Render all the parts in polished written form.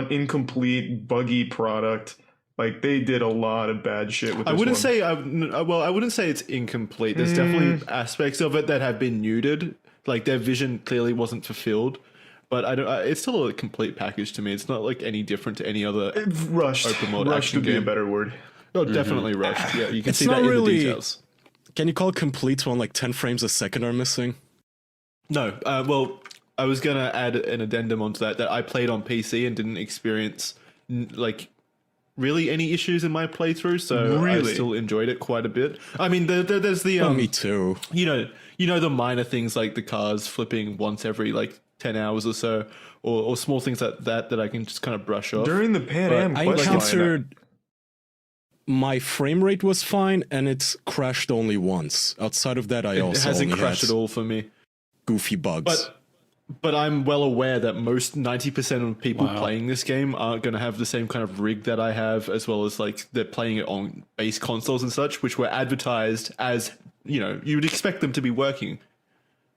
incomplete, buggy product. Like they did a lot of bad shit with this I wouldn't one. say I wouldn't say it's incomplete. There's definitely aspects of it that have been neutered. Like their vision clearly wasn't fulfilled. But it's still a complete package to me. It's not like any different to any other rushed. open world Rushed action would be game. a better word. Oh, definitely rushed. Yeah, you can It's see that not in really- the details. Can you call it complete when like 10 frames a second are missing? No, well, I was gonna add an addendum onto that I played on PC and didn't experience like really any issues in my playthrough, so Really? I still enjoyed it quite a bit. I mean, there's the Oh, me too. you know the minor things like the cars flipping once every like 10 hours or so, or small things like that I can just kind of brush off. During the Pan Am I quest line, encountered my frame rate was fine and it's crashed only once. Outside of that, I It also hasn't only crashed had at all for me. goofy bugs. But I'm well aware that most 90% of people Wow. playing this game aren't going to have the same kind of rig that I have, as well as like they're playing it on base consoles and such, which were advertised as, you know, you would expect them to be working.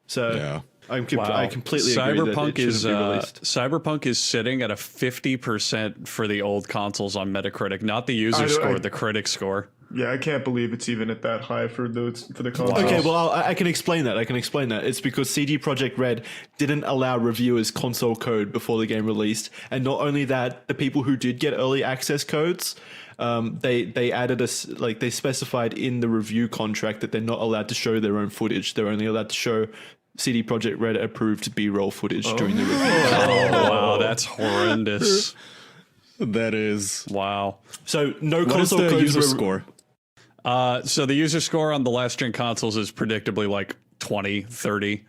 So Yeah. I completely agree that it shouldn't be released. Cyberpunk is sitting at a 50% for the old consoles on Metacritic, not the user score, the critic score. Yeah, I can't believe it's even at that high for the console. Okay, well, I can explain that. It's because CD Projekt Red didn't allow reviewers console code before the game released, and not only that, the people who did get early access codes, they added they specified in the review contract that they're not allowed to show their own footage. They're only allowed to show CD Projekt Red approved B-roll footage during the review. Oh, wow, that's horrendous. That is. Wow. So no What is console the codes user were score? So the user score on the last gen consoles is predictably like 20, 30.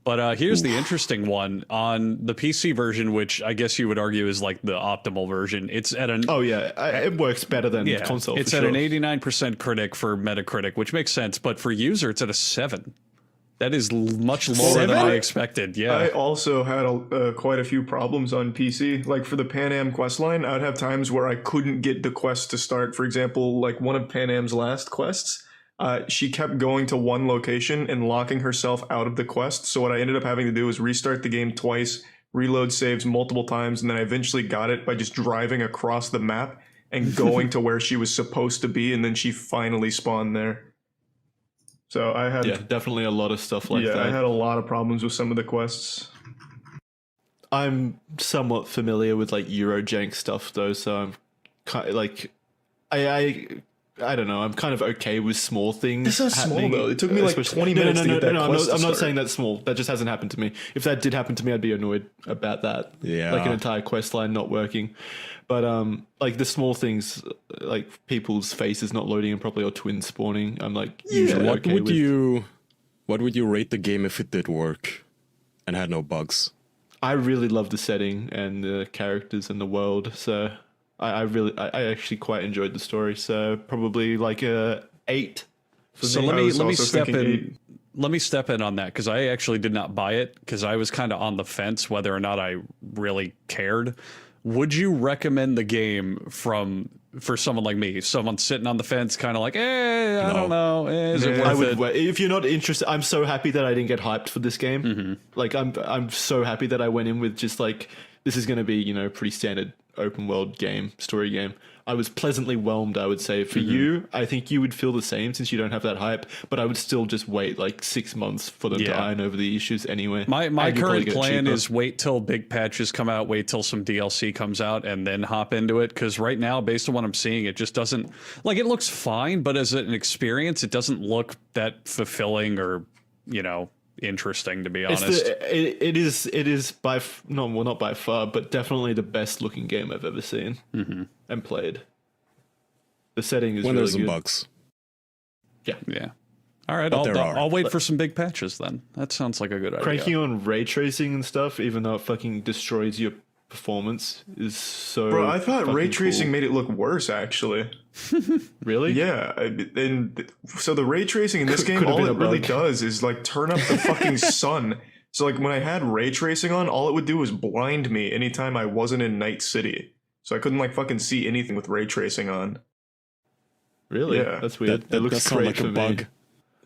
But here's the interesting one. On the PC version, which I guess you would argue is like the optimal version, it's at an... Oh yeah, it works better than console. It's for at sure. an 89% critic for Metacritic, which makes sense. But for user, it's at a 7. That is much lower than I expected. Yeah. I also had quite a few problems on PC. Like for the Pan Am quest line, I would have times where I couldn't get the quest to start. For example, like one of Pan Am's last quests, she kept going to one location and locking herself out of the quest. So what I ended up having to do was restart the game twice, reload saves multiple times, and then I eventually got it by just driving across the map and going to where she was supposed to be, and then she finally spawned there. So I had definitely a lot of stuff like that. I had a lot of problems with some of the quests. I'm somewhat familiar with like Eurojank stuff though, so I'm kind of like I don't know. I'm kind of okay with small things. This is small happening, though. It took me like 20 minutes to get that quest. I'm not saying that's small. That just hasn't happened to me. If that did happen to me, I'd be annoyed about that. Yeah. Like an entire quest line not working. But like the small things, like people's faces not loading in properly or twin spawning, I'm like usually What okay would with. what would you rate the game if it did work and had no bugs? I really love the setting and the characters and the world, so I actually quite enjoyed the story. So probably like a 8. So I let me was also step thinking in. 8. Let me step in on that because I actually did not buy it because I was kind of on the fence whether or not I really cared. Would you recommend the game for someone like me, someone sitting on the fence, kind of like, I don't know, is it I worth would it? if you're not interested. I'm so happy that I didn't get hyped for this game. Like I'm so happy that I went in with just like this is going to be, you know, pretty standard open world game, story game. I was pleasantly whelmed, I would say. For you, I think you would feel the same since you don't have that hype, but I would still just wait like 6 months for them to Yeah. iron over the issues anyway. My And you'd probably current get it plan cheaper. is wait till big patches come out, wait till some DLC comes out, and then hop into it. Because right now, based on what I'm seeing, it just doesn't like it looks fine, but as an experience, it doesn't look that fulfilling or interesting, to be honest. it is not by far, but definitely the best looking game I've ever seen and played. The setting is When really there's some good. bugs. Yeah. All right, But there are. I'll wait for some big patches then. That sounds like a good idea. Cranking on ray tracing and stuff, even though it fucking destroys your performance, is so. Bro, I thought ray fucking tracing cool. made it look worse, actually. Really? Yeah, and so the ray tracing in this game, Could have all been it a really bug. does is like turn up the fucking sun. So like when I had ray tracing on, all it would do was blind me anytime I wasn't in Night City. So I couldn't like fucking see anything with ray tracing on. Really? Yeah. That's weird. That It looks does sound great like for a me. bug.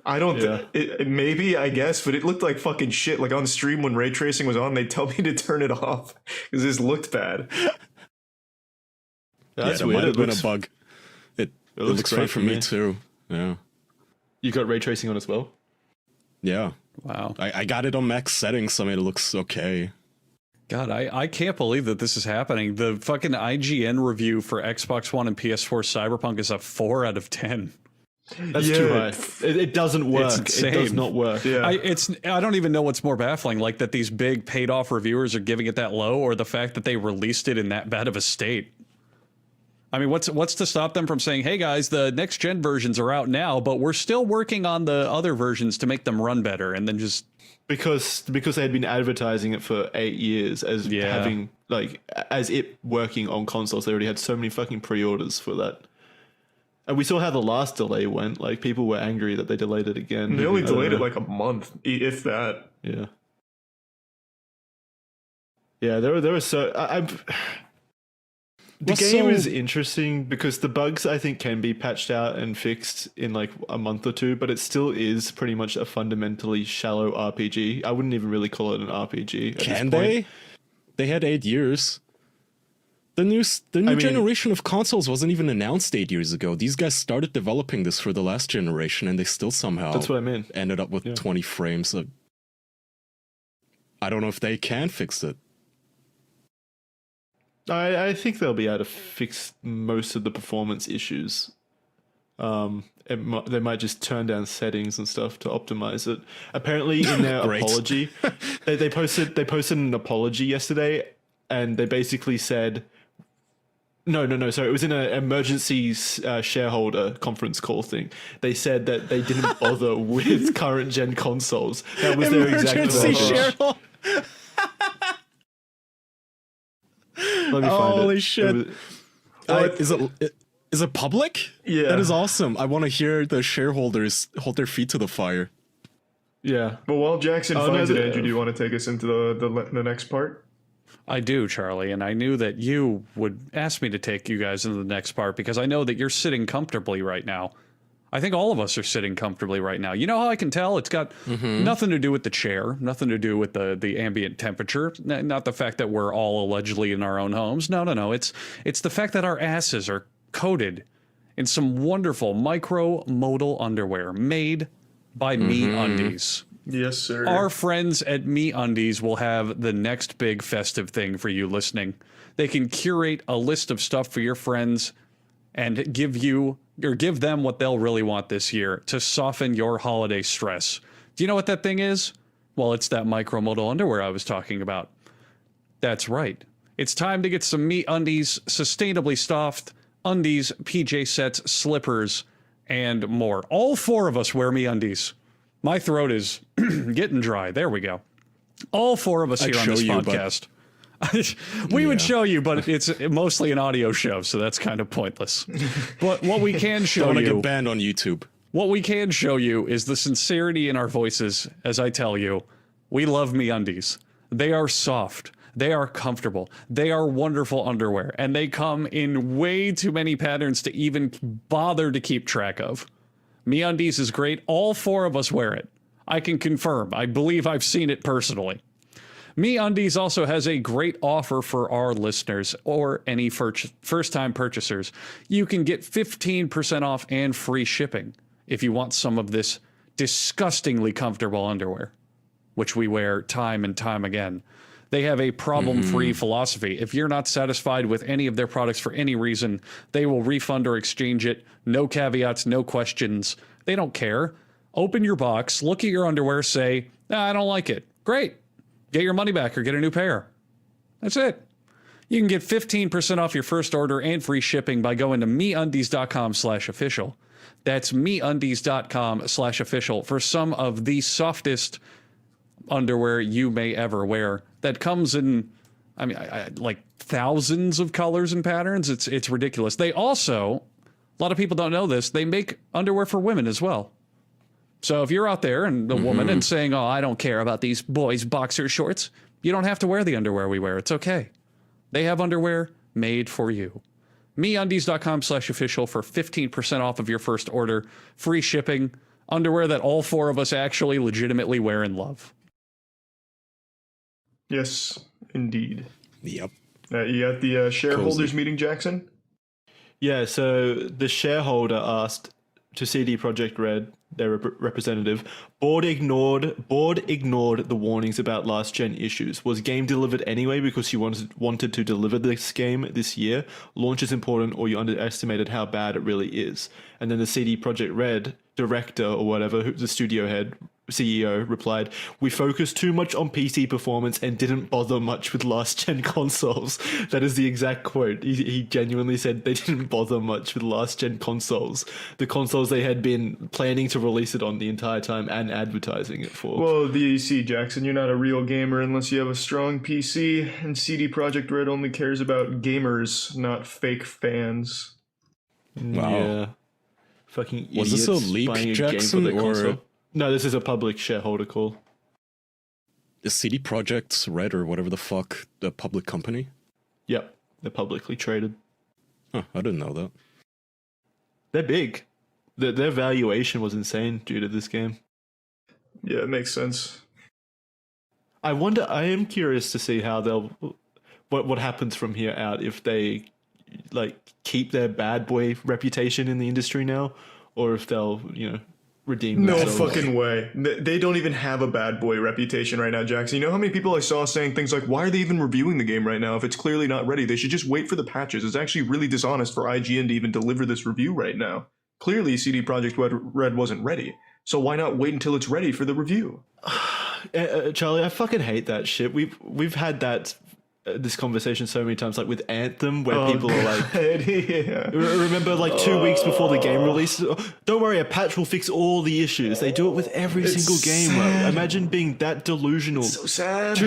I don't. Yeah. Maybe I guess, but it looked like fucking shit. Like on stream when ray tracing was on, they tell me to turn it off because this looked bad. That's that weird. might have It been looks, a bug. It looks looks great fine for to me me. too. Yeah. You got ray tracing on as well? Yeah. Wow. I got it on max settings. I mean, it looks okay. God, I can't believe that this is happening. The fucking IGN review for Xbox One and PS4 Cyberpunk is a 4 out of 10. That's too high. It doesn't work. It does insane. not work. Yeah. I don't even know what's more baffling, like that these big paid off reviewers are giving it that low, or the fact that they released it in that bad of a state. I mean, what's to stop them from saying, "Hey guys, the next gen versions are out now, but we're still working on the other versions to make them run better," and then just Because they had been advertising it for 8 years as having like as it working on consoles. They already had so many fucking pre-orders for that. And we saw how the last delay went. Like people were angry that they delayed it again. They only I don't delayed it know. like a month, if that. Yeah. Yeah, there were so the game is interesting because the bugs I think can be patched out and fixed in like a month or two, but it still is pretty much a fundamentally shallow RPG. I wouldn't even really call it an RPG. Can they? They had 8 years. The new generation of consoles wasn't even announced 8 years ago. These guys started developing this for the last generation, and they still somehow That's what I mean. ended up with 20 frames. I don't know if they can fix it. I think they'll be able to fix most of the performance issues. They might just turn down settings and stuff to optimize it. Apparently, in their Great. apology, they posted an apology yesterday, and they basically said, no. Sorry, it was in an emergency shareholder conference call thing. They said that they didn't bother with current gen consoles. That was their exact Emergency verbiage. shareholder. Let me find Holy it. shit. Is it public? Yeah. That is awesome. I want to hear the shareholders hold their feet to the fire. Yeah. But while Jackson Oh, finds no, it, Andrew, do you want to take us into the next part? I do, Charlie, and I knew that you would ask me to take you guys into the next part because I know that you're sitting comfortably right now. I think all of us are sitting comfortably right now. You know how I can tell? It's got nothing to do with the chair, nothing to do with the ambient temperature, not the fact that we're all allegedly in our own homes. No. It's the fact that our asses are coated in some wonderful micro-modal underwear made by MeUndies. Yes, sir. Our friends at MeUndies will have the next big festive thing for you listening. They can curate a list of stuff for your friends and give them what they'll really want this year to soften your holiday stress. Do you know what that thing is? Well, it's that micromodal underwear I was talking about. That's right. It's time to get some MeUndies, sustainably soft undies, PJ sets, slippers, and more. All four of us wear MeUndies. My throat is getting dry. There we go. All four of us here on this podcast. We would show you, but it's mostly an audio show, so that's kind of pointless. But what we can show Don't want you, to get banned on YouTube. what we can show you is the sincerity in our voices as I tell you, we love MeUndies. They are soft. They are comfortable. They are wonderful underwear, and they come in way too many patterns to even bother to keep track of. MeUndies is great. All four of us wear it. I can confirm. I believe I've seen it personally. MeUndies also has a great offer for our listeners or any first-time purchasers. You can get 15% off and free shipping if you want some of this disgustingly comfortable underwear, which we wear time and time again. They have a problem-free philosophy. If you're not satisfied with any of their products for any reason, they will refund or exchange it. No caveats, no questions. They don't care. Open your box, look at your underwear, say, I don't like it. Great. Get your money back or get a new pair. That's it. You can get 15% off your first order and free shipping by going to MeUndies.com/official. That's MeUndies.com/official for some of the softest underwear you may ever wear. That comes in, I like thousands of colors and patterns. It's ridiculous. They also, a lot of people don't know this, they make underwear for women as well. So if you're out there and a woman and saying, I don't care about these boys' boxer shorts, you don't have to wear the underwear we wear. It's okay. They have underwear made for you. MeUndies.com/official for 15% off of your first order, free shipping, underwear that all four of us actually legitimately wear and love. Yes, indeed. Yep. You got the shareholders Cozy. meeting, Jackson? Yeah, so the shareholder asked to CD Projekt Red, their representative, board ignored the warnings about last gen issues. Was game delivered anyway because you wanted to deliver this game this year? Launch is important, or you underestimated how bad it really is. And then the CD Projekt Red director or whatever, the studio head, CEO, replied, "We focused too much on PC performance and didn't bother much with last gen consoles." That is the exact quote. He genuinely said they didn't bother much with last gen consoles. The consoles they had been planning to release it on the entire time and advertising it for. Well, you see, Jackson, you're not a real gamer unless you have a strong PC, and CD Projekt Red only cares about gamers, not fake fans. Wow. Yeah. Fucking idiots Was this a leak, buying a Jackson, game for their or console. No, this is a public shareholder call. is CD Projekt Red or whatever the fuck the public company? Yep, they're publicly traded. Huh, I didn't know that. They're big. Their valuation was insane due to this game. Yeah, it makes sense. I am curious to see how what happens from here out, if they like keep their bad boy reputation in the industry now, or if they'll, redeem No themselves. fucking way. They don't even have a bad boy reputation right now, Jackson. You know how many people I saw saying things like, why are they even reviewing the game right now if it's clearly not ready? They should just wait for the patches. It's actually really dishonest for IGN to even deliver this review right now. Clearly, CD Projekt Red wasn't ready. So why not wait until it's ready for the review? Charlie, I fucking hate that shit. We've had that this conversation so many times, like with Anthem, where people are like, yeah. remember like 2 weeks before the game releases, don't worry, a patch will fix all the issues. They do it with every single game. sad. Imagine being that delusional. So sad.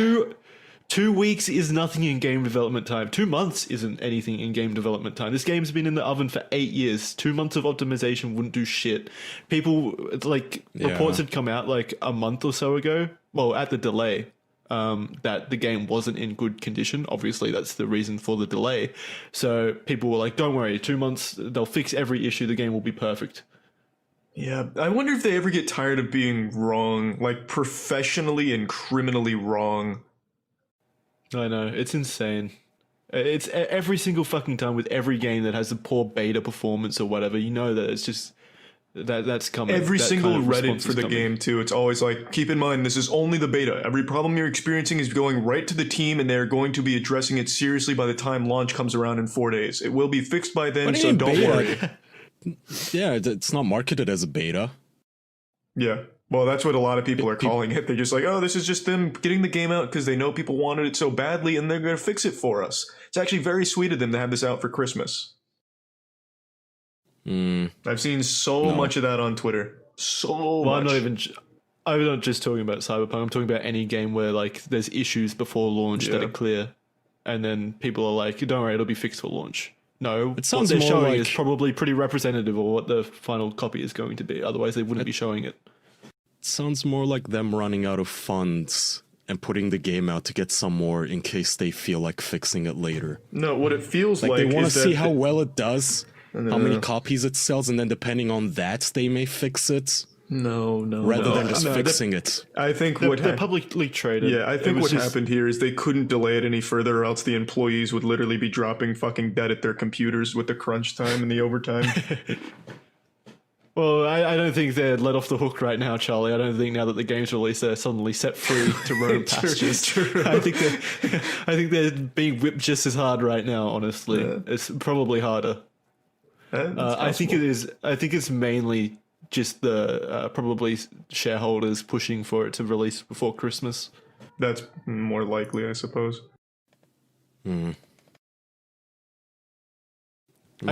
2 weeks is nothing in game development time. 2 months isn't anything in game development time. This game's been in the oven for 8 years. 2 months of optimization wouldn't do shit. Reports had come out like a month or so ago. Well, at the delay, that the game wasn't in good condition. Obviously, that's the reason for the delay. So people were like, don't worry, 2 months, they'll fix every issue. The game will be perfect. Yeah, I wonder if they ever get tired of being wrong, like professionally and criminally wrong. I know, it's insane. It's every single fucking time with every game that has a poor beta performance or whatever, that it's just that's coming. Every That single kind of Reddit response for is the coming. game, too. It's always like, keep in mind, this is only the beta. Every problem you're experiencing is going right to the team, and they're going to be addressing it seriously by the time launch comes around in 4 days. It will be fixed by then, What do you so mean don't beta? worry. Yeah, it's not marketed as a beta. Yeah. Well, that's what a lot of people are calling it. They're just like, oh, this is just them getting the game out because they know people wanted it so badly, and they're going to fix it for us. It's actually very sweet of them to have this out for Christmas. I've seen so much of that on Twitter. So Well, much. I'm not just talking about Cyberpunk. I'm talking about any game where like there's issues before launch that Yeah. are clear, and then people are like, "Don't worry, it'll be fixed for launch." No, It sounds what they're more showing like- is probably pretty representative of what the final copy is going to be. Otherwise, they wouldn't be showing it. Sounds more like them running out of funds and putting the game out to get some more in case they feel like fixing it later. No, what it feels Like like, they want is to that see how well it does, how many No. copies it sells, and then depending on that, they may fix it no, rather than just no, fixing it. I think They're, what they're ha- publicly traded. Yeah, I It think was what just- happened here is they couldn't delay it any further, or else the employees would literally be dropping fucking dead at their computers with the crunch time and the overtime. Well, I don't think they're let off the hook right now, Charlie. I don't think now that the game's released, they're suddenly set free to roam pastures. true. I think they're being whipped just as hard right now. Honestly, Yeah. it's probably harder. I think it is. I think it's mainly just the probably shareholders pushing for it to release before Christmas. That's more likely, I suppose. Well,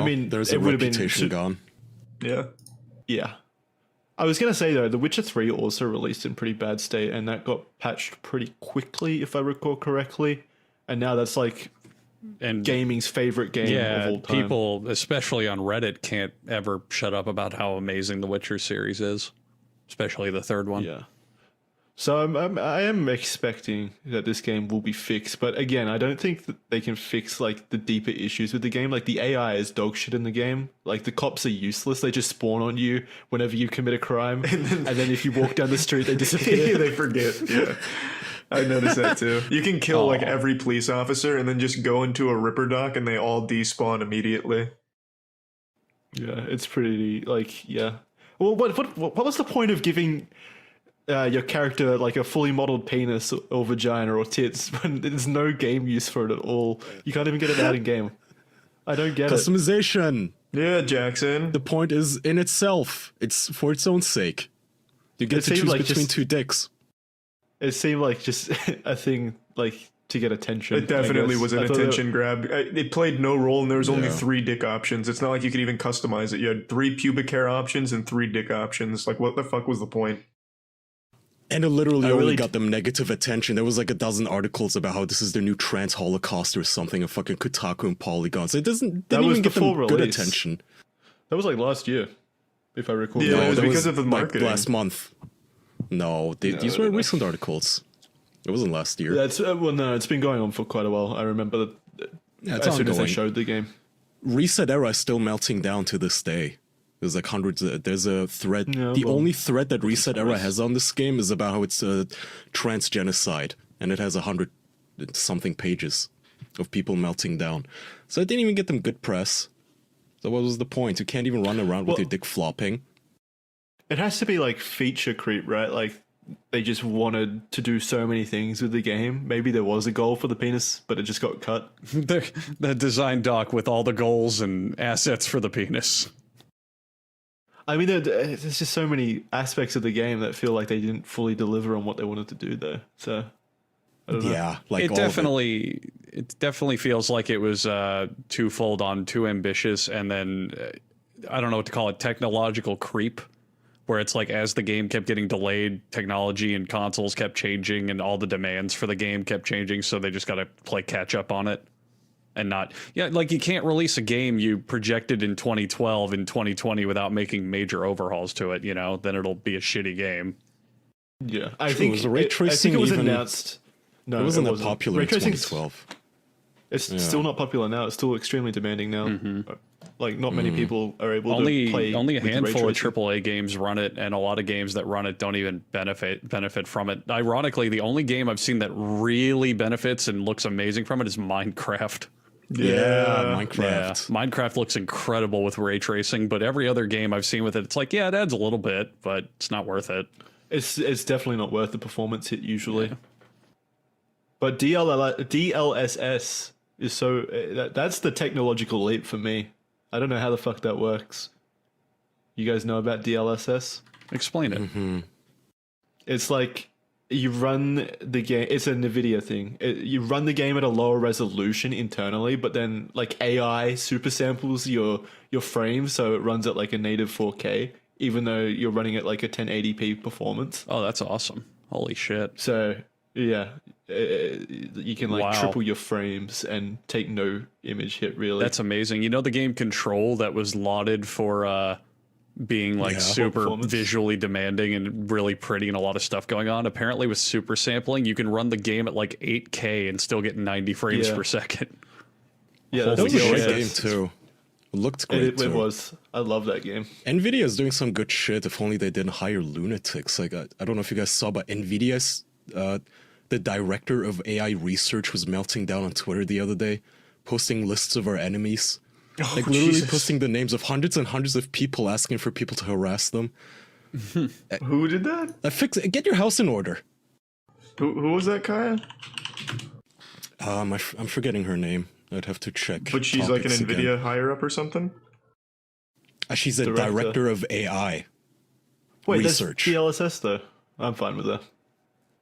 mean, there's it a would have been- reputation should- gone. Yeah. Yeah. I was going to say, though, The Witcher 3 also released in pretty bad state, and that got patched pretty quickly, if I recall correctly. And now that's like And gaming's favorite game of yeah, all time. people, especially on Reddit, can't ever shut up about how amazing the Witcher series is, especially the third one. Yeah. So I am expecting that this game will be fixed, but again, I don't think that they can fix like the deeper issues with the game. Like the AI is dog shit in the game. Like the cops are useless. They just spawn on you whenever you commit a crime, and then if you walk down the street, they disappear. They forget. Yeah. I noticed that too. You can kill like every police officer and then just go into a Ripper dock and they all despawn immediately. Yeah, it's pretty like yeah. Well, what was the point of giving your character like a fully modeled penis or vagina or tits when there's no game use for it at all? You can't even get it out in game. I don't get it. Customization. Yeah, Jackson. The point is in itself. It's for its own sake. You get It to seemed choose like between just- two dicks. It seemed like just a thing like to get attention. It definitely I guess. was an I thought attention grab. It played no role, and there was only Yeah. 3 dick options. It's not like you could even customize it. You had 3 pubic hair options and 3 dick options. Like, what the fuck was the point? And it literally I only really got them negative attention. There was like a dozen articles about how this is their new trans holocaust or something, and fucking Kotaku and Polygons. It didn't That was even the get them full good release. attention. That was like last year, if I recall. Yeah, it was that because of the like, marketing. last month. No, these were recent articles. It wasn't last year. That's well, no, it's been going on for quite a while. I remember that Yeah, it's as soon as they ongoing. showed the game. Reset Era is still melting down to this day. There's like hundreds. There's a thread. Yeah, the well, only thread that Reset Era has on this game is about how it's a trans genocide, and it has 100 something pages of people melting down. So it didn't even get them good press. So what was the point? You can't even run around with Well- your dick flopping. It has to be like feature creep, right? Like they just wanted to do so many things with the game. Maybe there was a goal for the penis, but it just got cut. The design doc with all the goals and assets for the penis. I mean, there's just so many aspects of the game that feel like they didn't fully deliver on what they wanted to do there. So, I don't know. Yeah, like It all of definitely feels like it was twofold on too ambitious, and then I don't know what to call it, technological creep, where it's like as the game kept getting delayed, technology and consoles kept changing, and all the demands for the game kept changing, so they just got to play catch up on it. And not, yeah, like you can't release a game you projected in 2012 in 2020 without making major overhauls to it, you know, then it'll be a shitty game. Yeah, I True, think was the ray I think tracing it was even- announced. No, It wasn't that popular Ray in tracing's- 2012. It's still not popular now. It's still extremely demanding now. Like not many people are able to play. Only a with ray handful of tracing. AAA games run it, and a lot of games that run it don't even benefit from it. Ironically, the only game I've seen that really benefits and looks amazing from it is Minecraft. Yeah, Minecraft. Minecraft looks incredible with ray tracing, but every other game I've seen with it, it's like, yeah, it adds a little bit, but it's not worth it. It's definitely not worth the performance hit usually. But DLSS is so that's the technological leap for me. I don't know how the fuck that works. You guys know about DLSS? Explain it. It's like you run the game. It's a NVIDIA thing. You run the game at a lower resolution internally, but then like AI super samples your frames, so it runs at like a native 4K, even though you're running at like a 1080p performance. Oh, that's awesome. Holy shit. So yeah, you can like Wow. triple your frames and take no image hit. Really, That's amazing. You know the game Control that was lauded for being like Yeah. super Performance. visually demanding and really pretty and a lot of stuff going on. Apparently with super sampling, you can run the game at like 8K and still get 90 frames Yeah. per second. yeah, That that's was a what great it game is. too. It looked great It too. was. I love that game. Nvidia is doing some good shit. If only they didn't hire lunatics. Like I don't know if you guys saw, but Nvidia's the director of AI research was melting down on Twitter the other day, posting lists of our enemies. Like literally Jesus. posting the names of hundreds and hundreds of people, asking for people to harass them. Who did that? Get your house in order. Who was that, Kaya? I'm forgetting her name. I'd have to check. But she's like an topics NVIDIA again. higher up or something? She's a Director. director of AI. Wait, Research. that's DLSS though. I'm fine with her.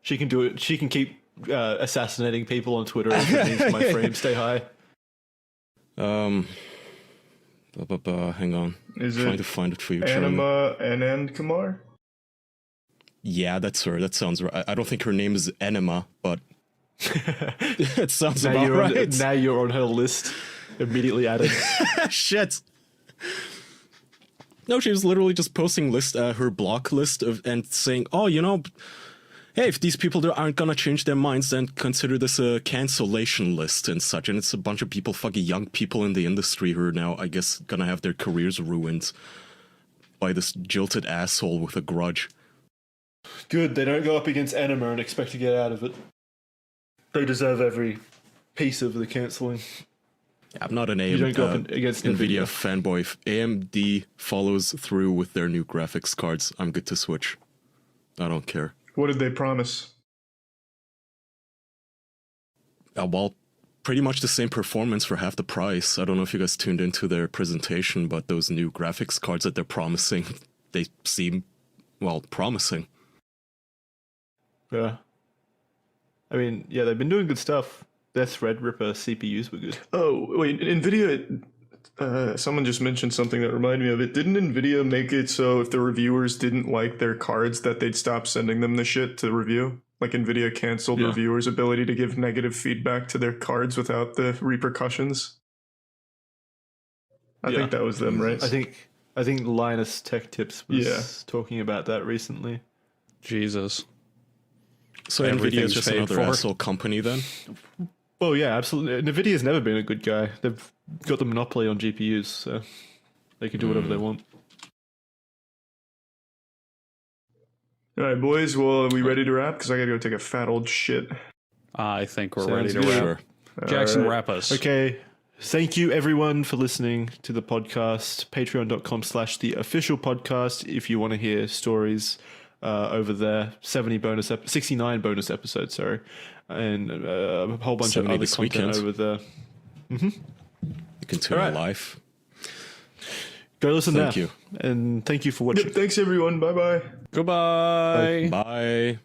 She can do it. She can keep assassinating people on Twitter if it means my frames stay high. Hang on. Is Trying it to find it for you, Jeremy. Anima Anand Kumar? Yeah, that's her. That sounds right. I don't think her name is Enema, but it sounds about right. Now you're on her list. Immediately added. Shit. No, she was literally just posting her block list and saying, "Oh, you know, hey, if these people aren't gonna change their minds, then consider this a cancellation list and such." And it's a bunch of people, fucking young people in the industry who are now, I guess, gonna have their careers ruined by this jilted asshole with a grudge. Good. They don't go up against Anima and expect to get out of it. They deserve every piece of the cancelling. I'm not an You don't go up AMD, against NVIDIA NVIDIA. fanboy. If AMD follows through with their new graphics cards, I'm good to switch. I don't care. What did they promise? Well, pretty much the same performance for half the price. I don't know if you guys tuned into their presentation, but those new graphics cards that they're promising, they seem, well, promising. Yeah. I mean, yeah, they've been doing good stuff. Their Threadripper CPUs were good. Oh, wait, NVIDIA, someone just mentioned something that reminded me of it. Didn't NVIDIA make it so if the reviewers didn't like their cards that they'd stop sending them the shit to review? Like NVIDIA canceled reviewers' ability to give negative feedback to their cards without the repercussions. I think that was them, right? I think Linus Tech Tips was talking about that recently. Jesus. So NVIDIA is Everything's just paid another for. asshole company then? Well, yeah, absolutely. NVIDIA's never been a good guy. They've got the monopoly on GPUs, so they can do whatever they want. All right, boys. Well, are we ready to wrap? Because I gotta go take a fat old shit. I think we're Sounds ready to good. wrap. Sure. Jackson, All right. wrap us. Okay. Thank you, everyone, for listening to the podcast. Patreon.com/the official podcast if you want to hear stories over there. 69 bonus episodes, sorry. And a whole bunch of 70 other this content weekend. over there. You can tune All in right. live. Go listen Thank there. you. And thank you for watching. Yep, thanks, everyone. Bye-bye. Goodbye. Bye.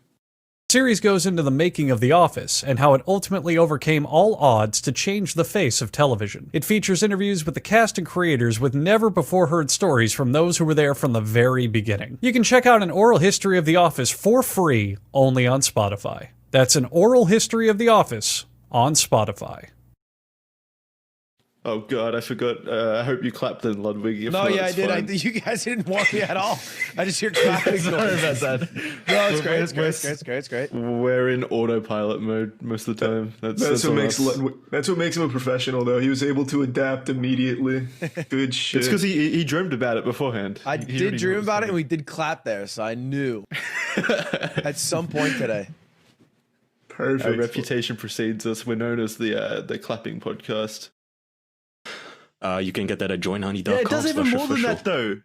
Series goes into the making of The Office and how it ultimately overcame all odds to change the face of television. It features interviews with the cast and creators with never before heard stories from those who were there from the very beginning. You can check out an oral history of The Office for free only on Spotify. That's an oral history of The Office on Spotify. Oh, God, I forgot. I hope you clapped then, Ludwig. If No, not, yeah, I it's did. fine. You guys didn't want me at all. I just hear clapping. Sorry about that. No, it's great. It's great. It's great. It's great. It's great. We're in autopilot mode most of the time. That's what on makes us. that's what makes him a professional, though. He was able to adapt immediately. Good shit. It's because he dreamed about it beforehand. I He did already dream knew about it, was and we did clap there, so I knew at some point today. perfect. Our reputation precedes us. We're known as the clapping podcast. You can get that at joinhoney.com. Yeah, it does even more than official. that, though.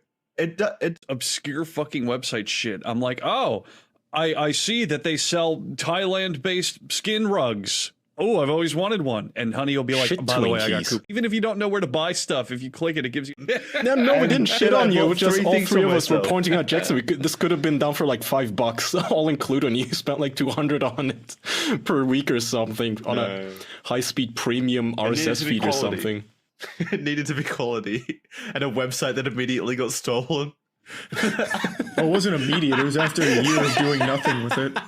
It Obscure fucking website shit. I'm like, oh, I see that they sell Thailand-based skin rugs. Oh, I've always wanted one. And Honey will be like, Shit by the way, I got Twinkies. coupons. Even if you don't know where to buy stuff, if you click it, it gives you. No, we didn't shit on you. bought Just three all things three for of us were myself. pointing out, Jackson, this could have been done for like $5, all included, and you spent like $200 on it per week or something on a high-speed premium needed RSS to be feed or quality. something. it needed to be quality, and a website that immediately got stolen. Well, it wasn't immediate. It was after a year of doing nothing with it.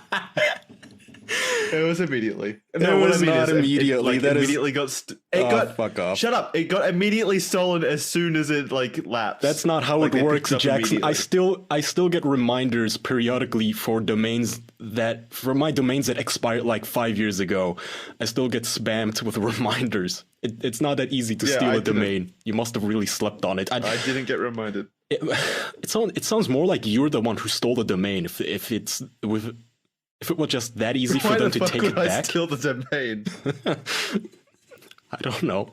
It was immediately. It was not is immediately. That is- immediately got. It Oh, got. fuck off. Shut up! It got immediately stolen as soon as it lapsed. That's not how Like, they it picked works, up Jackson. immediately. I still get reminders periodically for my domains that expired like 5 years ago. I still get spammed with reminders. It's not that easy to Yeah, steal I a didn't. domain. You must have really slept on it. I didn't get reminded. It sounds more like you're the one who stole the domain. If it was just that easy for Why them the to fuck take would it I back, steal the domain? I don't know.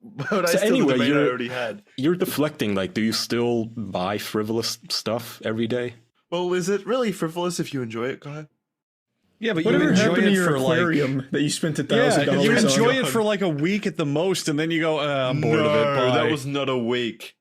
But So I steal anyway, the domain I you're- already had. You're deflecting. Like, do you still buy frivolous stuff every day? Well, is it really frivolous if you enjoy it, Guy? Yeah, but Whatever you enjoy happened to it your for like. aquarium that you spent Yeah, $1,000 you on? enjoy it God. for like a week at the most, and then you go, I'm bored of it. No, Bye. that was not a week.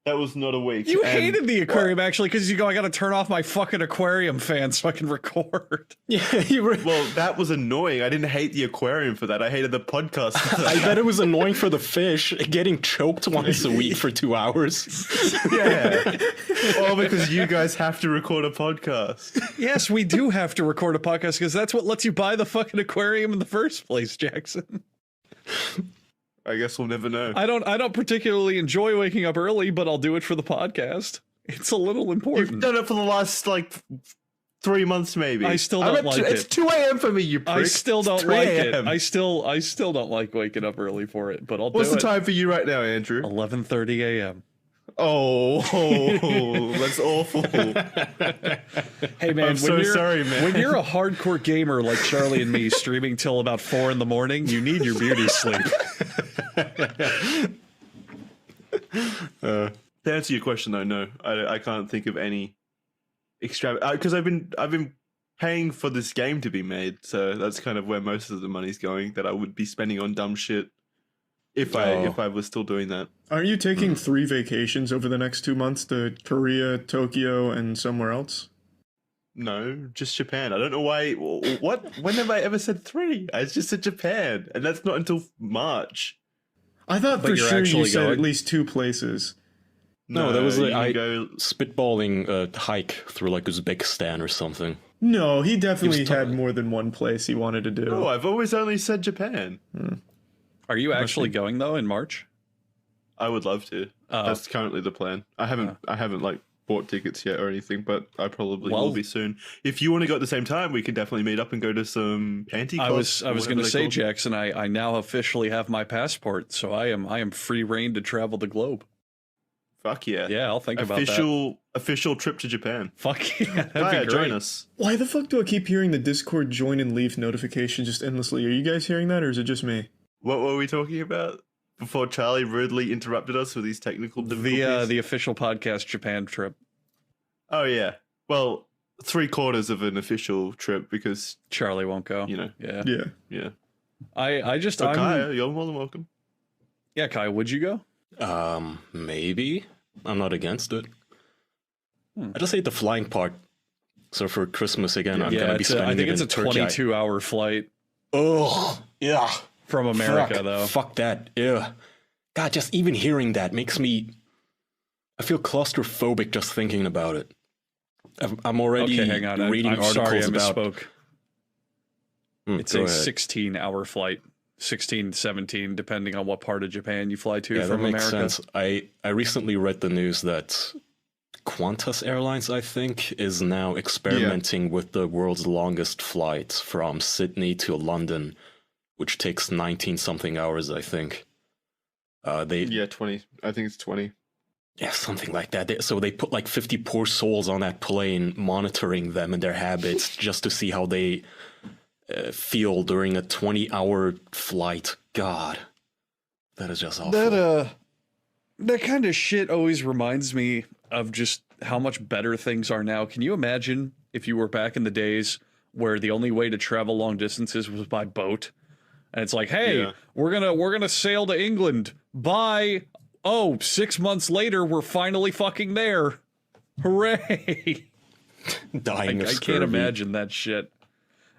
That was not a week. You And- hated the aquarium actually because you go, I got to turn off my fucking aquarium fan so I can record. Yeah, you were. Well, that was annoying. I didn't hate the aquarium for that. I hated the podcast. for I that. bet it was annoying for the fish getting choked once a week for 2 hours. Yeah. All because you guys have to record a podcast. Yes, we do have to record a podcast because that's what lets you buy the fucking aquarium in the first place, Jackson. I guess we'll never know. I don't particularly enjoy waking up early, but I'll do it for the podcast. It's a little You've important. done it for the last, 3 months, maybe. I still I'm don't up like It's it. 2 a.m. for me, you prick. I still It's don't 3 like it. a.m.. I still don't like waking up early for it, but I'll What's do the it. time for you right now, Andrew? 11:30 a.m. Oh, that's awful. Hey man, I'm so sorry, man. When you're a hardcore gamer like Charlie and me, streaming till about 4 a.m, you need your beauty sleep. To answer your question, though, no, I can't think of any extravagant because I've been paying for this game to be made, so that's kind of where most of the money's going that I would be spending on dumb shit if I was still doing that. Aren't you taking 3 vacations over the next 2 months to Korea, Tokyo, and somewhere else? No, just Japan. I don't know why. What? When have I ever said 3? I just said Japan, and that's not until March. I thought But for you're sure you actually said going? at least 2 places. No, that was you like can I go. spitballing a hike through like Uzbekistan or something. No, he definitely He was had more than one place he wanted to do. Oh, I've always only said Japan. Are you actually going though in March? I would love to. Oh. That's currently the plan. I haven't like bought tickets yet or anything, but I probably Well- will be soon. If you want to go at the same time, we can definitely meet up and go to some panty I clubs. was going to say, Jackson, I now officially have my passport, so I am free reign to travel the globe. Fuck yeah. Yeah, I'll think about that. Official trip to Japan. Fuck yeah, that'd Kaya, be great. join us. Why the fuck do I keep hearing the Discord join and leave notification just endlessly? Are you guys hearing that, or is it just me? What were we talking about before Charlie rudely interrupted us with these technical difficulties? The official podcast Japan trip. Oh yeah. Well, 3/4 of an official trip because Charlie won't go. you know. Yeah. Yeah. Yeah. So So Kaya, you're more than welcome. Yeah, Kai, would you go? Maybe. I'm not against it. I just hate the flying part. So for Christmas again, I'm gonna be spending I think it it's in a Turkey. 22-hour flight Oh, yeah. from America, Fuck. though. Fuck that. Yeah. God, just even hearing that makes me. I feel claustrophobic just thinking about it. I'm already Okay, hang on. reading I'm articles sorry, I about. misspoke. It's go a ahead. 16-hour flight. 16, 17, depending on what part of Japan you fly to Yeah, that from makes America. sense. I recently read the news that Qantas Airlines, I think, is now experimenting with the world's longest flight from Sydney to London, which takes 19 something hours, I think. Yeah, 20. I think it's 20. Yeah, something like that. So they put like 50 poor souls on that plane, monitoring them and their habits just to see how they feel during a 20-hour flight. God, that is just awful. That kind of shit always reminds me of just how much better things are now. Can you imagine if you were back in the days where the only way to travel long distances was by boat? And it's like, hey, Yeah. we're gonna sail to England. Bye. Oh, 6 months later, we're finally fucking there. Hooray! Dying of I scurvy. can't imagine that shit.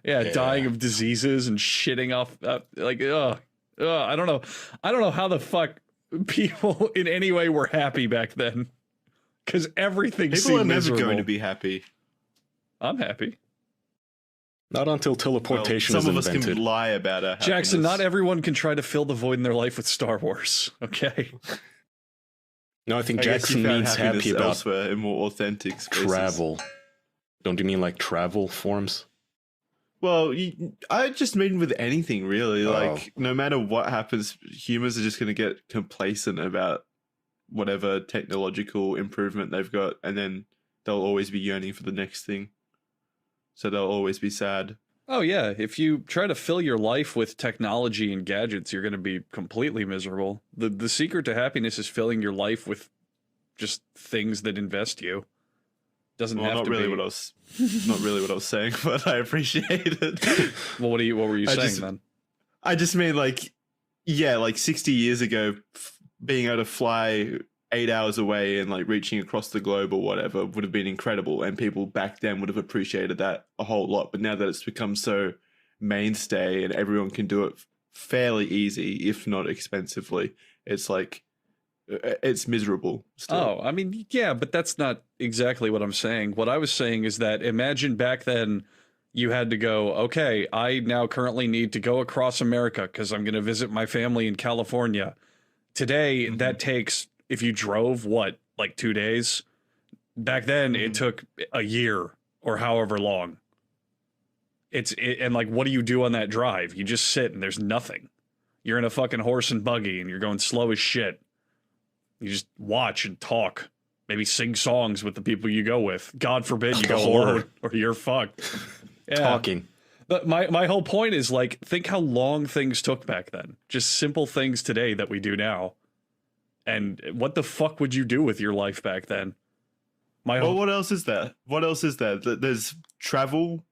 Yeah, dying of diseases and shitting off. I don't know. I don't know how the fuck people in any way were happy back then. Because everything People seemed are never miserable. going to be happy. I'm happy. Not until Well, teleportation some of is us invented. can lie about our Jackson, happiness. not everyone can try to fill the void in their life with Star Wars. Okay. No, I think I guess you Jackson found means happiness happy about elsewhere in more authentic spaces. travel. Don't you mean like travel forms? Well, I just mean with anything really. Oh. Like, no matter what happens, humans are just going to get complacent about whatever technological improvement they've got, and then they'll always be yearning for the next thing. So they'll always be sad. Oh, yeah. If you try to fill your life with technology and gadgets, you're going to be completely miserable. The secret to happiness is filling your life with just things that invest you. Doesn't Well, have not to really be. what I was, not really what I was saying, but I appreciate it. Well, what were you I saying just- then? I just mean like 60 years ago, being able to fly 8 hours away and like reaching across the globe or whatever would have been incredible, and people back then would have appreciated that a whole lot. But now that it's become so mainstay and everyone can do it fairly easy, if not expensively, it's like it's miserable still. Oh, I mean, yeah, but that's not exactly what I'm saying. What I was saying is that imagine back then you had to go, okay, I now currently need to go across America because I'm going to visit my family in California. Today, that takes, if you drove, like 2 days? Back then, it took a year or however long. And like, what do you do on that drive? You just sit and there's nothing. You're in a fucking horse and buggy and you're going slow as shit. You just watch and talk. Maybe sing songs with the people you go with. God forbid you The go horror. alone or you're fucked. Yeah. Talking. But my whole point is, like, think how long things took back then. Just simple things today that we do now. And what the fuck would you do with your life back then? Well, what else is there? What else is there? There's travel.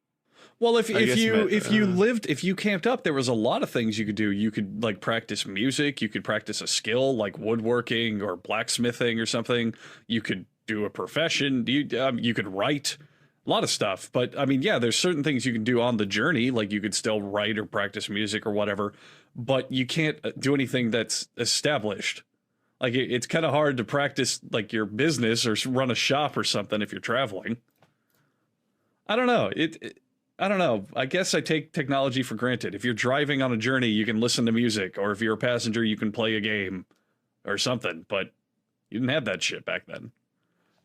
Well, if you guess, lived, if you camped up, there was a lot of things you could do. You could like practice music. You could practice a skill like woodworking or blacksmithing or something. You could do a profession. You could write. A lot of stuff. But I mean, yeah, there's certain things you can do on the journey. Like you could still write or practice music or whatever. But you can't do anything that's established. Like it's kind of hard to practice like your business or run a shop or something if you're traveling. I don't know. I don't know. I guess I take technology for granted. If you're driving on a journey, you can listen to music, or if you're a passenger, you can play a game or something. But you didn't have that shit back then.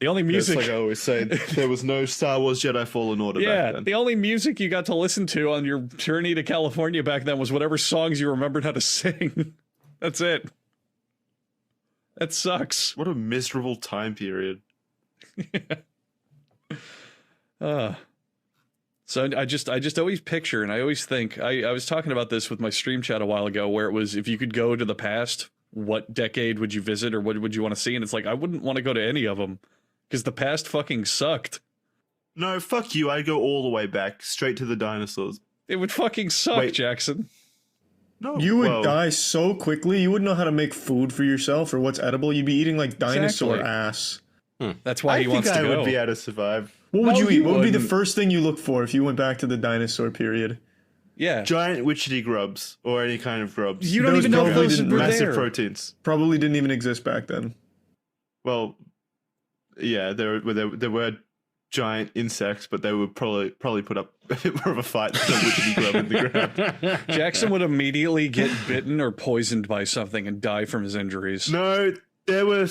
The only music, It's like I always say, there was no Star Wars Jedi Fallen Order back then. the only music you got to listen to on your journey to California back then was whatever songs you remembered how to sing. That's it. That sucks. What a miserable time period. So I just always picture, and I always think, I was talking about this with my stream chat a while ago, where it was, if you could go to the past, what decade would you visit, or what would you want to see? And it's like, I wouldn't want to go to any of them, because the past fucking sucked. No, fuck you. I'd go all the way back, straight to the dinosaurs. It would fucking suck, Wait. Jackson. No, You would die so quickly. You wouldn't know how to make food for yourself or what's edible. You'd be eating like dinosaur Exactly. ass. That's why I he wants think to I go. would be able to survive. What would No, you eat? you What would be the wouldn't. first thing you look for if you went back to the dinosaur period? Yeah. Giant witchetty grubs, or any kind of grubs. You don't Those even know if probably those didn't were Massive there. proteins. Probably didn't even exist back then. Well, yeah, there were giant insects, but they would probably put up a bit more of a fight than a witchetty grub in the ground. Jackson would immediately get bitten or poisoned by something and die from his injuries. No, there were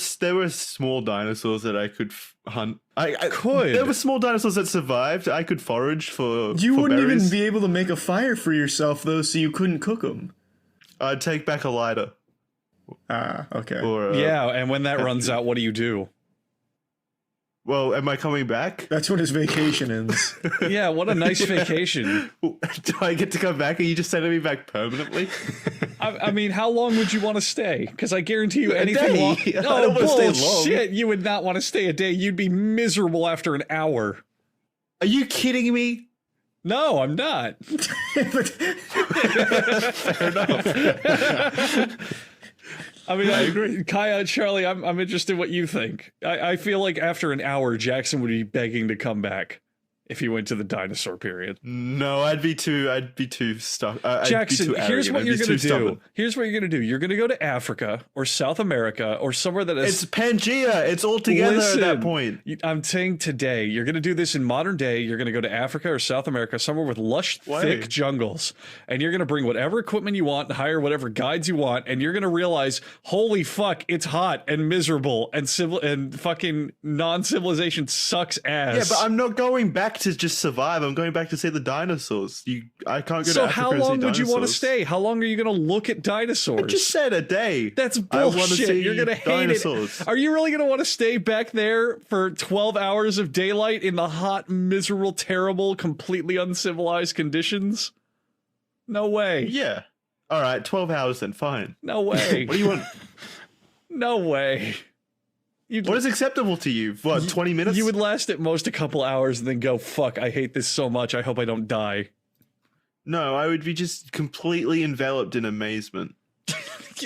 small dinosaurs that I could hunt. I could. There were small dinosaurs that survived. I could forage for. You for wouldn't berries. even be able to make a fire for yourself though, so you couldn't cook them. I'd take back a lighter. Ah, okay. Or Yeah, and when that runs out, what do you do? Well, am I coming back? That's when his vacation ends. Yeah, what a nice vacation. Do I get to come back? Are you just sending me back permanently? I mean, how long would you want to stay? Because I guarantee you anything day. long. I Oh, don't wanna stay long. bullshit. You would not want to stay a day. You'd be miserable after an hour. Are you kidding me? No, I'm not. I mean, I agree. Kaya and Charlie, I'm interested in what you think. I feel like after an hour, Jackson would be begging to come back if he went to the dinosaur period. No, I'd be too stuck. Jackson, here's what you're gonna do. Stubborn. Here's what you're gonna do. You're gonna go to Africa or South America or somewhere that is. It's Pangea. It's all together at that Listen, point. I'm saying today, you're going to do this in modern day. You're going to go to Africa or South America, somewhere with lush, Why? thick jungles. And you're going to bring whatever equipment you want and hire whatever guides you want. And you're going to realize, holy fuck, it's hot and miserable and fucking non-civilization sucks ass. Yeah, but I'm not going back to just survive. I'm going back to see the dinosaurs. I can't go so to Africa how and see long would you want to dinosaurs. stay? How long are you going to look at dinosaurs? I just said a day. That's I wanna bullshit. see You're going to hate dinosaurs. it. Are you really going to want to stay back there for 12 hours of daylight in the hot, miserable, terrible, completely uncivilized conditions? No way. Yeah. All right, 12 hours then. Fine. No way. What do you want? No way. What is acceptable to you? What, 20 minutes? You would last at most a couple hours and then go, fuck, I hate this so much. I hope I don't die. No, I would be just completely enveloped in amazement.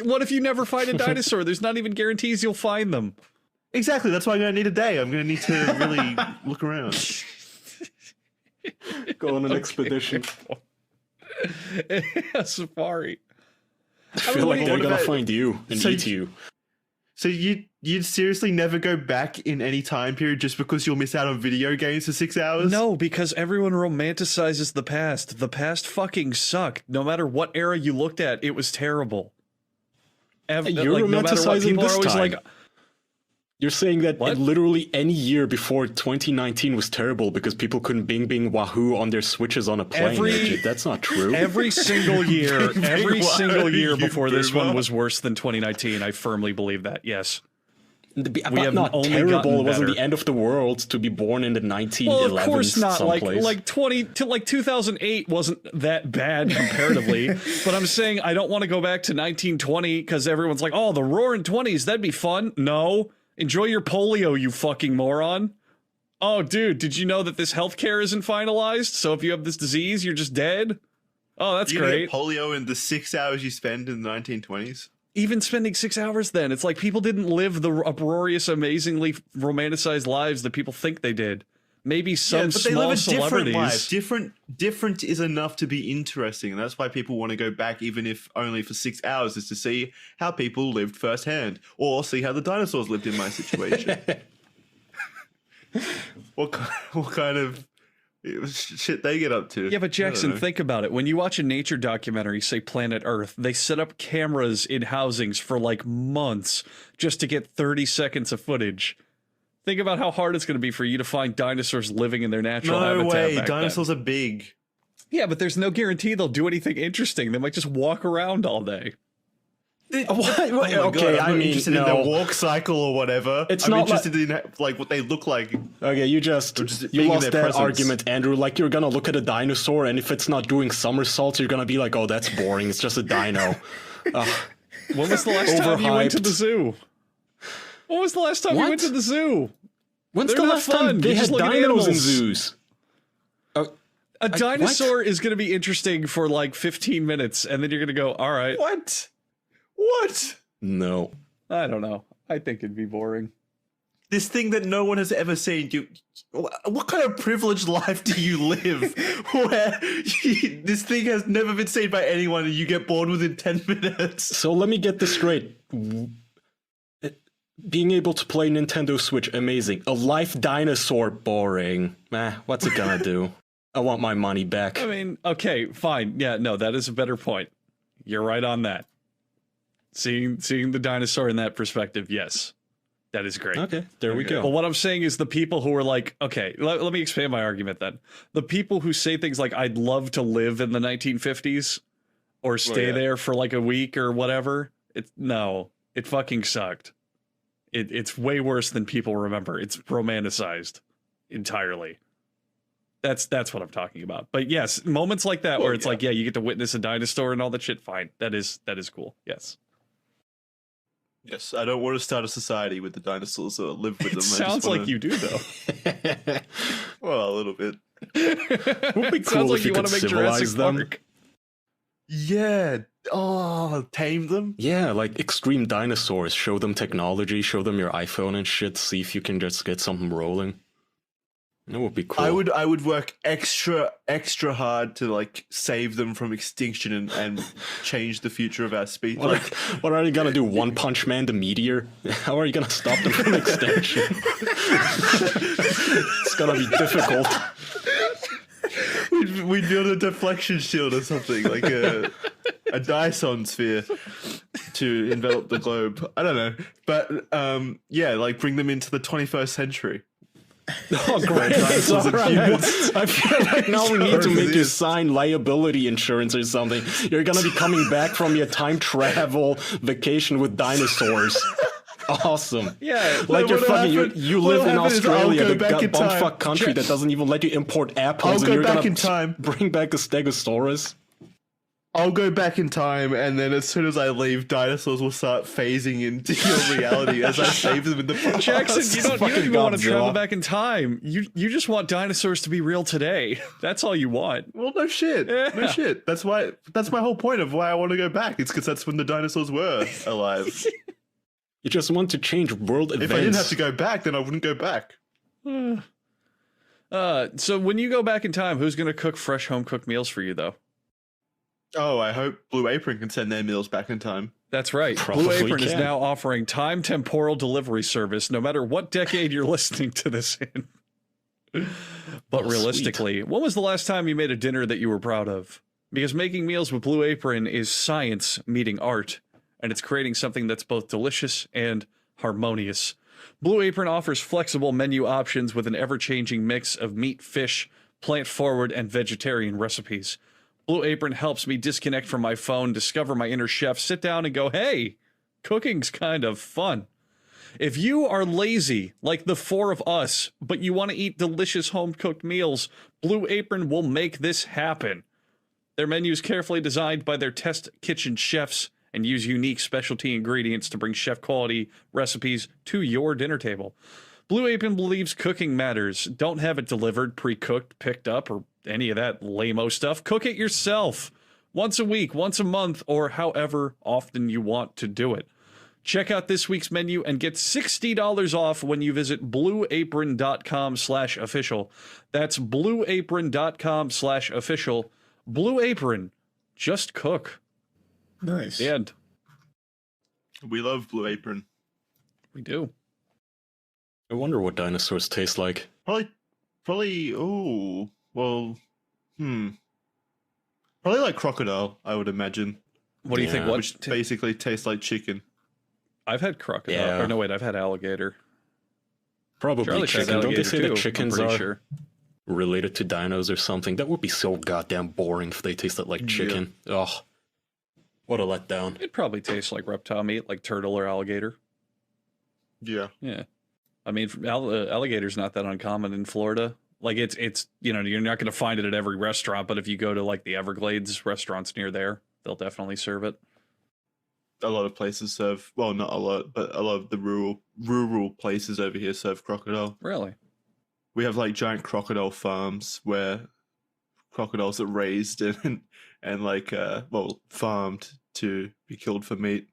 What if you never find a dinosaur? There's not even guarantees you'll find them. Exactly. That's why I'm going to need a day. I'm going to need to really look around. Go on an expedition. A safari. I feel like they're what gonna about- find you and So eat you. So you'd seriously never go back in any time period just because you'll miss out on video games for 6 hours? No, because everyone romanticizes the past. The past fucking sucked. No matter what era you looked at, it was terrible. You're no matter what, romanticizing people are this always time. like, You're saying that What? literally any year before 2019 was terrible because people couldn't bing bing wahoo on their switches on a plane. Every- That's not true. every single year, every Why single are year you before this boomer? one was worse than 2019. I firmly believe that. Yes. But have not only terrible. gotten It wasn't better. the end of the world to be born in the 1911s. Well, of course not. Someplace. Like 2008 wasn't that bad comparatively. But I'm saying I don't want to go back to 1920 because everyone's like, oh, the roaring 20s, that'd be fun. No, enjoy your polio, you fucking moron. Oh, dude, did you know that this healthcare isn't finalized? So if you have this disease, you're just dead. Oh, that's You're gonna great. get polio in the 6 hours you spend in the 1920s. Even spending 6 hours then, it's like people didn't live the uproarious, amazingly romanticized lives that people think they did. Maybe some but they small live a different celebrities. life. Different is enough to be interesting, and that's why people want to go back, even if only for 6 hours, is to see how people lived firsthand, or see how the dinosaurs lived in my situation. what kind of shit they get up to? Yeah, but Jackson, think about it. When you watch a nature documentary, say Planet Earth, they set up cameras in housings for like months just to get 30 seconds of footage. Think about how hard it's going to be for you to find dinosaurs living in their natural habitat. No way, back dinosaurs then. are big. Yeah, but there's no guarantee they'll do anything interesting. They might just walk around all day. What? Oh my God, Okay, I'm I not mean, interested in their walk cycle or whatever. I'm not interested in like what they look like. Okay, you just just you being in lost their that presence. argument, Andrew. Like you're gonna look at a dinosaur, and if it's not doing somersaults, you're gonna be like, "Oh, that's boring. It's just a dino." When was the last time you went to Overhyped. the zoo? When was the last time you What? went to the zoo? When's They're the not last time fun. they You had just look at dinos in animals. zoos? A dinosaur is going to be interesting for like 15 minutes, and then you're going to go, all right. What? What? No. I don't know. I think it'd be boring. This thing that no one has ever seen. What kind of privileged life do you live where this thing has never been seen by anyone and you get bored within 10 minutes? So let me get this straight. Being able to play Nintendo Switch, amazing. A life dinosaur, boring. What's it gonna do? I want my money back. I mean, okay, fine. Yeah, no, that is a better point. You're right on that. Seeing the dinosaur in that perspective, yes. That is great. Okay, there we go. But what I'm saying is the people who are like, okay, let me expand my argument then. The people who say things like, I'd love to live in the 1950s or stay there for like a week or whatever. It fucking sucked. It's way worse than people remember. It's romanticized entirely. That's what I'm talking about. But yes, moments like that where it's like, yeah, you get to witness a dinosaur and all that shit. Fine. That is cool. Yes. Yes, I don't want to start a society with the dinosaurs or live with them. It sounds like you do, though. Well, a little bit. Would be It cool sounds like if you you want could to make civilize Jurassic them. Park. Yeah. Oh, tame them? Yeah, like extreme dinosaurs. Show them technology, show them your iPhone and shit, see if you can just get something rolling. That would be cool. I would work extra hard to like save them from extinction and change the future of our species. What, what are you gonna do? One Punch Man the meteor? How are you gonna stop them from extinction? It's gonna be difficult. We'd build a deflection shield or something, like a Dyson sphere to envelop the globe. I don't know. But yeah, like bring them into the 21st century. Oh, great. Dinosaurs and humans. I feel like now we need to make you sign liability insurance or something. You're gonna be coming back from your time travel vacation with dinosaurs. Awesome. Yeah. Like you're fucking, you live in Australia, the bumfuck country Jack, that doesn't even let you import apples, I'll and go you're back gonna in time. bring back a Stegosaurus. I'll go back in time, and then as soon as I leave, dinosaurs will start phasing into your reality as I save them in the past. Jackson, you don't Fucking even want to travel Godzilla. back in time. You just want dinosaurs to be real today. That's all you want. Well, no shit. Yeah. No shit. That's my whole point of why I want to go back. It's because that's when the dinosaurs were alive. You just want to change world events. If I didn't have to go back, then I wouldn't go back. So when you go back in time, who's going to cook fresh home cooked meals for you, though? Oh, I hope Blue Apron can send their meals back in time. That's right. Probably Blue Apron is can. now offering time temporal delivery service, no matter what decade you're listening to this in. But Oh, realistically, when was the last time you made a dinner that you were proud of? Because making meals with Blue Apron is science meeting art, and it's creating something that's both delicious and harmonious. Blue Apron offers flexible menu options with an ever-changing mix of meat, fish, plant-forward, and vegetarian recipes. Blue Apron helps me disconnect from my phone, discover my inner chef, sit down and go, hey, cooking's kind of fun. If you are lazy, like the four of us, but you want to eat delicious home-cooked meals, Blue Apron will make this happen. Their menu is carefully designed by their test kitchen chefs and use unique specialty ingredients to bring chef-quality recipes to your dinner table. Blue Apron believes cooking matters. Don't have it delivered, pre-cooked, picked up, or any of that lame-o stuff. Cook it yourself. Once a week, once a month, or however often you want to do it. Check out this week's menu and get $60 off when you visit blueapron.com/official. That's blueapron.com/official. Blue Apron. Just cook. Nice. The end. We love Blue Apron. We do. I wonder what dinosaurs taste like. Probably. Oh, well, probably like crocodile, I would imagine. What do you think? Yeah. What Which basically tastes like chicken. I've had crocodile. Yeah. Or no, wait, I've had alligator. Probably Charlie's had chicken. Don't they alligator say too, that chickens I'm pretty are sure. related to dinos or something? That would be so goddamn boring if they tasted like chicken. Ugh. What a letdown. It probably tastes like reptile meat, like turtle or alligator. Yeah. Yeah. I mean, alligator's not that uncommon in Florida. Like it's you know, you're not going to find it at every restaurant, but if you go to like the Everglades restaurants near there, they'll definitely serve it. A lot of places serve, well, not a lot, but a lot of the rural places over here serve crocodile. Really? We have like giant crocodile farms where crocodiles are raised and like farmed to be killed for meat.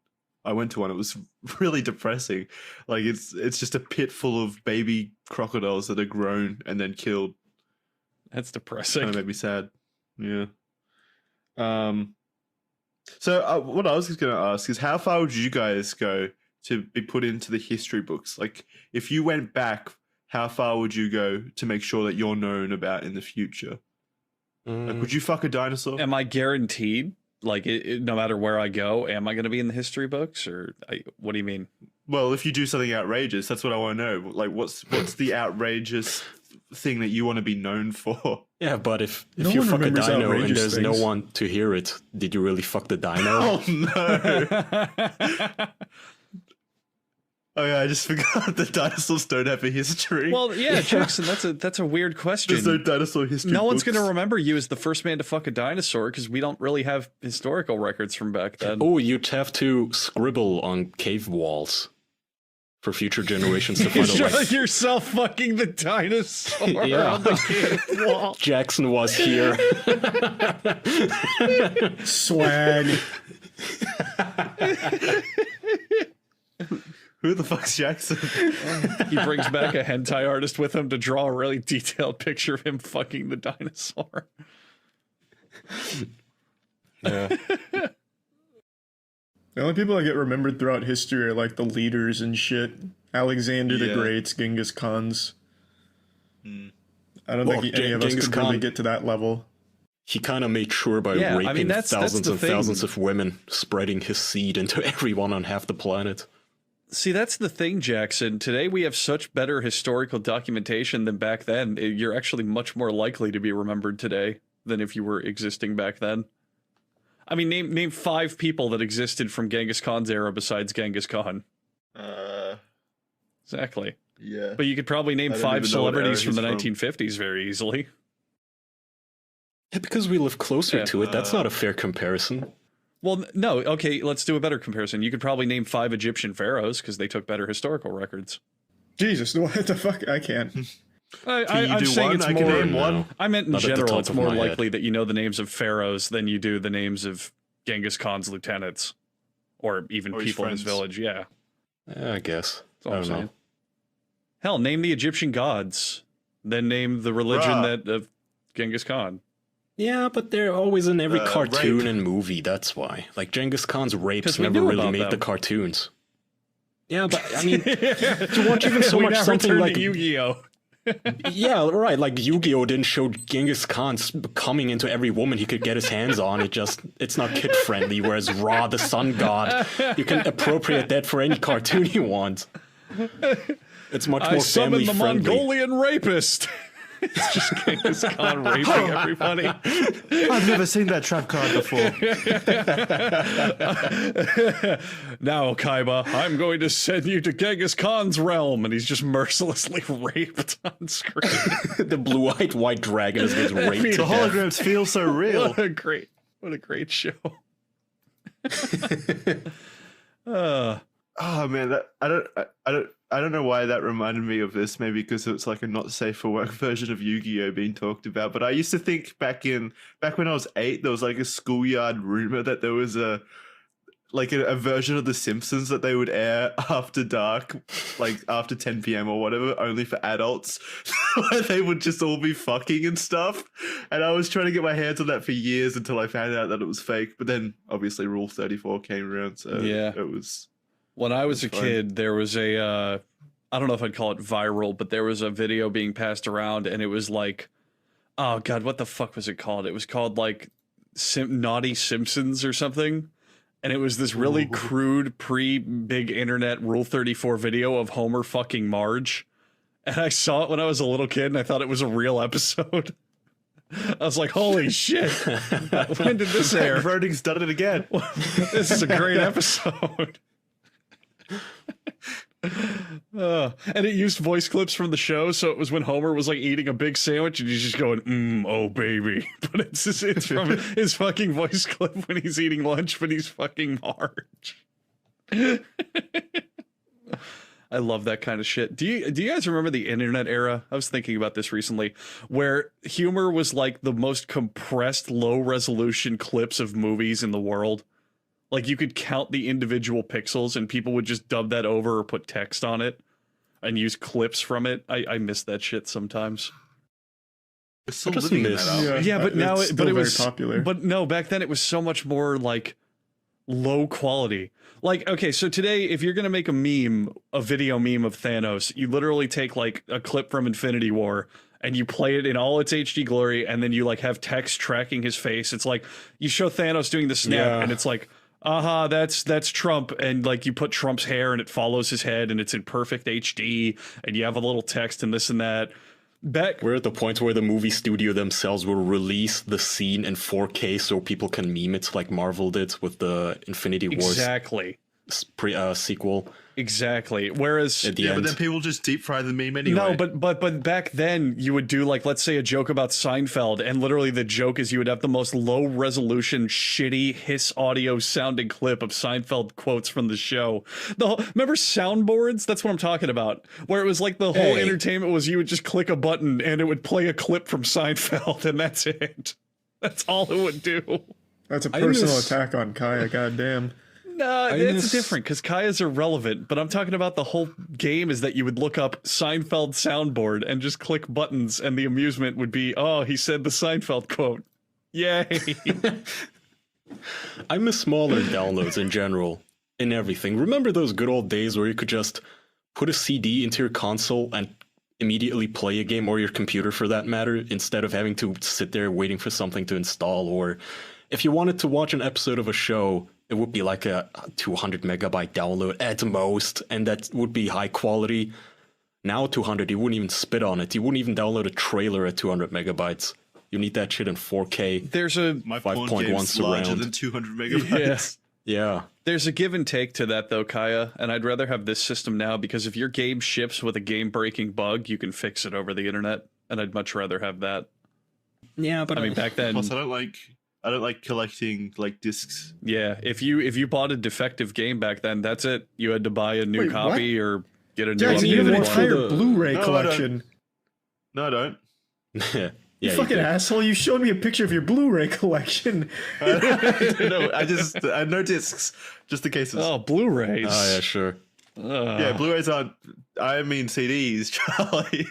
I went to one. It was really depressing. Like it's just a pit full of baby crocodiles that are grown and then killed. That's depressing. Kind of made me sad. Yeah. So what I was going to ask is, how far would you guys go to be put into the history books? Like, if you went back, how far would you go to make sure that you're known about in the future? Like, would you fuck a dinosaur? Am I guaranteed? Like, no matter where I go, am I going to be in the history books? Or what do you mean? Well, if you do something outrageous, that's what I want to know. Like, what's the outrageous thing that you want to be known for? Yeah, but if No you one fuck a remembers dino and outrageous there's no things. one to hear it, did you really fuck the dino? Oh no! Oh yeah, I just forgot that dinosaurs don't have a history. Well, yeah, Jackson, that's a weird question. There's no dinosaur history. No one's books. going to remember you as the first man to fuck a dinosaur because we don't really have historical records from back then. Oh, you'd have to scribble on cave walls for future generations to find out. Like, yourself fucking the dinosaur Yeah. on the cave wall. Jackson was here. Swag. Who the fuck's Jackson? He brings back a hentai artist with him to draw a really detailed picture of him fucking the dinosaur. Yeah. The only people that get remembered throughout history are like the leaders and shit. Alexander the Yeah. Great's, Genghis Khan's. I don't Well, think any of us Genghis could really Khan- get to that level. He kind of made sure by Yeah, I mean, raping that's thousands the and thing. thousands of women, spreading his seed into everyone on half the planet. See, that's the thing, Jackson. Today we have such better historical documentation than back then. You're actually much more likely to be remembered today than if you were existing back then. I mean, name 5 people that existed from Genghis Khan's era besides Genghis Khan. Exactly. Yeah. But you could probably name I don't 5 even know what era celebrities from the he's from. 1950s very easily. Yeah, because we live closer Yeah. to it. That's not a fair comparison. Well, no, okay, let's do a better comparison. You could probably name 5 Egyptian pharaohs because they took better historical records. Jesus, what the fuck? I can't. Can you I'm do saying one? it's I can more. name one. No. I meant in Not at the general, top it's of more my head. likely that you know the names of pharaohs than you do the names of Genghis Khan's lieutenants or even Or his people in his friends. village. Yeah, Yeah, I guess. that's all I I'm don't saying. know. Hell, name the Egyptian gods, then name the religion Bruh. that of Genghis Khan. Yeah, but they're always in every cartoon rape. and movie, that's why. Like, Genghis Khan's 'Cause rapes we never knew really about made the them. cartoons. Yeah, but, I mean, to watch even so We much never something turned like... to Yu-Gi-Oh. Yeah, right, like Yu-Gi-Oh! Didn't show Genghis Khan coming into every woman he could get his hands on. It's not kid-friendly, whereas Ra, the sun god, you can appropriate that for any cartoon you want. It's much I more summoned the family-friendly. Mongolian rapist. It's just Genghis Khan raping everybody. I've never seen that trap card before. Now, Kaiba, I'm going to send you to Genghis Khan's realm, and he's just mercilessly raped on screen. The blue-eyed white dragon is getting raped. The holograms feel so real. What a great show. Oh man, I don't know why that reminded me of this. Maybe because it's like a not safe for work version of Yu-Gi-Oh being talked about. But I used to think back when I was 8, there was like a schoolyard rumor that there was a version of The Simpsons that they would air after dark, like after 10 p.m. or whatever, only for adults, where they would just all be fucking and stuff. And I was trying to get my hands on that for years until I found out that it was fake. But then obviously Rule 34 came around, so yeah, it was. When I was a kid, there was a, I don't know if I'd call it viral, but there was a video being passed around, and it was like, oh god, what the fuck was it called? It was called like Naughty Simpsons or something. And it was this really crude pre-big internet Rule 34 video of Homer fucking Marge. And I saw it when I was a little kid, and I thought it was a real episode. I was like, holy shit. When did this air? Roding's done it again. This is a great episode. And it used voice clips from the show, so it was when Homer was like eating a big sandwich and he's just going, oh baby. But it's from his fucking voice clip when he's eating lunch, but he's fucking Marge. I love that kind of shit. Do you guys remember the internet era? I was thinking about this recently, where humor was like the most compressed, low resolution clips of movies in the world. Like, you could count the individual pixels and people would just dub that over or put text on it and use clips from it. I miss that shit sometimes. It's still living in that Yeah, but now it's but it still was very popular. But no, back then it was so much more like low quality. Like, okay, so today if you're going to make a video meme of Thanos, you literally take like a clip from Infinity War and you play it in all its HD glory, and then you like have text tracking his face. It's like you show Thanos doing the snap and it's like, that's Trump, and like you put Trump's hair and it follows his head and it's in perfect HD and you have a little text and this and that. We're at the point where the movie studio themselves will release the scene in 4K so people can meme it like Marvel did with the Infinity Wars sequel. Exactly. Whereas at the end, but then people just deep fry the meme anyway. No, but back then you would do like, let's say a joke about Seinfeld, and literally the joke is you would have the most low resolution, shitty hiss audio sounding clip of Seinfeld quotes from the show. Remember soundboards? That's what I'm talking about. Where it was like the whole entertainment was you would just click a button and it would play a clip from Seinfeld, and that's it. That's all it would do. That's a personal attack on Kaya, goddamn. No, it's different because Kaya's irrelevant, but I'm talking about the whole game is that you would look up Seinfeld soundboard and just click buttons, and the amusement would be, oh, he said the Seinfeld quote. Yay. I miss smaller downloads in general, in everything. Remember those good old days where you could just put a CD into your console and immediately play a game, or your computer for that matter, instead of having to sit there waiting for something to install? Or if you wanted to watch an episode of a show, it would be like a 200 megabyte download at most, and that would be high quality. Now 200, you wouldn't even spit on it. You wouldn't even download a trailer at 200 megabytes. You need that shit in 4K. There's a 5.1 larger than 200 megabytes. Yeah. There's a give and take to that though, Kaya, and I'd rather have this system now because if your game ships with a game-breaking bug, you can fix it over the internet, and I'd much rather have that. Yeah, but I mean, back then. Plus, I don't like collecting like discs. Yeah, if you bought a defective game back then, that's it. You had to buy a new copy or get a new. Jackson, you have an updated entire one. Blu-ray collection. No, I don't. yeah, You fucking asshole! You showed me a picture of your Blu-ray collection. No, I no discs, just in case. Oh, Blu-rays. Oh yeah, sure. Yeah, Blu-rays aren't. I mean CDs, Charlie.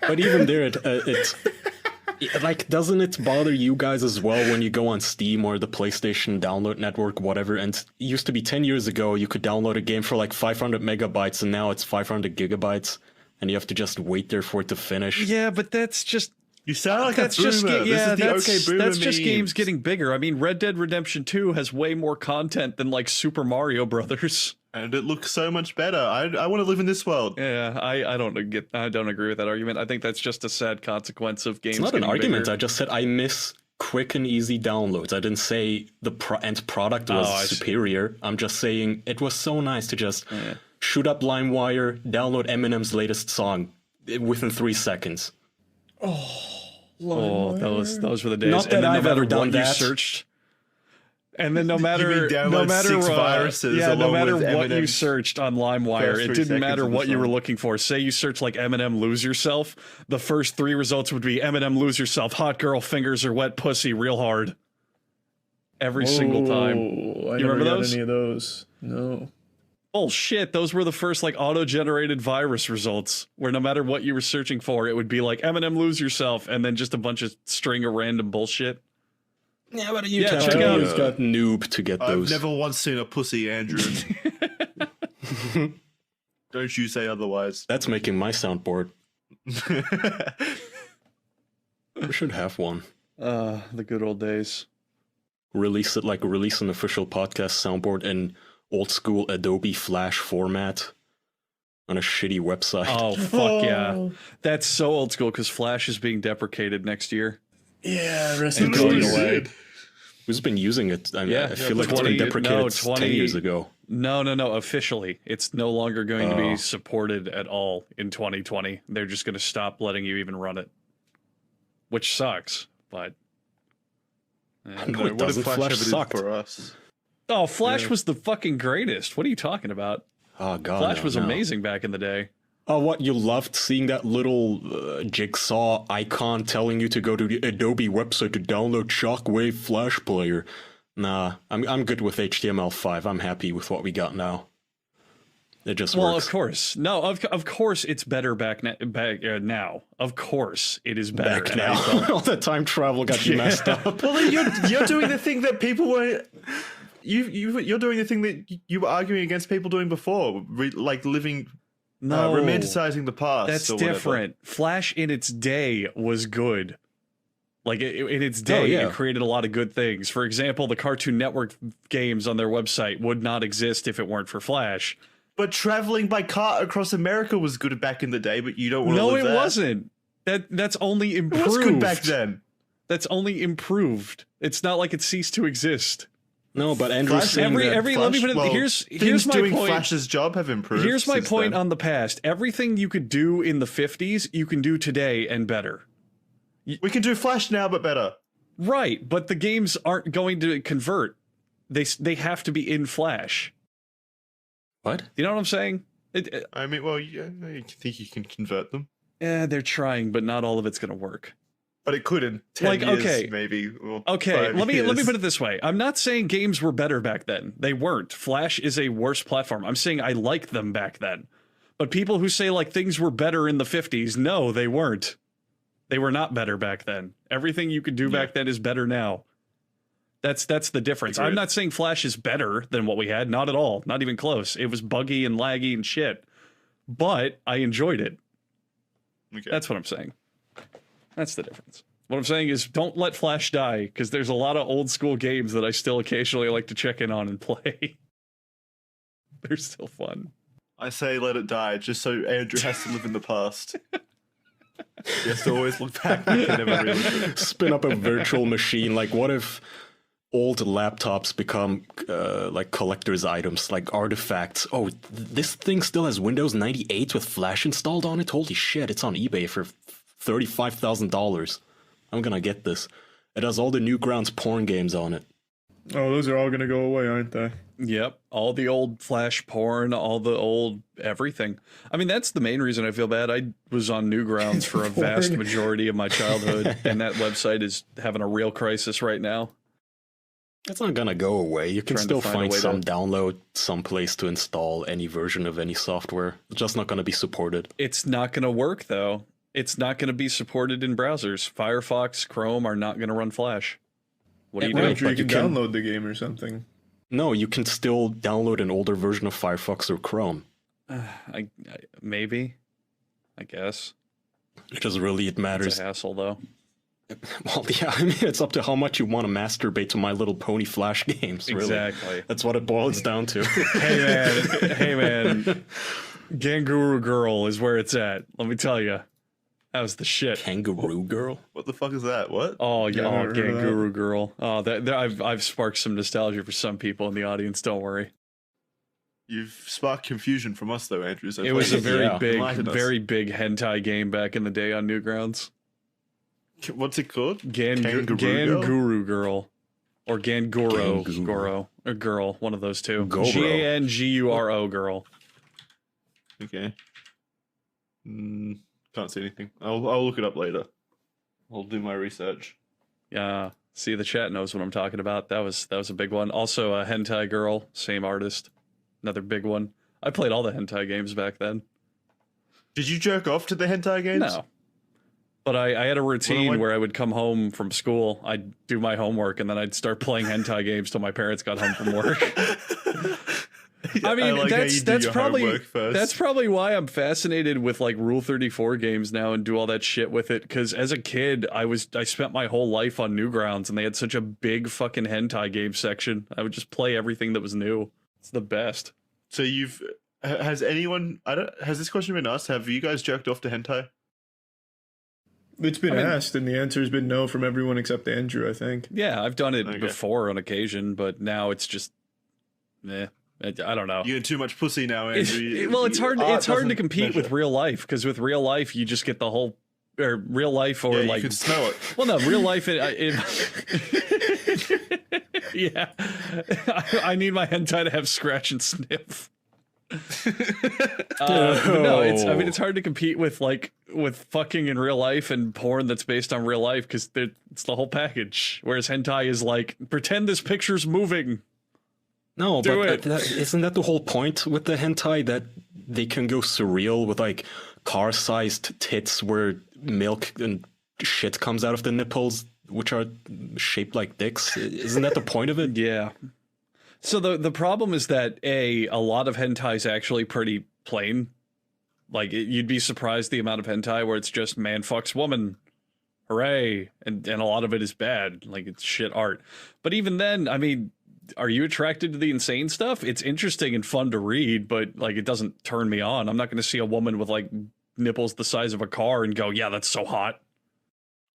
But even there, it's like, doesn't it bother you guys as well when you go on Steam or the PlayStation download network, whatever? And it used to be 10 years ago, you could download a game for like 500 megabytes, and now it's 500 gigabytes, and you have to just wait there for it to finish. Yeah, but that's just. You sound like that's a boomer. just Boomer that's just memes. games getting bigger. I mean, Red Dead Redemption 2 has way more content than like Super Mario Brothers. And it looks so much better. I want to live in this world. Yeah, I don't agree with that argument. I think that's just a sad consequence of games. It's not an getting argument. bigger. I just said I miss quick and easy downloads. I didn't say the end product was I see. superior. I'm just saying it was so nice to just shoot up LimeWire, download Eminem's latest song within 3 seconds. Oh, those were the days. Not that and then I've no matter ever done what that. you searched. And then no You matter mean download 6 viruses no along matter with what you Eminem's searched on LimeWire, first it 3 didn't seconds matter of the what you were song. looking for. Say you search like Eminem Lose Yourself, the first 3 results would be Eminem Lose Yourself, Hot Girl Fingers or Wet Pussy Real Hard. Every single time. Oh, I You never remember got those? any of those. No. Oh shit, those were the first like auto-generated virus results where no matter what you were searching for, it would be like Eminem Lose Yourself and then just a bunch of string of random bullshit. Yeah, but you Yeah, have check to out- use got noob to get I've those. never once seen a pussy, Andrew. Don't you say otherwise. That's making my soundboard. We should have one. The good old days. Release it like release an official podcast soundboard in old school Adobe Flash format on a shitty website. Oh, fuck yeah. That's so old school because Flash is being deprecated next year. Yeah, rest And in going peace. away. Who's been using it? I mean, Yeah, I feel yeah, like it's 20 been deprecated no, 10 20 years ago. No, officially. It's no longer going to Oh. be supported at all in 2020. They're just going to stop letting you even run it. Which sucks, but... No, No, it what did doesn't. Flash Flash ever do sucked. for us? Oh, Flash was the fucking greatest. What are you talking about? Oh, God. Flash no, was no. amazing back in the day. Oh, what? You loved seeing that little jigsaw icon telling you to go to the Adobe website to download Shockwave Flash Player. Nah, I'm good with HTML5. I'm happy with what we got now. It just Well, works. of course. No, of course it's better back now. Of course it is better. Back And I now. don't- All the time travel got you messed up. Well, then you're doing the thing that people were. You're doing the thing that you were arguing against people doing before, like living, No, romanticizing the past. that's or whatever. different. Flash in its day was good. Like in its day, yeah. it created a lot of good things. For example, the Cartoon Network games on their website would not exist if it weren't for Flash. But traveling by car across America was good back in the day, but you don't want to No, live it there. wasn't. That's only It improved. was good back then. That's only improved. It's not like it ceased to exist. No, but Andrew's Flash- saying that Let me put it. Well, here's things my doing point. Flash's job have improved. Here's my since point then. on the past. Everything you could do in the 50s, you can do today and better. We can do Flash now, but better. Right, but the games aren't going to convert. They have to be in Flash. What? You know what I'm saying? I mean, well, yeah, you think you can convert them, They're trying, but not all of it's going to work. but it could in 10 Like, years, okay. maybe. Or Okay, 5 let me years. put it this way. I'm not saying games were better back then. They weren't. Flash is a worse platform. I'm saying I liked them back then. But people who say like things were better in the 50s, no, they weren't. They were not better back then. Everything you could do back then is better now. That's the difference. Agreed. I'm not saying Flash is better than what we had. Not at all. Not even close. It was buggy and laggy and shit. But I enjoyed it. Okay. That's what I'm saying. That's the difference. What I'm saying is don't let Flash die, because there's a lot of old school games that I still occasionally like to check in on and play. They're still fun. I say let it die, just so Andrew has to live in the past. He has to always look back and can never relive it. Spin up a virtual machine. Like, what if old laptops become like collector's items, like artifacts? Oh, this thing still has Windows 98 with Flash installed on it? Holy shit, it's on eBay for $35,000. I'm gonna get this. It has all the Newgrounds porn games on it. Oh, those are all going to go away, aren't they? Yep. All the old Flash porn, all the old everything. I mean, that's the main reason I feel bad. I was on Newgrounds for a vast majority of my childhood, and that website is having a real crisis right now. It's not gonna go away. You can Trying to still find a find way some to- download, some place to install any version of any software. It's just not gonna be supported. It's not going to work, though. It's not going to be supported in browsers. Firefox, Chrome are not going to run Flash. What do you Yeah, do? right. I'm sure you but you can can- download the game or something. No, you can still download an older version of Firefox or Chrome. Maybe. I guess. It just really it It's matters. a hassle, though. Well, yeah, I mean, it's up to how much you want to masturbate to My Little Pony Flash games, really. Exactly. That's what it boils down to. Hey man, Ganguru Girl is where it's at. Let me tell you, that was the shit. Kangaroo Girl? What the fuck is that? What? Oh yeah, Never oh, heard of that. Ganguru Girl. Oh, I've sparked some nostalgia for some people in the audience. Don't worry. You've sparked confusion from us, though, Andrew. So It was a please very Yeah. big, enlighten us. very big hentai game back in the day on Newgrounds. What's it called? Ganguru Girl, or Ganguro Ganguro. Goro, or Girl, one of those two. Goro. Ganguro Girl. Okay. Can't see anything. I'll look it up later. I'll do my research. Yeah, see, the chat knows what I'm talking about. That was a big one. Also, a Hentai Girl, same artist, another big one. I played all the hentai games back then. Did you jerk off to the hentai games? No, but I had a routine Well, where I would come home from school, I'd do my homework, and then I'd start playing hentai games till my parents got home from work. I mean, like how you do that's your probably homework first. that's probably why I'm fascinated with like Rule 34 games now and do all that shit with it. Because as a kid, I spent my whole life on Newgrounds, and they had such a big fucking hentai game section. I would just play everything that was new. It's the best. So has anyone? Has this question been asked? Have you guys jerked off to hentai? It's been asked, and the answer has been no from everyone except Andrew, I think. Yeah, I've done it Okay. before on occasion, but now it's just, I don't know. You get too much pussy now, Andrew. Well, it's hard. Art It's hard to doesn't compete measure. with real life because with real life you just get the whole, or real life or Yeah, like you can smell it. Well, no, real life. Yeah, I need my hentai to have scratch and sniff. But no, it's hard to compete with fucking in real life and porn that's based on real life because it's the whole package. Whereas hentai is like pretend this picture's moving. No, Do but it. isn't that the whole point with the hentai, that they can go surreal with like car-sized tits where milk and shit comes out of the nipples, which are shaped like dicks? Isn't that the point of it? Yeah. So the problem is that a lot of hentai is actually pretty plain. Like you'd be surprised the amount of hentai where it's just man fucks woman, hooray, and a lot of it is bad, like it's shit art. But even then, I mean, are you attracted to the insane stuff? It's interesting and fun to read, but like it doesn't turn me on. I'm not going to see a woman with like nipples the size of a car and go, yeah, that's so hot.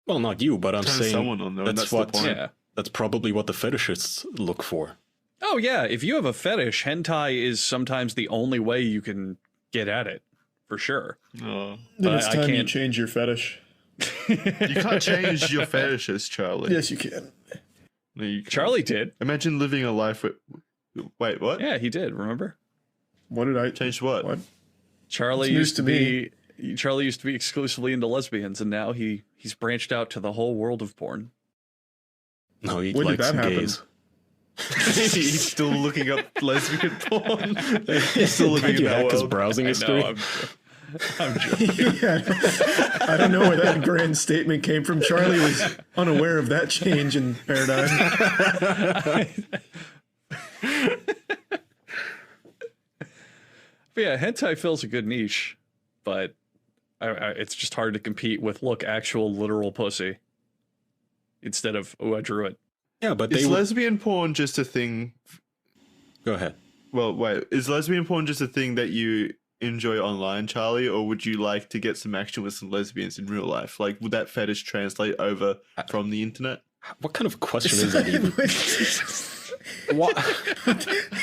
Well, not you, but I'm Turn saying someone on, though, and that's that's the what. point. Yeah. That's probably what the fetishists look for. Oh yeah, if you have a fetish, hentai is sometimes the only way you can get at it, for sure. Oh. Then it's I time you can't- change your fetish. You can't change your fetishes, Charlie. Yes, you can. No, you can't. Charlie did. Imagine living a life with. Wait, what? Yeah, he did. Remember? What did I Changed what? What? Charlie It's news used to to be Charlie used to be exclusively into lesbians, and now he's branched out to the whole world of porn. No, he When did likes that happen? gays. He's still looking up lesbian porn. He's still living Did in you that hack his world. browsing history? No, I'm joking. I don't know where that grand statement came from. Charlie was unaware of that change in paradigm. But yeah, hentai fills a good niche, but it's just hard to compete with actual literal pussy instead of I drew it. Yeah, but Is they lesbian porn just a thing? go ahead. Well, wait. Is lesbian porn just a thing that you enjoy online, Charlie, or would you like to get some action with some lesbians in real life? Like, would that fetish translate over from the internet? What kind of question is that even? What?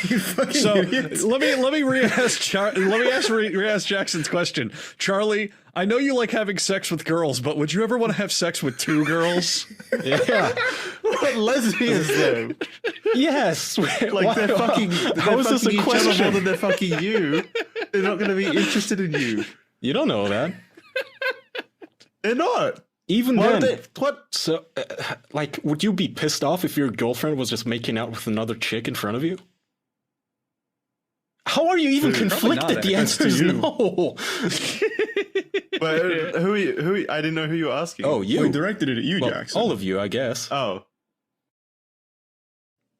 You fucking So idiots. let me re-ask Jackson's question. Charlie, I know you like having sex with girls, but would you ever want to have sex with two girls? Yeah. What lesbians though? Yes. Like they're fucking. How is this a each other more question? than they're fucking you. They're not going to be interested in you. You don't know that. They're not. Even Why then, would they? What? so like, would you be pissed off if your girlfriend was just making out with another chick in front of you? How are you even Dude, probably not, conflicted? The answer is you. no. But who? I didn't know who you were asking. Oh, you. We directed it at you, Well, Jackson. all of you, I guess. Oh.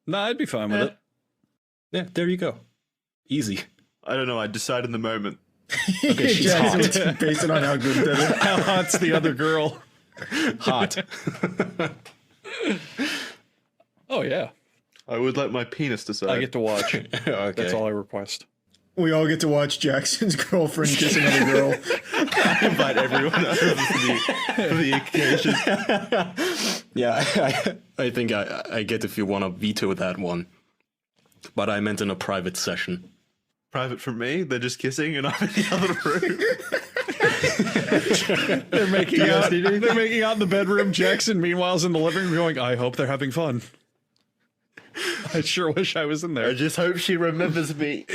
Nah, I'd be fine with Eh. it. Yeah, there you go. Easy. I don't know. I decide in the moment. Okay, she's Jackson, hot. let's base it on how good that is. How hot's the other girl? Hot. Oh yeah, I would let my penis decide. I get to watch. Okay. That's all I request. We all get to watch Jackson's girlfriend kiss another girl. I invite everyone over for the occasion. Yeah, I think I get if you want to veto that one. But I meant in a private session. Private from me, they're just kissing and I'm in the other room. They're making out. They're making out in the bedroom. Jackson, meanwhile, is in the living room going, "I hope they're having fun." I sure wish I was in I there. just hope she remembers me.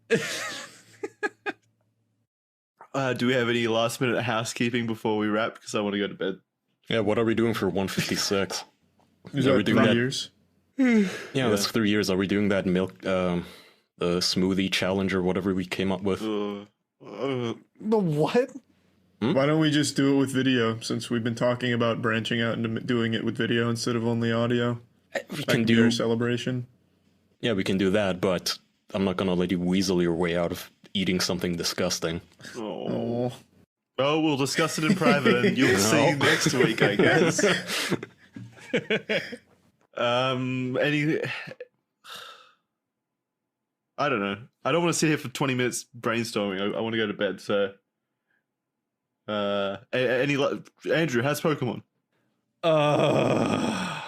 Do we have any last minute housekeeping before we wrap? Because I want to go to bed. Yeah, what are we doing for 156? Is Are that we doing 3 that? years? Yeah, that's 3 years. Are we doing that milk, the smoothie challenge or whatever we came up with? The what? Why don't we just do it with video, since we've been talking about branching out into doing it with video instead of only audio? We That can could be our do. celebration. Yeah, we can do that, but I'm not gonna let you weasel your way out of eating something disgusting. Oh, Well, we'll discuss it in private, and you'll see next week, I guess. Any? I don't know. I don't want to sit here for 20 minutes brainstorming. I want to go to bed. So, Andrew, how's Pokemon? All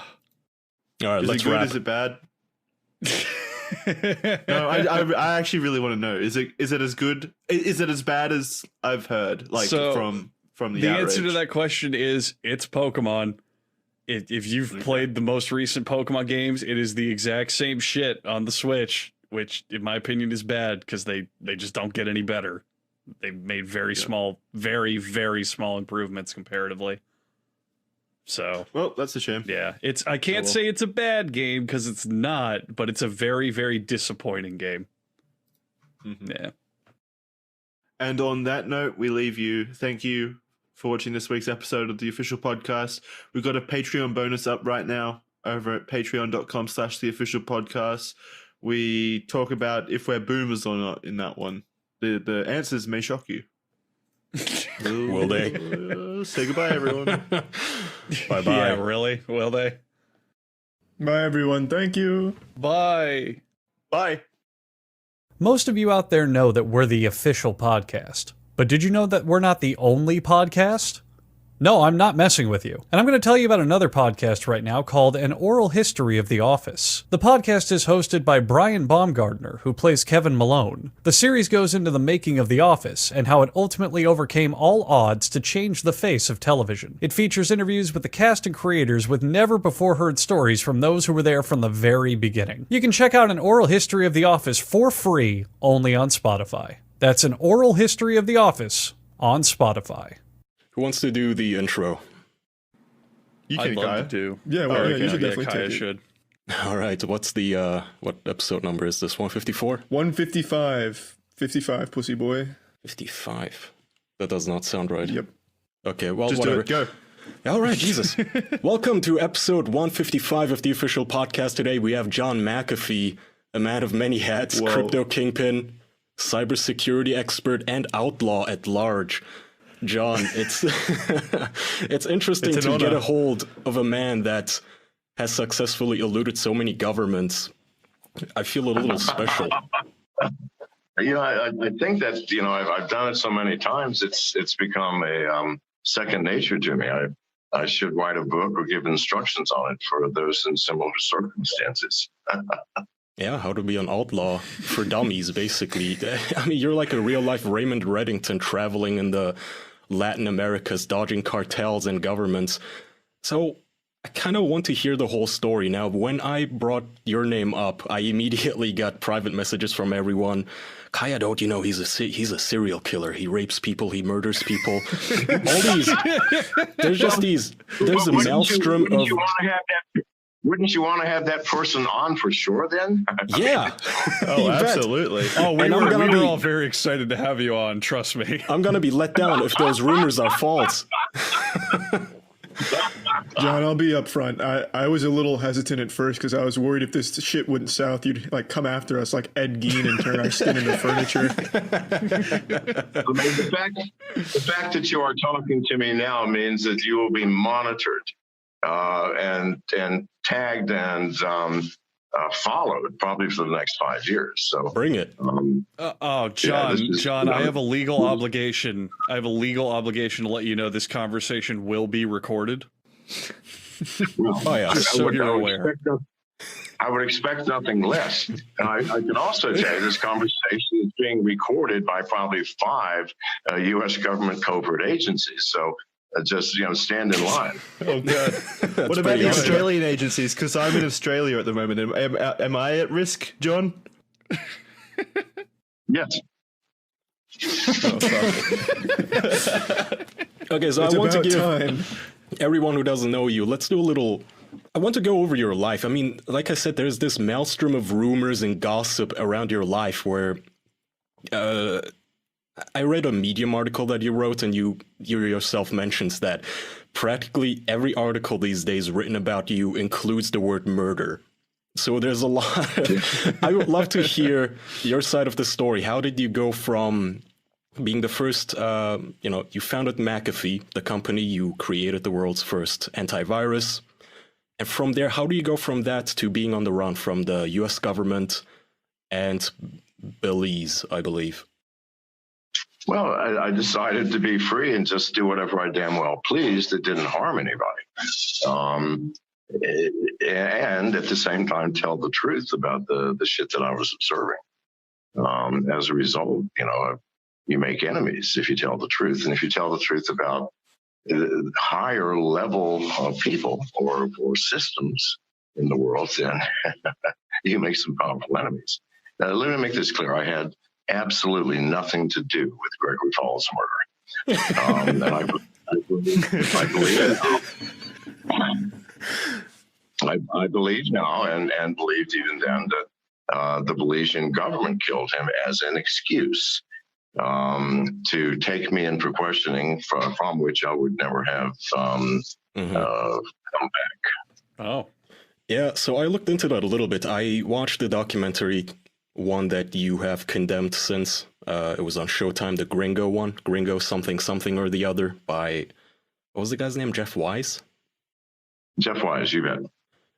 right, Is let's it good? wrap. Is it bad? No, I actually really want to know. Is it as good? Is it as bad as I've heard? Like So, from the answer to outrage? that question is it's Pokemon. If you've played the most recent Pokemon games, it is the exact same shit on the Switch, which in my opinion is bad because they just don't get any better. They made very small, very, very small improvements comparatively. So Well, that's a shame. yeah, I can't say it's a bad game because it's not, but it's a very, very disappointing game. Mhm. Yeah. And on that note, we leave you. Thank you for watching this week's episode of the official podcast. We've got a Patreon bonus up right now over at patreon.com/theofficialpodcast. We talk about if we're boomers or not in that one. The answers may shock you. Will they? Say goodbye, everyone. Bye bye. Yeah, really? Will they? bye everyone. Thank you. Bye. Bye. Most of you out there know that we're the official podcast. But did you know that we're not the only podcast? No, I'm not messing with you. And I'm going to tell you about another podcast right now called An Oral History of The Office. The podcast is hosted by Brian Baumgartner, who plays Kevin Malone. The series goes into the making of The Office and how it ultimately overcame all odds to change the face of television. It features interviews with the cast and creators with never-before-heard stories from those who were there from the very beginning. You can check out An Oral History of The Office for free only on Spotify. That's An Oral History of The Office on Spotify. Who wants to do the intro? You I'd can, love Kaya. to do. Yeah, well, yeah, you should definitely Kaya take it. should. All right, what's the what episode number is this? 154? 155. 55, pussy boy. 55. That does not sound right. Yep. Okay, well, Just do whatever. it. Go. All right, Jesus. Welcome to episode 155 of the official podcast. Today we have John McAfee, a man of many hats, Whoa. crypto kingpin, cybersecurity expert, and outlaw at large. John, it's it's interesting It's an to get honor. a hold of a man that has successfully eluded so many governments. I feel a little special. You know, I think that, you know, I've done it so many times, it's become a second nature to me. I should write a book or give instructions on it for those in similar circumstances. Yeah, how to be an outlaw for dummies, basically. I mean, you're like a real-life Raymond Reddington traveling in the Latin Americas, dodging cartels and governments. So I kind of want to hear the whole story. Now, when I brought your name up, I immediately got private messages from everyone. Kaya, don't you know he's a serial killer? He rapes people, he murders people. All these, there's a maelstrom of. Wouldn't you want to have that person on for sure then? Yeah. Oh, You bet. absolutely. Oh, we And I'm were gonna be- all very excited to have you on. Trust me. I'm gonna be let down if those rumors are false. John, I'll be upfront. I was a little hesitant at first because I was worried if this shit went south, you'd like come after us like Ed Gein and turn our skin into furniture. I mean, the fact that you are talking to me now means that you will be monitored and tagged and followed probably for the next 5 years. So Bring it. John, this is- John, I have a legal obligation. I have a legal obligation to let you know this conversation will be recorded. Oh yeah. Just so you're aware. I would expect nothing less. And I can also tell you this conversation is being recorded by probably 5 U.S. government covert agencies. So just, you know, stand in line. Oh, God. What about pretty the awesome. Australian agencies? Because I'm in Australia at the moment. Am I at risk, John? Yes. Okay, so It's I want to about give time. everyone who doesn't know you, let's do a little. I want to go over your life. I mean, like I said, there's this maelstrom of rumors and gossip around your life where I read a Medium article that you wrote, and you yourself mentions that practically every article these days written about you includes the word murder. So there's a lot. I would love to hear your side of the story. How did you go from being the first, you founded McAfee, the company, you created the world's first antivirus. And from there, how do you go from that to being on the run from the US government and Belize, I believe? Well, I decided to be free and just do whatever I damn well pleased that didn't harm anybody. And at the same time, tell the truth about the shit that I was observing. As a result, you make enemies if you tell the truth. And if you tell the truth about higher level of people or systems in the world, then you make some powerful enemies. Now, let me make this clear. I had absolutely nothing to do with Gregory Falls' murder. And I believe now and believed even then that the Belizean government killed him as an excuse to take me in for questioning, from which I would never have come back. Oh. Yeah, so I looked into that a little bit. I watched the documentary, one that you have condemned since. It was on Showtime, the Gringo one. Gringo something something or the other by, what was the guy's name? Jeff Wise? Jeff Wise, you bet.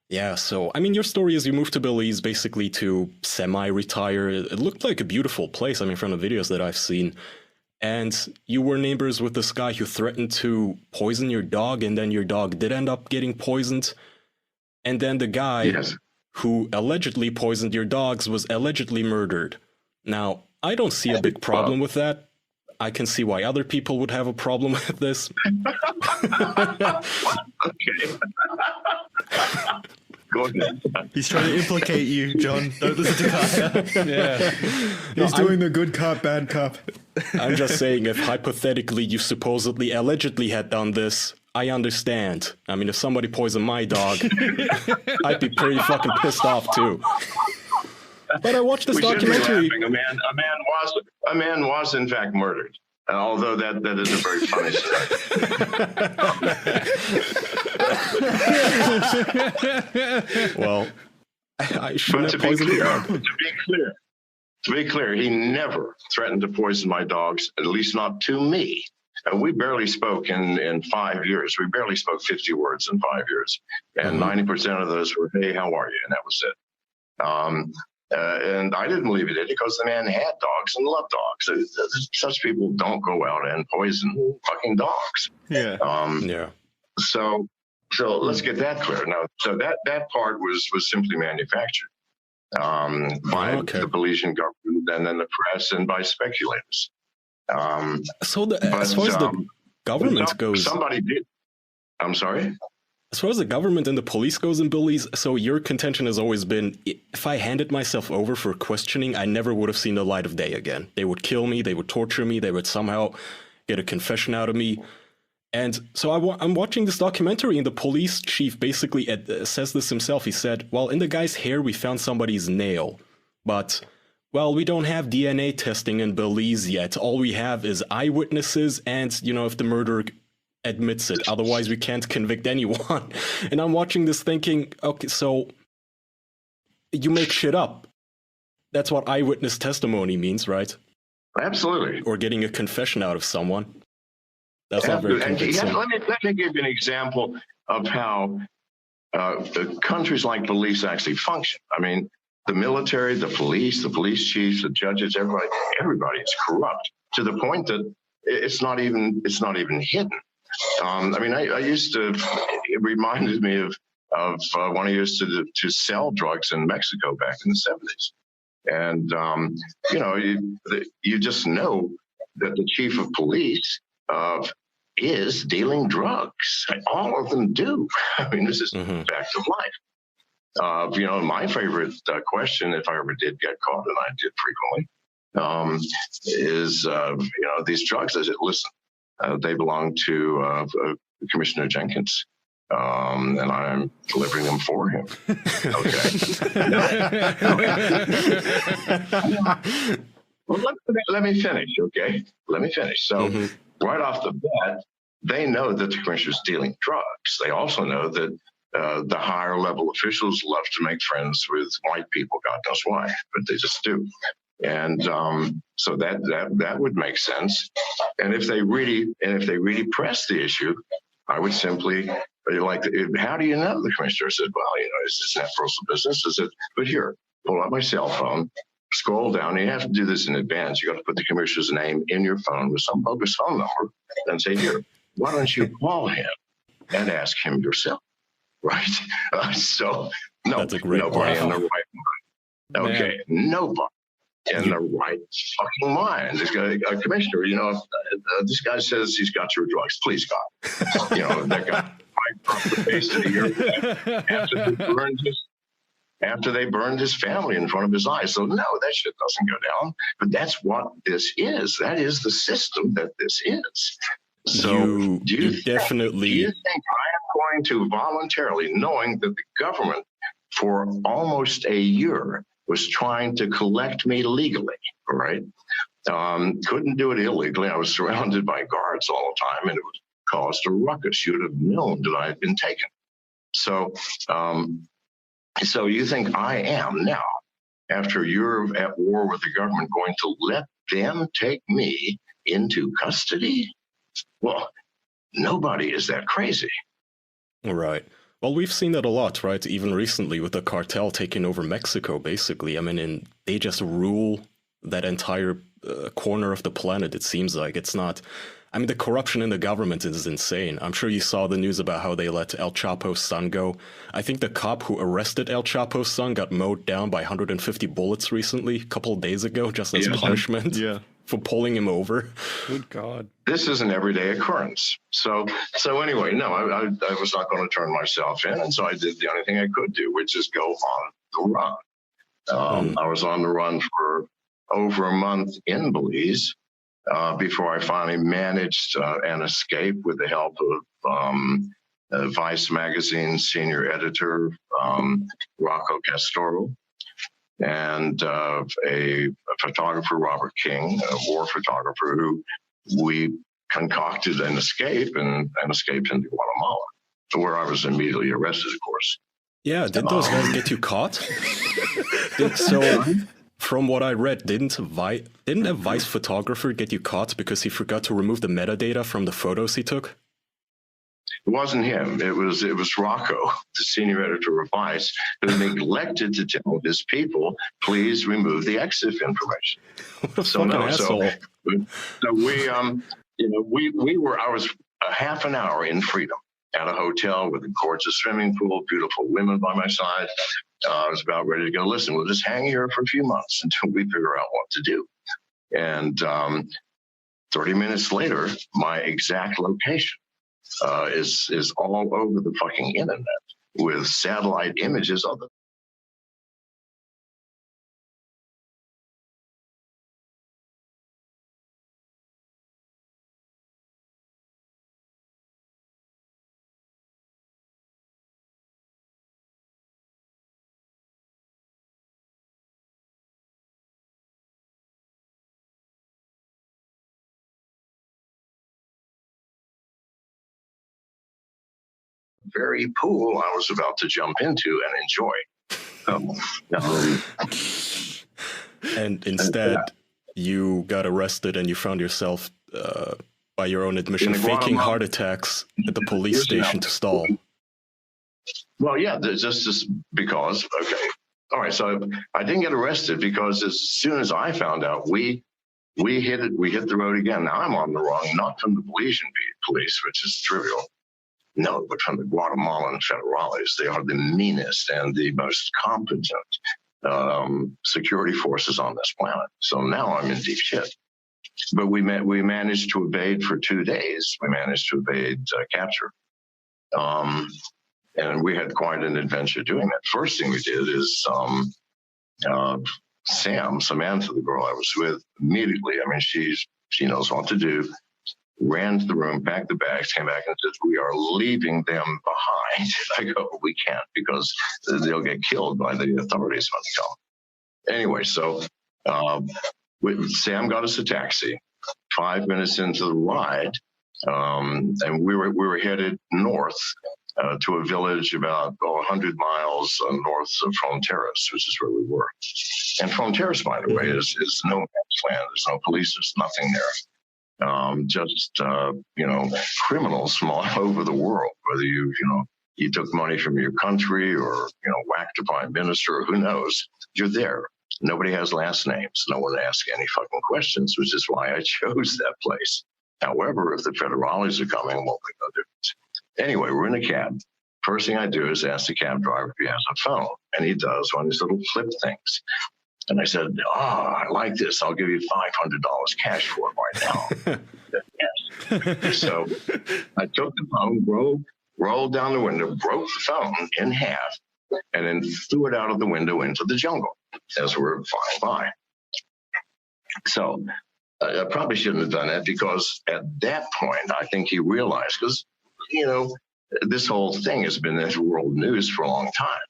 Yeah, so, I mean, your story is you moved to Belize basically to semi-retire. It looked like a beautiful place, I mean, from the videos that I've seen. And you were neighbors with this guy who threatened to poison your dog, and then your dog did end up getting poisoned. And then the guy who allegedly poisoned your dogs was allegedly murdered. Now, I don't see a big problem with that. I can see why other people would have a problem with this. Okay. Go ahead. He's trying to implicate you, John. Don't listen to Kaya. Yeah. He's doing the good cop, bad cop. I'm just saying, if hypothetically you supposedly allegedly had done this, I understand. I mean, if somebody poisoned my dog, I'd be pretty fucking pissed off too. But I watched this documentary. A man was in fact murdered. Although that is a very funny story. Well, I shouldn't have poisoned the dog. To be clear, he never threatened to poison my dogs, at least not to me. And we barely spoke in 5 years. We barely spoke 50 words in 5 years. And 90% of those were, hey, how are you? And that was it. And I didn't believe he did because the man had dogs and loved dogs. Such people don't go out and poison fucking dogs. Yeah. Yeah. So let's get that clear. Now, so that part was simply manufactured by the Belizean government and then the press and by speculators. So as far as the government goes, somebody did. I'm sorry. As far as the government and the police goes in Belize, so your contention has always been, if I handed myself over for questioning, I never would have seen the light of day again. They would kill me, they would torture me, they would somehow get a confession out of me. And so I'm watching this documentary, and the police chief basically says this himself. He said, well, in the guy's hair, we found somebody's nail. But, well, we don't have DNA testing in Belize yet. All we have is eyewitnesses and, if the murderer admits it. Otherwise, we can't convict anyone. And I'm watching this thinking, okay, so you make shit up. That's what eyewitness testimony means, right? Absolutely. Or getting a confession out of someone. That's not very convincing. Let me give you an example of how countries like Belize actually function. I mean, the military, the police chiefs, the judges, everybody is corrupt to the point that it's not even hidden. I used to. It reminded me of when I used to sell drugs in Mexico back in the 70s, and you just know that the chief of police is dealing drugs. All of them do. I mean, this is fact of life. My favorite question, if I ever did get caught, and I did frequently, is these drugs. I said, listen, they belong to Commissioner Jenkins. And I'm delivering them for him. Okay. Well, let me finish, okay? Let me finish. So right off the bat, they know that the commissioner's dealing drugs. They also know that the higher level officials love to make friends with white people. God knows why, but they just do. And so that would make sense. And if they really press the issue, I would simply how do you know? The commissioner said, well, it's not personal business. I said, but here, pull out my cell phone, scroll down. You have to do this in advance. You got to put the commissioner's name in your phone with some bogus phone number and say, here, why don't you call him and ask him yourself? Right? So no, That's a great nobody point. in the right mind. Okay, nobody in the right fucking mind. This guy, commissioner, this guy says he's got your drugs. Please, God, that guy across the face of the earth after they burned his family in front of his eyes. So no, that shit doesn't go down. But that's what this is. That is the system that this is. So do you think I am going to voluntarily, knowing that the government for almost a year was trying to collect me legally, right? Couldn't do it illegally. I was surrounded by guards all the time, and it would caused a ruckus. You'd have known that I had been taken. So, so you think I am now, after you're at war with the government, going to let them take me into custody? Well, nobody is that crazy. Right. Well, we've seen that a lot, right? Even recently with the cartel taking over Mexico, basically. I mean, and they just rule that entire corner of the planet, it seems like. It's not... I mean, the corruption in the government is insane. I'm sure you saw the news about how they let El Chapo's son go. I think the cop who arrested El Chapo's son got mowed down by 150 bullets recently, a couple of days ago, just as punishment for pulling him over. Good God. This is an everyday occurrence. So anyway, no, I was not going to turn myself in. And so I did the only thing I could do, which is go on the run. I was on the run for over a month in Belize. Before I finally managed an escape with the help of Vice Magazine's senior editor, Rocco Castoro, and a photographer, Robert King, a war photographer, who we concocted an escape and escaped into Guatemala, where I was immediately arrested, of course. Yeah, did those guys get you caught? From what I read, didn't a Vice photographer get you caught because he forgot to remove the metadata from the photos he took? It wasn't him. It was Rocco, the senior editor of Vice, who neglected to tell his people, please remove the EXIF information. What a fucking asshole. So we were. I was a half an hour in freedom at a hotel with a gorgeous swimming pool, beautiful women by my side. I was about ready to go, listen, we'll just hang here for a few months until we figure out what to do. And 30 minutes later, my exact location is all over the fucking internet with satellite images of it. Very pool I was about to jump into and enjoy. And instead, you got arrested and you found yourself, by your own admission, faking heart attacks at the police station to stall. Well, yeah, just because, okay. All right, so I didn't get arrested because as soon as I found out, we hit the road again. Now I'm on the wrong, not from the Belizean police, which is trivial. No, but from the Guatemalan federales. They are the meanest and the most competent security forces on this planet. So now I'm in deep shit. But we managed to evade for 2 days. We managed to evade capture. And we had quite an adventure doing that. First thing we did is Samantha, the girl I was with, immediately, I mean, she knows what to do, ran to the room, packed the bags, came back and says, we are leaving them behind. I go, we can't, because they'll get killed by the authorities when they come. Anyway, so Sam got us a taxi. 5 minutes into the ride, and we were headed north to a village about 100 miles north of Fronteras, which is where we were. And Fronteras, by the way, is no man's land. There's no police. There's nothing there. Just criminals from all over the world. Whether you took money from your country or whacked a prime minister, who knows? You're there. Nobody has last names. No one asks any fucking questions, which is why I chose that place. However, if the federales are coming, it won't make no difference. Anyway, we're in a cab. First thing I do is ask the cab driver if he has a phone, and he does, one of these little flip things. And I said, I like this. I'll give you $500 cash for it right now. Yes. So I took the phone, rolled down the window, broke the phone in half, and then threw it out of the window into the jungle as we're flying by. So I probably shouldn't have done that, because at that point, I think he realized, because, this whole thing has been in world news for a long time.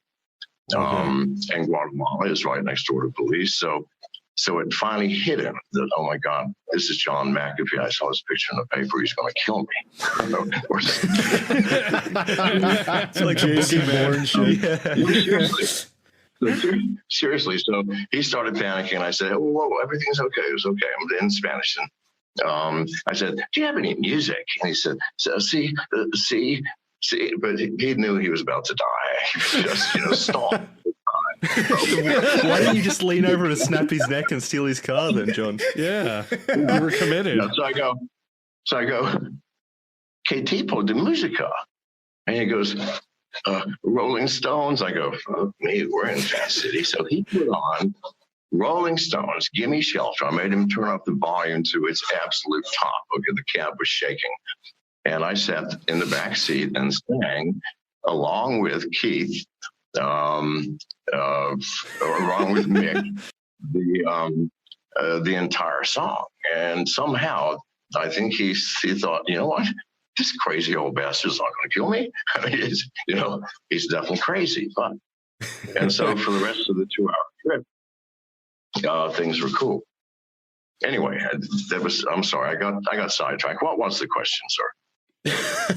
And Guatemala is right next door to police. So it finally hit him that, oh my God, this is John McAfee. I saw his picture in the paper. He's going to kill me. It's like Jason Bourne shit. Seriously. So he started panicking. I said, whoa, everything's okay. It was okay. I'm in Spanish. And I said, do you have any music? And he said, see. But he knew he was about to die. He just, stop. Why didn't you just lean over to snap his neck and steal his car then, John? Yeah, you were committed. So I go, ¿Qué tipo de música? And he goes, Rolling Stones. I go, fuck me, we're in Fat City. So he put on Rolling Stones, Gimme Shelter. I made him turn up the volume to its absolute top. Okay, the cab was shaking. And I sat in the back seat and sang along with Keith, along with Mick, the entire song. And somehow, I think he thought, you know what? This crazy old bastard's not going to kill me. I mean, he's definitely crazy. But and so for the rest of the 2-hour trip, things were cool. Anyway, I'm sorry, I got sidetracked. What was the question, sir?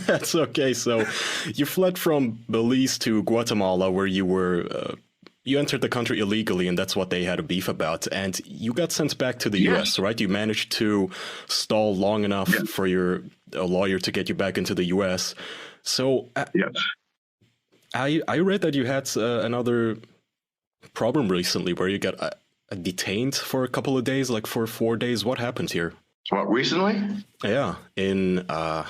That's okay. So you fled from Belize to Guatemala, where you were you entered the country illegally, and that's what they had a beef about. And you got sent back to the U.S., right? You managed to stall long enough for a lawyer to get you back into the U.S. So I read that you had another problem recently where you got detained for a couple of days, like for 4 days. What happened here? What, recently? Yeah, in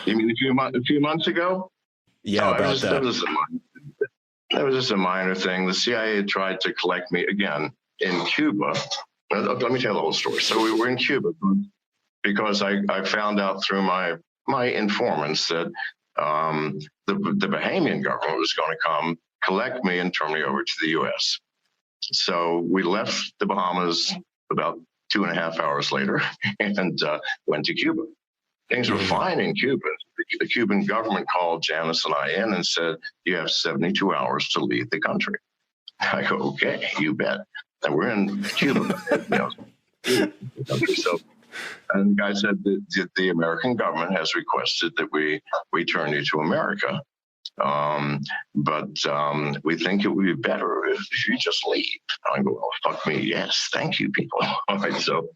you mean a few months ago? Yeah, about that. That was just a minor thing. The CIA tried to collect me again in Cuba. Let me tell the whole story. So we were in Cuba because I found out through my informants that the Bahamian government was going to come collect me and turn me over to the U.S. So we left the Bahamas about 2.5 hours later and went to Cuba. Things were fine in Cuba. The Cuban government called Janice and I in and said, you have 72 hours to leave the country. I go, okay, you bet. And we're in Cuba. So, and the guy said that the American government has requested that we turn you to America. But we think it would be better if you just leave. I go, oh, fuck me. Yes, thank you, people. All right, so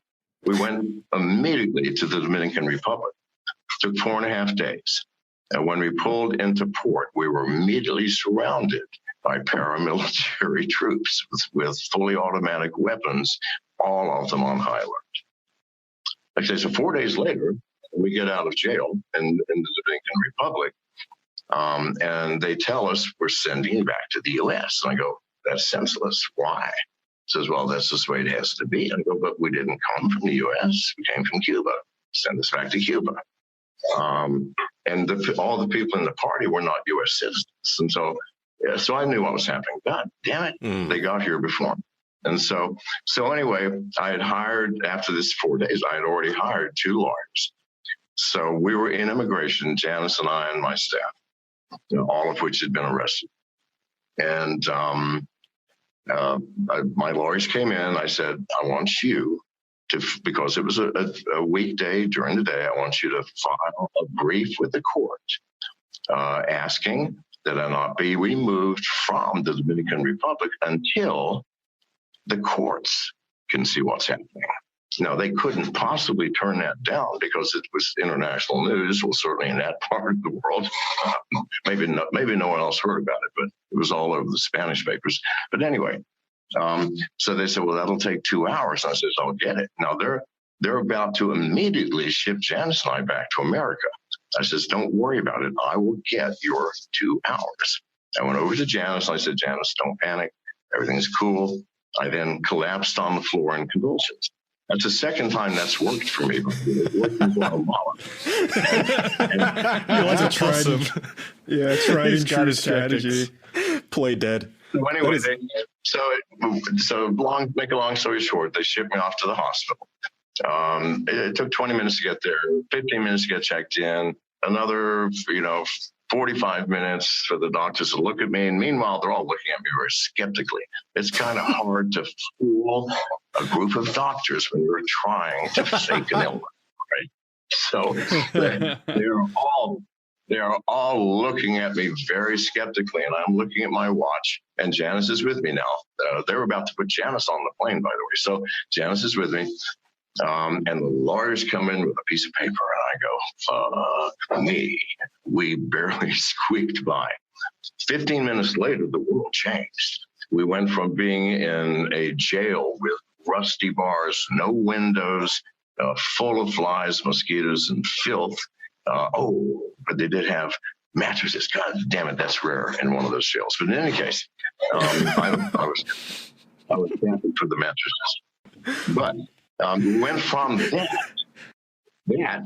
we went immediately to the Dominican Republic. Took 4.5 days. And when we pulled into port, we were immediately surrounded by paramilitary troops with fully automatic weapons, all of them on high alert. Okay, so 4 days later, we get out of jail in the Dominican Republic, and they tell us we're sending you back to the U.S. And I go, that's senseless. Why? Says, well, that's just the way it has to be. I go, but we didn't come from the U.S. We came from Cuba. Send us back to Cuba. And all the people in the party were not U.S. citizens. And so I knew what was happening. God damn it. They got here before me. And so anyway, I had hired, after this 4 days, I had already hired 2 lawyers. So we were in immigration, Janice and I and my staff, all of which had been arrested. And my lawyers came in. I said, I want you to, because it was a weekday during the day, I want you to file a brief with the court asking that I not be removed from the Dominican Republic until the courts can see what's happening. Now, they couldn't possibly turn that down because it was international news. Well, certainly in that part of the world, maybe no one else heard about it, but it was all over the Spanish papers. But anyway, so they said, well, that'll take 2 hours. I said, I'll get it. Now, they're about to immediately ship Janice and I back to America. I says, don't worry about it. I will get your 2 hours. I went over to Janice. And I said, Janice, don't panic. Everything's cool. I then collapsed on the floor in convulsions. That's the second time that's worked for me. It worked in Guatemala. That's awesome. Yeah, tried He's and got true his strategy. Play dead. So anyway, make a long story short, they shipped me off to the hospital. It took 20 minutes to get there, 15 minutes to get checked in, another, 45 minutes for the doctors to look at me. And meanwhile, they're all looking at me very skeptically. It's kind of hard to fool a group of doctors when you're trying to fake an illness, right? So they're all looking at me very skeptically, and I'm looking at my watch, and Janice is with me now. They're about to put Janice on the plane, by the way. So Janice is with me. And the lawyers come in with a piece of paper, and I go, fuck me. We barely squeaked by. 15 minutes later, the world changed. We went from being in a jail with rusty bars, no windows, full of flies, mosquitoes, and filth. But they did have mattresses. God damn it, that's rare in one of those jails. But in any case, I was thankful for the mattresses. But we went from that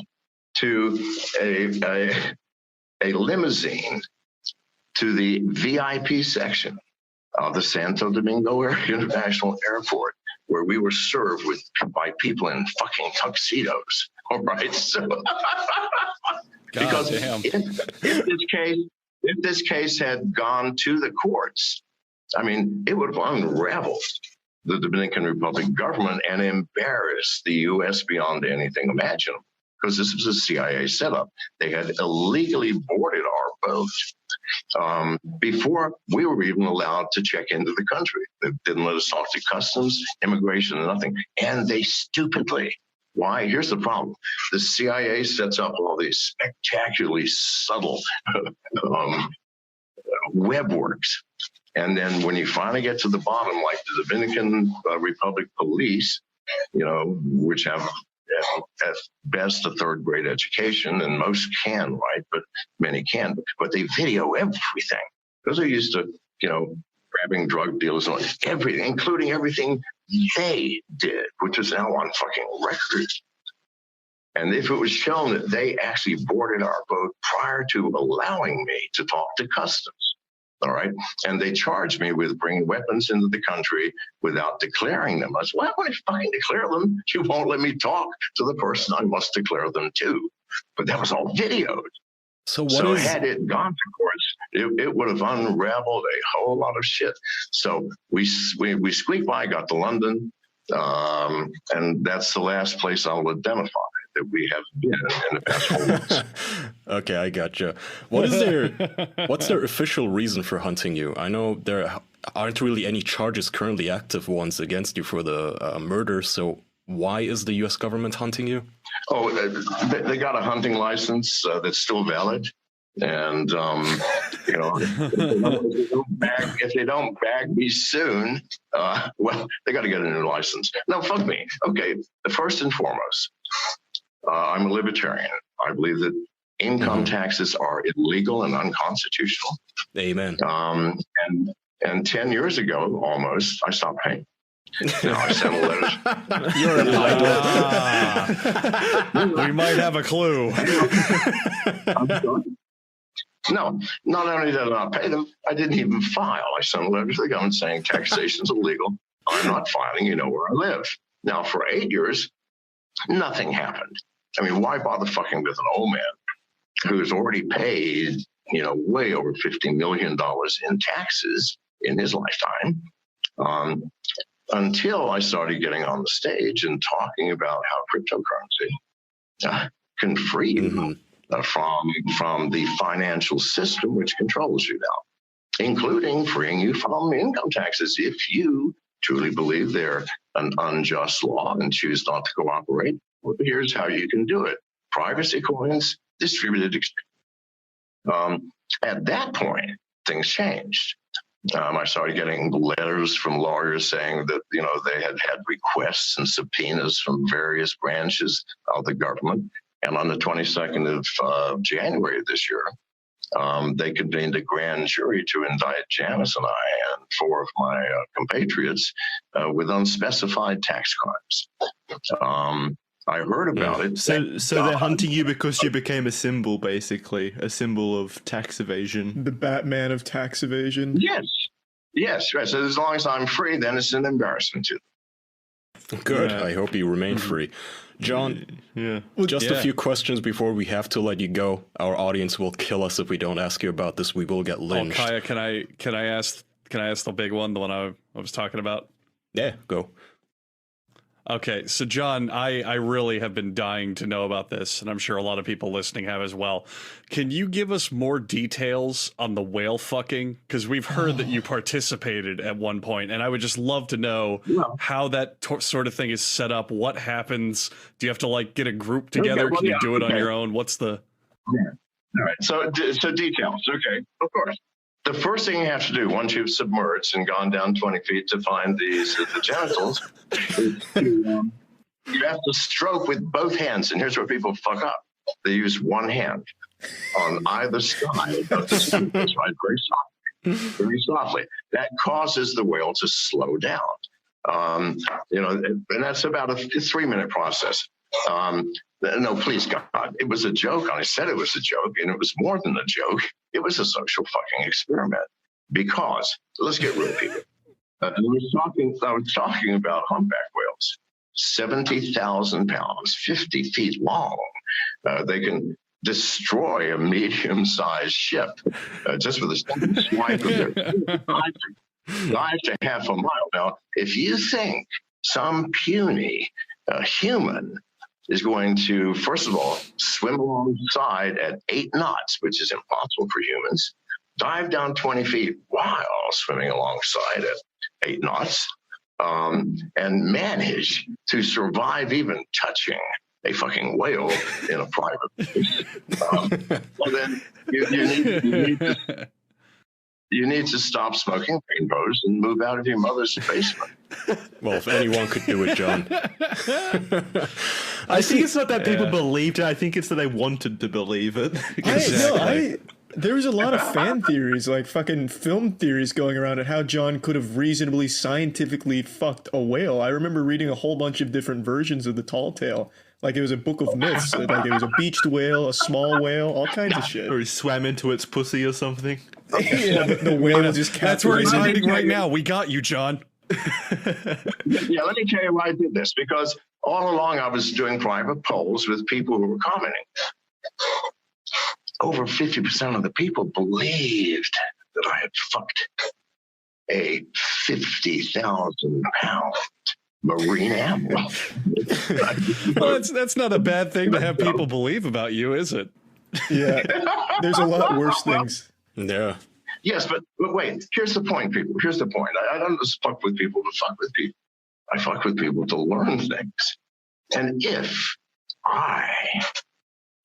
to a limousine to the VIP section of the Santo Domingo International Airport, where we were served by people in fucking tuxedos. All right, so because if this case had gone to the courts, I mean, it would have unraveled the Dominican Republic government and embarrassed the U.S. beyond anything imaginable, because this was a CIA setup. They had illegally boarded our boat before we were even allowed to check into the country. They didn't let us talk to customs, immigration, nothing. And they stupidly, why? Here's the problem. The CIA sets up all these spectacularly subtle web works. And then when you finally get to the bottom, like the Dominican Republic police, which have at best a third-grade education, and most can, right? But many can. But they video everything because they're used to, grabbing drug dealers and everything, including everything they did, which is now on fucking record. And if it was shown that they actually boarded our boat prior to allowing me to talk to customs, all right, and they charged me with bringing weapons into the country without declaring them. I said, well, when I fucking declare them, you won't let me talk to the person I must declare them to. But that was all videoed. So had it gone to courts, it would have unraveled a whole lot of shit. So we squeaked by, got to London, and that's the last place I'll identify that we have been in the past 4 weeks. Okay, I gotcha. What's their official reason for hunting you? I know there aren't really any charges currently active ones against you for the murder, so why is the U.S. government hunting you? Oh, they got a hunting license that's still valid. And, if they don't bag me soon, well, they got to get a new license. No, fuck me. Okay, first and foremost, I'm a libertarian. I believe that income taxes are illegal and unconstitutional. Amen. And 10 years ago, almost, I stopped paying. I sent letters. You're a pilot. We might have a clue. No, not only did I not pay them, I didn't even file. I sent a letter to the government saying taxation's illegal. I'm not filing. You know where I live. Now, for 8 years, nothing happened. I mean, why bother fucking with an old man who's already paid, way over $50 million in taxes in his lifetime? Until I started getting on the stage and talking about how cryptocurrency can free you from the financial system which controls you now, including freeing you from income taxes if you truly believe they're an unjust law and choose not to cooperate. Well, here's how you can do it. Privacy coins, distributed exchange. At that point, things changed. I started getting letters from lawyers saying that, they had requests and subpoenas from various branches of the government. And on the 22nd of January of this year, they convened a grand jury to indict Janice and I and 4 of my compatriots with unspecified tax crimes. I heard about it. So they're hunting you because you became a symbol, basically, a symbol of tax evasion. The Batman of tax evasion. Yes, right. So as long as I'm free, then it's an embarrassment to them. Good. I hope you remain free. John, just a few questions before we have to let you go. Our audience will kill us if we don't ask you about this. We will get lynched. Kaya, can I ask the big one, the one I was talking about? Yeah, go. Okay, so John, I really have been dying to know about this, and I'm sure a lot of people listening have as well. Can you give us more details on the whale fucking? Because we've heard that you participated at one point, and I would just love to know how that sort of thing is set up. What happens? Do you have to get a group together? Can you do it on your own? What's the? Yeah. All right. So details. Okay, of course. The first thing you have to do once you've submerged and gone down 20 feet to find the genitals is you have to stroke with both hands. And here's where people fuck up. They use one hand on either side of the genitals, right? Very softly. That causes the whale to slow down. And that's about a 3-minute process. No, please, God, it was a joke. I said it was a joke, and it was more than a joke. It was a social fucking experiment. Because, let's get real, people. I was talking about humpback whales, 70,000 pounds, 50 feet long. They can destroy a medium-sized ship just with a simple swipe of their dive to half a mile. Now, if you think some puny human is going to, first of all, swim alongside at 8 knots, which is impossible for humans, dive down 20 feet while swimming alongside at 8 knots, and manage to survive even touching a fucking whale in a private place. Well, then you need to stop smoking rainbows and move out of your mother's basement. Well, if anyone could do it, John. I think it's not that people believed it. I think it's that they wanted to believe it. There was a lot of fan theories, like fucking film theories going around at how John could have reasonably scientifically fucked a whale. I remember reading a whole bunch of different versions of the tall tale. Like it was a book of myths. Like it was a beached whale, a small whale, all kinds of shit. Or he swam into its pussy or something. Yeah, the whale just That's where he's hiding right now. We got you, John. Yeah, let me tell you why I did this. Because all along I was doing private polls with people who were commenting. Over 50% of the people believed that I had fucked a 50,000-pound marine animal. Well, that's not a bad thing to have people believe about you, is it? Yeah, there's a lot worse things. Yeah. Yes, but wait, here's the point, people. Here's the point. I don't just fuck with people to fuck with people. I fuck with people to learn things. And if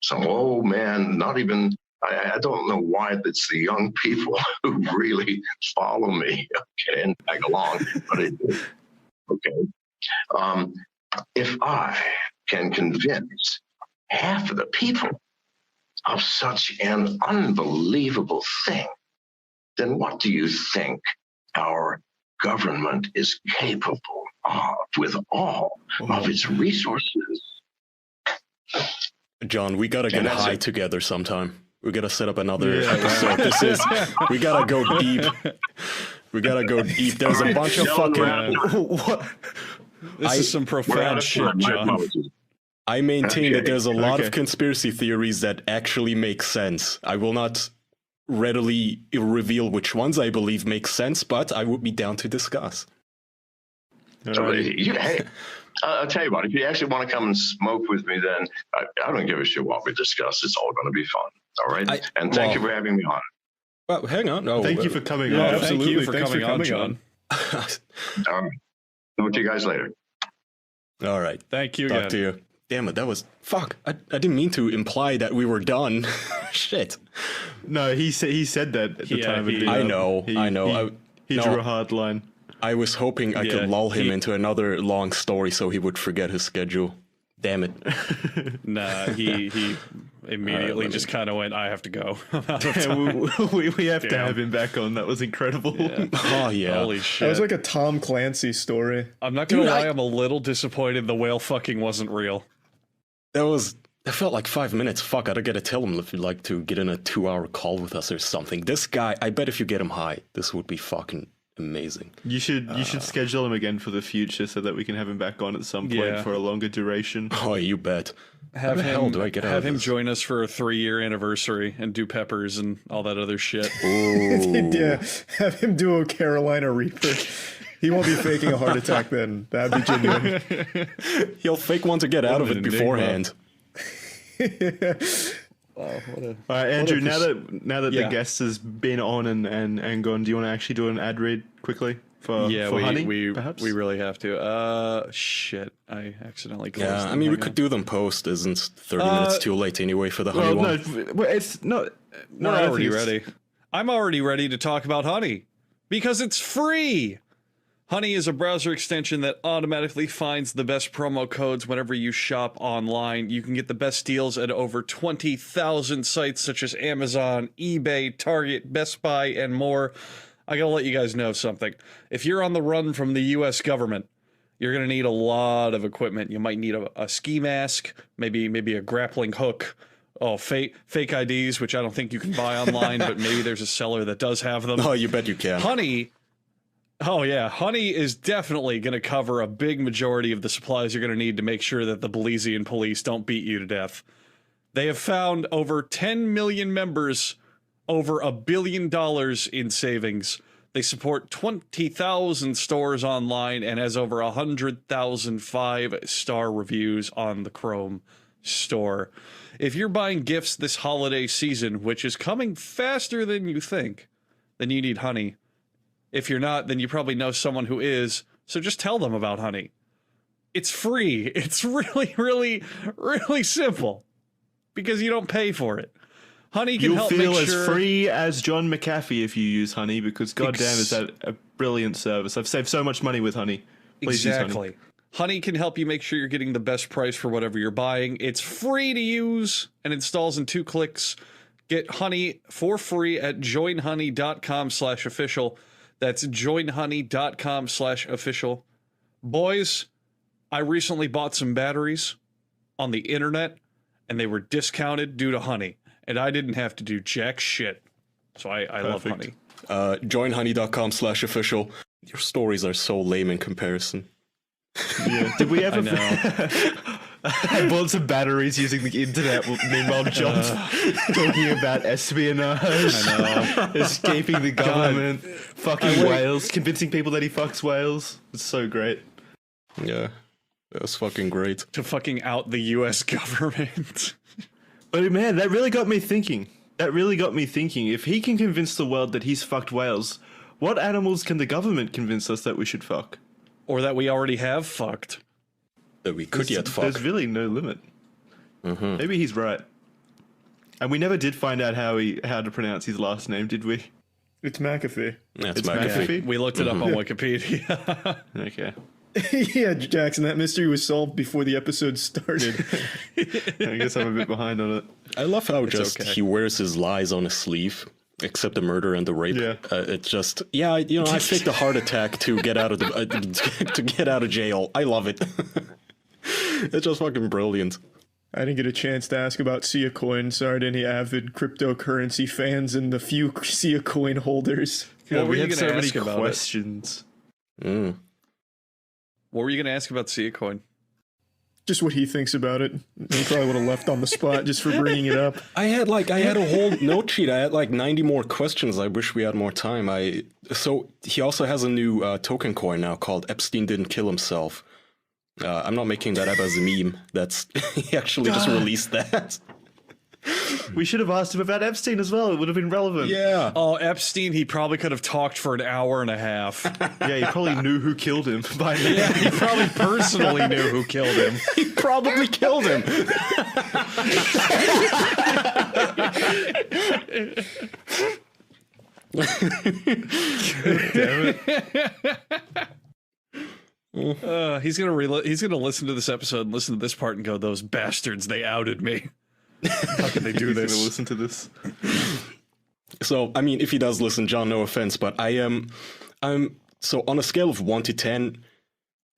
some old man, not even, I don't know why it's the young people who really follow me, okay, and tag along, but I do, okay? If I can convince half of the people of such an unbelievable thing, then what do you think our government is capable of with all of its resources? John, we gotta get high together sometime. We gotta set up another episode. We gotta go deep. We gotta go deep. There's a bunch of Dylan fucking. What? This is some We're out profound of shit, time. My John. apologies. I maintain that there's a lot Okay. of conspiracy theories that actually make sense. I will not readily reveal which ones I believe make sense, but I would be down to discuss. Hey, I'll tell you what. If you actually want to come and smoke with me, then I don't give a shit what we discuss. It's all going to be fun. All right. And thank you for having me on. Well, hang on. No, Thank you for coming Yeah, on. absolutely. Thank you for Thanks coming, for coming on, John. All right. Talk to you guys later. All right. Thank you Talk again. to you. Damn it, that was fuck. I didn't mean to imply that we were done. Shit. No, he said that at the Yeah, time. he- of the, I know. He No. drew a hard line. I was hoping I Yeah, could lull him he- into another long story so he would forget his schedule. Damn it. Nah, he immediately just kind of went, I have to go. I'm out of Yeah, time. we have to Damn. have him back on. That was incredible. Oh yeah. Holy That shit. was like a Tom Clancy story. I'm not going to Dude, lie, I'm a little disappointed the whale fucking wasn't real. That felt like 5 minutes. Fuck, I gotta tell him if you'd like to get in a 2-hour call with us or something. This guy, I bet if you get him high, this would be fucking amazing. You should schedule him again for the future so that we can have him back on at some point Yeah. for a longer duration. Oh, you bet. Have the hell him, do I get out have of him this? join us for a 3-year anniversary and do peppers and all that other shit. Ooh. Yeah, have him do a Carolina Reaper. He won't be faking a heart attack then. That'd be genuine. He'll fake one to get out of an it enigma. beforehand. All right, Andrew. Now that Yeah. the guest has been on and gone, do you want to actually do an ad read quickly for Yeah, for Honey? we perhaps? really have to. Shit, I accidentally closed Yeah, the I mean, we Hang could on. do them post. Isn't 30 minutes too late anyway for the honey Well, one? no, well, it's not. We're already ready. I'm already ready to talk about Honey because it's free. Honey is a browser extension that automatically finds the best promo codes whenever you shop online. You can get the best deals at over 20,000 sites such as Amazon, eBay, Target, Best Buy, and more. I gotta let you guys know something. If you're on the run from the US government, you're gonna need a lot of equipment. You might need a ski mask, maybe a grappling hook. Oh, fake IDs, which I don't think you can buy online, but maybe there's a seller that does have them. Oh, you bet you can. Honey, oh yeah, Honey is definitely going to cover a big majority of the supplies you're going to need to make sure that the Belizean police don't beat you to death. They have found over 10 million members, over $1 billion in savings. They support 20,000 stores online and has over 100,000 5-star reviews on the Chrome store. If you're buying gifts this holiday season, which is coming faster than you think, then you need Honey. If you're not, then you probably know someone who is, so just tell them about Honey. It's free. It's really, really, really simple because you don't pay for it. Honey can You'll help feel make as sure... free as John McAfee if you use Honey, because goddamn, is that a brilliant service. I've saved so much money with Honey. Please use Honey. Exactly. Honey can help you make sure you're getting the best price for whatever you're buying. It's free to use and installs in 2 clicks. Get Honey for free at joinhoney.com/official. That's joinhoney.com/official. Boys, I recently bought some batteries on the internet and they were discounted due to Honey. And I didn't have to do jack shit. So I love Honey. Joinhoney.com/official. Your stories are so lame in comparison. Yeah. Did we ever? I know. I bought some batteries using the internet. Meanwhile, John's talking about espionage, escaping the government, fucking whales, convincing people that he fucks whales. It's so great. Yeah, that was fucking great. To fucking out the US government. But man, that really got me thinking. If he can convince the world that he's fucked whales, what animals can the government convince us that we should fuck? Or that we already have fucked. That we could yet fuck. There's really no limit. Maybe he's right. And we never did find out how to pronounce his last name, did we? It's McAfee. That's It's my McAfee. We looked it up on Wikipedia. Okay. Yeah, Jackson, that mystery was solved before the episode started. I guess I'm a bit behind on it. I love how okay. he wears his lies on his sleeve, except the murder and the rape. Yeah. It's just I faked a heart attack to get out of the to get out of jail. I love it. It's just fucking brilliant. I didn't get a chance to ask about Sia Coin. Sorry to any avid cryptocurrency fans and the few Sia Coin holders. What were we you had going so to many ask about it? questions. Mm. What were you going to ask about Coin? Just what he thinks about it. He probably would have left on the spot just for bringing it up. I had a whole note sheet. I had like 90 more questions. I wish we had more time. So he also has a new token coin now called Epstein Didn't Kill Himself. I'm not making that up as a meme. That's he actually just released that. We should have asked him about Epstein as well. It would have been relevant. Yeah. Oh, Epstein, he probably could have talked for an hour and a half. Yeah, he probably knew who killed him by now. Yeah, he probably personally knew who killed him. He probably killed him. Damn it. He's gonna listen to this episode and listen to this part and go, "Those bastards! They outed me. How can they do He's this?" gonna listen to this. So, I mean, if he does listen, John, no offense, but I'm so on a scale of 1 to 10,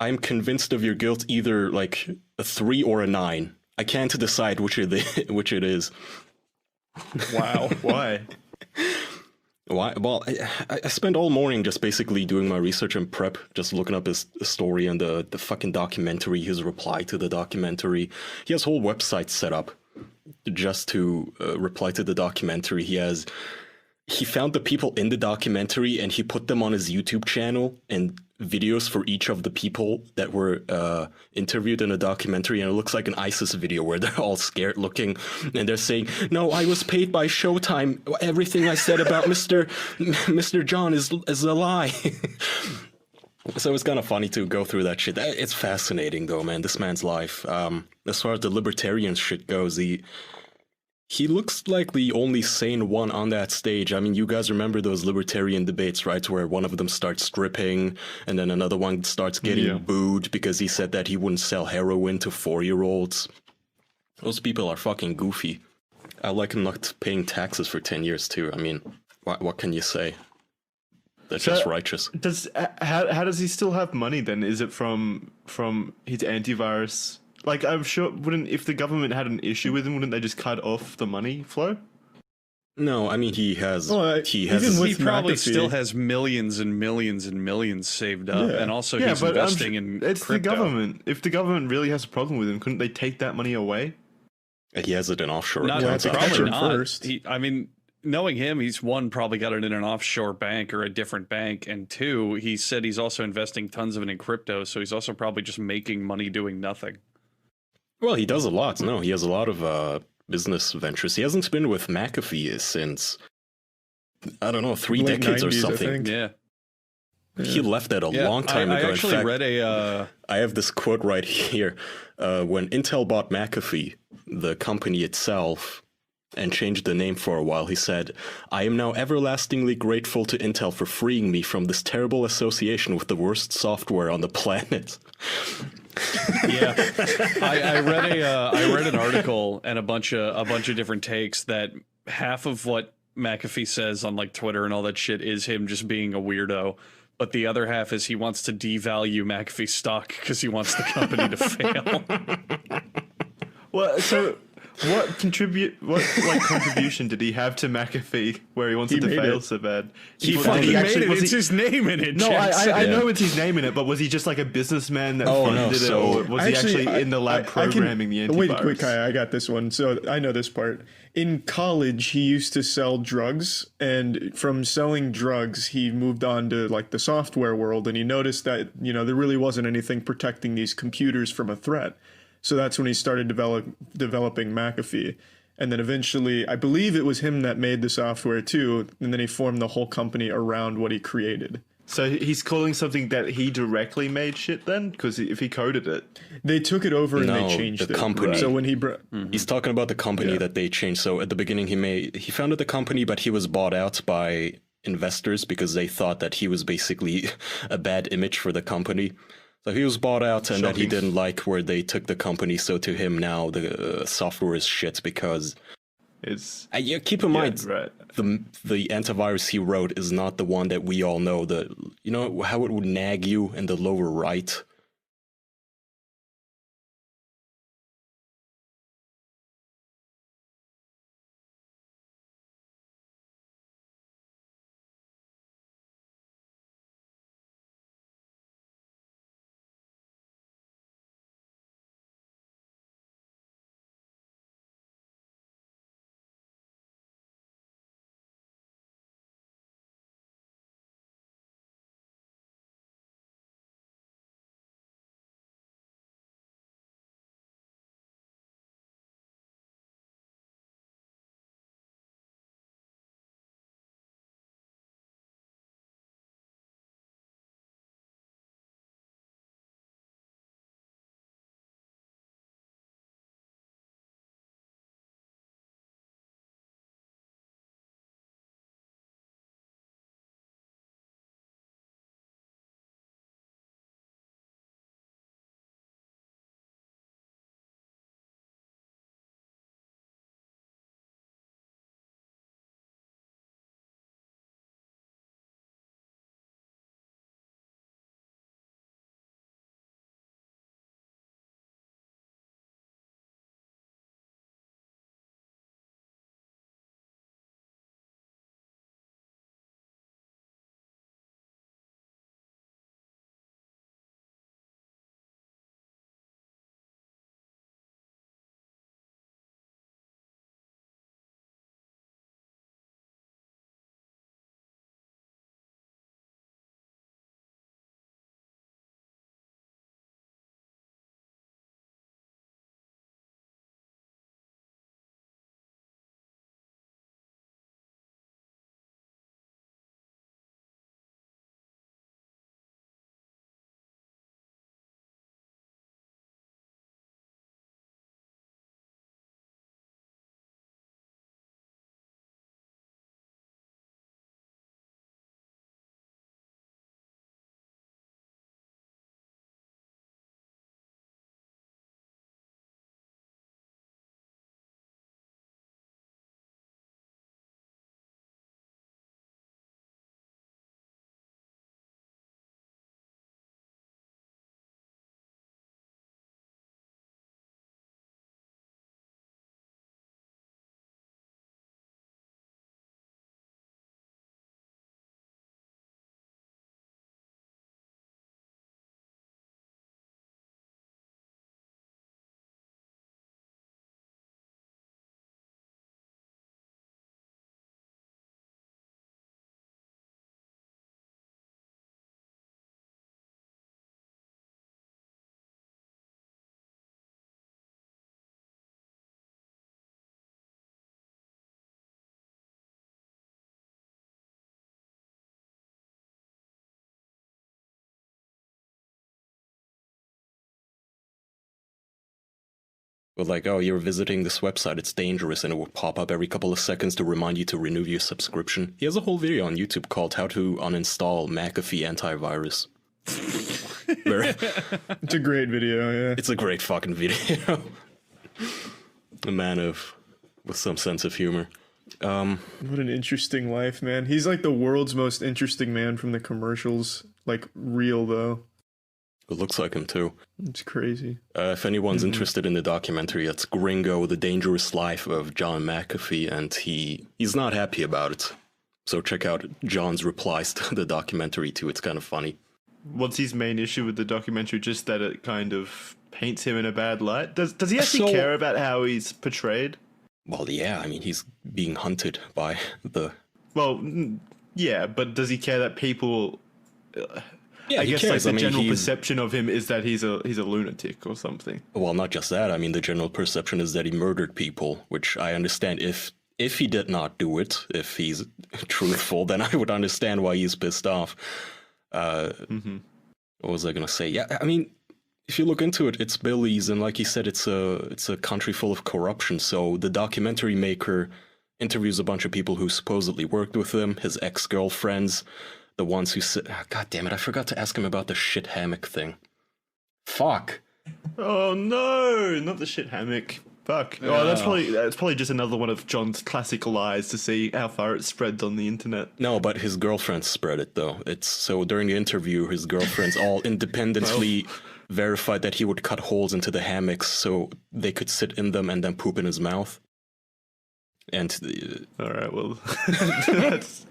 I'm convinced of your guilt either like a 3 or a 9. I can't decide which it is. Wow. Why? Why? Well, I spent all morning just basically doing my research and prep, just looking up his story and the fucking documentary, his reply to the documentary. He has whole websites set up just to reply to the documentary. He found the people in the documentary and he put them on his YouTube channel and videos for each of the people that were interviewed in the documentary, and it looks like an ISIS video where they're all scared looking and they're saying, "No, I was paid by Showtime. Everything I said about Mr. John is a lie." So it's kind of funny to go through that shit. It's fascinating though, man, this man's life. As far as the libertarian shit goes, he looks like the only sane one on that stage. I mean, you guys remember those libertarian debates, right? Where one of them starts stripping and then another one starts getting booed because he said that he wouldn't sell heroin to 4-year-olds. Those people are fucking goofy. I like him not paying taxes for 10 years too. I mean, what can you say? That's just righteous. How does he still have money then? Is it from his antivirus? Like, I'm sure, if the government had an issue with him, wouldn't they just cut off the money flow? No, I mean, he has. He probably still has millions and millions and millions saved up, and also he's investing in it's crypto. the government. If the government really has a problem with him, couldn't they take that money away? He has it in offshore accounts. Probably not. First. I mean, knowing him, he's one, probably got it in an offshore bank or a different bank, and two, he said he's also investing tons of it in crypto, so he's also probably just making money doing nothing. Well, he does a lot. No, he has a lot of business ventures. He hasn't been with McAfee since, I don't know, 3 Late decades or 90s, I something. think. Yeah. He left that a long time ago. I actually in fact, read a... I have this quote right here. When Intel bought McAfee, the company itself, and changed the name for a while, he said, "I am now everlastingly grateful to Intel for freeing me from this terrible association with the worst software on the planet." Yeah, I read an article and a bunch of different takes that half of what McAfee says on like Twitter and all that shit is him just being a weirdo, but the other half is he wants to devalue McAfee stock because he wants the company to fail. Well, so what contribution did he have to McAfee where he wanted to fail so bad? He fucking made it. It's his name in it. No, Jackson. I know it's his name in it, but was he just like a businessman that funded it, or was he actually in the lab programming the antivirus? Wait, Kai, I got this one. So I know this part. In college, he used to sell drugs, and from selling drugs, he moved on to like the software world, and he noticed that, you know, there really wasn't anything protecting these computers from a threat. So that's when he started developing McAfee. And then eventually, I believe it was him that made the software too, and then he formed the whole company around what he created. So he's calling something that he directly made shit then? Because if he coded it. They took it over and they changed the it. company. So when he... He's talking about the company that they changed. So at the beginning, he founded the company, but he was bought out by investors because they thought that he was basically a bad image for the company. So he was bought out, and that he didn't like where they took the company. So to him now, the software is shit because it's. Keep in mind, the antivirus he wrote is not the one that we all know. You know how it would nag you in the lower right. With like, oh, you're visiting this website, it's dangerous, and it will pop up every couple of seconds to remind you to renew your subscription. He has a whole video on YouTube called How to Uninstall McAfee Antivirus. It's a great video, yeah. It's a great fucking video. A man with some sense of humor. What an interesting life, man. He's like the world's most interesting man from the commercials. Like, real, though. It looks like him, too. It's crazy. If anyone's interested in the documentary, it's Gringo, The Dangerous Life of John McAfee, and he's not happy about it. So check out John's replies to the documentary, too. It's kind of funny. What's his main issue with the documentary? Just that it kind of paints him in a bad light? Does he actually care about how he's portrayed? Well, yeah, I mean, he's being hunted by the... Well, yeah, but does he care that people... Yeah, I he guess cares. like the general perception of him is that he's a lunatic or something. Well, not just that. I mean, the general perception is that he murdered people, which I understand. If he did not do it, if he's truthful, then I would understand why he's pissed off. What was I gonna say? Yeah, I mean, if you look into it, it's Billy's, and like he said, it's a country full of corruption. So the documentary maker interviews a bunch of people who supposedly worked with him, his ex-girlfriends. The ones who sit. Oh, God damn it! I forgot to ask him about the shit hammock thing. Fuck. Oh no! Not the shit hammock. Fuck. Yeah. Oh, that's probably just another one of John's classic lies to see how far it spreads on the internet. No, but his girlfriends spread it though. It's so during the interview, his girlfriends all independently verified that he would cut holes into the hammocks so they could sit in them and then poop in his mouth. And all right, well, that's.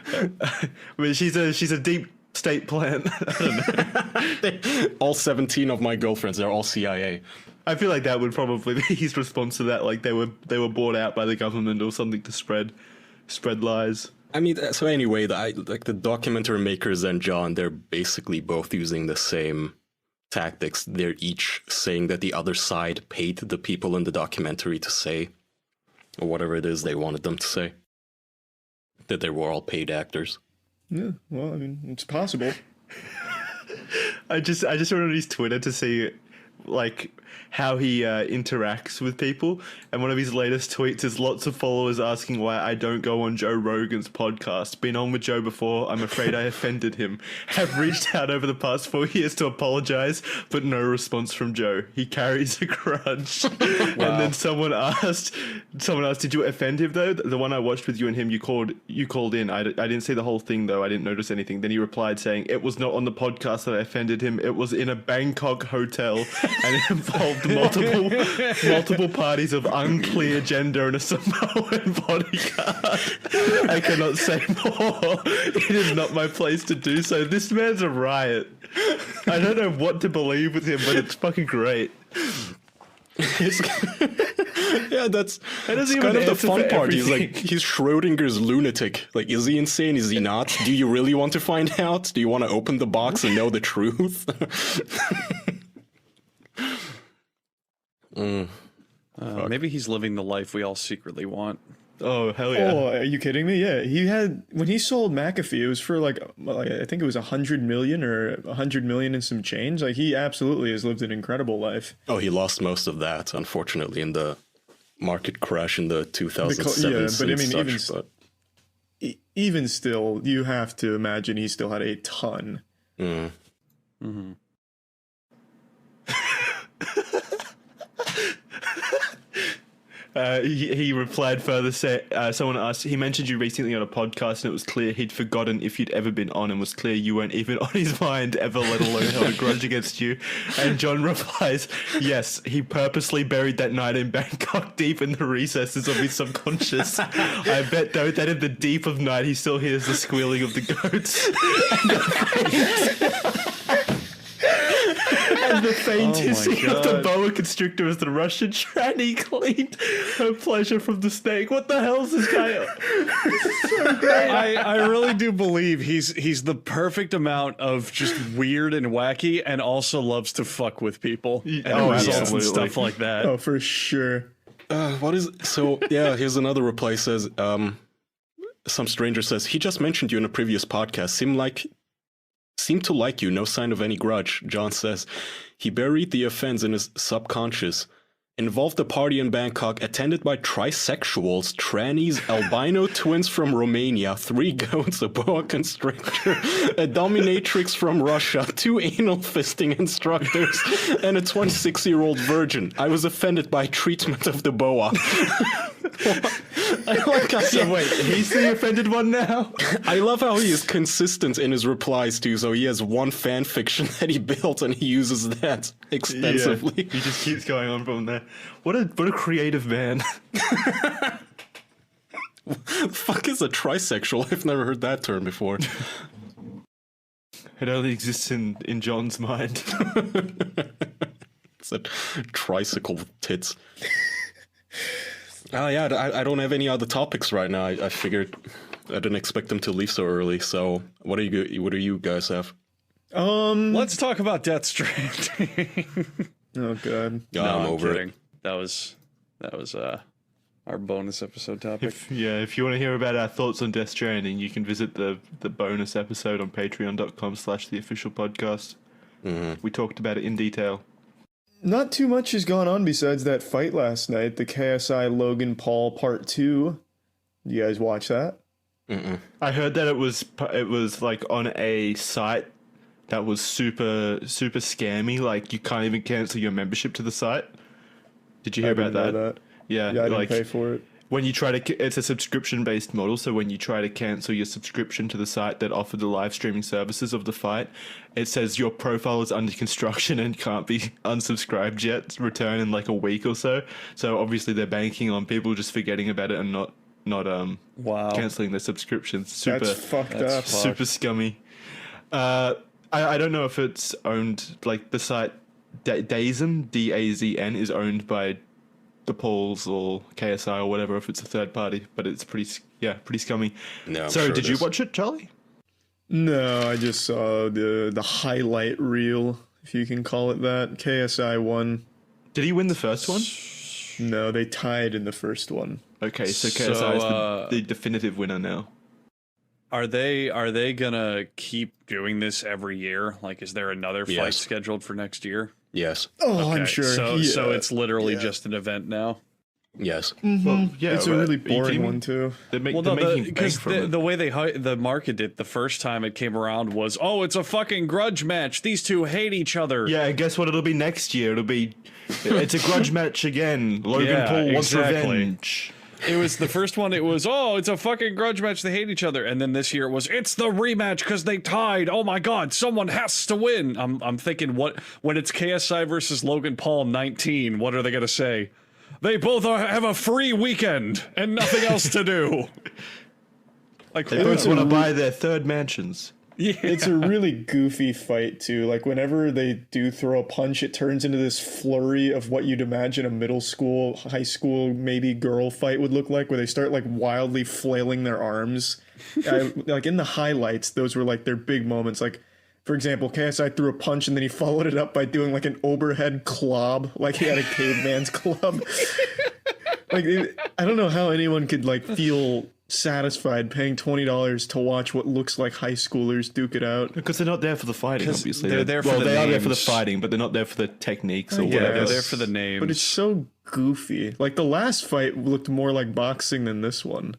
I mean, she's a deep state plan. I don't know. All 17 of my girlfriends, they're all CIA. I feel like that would probably be his response to that. Like they were bought out by the government or something to spread lies. I mean, so anyway, the documentary makers and John, they're basically both using the same tactics. They're each saying that the other side paid the people in the documentary to say, or whatever it is they wanted them to say. That they were all paid actors. Yeah, well, I mean, it's possible. I just went on his Twitter to see like how he interacts with people, and one of his latest tweets is lots of followers asking why I don't go on Joe Rogan's podcast. Been on with Joe before, I'm afraid I offended him. Have reached out over the past 4 years to apologize, but no response from Joe. He carries a grudge. And then someone asked, did you offend him though? The one I watched with you and him, you called in. I didn't see the whole thing though. I didn't notice anything. Then he replied saying, it was not on the podcast that I offended him. It was in a Bangkok hotel and it involved multiple parties of unclear gender and a Samoan bodyguard. I cannot say more. It is not my place to do so. This man's a riot. I don't know what to believe with him, but it's fucking great. Yeah, that's That doesn't kind even of the answer fun for part. He's everything. like, he's Schrodinger's lunatic. Like, is he insane? Is he not? Do you really want to find out? Do you want to open the box and know the truth? Maybe he's living the life we all secretly want. Oh, hell yeah. Oh, are you kidding me? Yeah, when he sold McAfee, it was for like I think it was 100 million or 100 million and some change. Like, he absolutely has lived an incredible life. Oh, he lost most of that, unfortunately, in the market crash in the 2007. Yeah, but I mean, even even still, you have to imagine he still had a ton. Mm-hmm. He replied further, someone asked, he mentioned you recently on a podcast and it was clear he'd forgotten if you'd ever been on and was clear you weren't even on his mind ever, let alone held a grudge against you. And John replies, yes, he purposely buried that night in Bangkok deep in the recesses of his subconscious. I bet though that in the deep of night he still hears the squealing of the goats. And the faint hissing of the boa constrictor as the Russian tranny cleaned her pleasure from the snake. What the hell is this guy? So great. I really do believe he's the perfect amount of just weird and wacky, and also loves to fuck with people and results and stuff like that. Oh, for sure. what is so? Yeah, here's another reply. Says, some stranger says he just mentioned you in a previous podcast. Seemed to like you, no sign of any grudge. John says, he buried the offense in his subconscious. Involved a party in Bangkok attended by trisexuals, trannies, albino twins from Romania, 3 goats, a boa constrictor, a dominatrix from Russia, 2 anal fisting instructors, and a 26-year-old virgin. I was offended by treatment of the boa. I like how Wait, he's the offended one now? I love how he is consistent in his replies too. So he has one fan fiction that he built and he uses that extensively. Yeah, he just keeps going on from there. What a creative man. Fuck is a trisexual? I've never heard that term before. It only exists in John's mind. It's a tricycle with tits. Yeah, I don't have any other topics right now. I figured I didn't expect them to leave so early. So what do you guys have? Let's talk about Death Stranding. Oh god. No, I'm over it. That was our bonus episode topic. If you want to hear about our thoughts on Death Stranding, you can visit the bonus episode on patreon.com/theofficialpodcast. We talked about it in detail. Not too much has gone on besides that fight last night, the KSI Logan Paul Part 2. You guys watch that? I heard that it was like on a site that was super scammy. Like you can't even cancel your membership to the site. Did you hear about that? Yeah, I didn't like, pay for it. When you try to, it's a subscription-based model, so when you try to cancel your subscription to the site that offered the live streaming services of the fight, it says your profile is under construction and can't be unsubscribed yet, return in like a week or so. So obviously they're banking on people just forgetting about it and not canceling their subscriptions. That's fucked up. Super scummy. I don't know if it's owned, like the site Dazn, D-A-Z-N, is owned by the Pauls or KSI or whatever, if it's a third party, but it's pretty scummy. No, so did you watch it, Charlie? No, I just saw the highlight reel, if you can call it that. KSI won. Did he win the first one? No, they tied in the first one. Okay, so KSI is the definitive winner now. Are they gonna keep doing this every year? Like, is there another fight scheduled for next year? Yes. Oh, I'm sure. So it's literally just an event now. Yes. Well, yeah, It's a really boring one too. Because the way they marketed it the first time it came around was, oh, it's a fucking grudge match. These two hate each other. Yeah, and guess what? It'll be next year. It's a grudge match again. Logan Paul wants revenge. It was the first one. It was, oh, it's a fucking grudge match. They hate each other. And then this year it was, it's the rematch because they tied. Oh my God, someone has to win. I'm thinking, when it's KSI versus Logan Paul 19, what are they gonna say? They both have a free weekend and nothing else to do. Like, they both want to buy their third mansions. Yeah. It's a really goofy fight too. Like whenever they do throw a punch, it turns into this flurry of what you'd imagine a middle school, high school, maybe girl fight would look like, where they start like wildly flailing their arms. Like in the highlights, those were like their big moments. Like, for example, KSI threw a punch and then he followed it up by doing like an overhead club, like he had a caveman's club. Like, I don't know how anyone could like feel satisfied paying $20 to watch what looks like high schoolers duke it out. Because they're not there for the fighting, obviously. They're there for the they names. are there for the fighting, but they're not there for the techniques or Yeah, whatever. They're there for the names. But it's so goofy. Like the last fight looked more like boxing than this one.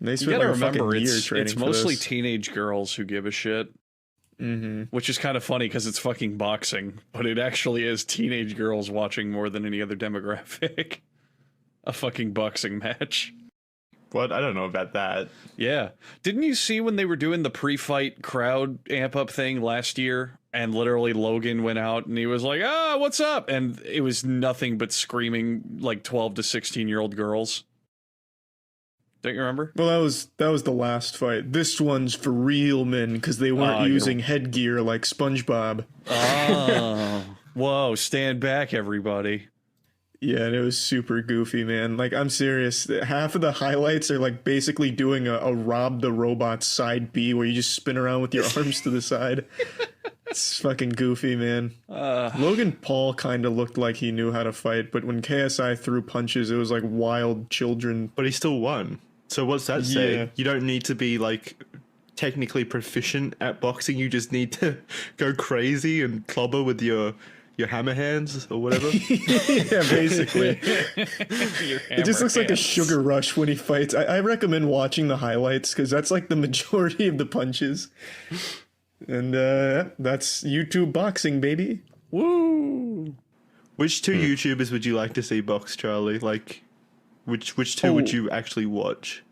They You spent gotta like a remember, fucking year it's training for mostly this. teenage girls who give a shit. Mm-hmm. Which is kind of funny because it's fucking boxing, but it actually is teenage girls watching more than any other demographic. A fucking boxing match. What? I don't know about that. Yeah. Didn't you see when they were doing the pre-fight crowd amp up thing last year? And literally Logan went out and he was like, ah, what's up? And it was nothing but screaming like 12 to 16-year-old girls. Don't you remember? Well, that was the last fight. This one's for real men because they weren't using headgear like SpongeBob. Oh. Whoa, stand back, everybody. Yeah, and it was super goofy, man. Like, I'm serious. Half of the highlights are like basically doing a Rob the Robot side B where you just spin around with your arms to the side. It's fucking goofy, man. Logan Paul kind of looked like he knew how to fight, but when KSI threw punches, it was like wild children. But he still won. So what's that say? Yeah. You don't need to be like technically proficient at boxing. You just need to go crazy and clobber with your hammer hands or whatever. Yeah, basically. It just looks like a sugar rush when he fights. I recommend watching the highlights because that's like the majority of the punches. And that's YouTube boxing, baby. Woo! Which two YouTubers would you like to see box, Charlie? Like, which two would you actually watch?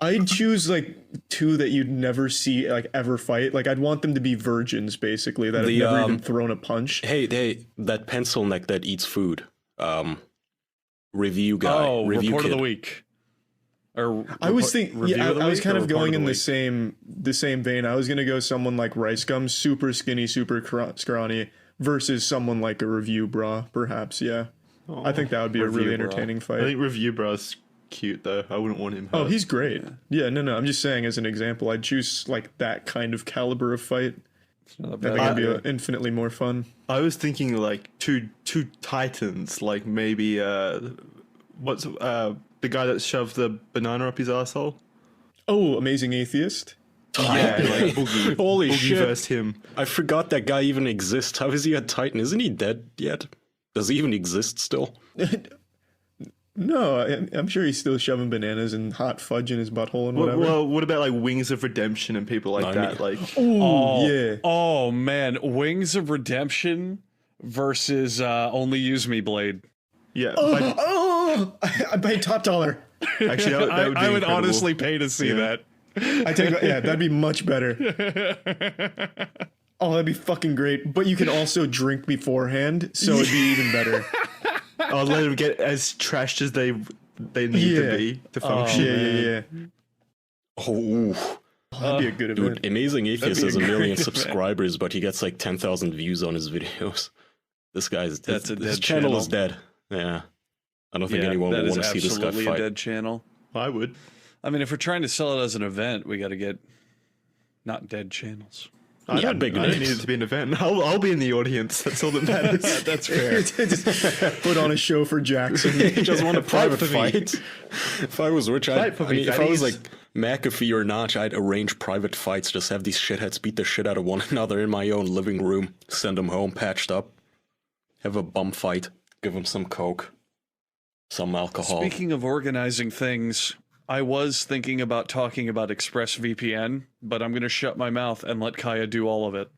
I'd choose like two that you'd never see like ever fight. Like I'd want them to be virgins, basically, that have never even thrown a punch. Hey, that pencil neck that eats food. Review guy. Oh, review report kid. of the week. Or I was thinking, yeah, I was kind of going in the same. same vein. I was gonna go someone like Rice Gum, super skinny, super scrawny, versus someone like a Review Bra, perhaps. Yeah, I think that would be a really entertaining I fight. think Review Bra's cute though. I wouldn't want him hurt. Oh, he's great. Yeah, no. I'm just saying as an example, I'd choose like that kind of caliber of fight. I think it'd be infinitely more fun. I was thinking like two titans, like maybe what's the guy that shoved the banana up his asshole? Oh, Amazing Atheist. Yeah, like Boogie. Holy Boogie shit. versus him. I forgot that guy even exists. How is he a Titan? Isn't he dead yet? Does he even exist still? No, I'm sure he's still shoving bananas and hot fudge in his butthole and whatever. Well, what about like Wings of Redemption and people like that? Like, Ooh, yeah. Oh man, Wings of Redemption versus Only Use Me Blade. yeah. I paid top dollar. Actually, that would be I would incredible. honestly pay to see that. I take yeah, that'd be much better. Oh, that'd be fucking great. But you can also drink beforehand, so it'd be even better. I'll let them get as trashed as they need to be to function. Yeah. Oh, That'd be a good event. dude, Amazing Atheist be has a a million great event. subscribers, but he gets like 10,000 views on his videos. This guy's That's a his dead channel channel. is dead. Yeah, I don't think anyone that will is want to see this guy absolutely a fight. dead channel. I would. I mean, if we're trying to sell it as an event, we got to get not dead channels. I Yeah, don't, big I don't names. need it to be an event. I'll be in the audience. That's all that matters. That's fair. Just put on a show for Jackson. He just want a private for me. fight. If I was rich, Fight for me, if I was fatties. like McAfee or Notch, I'd arrange private fights. Just have these shitheads beat the shit out of one another in my own living room. Send them home patched up. Have a bum fight. Give them some coke, some alcohol. Speaking of organizing things, I was thinking about talking about ExpressVPN, but I'm going to shut my mouth and let Kaya do all of it.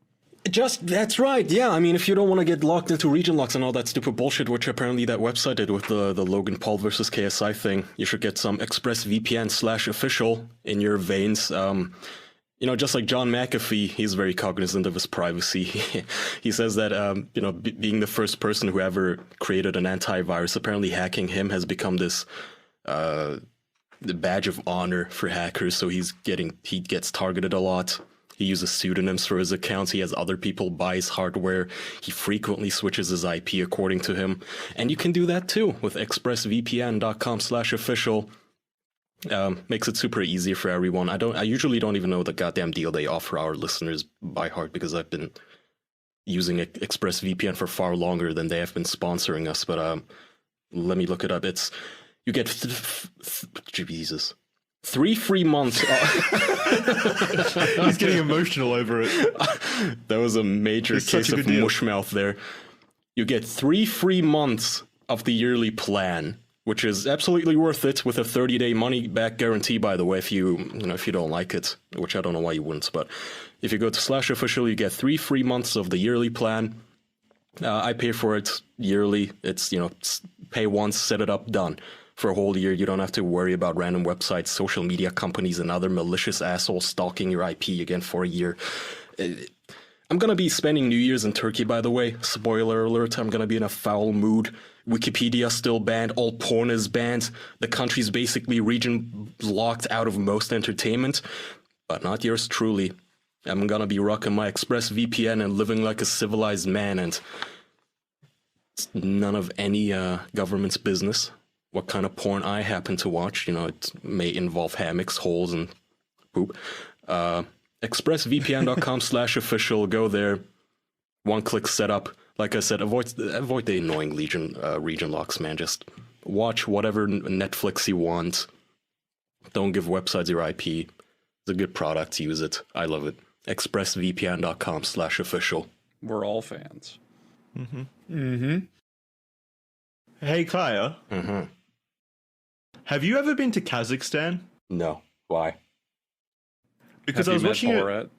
That's right. Yeah, I mean, if you don't want to get locked into region locks and all that stupid bullshit, which apparently that website did with the Logan Paul versus KSI thing, you should get some ExpressVPN/official in your veins. You know, just like John McAfee, he's very cognizant of his privacy. He says that, you know, being the first person who ever created an antivirus, apparently hacking him has become this the badge of honor for hackers. So he gets targeted a lot. He uses pseudonyms for his accounts. He has other people buy his hardware. He frequently switches his IP according to him. And you can do that too with expressvpn.com/official. Makes it super easy for everyone. I usually don't even know the goddamn deal they offer our listeners by heart because I've been using ExpressVPN for far longer than they have been sponsoring us. But let me look it up. You get Jesus. 3 free months. He's getting emotional over it. That was a major It's such case a of good deal. mushmouth there. You get 3 free months of the yearly plan, which is absolutely worth it with a 30-day money-back guarantee, by the way, if you don't like it, which I don't know why you wouldn't. But if you go to /official, you get 3 free months of the yearly plan. I pay for it yearly. It's, pay once, set it up, done. For a whole year, you don't have to worry about random websites, social media companies, and other malicious assholes stalking your IP again for a year. I'm going to be spending New Year's in Turkey, by the way. Spoiler alert, I'm going to be in a foul mood. Wikipedia still banned. All porn is banned. The country's basically region locked out of most entertainment. But not yours truly. I'm going to be rocking my ExpressVPN and living like a civilized man, and it's none of any government's business what kind of porn I happen to watch. It may involve hammocks, holes, and poop. ExpressVPN.com/official. Go there. One-click setup. Like I said, avoid the annoying region locks, man. Just watch whatever Netflix you want. Don't give websites your IP. It's a good product. Use it. I love it. expressvpn.com/official. We're all fans. Hey, Kaya. Have you ever been to Kazakhstan? No. Why? Because Have I was you met watching it.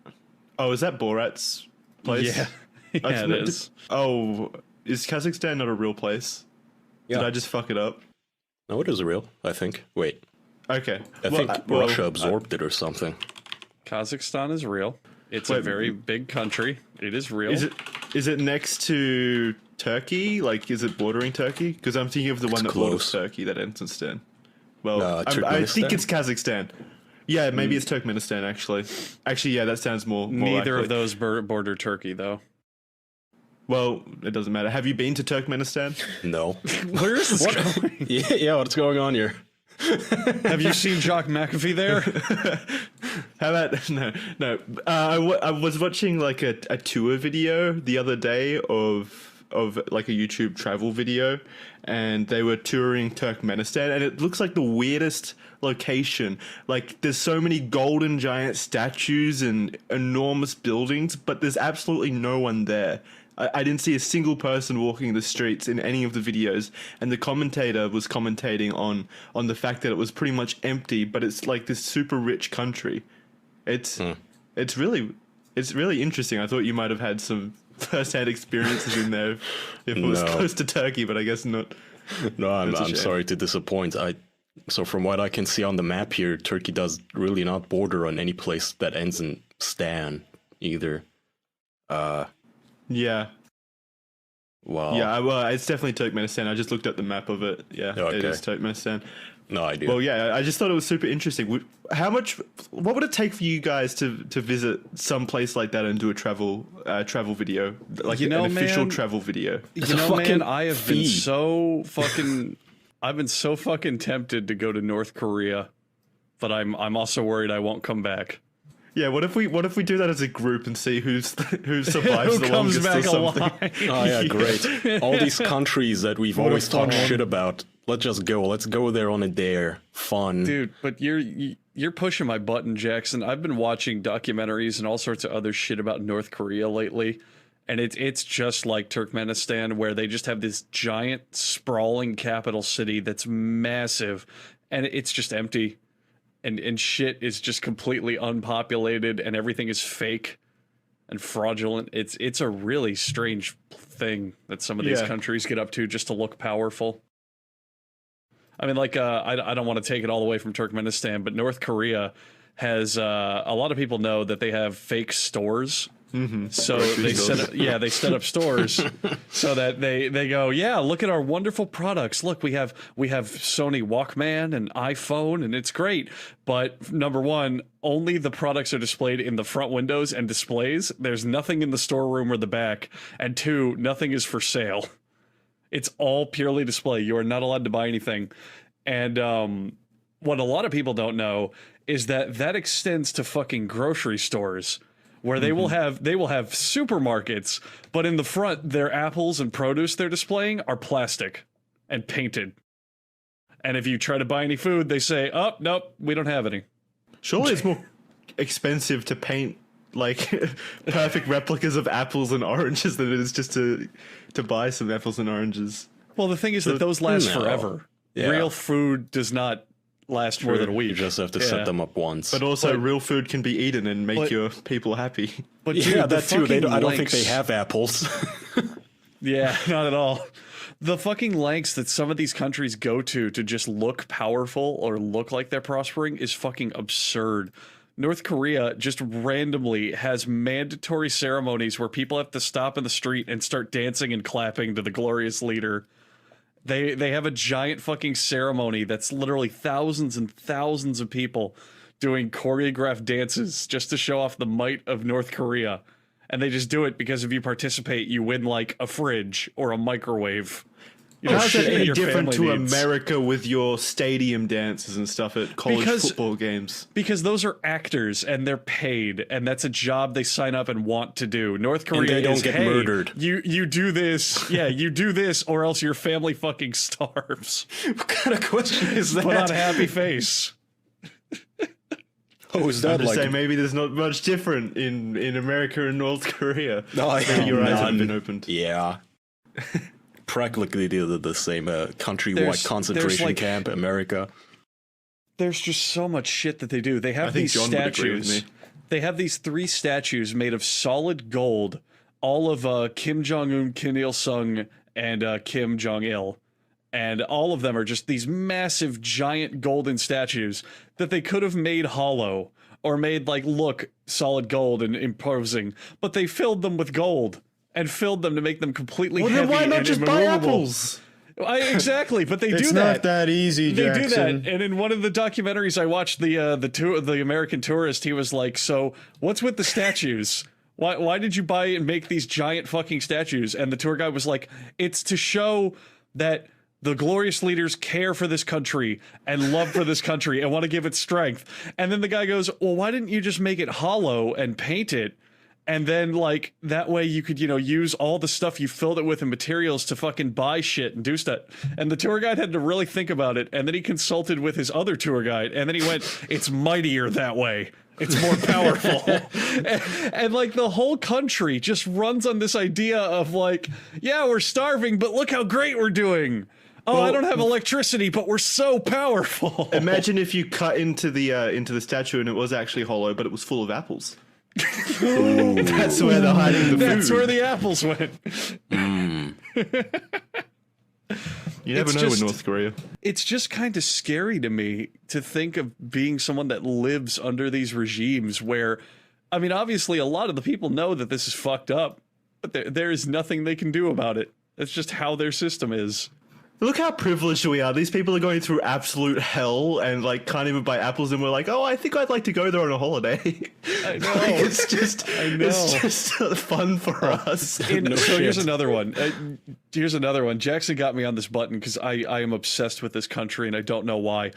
Borat? Oh, is that Borat's place? Yeah, yeah, it is. Oh, is Kazakhstan not a real place? Yeah. Did I just fuck it up? No, it is real, I think. Wait. Okay. I think Russia absorbed it or something. Kazakhstan is real. It's a Wait, very big country. It is real. Is it next to Turkey? Like, is it bordering Turkey? Because I'm thinking of the one that borders close. Turkey, that ends in Stan. Well, I Turkmenistan? think it's Kazakhstan. Yeah, maybe it's Turkmenistan, actually. Actually, yeah, that sounds more Neither likely. of those border Turkey, though. Well, it doesn't matter. Have you been to Turkmenistan? No. Where's this going? Yeah, what's going on here? Have you seen Jock McAfee there? How about no? I was watching like a tour video the other day of like a YouTube travel video, and they were touring Turkmenistan, and it looks like the weirdest location. Like, there's so many golden giant statues and enormous buildings, but there's absolutely no one there. I didn't see a single person walking the streets in any of the videos, and the commentator was commentating on the fact that it was pretty much empty, but it's like this super rich country. It's really interesting. I thought you might have had some first-hand experiences in there if it was close to Turkey, but I guess not. No, I'm That's a shame. sorry to disappoint. So from what I can see on the map here, Turkey does really not border on any place that ends in Stan either. Yeah. Wow. Yeah, well, it's definitely Turkmenistan. I just looked at the map of it. Yeah, Okay. it is Turkmenistan. No idea. Well, yeah, I just thought it was super interesting. What would it take for you guys to visit some place like that and do a travel video, like You know, an official man, travel video? You know, fucking man, I have been fee. so fucking... I've been so fucking tempted to go to North Korea, but I'm also worried I won't come back. Yeah, what if we do that as a group and see who survives Who the comes longest back or something? alive? Oh yeah, great. All these countries that we've always talked shit about. Let's just go. Let's go there on a dare. Fun. Dude, but you're pushing my button, Jackson. I've been watching documentaries and all sorts of other shit about North Korea lately, and it's just like Turkmenistan, where they just have this giant sprawling capital city that's massive, and it's just empty. And shit is just completely unpopulated, and everything is fake and fraudulent. It's a really strange thing that some of these countries get up to just to look powerful. I mean, like, I don't want to take it all away from Turkmenistan, but North Korea has a lot of people know that they have fake stores. Mm-hmm. So they set up stores so that they go, yeah, look at our wonderful products. Look, we have Sony Walkman and iPhone, and it's great. But number one, only the products are displayed in the front windows and displays. There's nothing in the storeroom or the back. And two, nothing is for sale. It's all purely display. You are not allowed to buy anything. And what a lot of people don't know is that extends to fucking grocery stores, where they will have supermarkets, but in the front, their apples and produce they're displaying are plastic and painted. And if you try to buy any food, they say, "Oh, nope, we don't have any." Surely it's more expensive to paint like perfect replicas of apples and oranges than it is just to buy some apples and oranges. Well, the thing is that those last No. forever. Yeah. Real food does not last more than a week. You just have to set them up once. But also, real food can be eaten and make your people happy. But yeah, dude, the that too. fucking I don't think they lengths- have apples. Yeah, not at all. The fucking lengths that some of these countries go to just look powerful or look like they're prospering is fucking absurd. North Korea just randomly has mandatory ceremonies where people have to stop in the street and start dancing and clapping to the glorious leader. They have a giant fucking ceremony that's literally thousands and thousands of people doing choreographed dances just to show off the might of North Korea. And they just do it because if you participate, you win like a fridge or a microwave. You know, How's shit that that any your different family to needs. America with your stadium dances and stuff at college football games? Because those are actors and they're paid, and that's a job they sign up and want to do. North Korea they don't is, get hey, murdered. You do this, yeah, you do this, or else your family fucking starves. What kind of question is that? Put on a happy face. Oh, is I'm that just like? saying maybe there's not much different in America and North Korea. No, Maybe your eyes haven't none. been opened. Yeah. Practically the same countrywide There's concentration like- camp, America. There's just so much shit that they do. They have I think these John would agree with statues. me. They have these 3 statues made of solid gold, all of Kim Jong Un, Kim Il Sung, and Kim Jong Il, and all of them are just these massive, giant golden statues that they could have made hollow or made like look solid gold and imposing, but they filled them with gold and filled them to make them completely Well, heavy then why not and just buy immovable. apples? Exactly, but they It's do not that easy, They Jackson. do that, and in one of the documentaries I watched, the American Tourist, he was like, "So what's with the statues? Why did you buy and make these giant fucking statues?" And the tour guide was like, "It's to show that the glorious leaders care for this country and love for this country and want to give it strength." And then the guy goes, "Well, why didn't you just make it hollow and paint it?" And then, like, that way you could, use all the stuff you filled it with and materials to fucking buy shit and do stuff. And the tour guide had to really think about it. And then he consulted with his other tour guide. And then he went, "It's mightier that way. It's more powerful." and, like, the whole country just runs on this idea of, like, yeah, we're starving, but look how great we're doing. Oh, I don't have electricity, but we're so powerful. Imagine if you cut into the statue and it was actually hollow, but it was full of apples. That's where they're hiding the food. That's where the apples went. You never It's know just- in North Korea. It's just kind of scary to me to think of being someone that lives under these regimes where, I mean, obviously a lot of the people know that this is fucked up, but there is nothing they can do about it. That's just how their system is. Look how privileged we are. These people are going through absolute hell and like can't even buy apples, and we're like, "Oh, I think I'd like to go there on a holiday." I know. Like, it's just fun for us. So here's another one. Here's another one. Jackson got me on this button because I am obsessed with this country and I don't know why.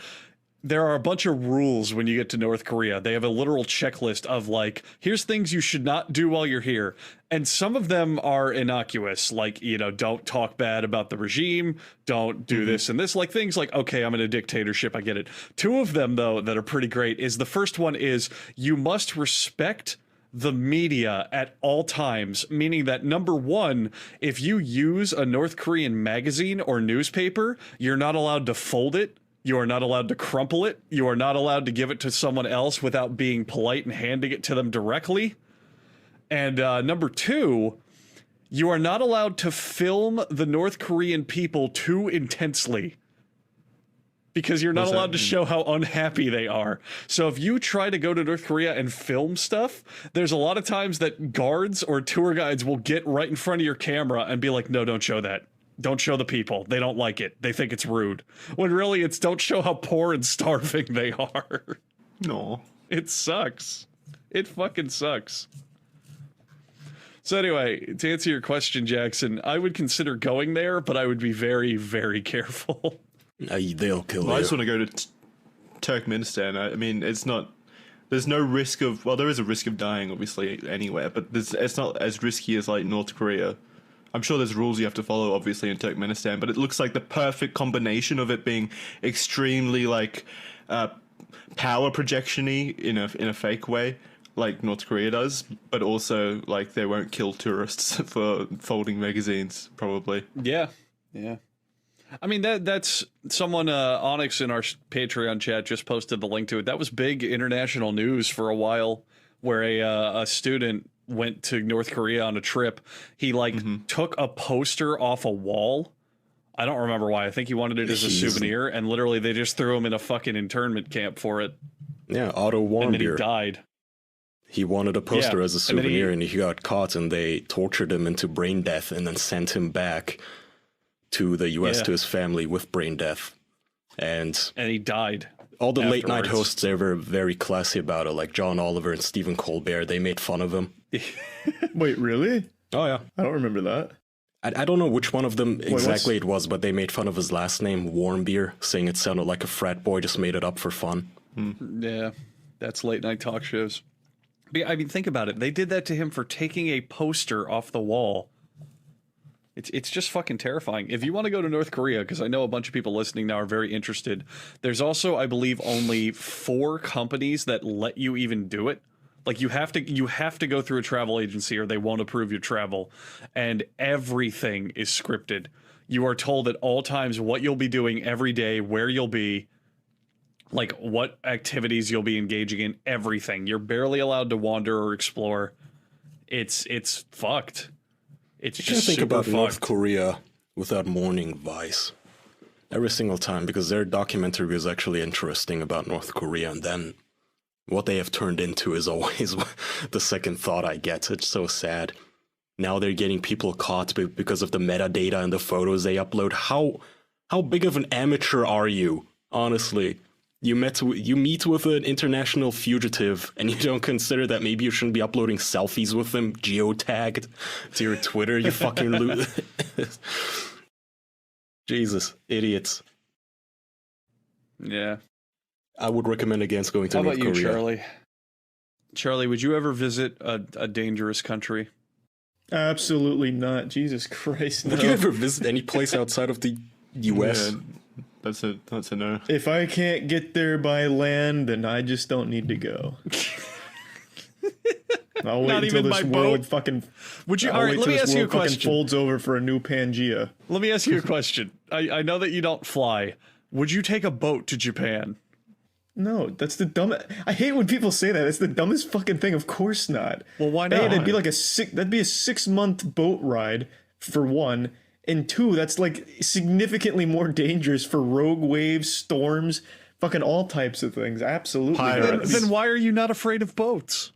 There are a bunch of rules when you get to North Korea. They have a literal checklist of like, here's things you should not do while you're here. And some of them are innocuous, like, don't talk bad about the regime, don't do this and this, like things like, okay, I'm in a dictatorship, I get it. 2 of them, though, that are pretty great is the first one is you must respect the media at all times, meaning that number 1, if you use a North Korean magazine or newspaper, you're not allowed to fold it. You are not allowed to crumple it. You are not allowed to give it to someone else without being polite and handing it to them directly. And number 2, you are not allowed to film the North Korean people too intensely, because you're not allowed to show how unhappy they are. So if you try to go to North Korea and film stuff, there's a lot of times that guards or tour guides will get right in front of your camera and be like, "No, don't show that. Don't show the people. They don't like it. They think it's rude." When really it's don't show how poor and starving they are. No. It sucks. It fucking sucks. So anyway, to answer your question, Jackson, I would consider going there, but I would be very, very careful. They'll kill Well, I you. just want to go to Turkmenistan. I mean, it's not. There's no risk of. Well, there is a risk of dying, obviously, anywhere, but it's not as risky as like North Korea. I'm sure there's rules you have to follow, obviously, in Turkmenistan, but it looks like the perfect combination of it being extremely like power projection-y in a fake way, like North Korea does, but also like they won't kill tourists for folding magazines, probably. Yeah. I mean, that's someone, Onyx in our Patreon chat just posted the link to it. That was big international news for a while, where a student went to North Korea on a trip. He took a poster off a wall. I don't remember why. I think he wanted it as a souvenir, and literally they just threw him in a fucking internment camp for it. Yeah, Otto And then he Warmbier. died. He wanted a poster Yeah, as a and then souvenir, and he got caught, and they tortured him into brain death, and then sent him back to the U.S. Yeah. to his family with brain death. And And he died. all the late night afterwards. hosts, they were very classy about it, like John Oliver and Stephen Colbert. They made fun of him. Wait, really? Oh yeah. I don't remember that. I don't know which one of them exactly what's- it was, but they made fun of his last name, Warmbier, saying it sounded like a frat boy just made it up for fun. Yeah, that's late night talk shows. But I mean, think about it. They did that to him for taking a poster off the wall. It's just fucking terrifying. If you want to go to North Korea, because I know a bunch of people listening now are very interested, there's also, I believe, only 4 companies that let you even do it. Like you have to go through a travel agency or they won't approve your travel, and everything is scripted. You are told at all times what you'll be doing every day, where you'll be, like what activities you'll be engaging in, everything. You're barely allowed to wander or explore. It's fucked. It's You can't just think super about North fucked. Korea without mourning Vice every single time, because their documentary is actually interesting about North Korea, and then what they have turned into is always the second thought I get. It's so sad. Now they're getting people caught because of the metadata and the photos they upload. How big of an amateur are you, honestly? You meet with an international fugitive, and you don't consider that maybe you shouldn't be uploading selfies with them geotagged to your Twitter. You fucking Jesus, idiots. Yeah. I would recommend against going to How North about you, Korea. Charlie? Charlie, would you ever visit a dangerous country? Absolutely not. Jesus Christ, no. Would you ever visit any place outside of the U.S.? Yeah, that's a no. If I can't get there by land, then I just don't need to go. I'll wait Not until even this by world boat? fucking. Would you? I'll All right, wait let till me this ask you a world fucking question. folds over for a new Pangea. Let me ask you a question. I know that you don't fly. Would you take a boat to Japan? No, that's the dumb. I hate when people say that. It's the dumbest fucking thing. Of course not. Well, why Hey, not? that'd be like that'd be a 6-month boat ride for one, and two, that's like significantly more dangerous for rogue waves, storms, fucking all types of things. Absolutely. Pirates. Then why are you not afraid of boats?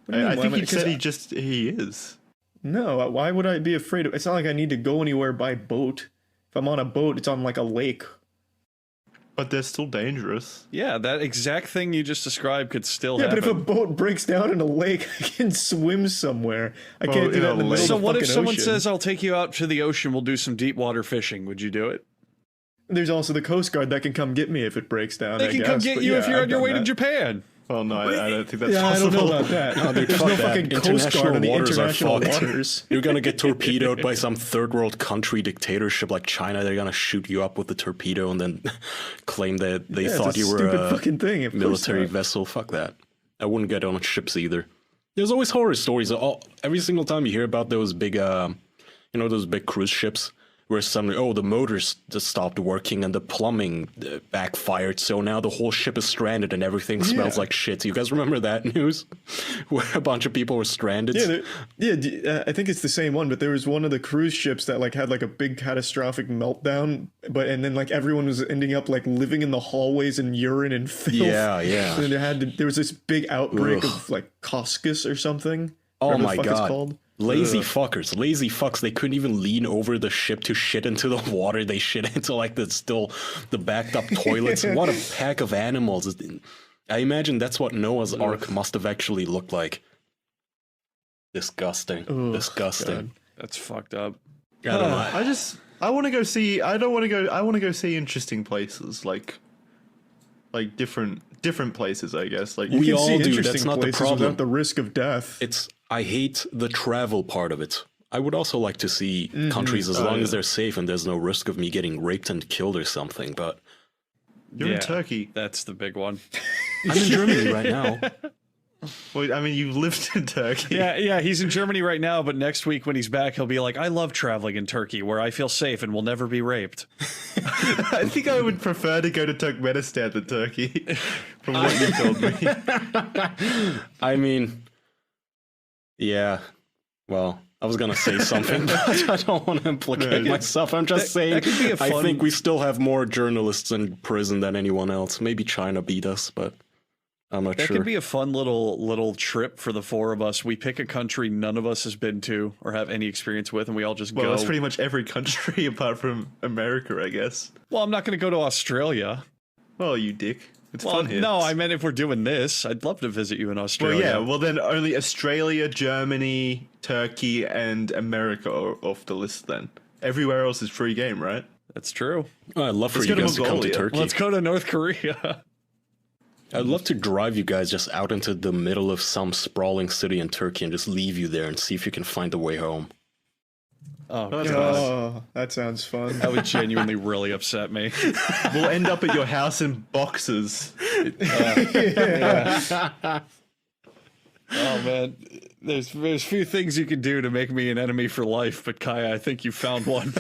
What do you I mean, think why- he said 'cause he is. No, why would I be afraid of? It's not like I need to go anywhere by boat. If I'm on a boat, it's on like a lake. But they're still dangerous. Yeah, that exact thing you just described could still Yeah, happen. but if a boat breaks down in a lake, I can swim somewhere. I can't do in that a in the middle lake. of So the what if fucking someone ocean. says, "I'll take you out to the ocean. We'll do some deep water fishing"? Would you do it? There's also the Coast Guard that can come get me if it breaks down. They I can come guess, get but you yeah, if you're I've on your done way to that. Japan. Well, no, I don't think that's Yeah, I possible. don't know about that. No, dude, There's fuck no that. fucking Coast Guard in the waters are international fucked. waters. You're gonna get torpedoed by some third world country dictatorship like China. They're gonna shoot you up with the torpedo and then claim that they Yeah, thought it's a you were stupid a fucking thing. Of course military not. vessel. Fuck that. I wouldn't get on ships either. There's always horror stories. Every single time you hear about those big, those big cruise ships where suddenly, oh, the motors just stopped working and the plumbing backfired, so now the whole ship is stranded and everything smells like shit. You guys remember that news? Where a bunch of people were stranded? I think it's the same one, but there was one of the cruise ships that like had like a big catastrophic meltdown, and then like everyone was ending up like living in the hallways in urine and filth. Yeah. And there was this big outbreak Ugh. of like coscus or something. Oh whatever the my fuck it's god. called. Lazy fucks. They couldn't even lean over the ship to shit into the water. They shit into like the backed up toilets. What a pack of animals. I imagine that's what Noah's Ark must have actually looked like. Disgusting. Disgusting. That's fucked up. I don't know. I want to go see. I don't want to go. I want to go see interesting places, like different places. I guess like You We can all see do, interesting that's not the places problem. without the risk of death. I hate the travel part of it. I would also like to see countries as long as they're safe and there's no risk of me getting raped and killed or something, but you're in Turkey. That's the big one. I'm in Germany right now. Well, I mean, you lived in Turkey. Yeah, he's in Germany right now, but next week when he's back, he'll be like, "I love traveling in Turkey, where I feel safe and will never be raped." I think I would prefer to go to Turkmenistan than Turkey, from what you told me. I mean, yeah. Well, I was gonna say something, but I don't want to implicate myself. I'm just saying. that could be a I fun- think we still have more journalists in prison than anyone else. Maybe China beat us, but I'm not That sure. could be a fun little trip for the four of us. We pick a country none of us has been to or have any experience with, and we all just Well, go. that's pretty much every country apart from America, I guess. Well, I'm not going to go to Australia. Well, you dick. It's Well, fun here. no, I meant if we're doing this, I'd love to visit you in Well, Australia. yeah. Well, then only Australia, Germany, Turkey, and America are off the list. Then everywhere else is free game, right? That's true. I'd love for Let's you go to guys to come to Mongolia. Turkey. Let's go to North Korea. I'd love to drive you guys just out into the middle of some sprawling city in Turkey and just leave you there and see if you can find a way home. Oh, That's God. Oh, that sounds fun. That would genuinely really upset me. We'll end up at your house in boxes. Oh man, there's few things you can do to make me an enemy for life, but Kaya, I think you found one.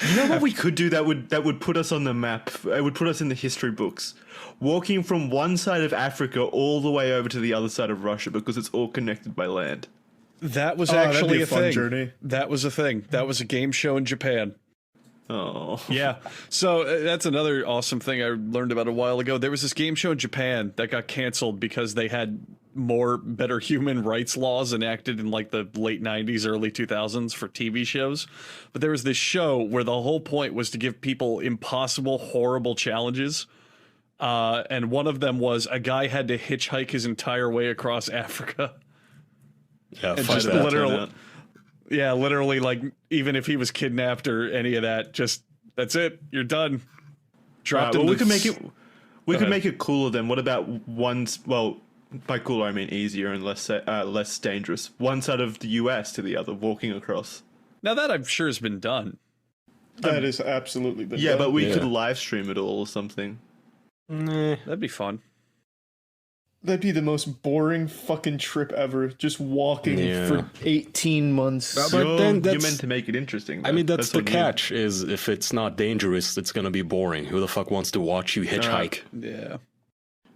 You know what we could do that would put us on the map? It would put us in the history books. Walking from one side of Africa all the way over to the other side of Russia because it's all connected by land. That was that'd actually be a a fun thing. journey. That was a thing. That was a game show in Japan. Oh. Yeah. So that's another awesome thing I learned about a while ago. There was this game show in Japan that got canceled because they had better human rights laws enacted in like the late 90s, early 2000s for TV shows. But there was this show where the whole point was to give people impossible, horrible challenges. And one of them was a guy had to hitchhike his entire way across Africa. Yeah, And fuck just that. literally, yeah, literally, like, even if he was kidnapped or any of that, just, that's it, you're done. Dropped Well, in we the could make it. We could ahead. make it cooler then. What about one's? Well, by cooler I mean easier and less dangerous. One side of the U.S. to the other, walking across. Now that I'm sure has been done. That is absolutely been Yeah, done. but we Yeah. could live stream it all or something. Nah. That'd be fun. That'd be the most boring fucking trip ever. Just walking Yeah. for 18 months. But You're, then you're that's- meant to make it interesting. I mean, that's the on you. catch, is if it's not dangerous, it's gonna be boring. Who the fuck wants to watch you hitchhike? Yeah.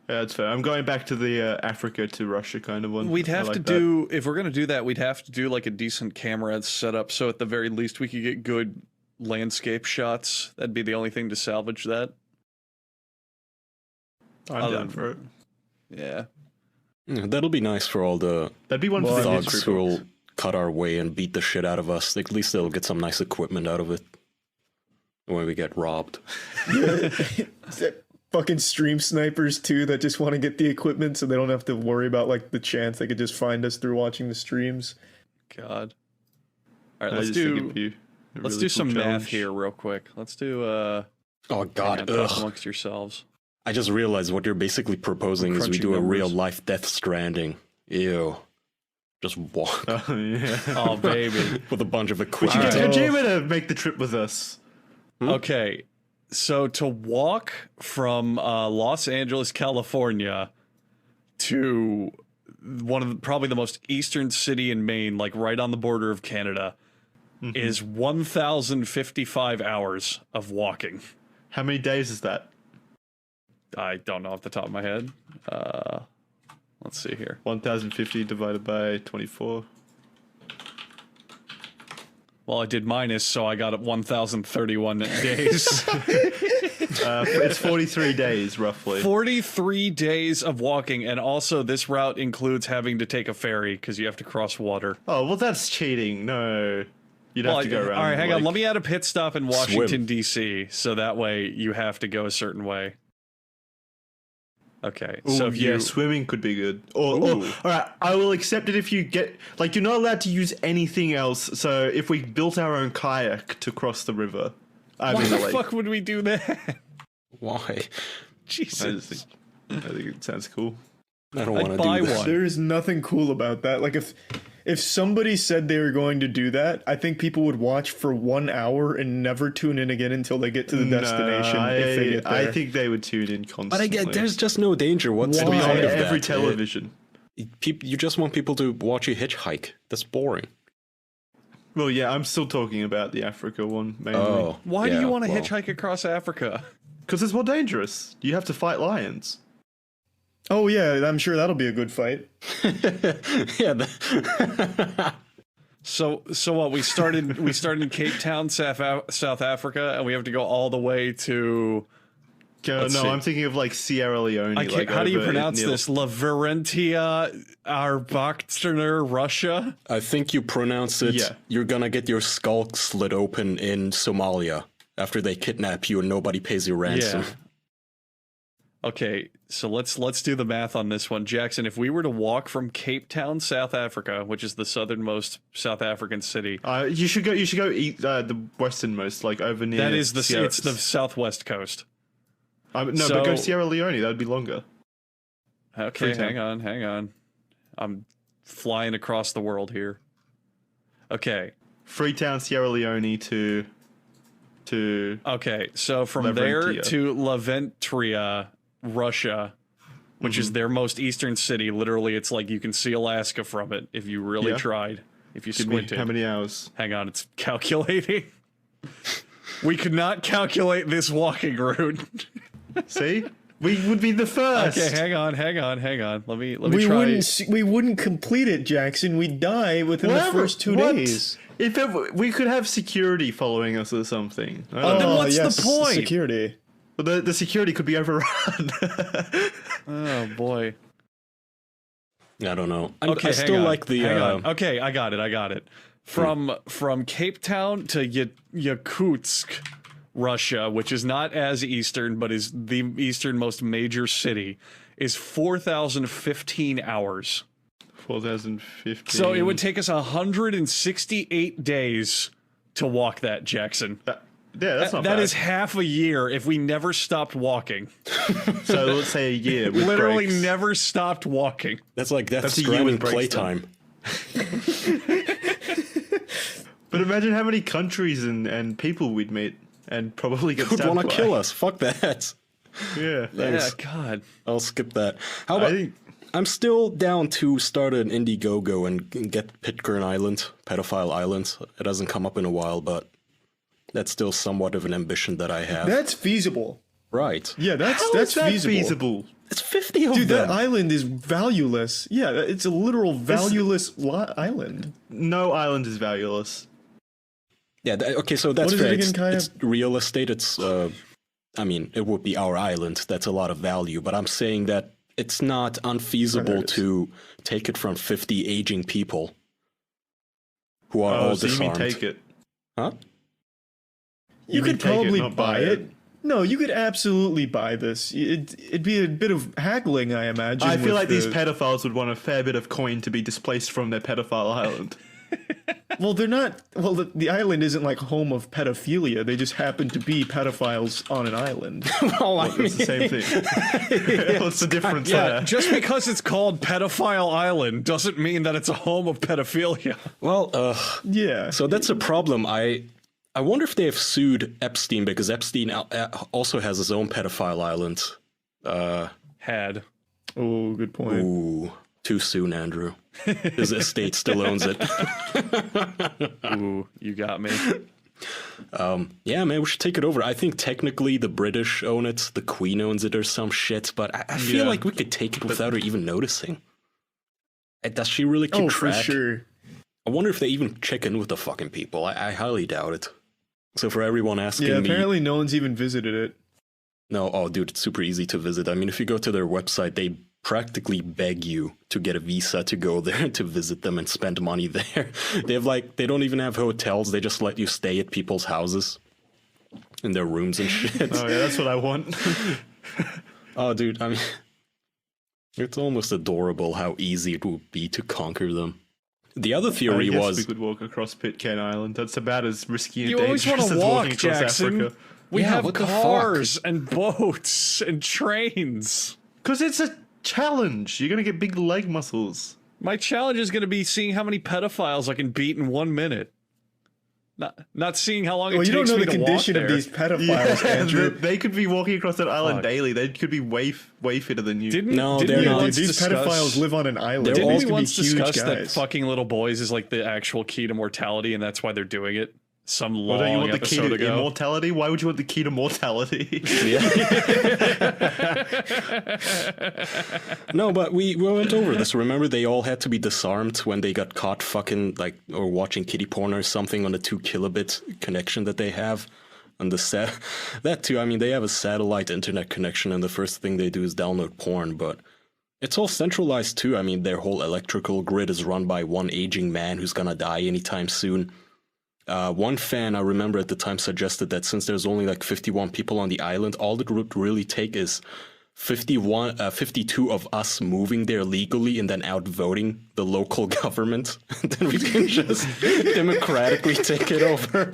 Yeah, that's fair. I'm going back to the Africa to Russia kind of one. We'd I have like to that. do, if we're going to do that, we'd have to do like a decent camera setup. So at the very least, we could get good landscape shots. That'd be the only thing to salvage that. I'm other down than- for it. Yeah. Yeah, that'll be nice for all the That'd be one for the thugs history who books. will cut our way and beat the shit out of us. At least they'll get some nice equipment out of it when we get robbed. Fucking stream snipers too that just want to get the equipment so they don't have to worry about like the chance they could just find us through watching the streams. God. All right, I let's just think do it'd be a let's really do cool some math challenge. here real quick. Let's do Oh hang god, on, talk ugh. amongst yourselves. I just realized what you're basically proposing is we Crunchy do a numbers. real life Death Stranding. Ew. Just walk Oh yeah. Oh baby. with a bunch of We should equipment. get Kojima to make the trip with us. Okay, so to walk from Los Angeles, California, to probably the most eastern city in Maine, like right on the border of Canada, is 1,055 hours of walking. How many days is that? I don't know off the top of my head. Let's see here. 1,050 divided by 24. Well, I did minus, so I got it 1,031 days. It's 43 days roughly. 43 days of walking, and also this route includes having to take a ferry because you have to cross water. Oh well, that's cheating. No, you'd have to go around. All right, hang on. like- Let me add a pit stop in Washington, D.C., so that way you have to go a certain way. Okay, Ooh, so if yeah, you swimming could be good. Or Ooh. all right, I will accept it if you get like you're not allowed to use anything else. So if we built our own kayak to cross the river, I why mean, the like, fuck would we do that? Why? Jesus. I think it sounds cool. I don't I'd want to buy do that. one. There is nothing cool about that. Like if somebody said they were going to do that, I think people would watch for 1 hour and never tune in again until they get to the destination. if they get there. I think they would tune in constantly. But I get there's just no danger. What's the It'd be point on of every that? television. You just want people to watch you hitchhike. That's boring. Well, yeah, I'm still talking about the Africa one mainly. Oh, Why do yeah, you want to well. hitchhike across Africa? Because it's more dangerous. You have to fight lions. Oh yeah, I'm sure that'll be a good fight. Yeah. So what? We started in Cape Town, South Africa, and we have to go all the way to. No, Let's see. I'm thinking of like Sierra Leone. I can't, like how do you over pronounce near- this? Laverentia Arbachterner, Russia. I think you pronounce it. Yeah. You're gonna get your skull slit open in Somalia after they kidnap you and nobody pays you ransom. Yeah. Okay, so let's do the math on this one, Jackson. If we were to walk from Cape Town, South Africa, which is the southernmost South African city, You should go eat the westernmost, like over near. that is Sierra- it's the southwest coast. No, so- but go Sierra Leone. That would be longer. Okay, Freetown. hang on. I'm flying across the world here. Okay, Freetown, Sierra Leone to Okay, so from Laventia. there to Laventria, Russia, which is their most eastern city. Literally, it's like you can see Alaska from it if you really Yeah. tried. If you give me squinted. how many hours? Hang on, it's calculating. We could not calculate this walking route. See, we would be the first. Okay, hang on. Let me We try. we wouldn't complete it, Jackson. We'd die within the first 2 What? days. If we could have security following us or something. I don't Oh, know. what's the point? Security. But the security could be overrun. Oh boy. I don't know. Okay, I still hang on, like the. hang on. Okay, I got it. From Cape Town to Yakutsk, Russia, which is not as eastern but is the easternmost major city, is 4,015 hours. 4,015. So it would take us 168 days to walk that, Jackson. Yeah, that's not That bad. is half a year if we never stopped walking. So let's say a year. With Literally breaks. never stopped walking. That's like Death That's a Stranding human breaks then. playtime. But imagine how many countries and people we'd meet and probably get Would stabbed want to by. kill us? Fuck that. Yeah. Thanks. Yeah, God. I'll skip that. How about? think- I'm still down to start an Indiegogo and get Pitcairn Island, Pedophile Island. It hasn't come up in a while, but that's still somewhat of an ambition that I have. That's feasible. Right. Yeah, that's How that's is that feasible. feasible? It's 50 of Dude, them. that island is valueless. Yeah, it's a literal valueless island. No island is valueless. Yeah, okay, so that's What is fair. it again, Kaya? It's real estate. It's, I mean, it would be our island. That's a lot of value. But I'm saying that it's not unfeasible to take it from 50 aging people who are all So you mean disarmed. take it? Huh? You mean could take it, probably not buy buy it. it? No, you could absolutely buy this. It'd be a bit of haggling, I imagine. I feel with like these the- pedophiles would want a fair bit of coin to be displaced from their pedophile island. Well, they're not. Well, the island isn't like home of pedophilia. They just happen to be pedophiles on an island. Well, I It's the same thing. What's the difference there? Just because it's called Pedophile Island doesn't mean that it's a home of pedophilia. well, Yeah. so that's a problem. I wonder if they have sued Epstein because Epstein also has his own pedophile island. Had. Oh, good point. Ooh, too soon, Andrew. His estate still owns it. Ooh, you got me. Yeah, man, we should take it over. I think technically the British own it, the Queen owns it or some shit, but I feel Yeah. like we could take it without her even noticing. Does she really keep Oh, for track? sure. I wonder if they even check in with the fucking people. I highly doubt it. So for everyone asking Yeah, me... apparently no one's even visited it. No, oh, dude, it's super easy to visit. I mean, if you go to their website, they practically beg you to get a visa to go there to visit them and spend money there. They have they don't even have hotels. They just let you stay at people's houses in their rooms and shit. Oh yeah, that's what I want. Oh, dude, I mean, it's almost adorable how easy it would be to conquer them. The other theory Yes, was we could walk across Pitcairn Island. That's about as risky and You always dangerous want to as walk, walking across Jackson. Africa. We Yeah, have what the cars and boats and trains. Because it's a challenge. You're gonna get big leg muscles. My challenge is going to be seeing how many pedophiles I can beat in 1 minute. Not seeing how long Well, it you don't takes know me the to walk condition there. of these pedophiles, Andrew. They could be walking across that island Fuck. daily. They could be way fitter than you. No, didn't they're we not. Dude, once these discuss- pedophiles live on an island. They're These all- Didn't we could be once huge discuss that guys. fucking little boys is like the actual key to mortality, and that's why they're doing it? Some Well, don't you long want the key episode to ago. immortality? Why would you want the key to mortality? No, but we went over this. Remember, they all had to be disarmed when they got caught fucking or watching kitty porn or something on the 2 kilobit connection that they have on the set. That too. I mean, they have a satellite internet connection, and the first thing they do is download porn. But it's all centralized too. I mean, their whole electrical grid is run by one aging man who's gonna die anytime soon. One fan I remember at the time suggested that since there's only 51 people on the island, all it would really take is 52 of us moving there legally and then outvoting the local government. Then we can just democratically take it over.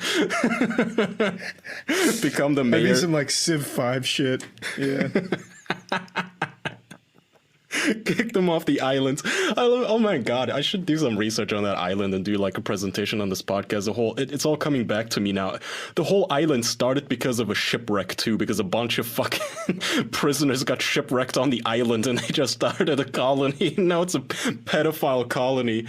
Become the Maybe mayor. some Civ 5 shit. Yeah. Kick them off the island. Oh my god, I should do some research on that island and do like a presentation on this podcast. It's all coming back to me now. The whole island started because of a shipwreck too, because a bunch of fucking prisoners got shipwrecked on the island and they just started a colony. Now it's a pedophile colony.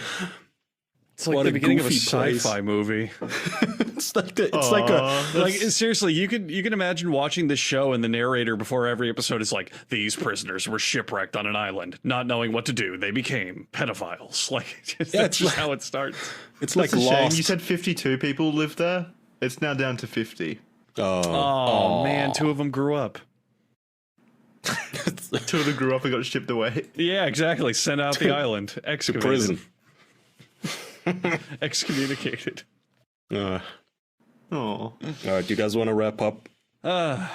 It's like What the a beginning of a goofy place. sci-fi movie. It's Like seriously, you can imagine watching this show and the narrator before every episode is like, these prisoners were shipwrecked on an island, not knowing what to do. They became pedophiles. Like that's just how it starts. it's like That's a shame. Lost. You said 52 people lived there. It's now down to 50. Oh man, two of them grew up. Two of them grew up and got shipped away. Yeah, exactly. Sent out the island. To Excavated. prison. Excommunicated. Oh. All right, do you guys want to wrap up? Yeah,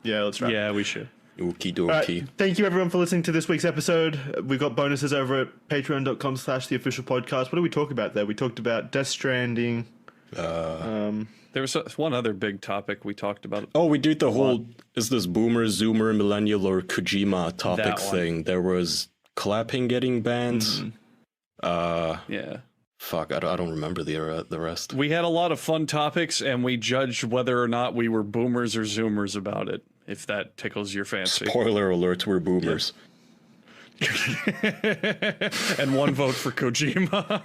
let's wrap. Yeah, we should. Okie All right, dokie. thank you everyone for listening to this week's episode. We've got bonuses over at patreon.com/theofficialpodcast. What did we talk about there? We talked about Death Stranding. There was one other big topic we talked about. Oh, we did the whole is this boomer, zoomer, millennial, or Kojima topic That one. thing. There was clapping getting banned. Yeah. Fuck, I don't remember the rest. We had a lot of fun topics, and we judged whether or not we were boomers or zoomers about it, if that tickles your fancy. Spoiler alert, we're boomers. And one vote for Kojima.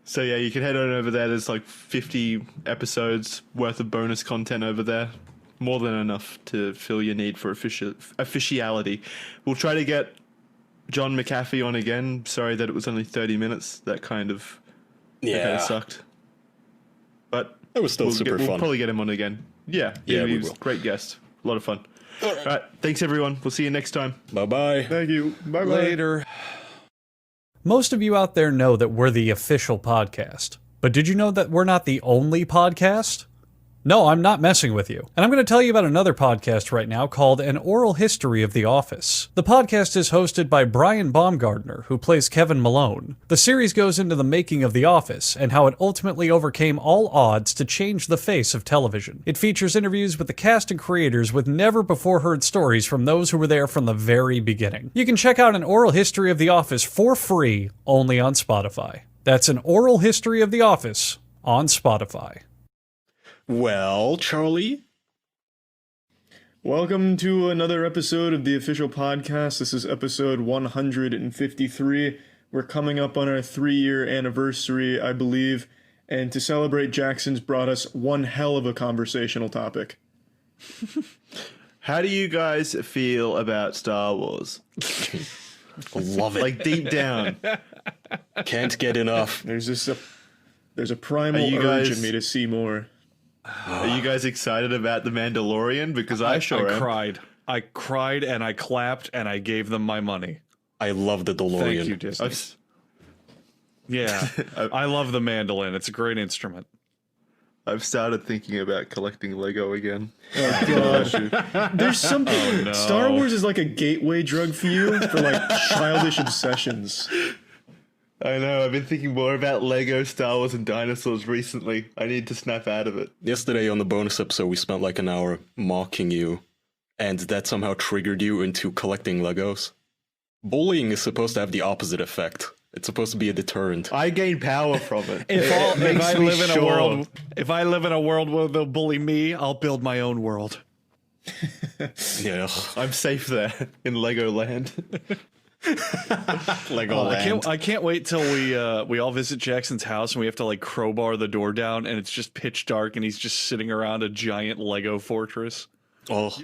So yeah, you can head on over there. There's like 50 episodes worth of bonus content over there. More than enough to fill your need for officiality. We'll try to get John McAfee on again. Sorry that it was only 30 minutes. That kind of sucked. But It was still super we'll fun. probably get him on again. Yeah, Yeah, he we was will. a great guest. A lot of fun. All right, thanks everyone. We'll see you next time. Bye-bye. Thank you. Bye bye. Later. Most of you out there know that we're the official podcast. But did you know that we're not the only podcast? No, I'm not messing with you. And I'm going to tell you about another podcast right now called An Oral History of The Office. The podcast is hosted by Brian Baumgartner, who plays Kevin Malone. The series goes into the making of The Office and how it ultimately overcame all odds to change the face of television. It features interviews with the cast and creators with never-before-heard stories from those who were there from the very beginning. You can check out An Oral History of The Office for free only on Spotify. That's An Oral History of The Office on Spotify. Well, Charlie? Welcome to another episode of the official podcast. This is episode 153. We're coming up on our 3-year anniversary, I believe. And to celebrate, Jackson's brought us one hell of a conversational topic. How do you guys feel about Star Wars? Love it. Like deep down. Can't get enough. There's a primal Are you urge guys- in me to see more. Are you guys excited about The Mandalorian? Because I sure am. cried. I cried and I clapped and I gave them my money. I love the DeLorean. Thank you, Disney. I've- Yeah, I love the mandolin. It's a great instrument. I've started thinking about collecting Lego again. Oh gosh. There's something no. Star Wars is like a gateway drug for you for like childish obsessions. I know, I've been thinking more about Lego, Star Wars, and dinosaurs recently. I need to snap out of it. Yesterday on the bonus episode, we spent like an hour mocking you, and that somehow triggered you into collecting Legos. Bullying is supposed to have the opposite effect. It's supposed to be a deterrent. I gain power from it. If I me live in a sure. world, if I live in a world where they'll bully me, I'll build my own world. Yeah. I'm safe there in Legoland. Legoland. I can't wait till we all visit Jackson's house and we have to like crowbar the door down and it's just pitch dark and he's just sitting around a giant Lego fortress. Oh,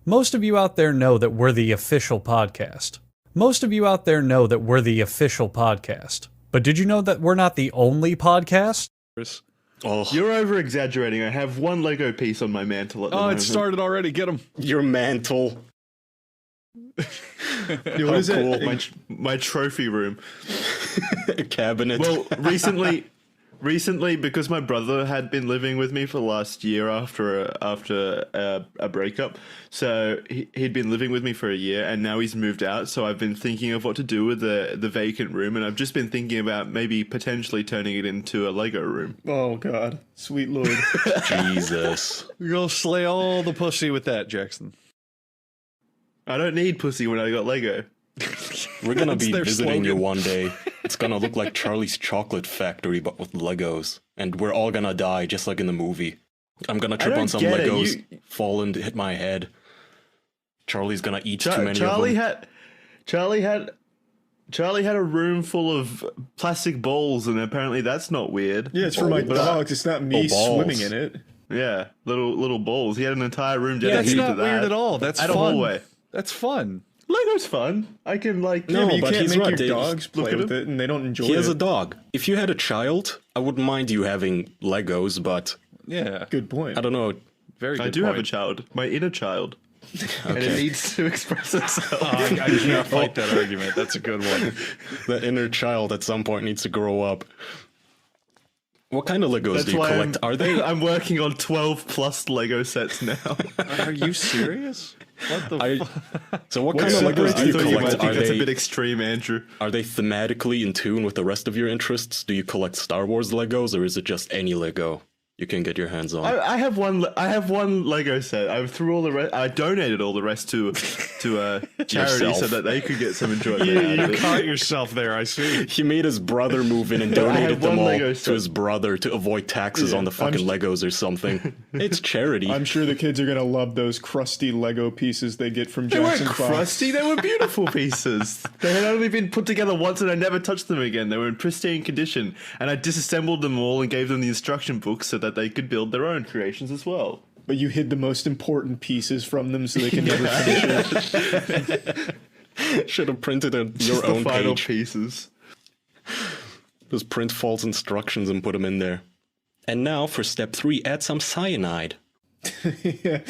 Most of you out there know that we're the official podcast. But did you know that we're not the only podcast? Oh, You're over exaggerating. I have one Lego piece on my mantle at the Oh, moment. it started already. Get him. your mantle. Dude, what is Cool. it? My trophy room. Cabinet. Well, recently, because my brother had been living with me for the last year after a breakup, so he'd been living with me for a year, and now he's moved out. So I've been thinking of what to do with the vacant room, and I've just been thinking about maybe potentially turning it into a Lego room. Oh god, sweet lord. Jesus. You'll slay all the pussy with that, Jackson. I don't need pussy when I got Lego. We're gonna That's be their visiting you slogan. one day. It's gonna look like Charlie's Chocolate Factory, but with Legos. And we're all gonna die, just like in the movie. I'm gonna trip don't on some get it. Legos, fall and hit my head. Charlie's gonna eat too many Charlie of them. Charlie had a room full of plastic balls, and apparently that's not weird. Yeah, it's for my dogs. It's not me balls. swimming in it. Yeah, little balls. He had an entire room Yeah, dedicated that's to not that. weird at all. That's At a fun. hallway. That's fun. Lego's fun. I can like. No, Yeah, but you but can't he's make right, your Dave. dogs Look play at with him. it, and they don't enjoy He it. has a dog. If you had a child, I wouldn't mind you having Legos, but Yeah. Good point. I don't know. Very good I do have a point. child, my inner child, and it needs to express itself. Oh, I can't fight that argument. That's a good one. The inner child at some point needs to grow up. What kind of Legos That's do you why collect? Are they? I'm working on 12 plus Lego sets now. Are you serious? What the So what kind of separates Legos do I you thought you might collect? think Are that's a bit they, extreme, Andrew. are they thematically in tune with the rest of your interests? Do you collect Star Wars Legos, or is it just any Lego you can get your hands on? I have one. I have one Lego set. I threw all the rest. I donated all the rest to charity Yourself. so that they could get some enjoyment You, out of you it. caught yourself there, I see. He made his brother move in and No, I donated have them one all Lego to set. his brother to avoid taxes on the fucking Legos or something. It's charity. I'm sure the kids are gonna love those crusty Lego pieces they get from They weren't Jackson Fox. crusty. They were beautiful pieces. They had only been put together once, and I never touched them again. They were in pristine condition, and I disassembled them all and gave them the instruction books so that they could build their own creations as well. But you hid the most important pieces from them so they can never finish it. Should have printed your Just the own final page. pieces. Just print false instructions and put them in there. And now for step 3, add some cyanide. Yeah.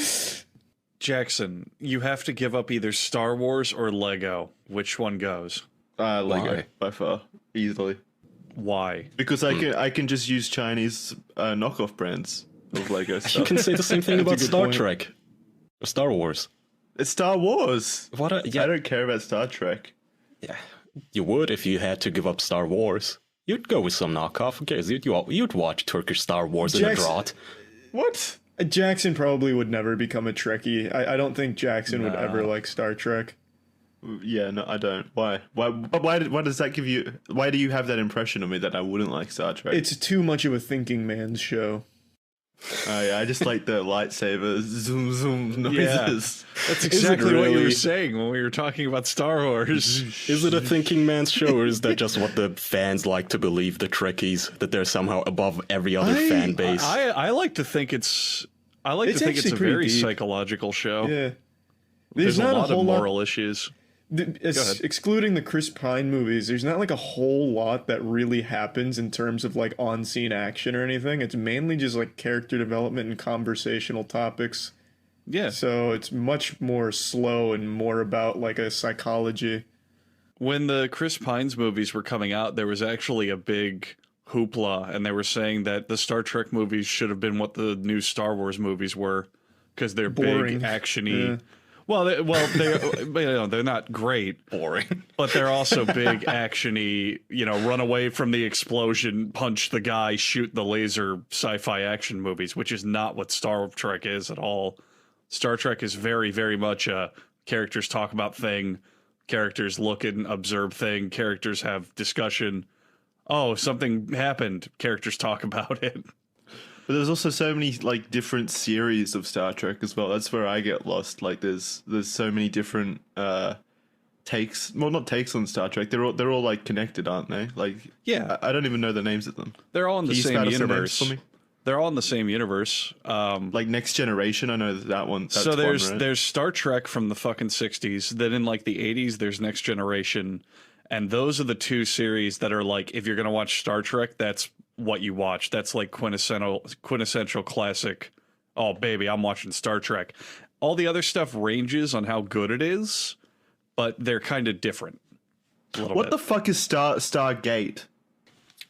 Jackson, you have to give up either Star Wars or Lego. Which one goes? Lego Why? by far, easily, Why? because I can just use Chinese knockoff brands of Lego You stuff. can say the same thing about good Star point. Trek. Or Star Wars. It's Star Wars. What a, I yeah, don't care about Star Trek. you would if you had to give up Star Wars. You'd go with some knockoff. Who cares? You'd watch Turkish Star Wars in a Jackson- draught. What? Jackson probably would never become a Trekkie. I don't think Jackson would ever like Star Trek. Yeah, no, I don't. Why? Why does that give you? Why do you have that impression of me that I wouldn't like Star Trek? It's too much of a thinking man's show. I just like the lightsaber zoom zoom noises. That's exactly what you really? were saying when we were talking about Star Wars. Is it a thinking man's show, or is that just what the fans like to believe, the Trekkies, that they're somehow above every other fan base? I like to think it's. I like It's to think it's actually a pretty very deep. psychological show. Yeah. There's a not lot whole of lot- moral issues. ahead. Excluding the Chris Pine movies, there's not like a whole lot that really happens in terms of like on-scene action or anything. It's mainly just like character development and conversational topics. Yeah. So it's much more slow and more about like a psychology. When the Chris Pines movies were coming out, there was actually a big hoopla, and they were saying that the Star Trek movies should have been what the new Star Wars movies were, because they're Boring. big, actiony. Yeah. Well, they're not great, Boring. but they're also big, actiony. Run away from the explosion, punch the guy, shoot the laser, sci-fi action movies, which is not what Star Trek is at all. Star Trek is very, very much a characters talk about thing, characters look and observe thing, characters have discussion. Oh, something happened. Characters talk about it. But there's also so many like different series of Star Trek as well. That's where I get lost. Like there's so many different takes. Well, not takes on Star Trek. They're all like connected, aren't they? Like Yeah. I don't even know the names of them. They're all in the Can you same spout us the names universe. for me? They're all in the same universe. Like Next Generation, I know that one. That's So there's one, right? there's Star Trek from the fucking 60s. Then in like the 80s, there's Next Generation, and those are the two series that are like, if you're gonna watch Star Trek, that's what you watch. That's like quintessential classic. Oh baby, I'm watching Star Trek. All the other stuff ranges on how good it is, but they're kind of different. What the fuck is Stargate?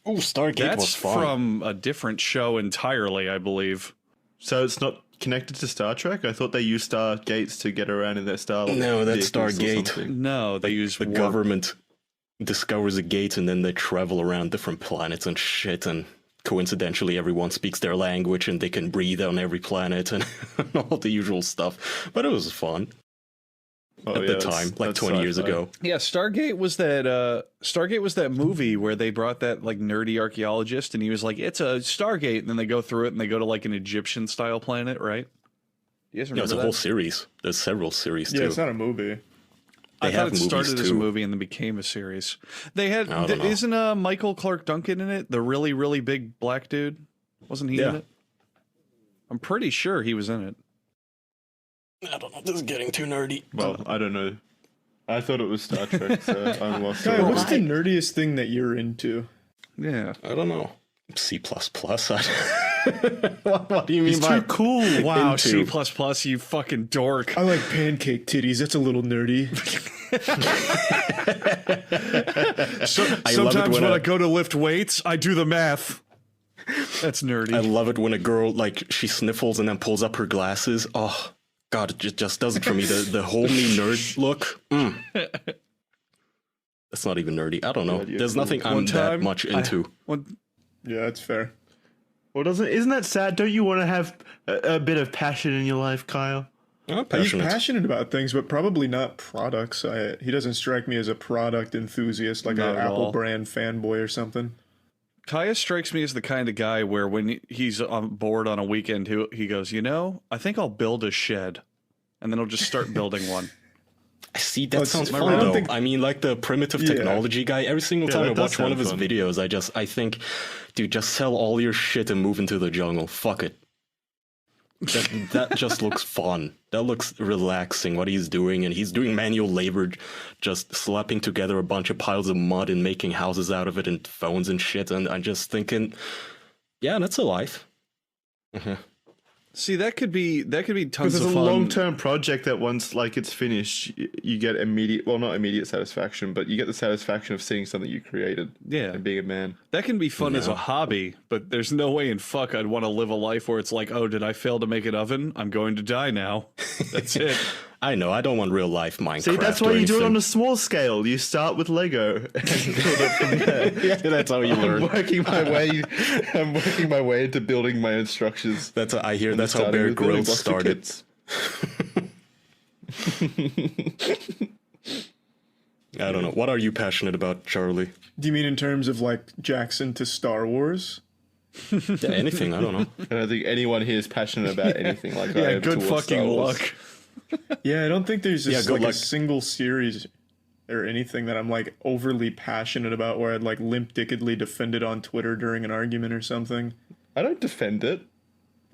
Oh, Stargate That's was fun. from a different show entirely, I believe. So it's not connected to Star Trek? I thought they used Stargates to get around in their star. No, that's vehicles or Stargate. something. No, they use The warp. government discovers a gate and then they travel around different planets and shit, and coincidentally everyone speaks their language and they can breathe on every planet and all the usual stuff. But it was fun Oh, at yeah, the that's- time, like that's 20 years sci-fi. ago. Yeah, Stargate was that movie where they brought that like nerdy archaeologist and he was like, it's a Stargate, and then they go through it and they go to like an Egyptian style planet, right? You guys No, remember it's a that? whole series. There's several series Yeah, too. it's not a movie. I They thought have it movies started as a too. movie and then became a series. They had I don't know. isn't Michael Clark Duncan in it? The really, really big black dude? Wasn't he in Yeah. it? I'm pretty sure he was in it. I don't know. This is getting too nerdy. Well, I don't know. I thought it was Star Trek, so I'm lost. Guy, on what's it. the nerdiest thing that you're into? Yeah. I don't know. C++. What do you mean He's by too cool. Wow, Into. C++, you fucking dork. I like pancake titties. That's a little nerdy. Sometimes when when I- I go to lift weights, I do the math. That's nerdy. I love it when a girl, like, she sniffles and then pulls up her glasses. Oh, God, it just does it for me. The whole me nerd look. That's not even nerdy. I don't know. you're There's cool. nothing One I'm that time, much into. Yeah, that's fair. Well, isn't that sad? Don't you want to have a bit of passion in your life, Kyle? I'm He's passionate. passionate about things, but probably not products. He doesn't strike me as a product enthusiast, like Not an at Apple all. brand fanboy or something. Kaya strikes me as the kind of guy where when he's on board on a weekend, he goes, I think I'll build a shed. And then he'll just start building one. See, that sounds I fun, don't though. think- I mean, like the primitive Yeah. technology guy, every single time that I does watch one of his sound fun. videos, I think, dude, just sell all your shit and move into the jungle. Fuck it. That just looks fun. That looks relaxing, what he's doing. And he's doing manual labor, just slapping together a bunch of piles of mud and making houses out of it and phones and shit. And I'm just thinking, yeah, that's a life. See, that could be tons Because it's of a fun. long-term project that once like it's finished, you get not immediate satisfaction, but you get the satisfaction of seeing something you created. Yeah. And being a man. That can be fun as a hobby, but there's no way in fuck I'd want to live a life where it's like, oh, did I fail to make an oven? I'm going to die now. That's it. I know, I don't want real life Minecraft. See, that's or why you do it anything. on a small scale. You start with Lego and build up from there. Yeah, that's how you learn. I'm working my way into building my own structures. That's I hear. And That's how starting Bear with building Grylls blocks for started. kids. I don't know. What are you passionate about, Charlie? Do you mean in terms of like Jackson to Star Wars? Yeah, anything. I don't know. I don't think anyone here is passionate about anything like I Yeah, am good towards fucking Star Wars. luck. Yeah, I don't think there's just good like a luck. single series or anything that I'm like overly passionate about where I'd like limp-dickedly defend it on Twitter during an argument or something. I don't defend it.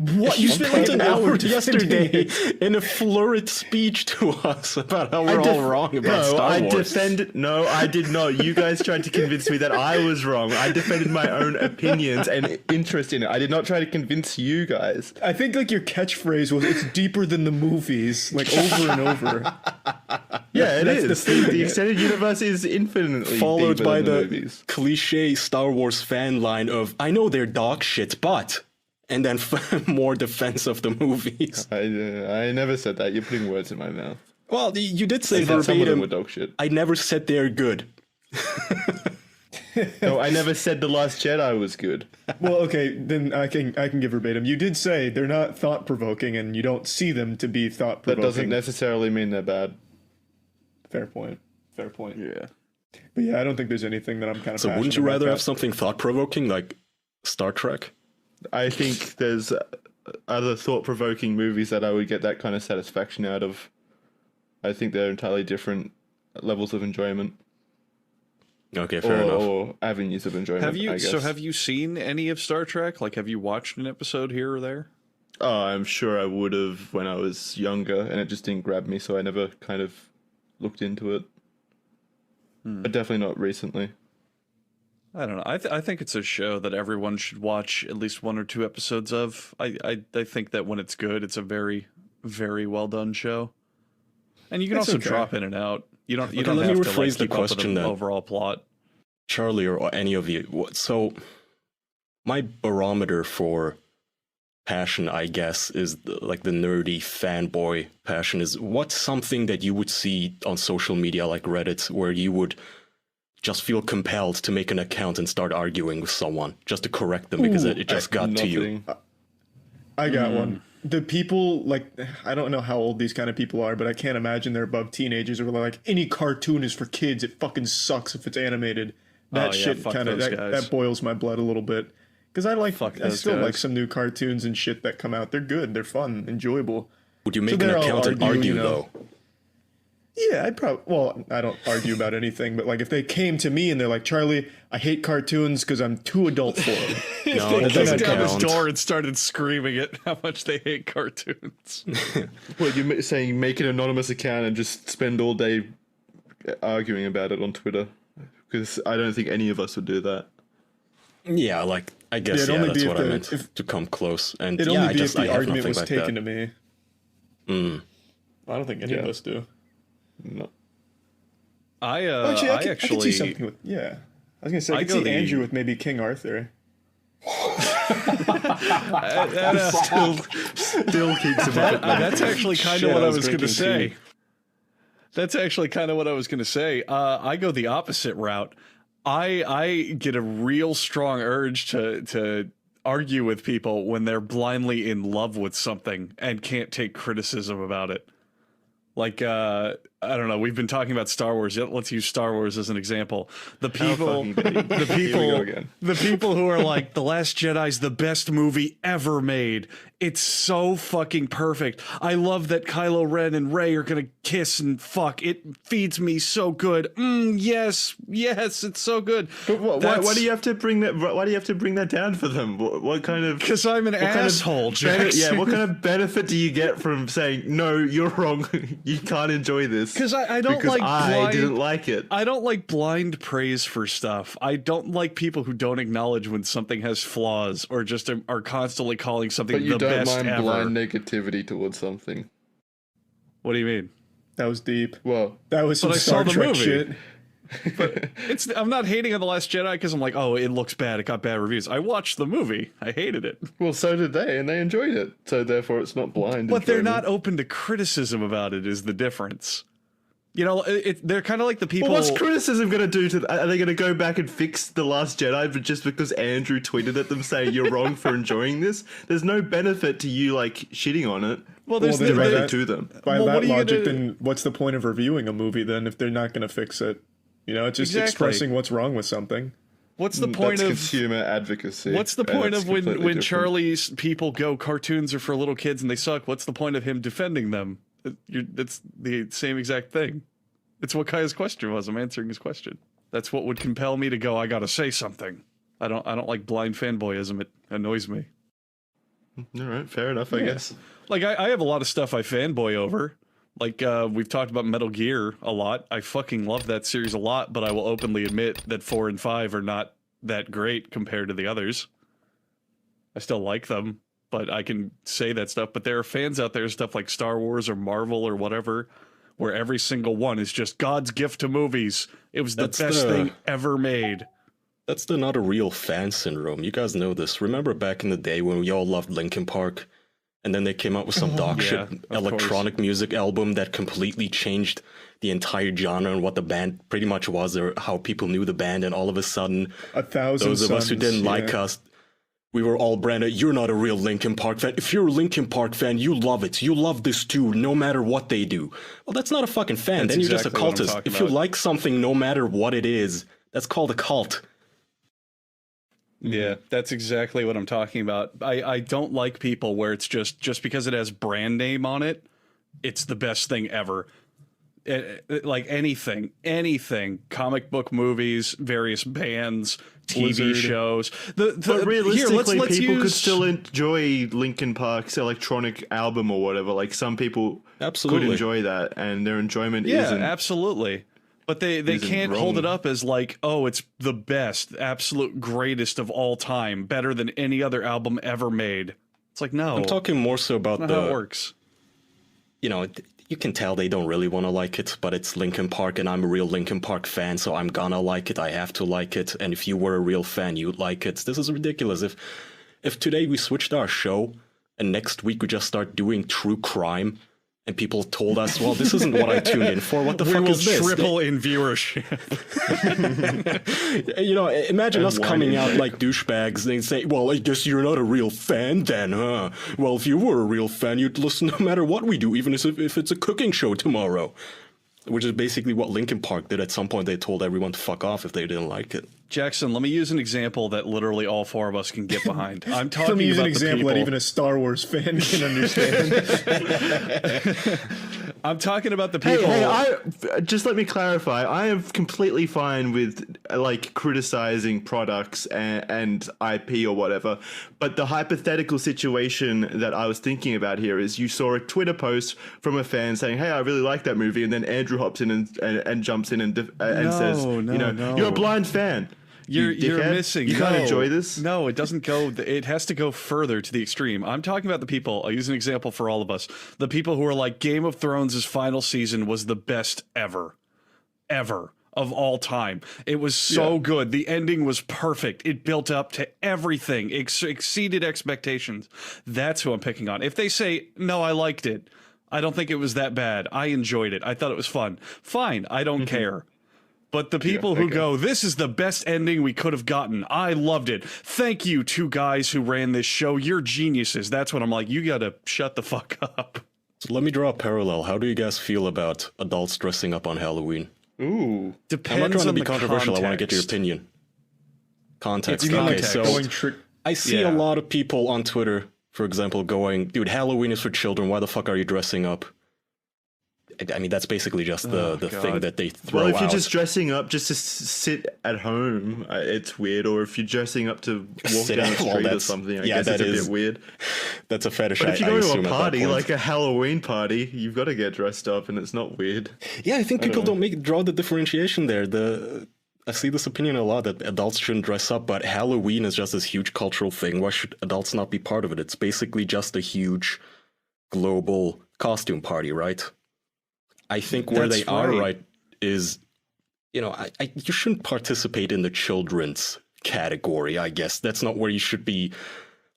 What? You spent like an hour yesterday in a florid speech to us about how we're all wrong about No, Star I Wars. defended. No, I did not. You guys tried to convince me that I was wrong. I defended my own opinions and interest in it. I did not try to convince you guys. I think like your catchphrase was "It's deeper than the movies," like over and over. Yeah, it That's is. the thing. The extended universe is infinitely Followed deeper by than the movies. cliche Star Wars fan line of "I know they're dog shit, but," and then more defense of the movies. I never said that. You're putting words in my mouth. Well, you did say I said some of them verbatim. were dog shit. I never said they're good. No, I never said The Last Jedi was good. Well, okay, then I can give verbatim. You did say they're not thought provoking, and you don't see them to be thought That provoking. doesn't necessarily mean they're bad. Fair point. Fair point. Yeah. But yeah, I don't think there's anything that I'm kind of. So wouldn't you rather have something thought provoking like Star Trek? I think there's other thought-provoking movies that I would get that kind of satisfaction out of. I think they're entirely different levels of enjoyment. Okay, fair enough. or avenues of enjoyment. Have you? I guess. So have you seen any of Star Trek? Like, have you watched an episode here or there? Oh, I'm sure I would have when I was younger, and it just didn't grab me, so I never kind of looked into it. But definitely not recently. I don't know. I think it's a show that everyone should watch at least 1 or 2 episodes of. I think that when it's good, it's a very, very well done show. And you can It's also okay. drop in and out. You don't Okay, have let me to rephrase the keep up with question the then. overall plot. Charlie or any of you. So, my barometer for passion, I guess, is like the nerdy fanboy passion. Is what's something that you would see on social media like Reddit where you would just feel compelled to make an account and start arguing with someone just to correct them because it just got to you. Nothing. I got one. The people, like, I don't know how old these kind of people are, but I can't imagine they're above teenagers who are like, any cartoon is for kids. It fucking sucks if it's animated. That yeah, shit fuck kind of those guys. that boils my blood a little bit. Because I those still guys. like some new cartoons and shit that come out. They're good. They're fun, enjoyable. Would you make an there I'll account and argue, argue, you know. though? Yeah, I'd probably. Well, I don't argue about anything, but like if they came to me and they're like, Charlie, I hate cartoons because I'm too adult for them. No, that Kicked doesn't down his count. door and started screaming at how much they hate cartoons. What, you're saying make an anonymous account and just spend all day arguing about it on Twitter? Because I don't think any of us would do that. Yeah, like I guess it'd only that's be what if I the- meant if- to come close. And It'd yeah, only be if I the have argument nothing was like taken that. to me. I don't think any of us do. No. Actually, I could see something with. Yeah, I was gonna say I I could go see the- Andrew with maybe King Arthur. Still keeps him up. That's actually kind of Shit, what I I was was going to drinking say. tea. That's actually kind of what I was going to say. I go the opposite route. I get a real strong urge to argue with people when they're blindly in love with something and can't take criticism about it. Like, I don't know. We've been talking about Star Wars. Let's use Star Wars as an example. The people, fucking dare you. the Here we go people, again. the people who are like, The Last Jedi's the best movie ever made. It's so fucking perfect. I love that Kylo Ren and Rey are gonna kiss and fuck. It feeds me so good. Yes, it's so good. But why do you have to bring that? Why do you have to bring that down for them? What kind of? Because I'm an what kind of asshole, bene- Jackson. Yeah, what kind of benefit do you get from saying no? You're wrong. You can't enjoy this. Because I don't because like I blind, didn't like it. I don't like blind praise for stuff. I don't like people who don't acknowledge when something has flaws or just are constantly calling something But you the don't best mind ever. blind negativity towards something. What do you mean? That was deep. Well, That was some But I saw Star the Trek movie. shit. I'm not hating on The Last Jedi because I'm like, oh, it looks bad. It got bad reviews. I watched the movie. I hated it. well, so did they, and they enjoyed it. So therefore, it's not blind. But they're enjoyment. not open to criticism about it is the difference. You know, they're kind of like the people... Well, what's criticism going to do to? Are they going to go back and fix The Last Jedi, but just because Andrew tweeted at them saying you're wrong for enjoying this? There's no benefit to you like shitting on it. well, there's Well, then Directly by that- to them. By Well, what that are you logic, gonna- then what's the point of reviewing a movie then if they're not going to fix it? You know, it's just Exactly. expressing what's wrong with something. What's the point That's of... consumer advocacy. What's the and point it's of when completely different. Charlie's people go cartoons are for little kids and they suck? What's the point of him defending them? It's the same exact thing. It's what Kaya's question was. I'm answering his question. That's what would compel me to go, I gotta say something. I don't like blind fanboyism. It annoys me. All right, fair enough, I guess. Like I have a lot of stuff I fanboy over. Like we've talked about Metal Gear a lot. I fucking love that series a lot, but I will openly admit that 4 and 5 are not that great compared to the others. I still like them, but I can say that stuff. But there are fans out there, stuff like Star Wars or Marvel or whatever, where every single one is just God's gift to movies. It was the That's best the- thing ever made. That's the not a real fan syndrome. You guys know this. Remember back in the day when we all loved Linkin Park? And then they came out with some dog Yeah, shit of electronic music album that completely changed the entire genre and what the band pretty much was, or how people knew the band. And all of a sudden, 1,000 those of us who Suns, didn't like yeah. us, we were all branded, you're not a real Linkin Park fan. If you're a Linkin Park fan, you love it. You love this too, no matter what they do. Well, that's not a fucking fan. That's Then you're exactly what I'm just a cultist. talking If you about. like something, no matter what it is, that's called a cult. Yeah, that's exactly what I'm talking about. I don't like people where it's just because it has brand name on it, it's the best thing ever. Like anything, comic book movies, various bands, TV Blizzard. shows. But realistically, let's people could use- still enjoy Linkin Park's electronic album or whatever. Like some people Absolutely. could enjoy that, and their enjoyment Yeah, isn't. absolutely. But they isn't can't hold it wrong. up as like, oh, it's the best, absolute greatest of all time, better than any other album ever made. It's like, no, I'm talking more so about that's not how it the, works. you know, you can tell they don't really want to like it, but it's Linkin Park, and I'm a real Linkin Park fan, so I'm gonna like it. I have to like it, and if you were a real fan, you'd like it. This is ridiculous. If today we switched our show, and next week we just start doing true crime, and people told us, well, this isn't what I tuned in for. What the We fuck will is this? triple in viewership. You know, imagine us wine coming out intake. like douchebags and say, well, I guess you're not a real fan then, huh? Well, if you were a real fan, you'd listen no matter what we do, even if it's a cooking show tomorrow. Which is basically what Linkin Park did. At some point, they told everyone to fuck off if they didn't like it. Jackson, let me use an example that literally all four of us can get behind. I'm talking Let me use about an the example that people. even a Star Wars fan can understand. I'm talking about the Hey, people. just let me clarify. I am completely fine with like criticizing products and IP or whatever. But the hypothetical situation that I was thinking about here is you saw a Twitter post from a fan saying, "Hey, I really like that movie," and then Andrew hops in and jumps in and says, no. "You're a blind fan. You're dickhead. missing. You can't No. enjoy this." No, it doesn't go. It has to go further to the extreme. I'm talking about the people. I'll use an example for all of us. The people who are like, Game of Thrones' final season was the best ever of all time. It was so good. The ending was perfect. It built up to everything. Exceeded expectations. That's who I'm picking on. If they say, no, I liked it. I don't think it was that bad. I enjoyed it. I thought it was fun. Fine. I don't care. But the people who go, this is the best ending we could have gotten. I loved it. Thank you, two guys who ran this show. You're geniuses. That's when I'm like, you gotta shut the fuck up. So let me draw a parallel. How do you guys feel about adults dressing up on Halloween? Ooh. Depends I'm not trying to on be the controversial. I want to get your context. opinion. Context. It's Okay, context. so Going trick. I see Yeah. a lot of people on Twitter, for example, going, dude, Halloween is for children. Why the fuck are you dressing up? I mean, that's basically just the thing God. that they throw Well, if you're out. just dressing up just to sit at home, it's weird. Or if you're dressing up to walk Sit down the at- well, street or that's- something, I yeah, guess that it's a is- bit weird. That's a fetish. But if you I go to assume a at that party, point. like a Halloween party, you've got to get dressed up, and it's not weird. Yeah, I think people don't draw the differentiation there. I see this opinion a lot that adults shouldn't dress up, but Halloween is just this huge cultural thing. Why should adults not be part of it? It's basically just a huge global costume party, right? I think where That's they are right. right is, you know, you shouldn't participate in the children's category, I guess. That's not where you should be.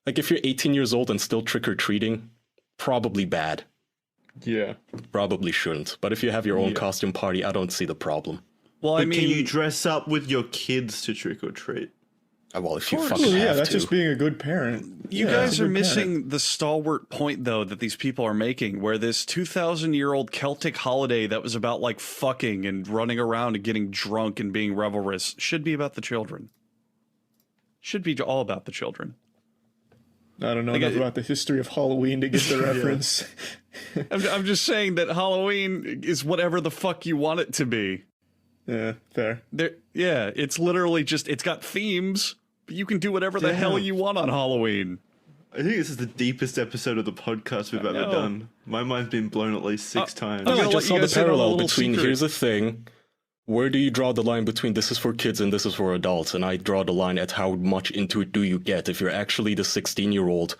Like, if you're 18 years old and still trick-or-treating, probably bad. Yeah. Probably shouldn't. But if you have your own costume party, I don't see the problem. Well, But I mean, can you dress up with your kids to trick or treat? Well, if you Well, fucking yeah, have that's to. just being a good parent. you Yeah, guys that's a are good missing parent. the stalwart point, though, that these people are making, where this 2,000-year-old Celtic holiday that was about, like, fucking and running around and getting drunk and being revelrous should be about the children. Should be all about the children. I don't know Like, enough about the history of Halloween to get the reference. I'm just saying that Halloween is whatever the fuck you want it to be. Yeah, fair. Yeah, it's literally just, it's got themes, but you can do whatever the hell you want on Halloween. I think this is the deepest episode of the podcast we've ever know. done. My mind's been blown at least 6 times. I'm I gonna just let you saw the guys in on a parallel little between secret. here's a thing. Where do you draw the line between this is for kids and this is for adults? And I draw the line at how much into it do you get. If you're actually the 16-year-old,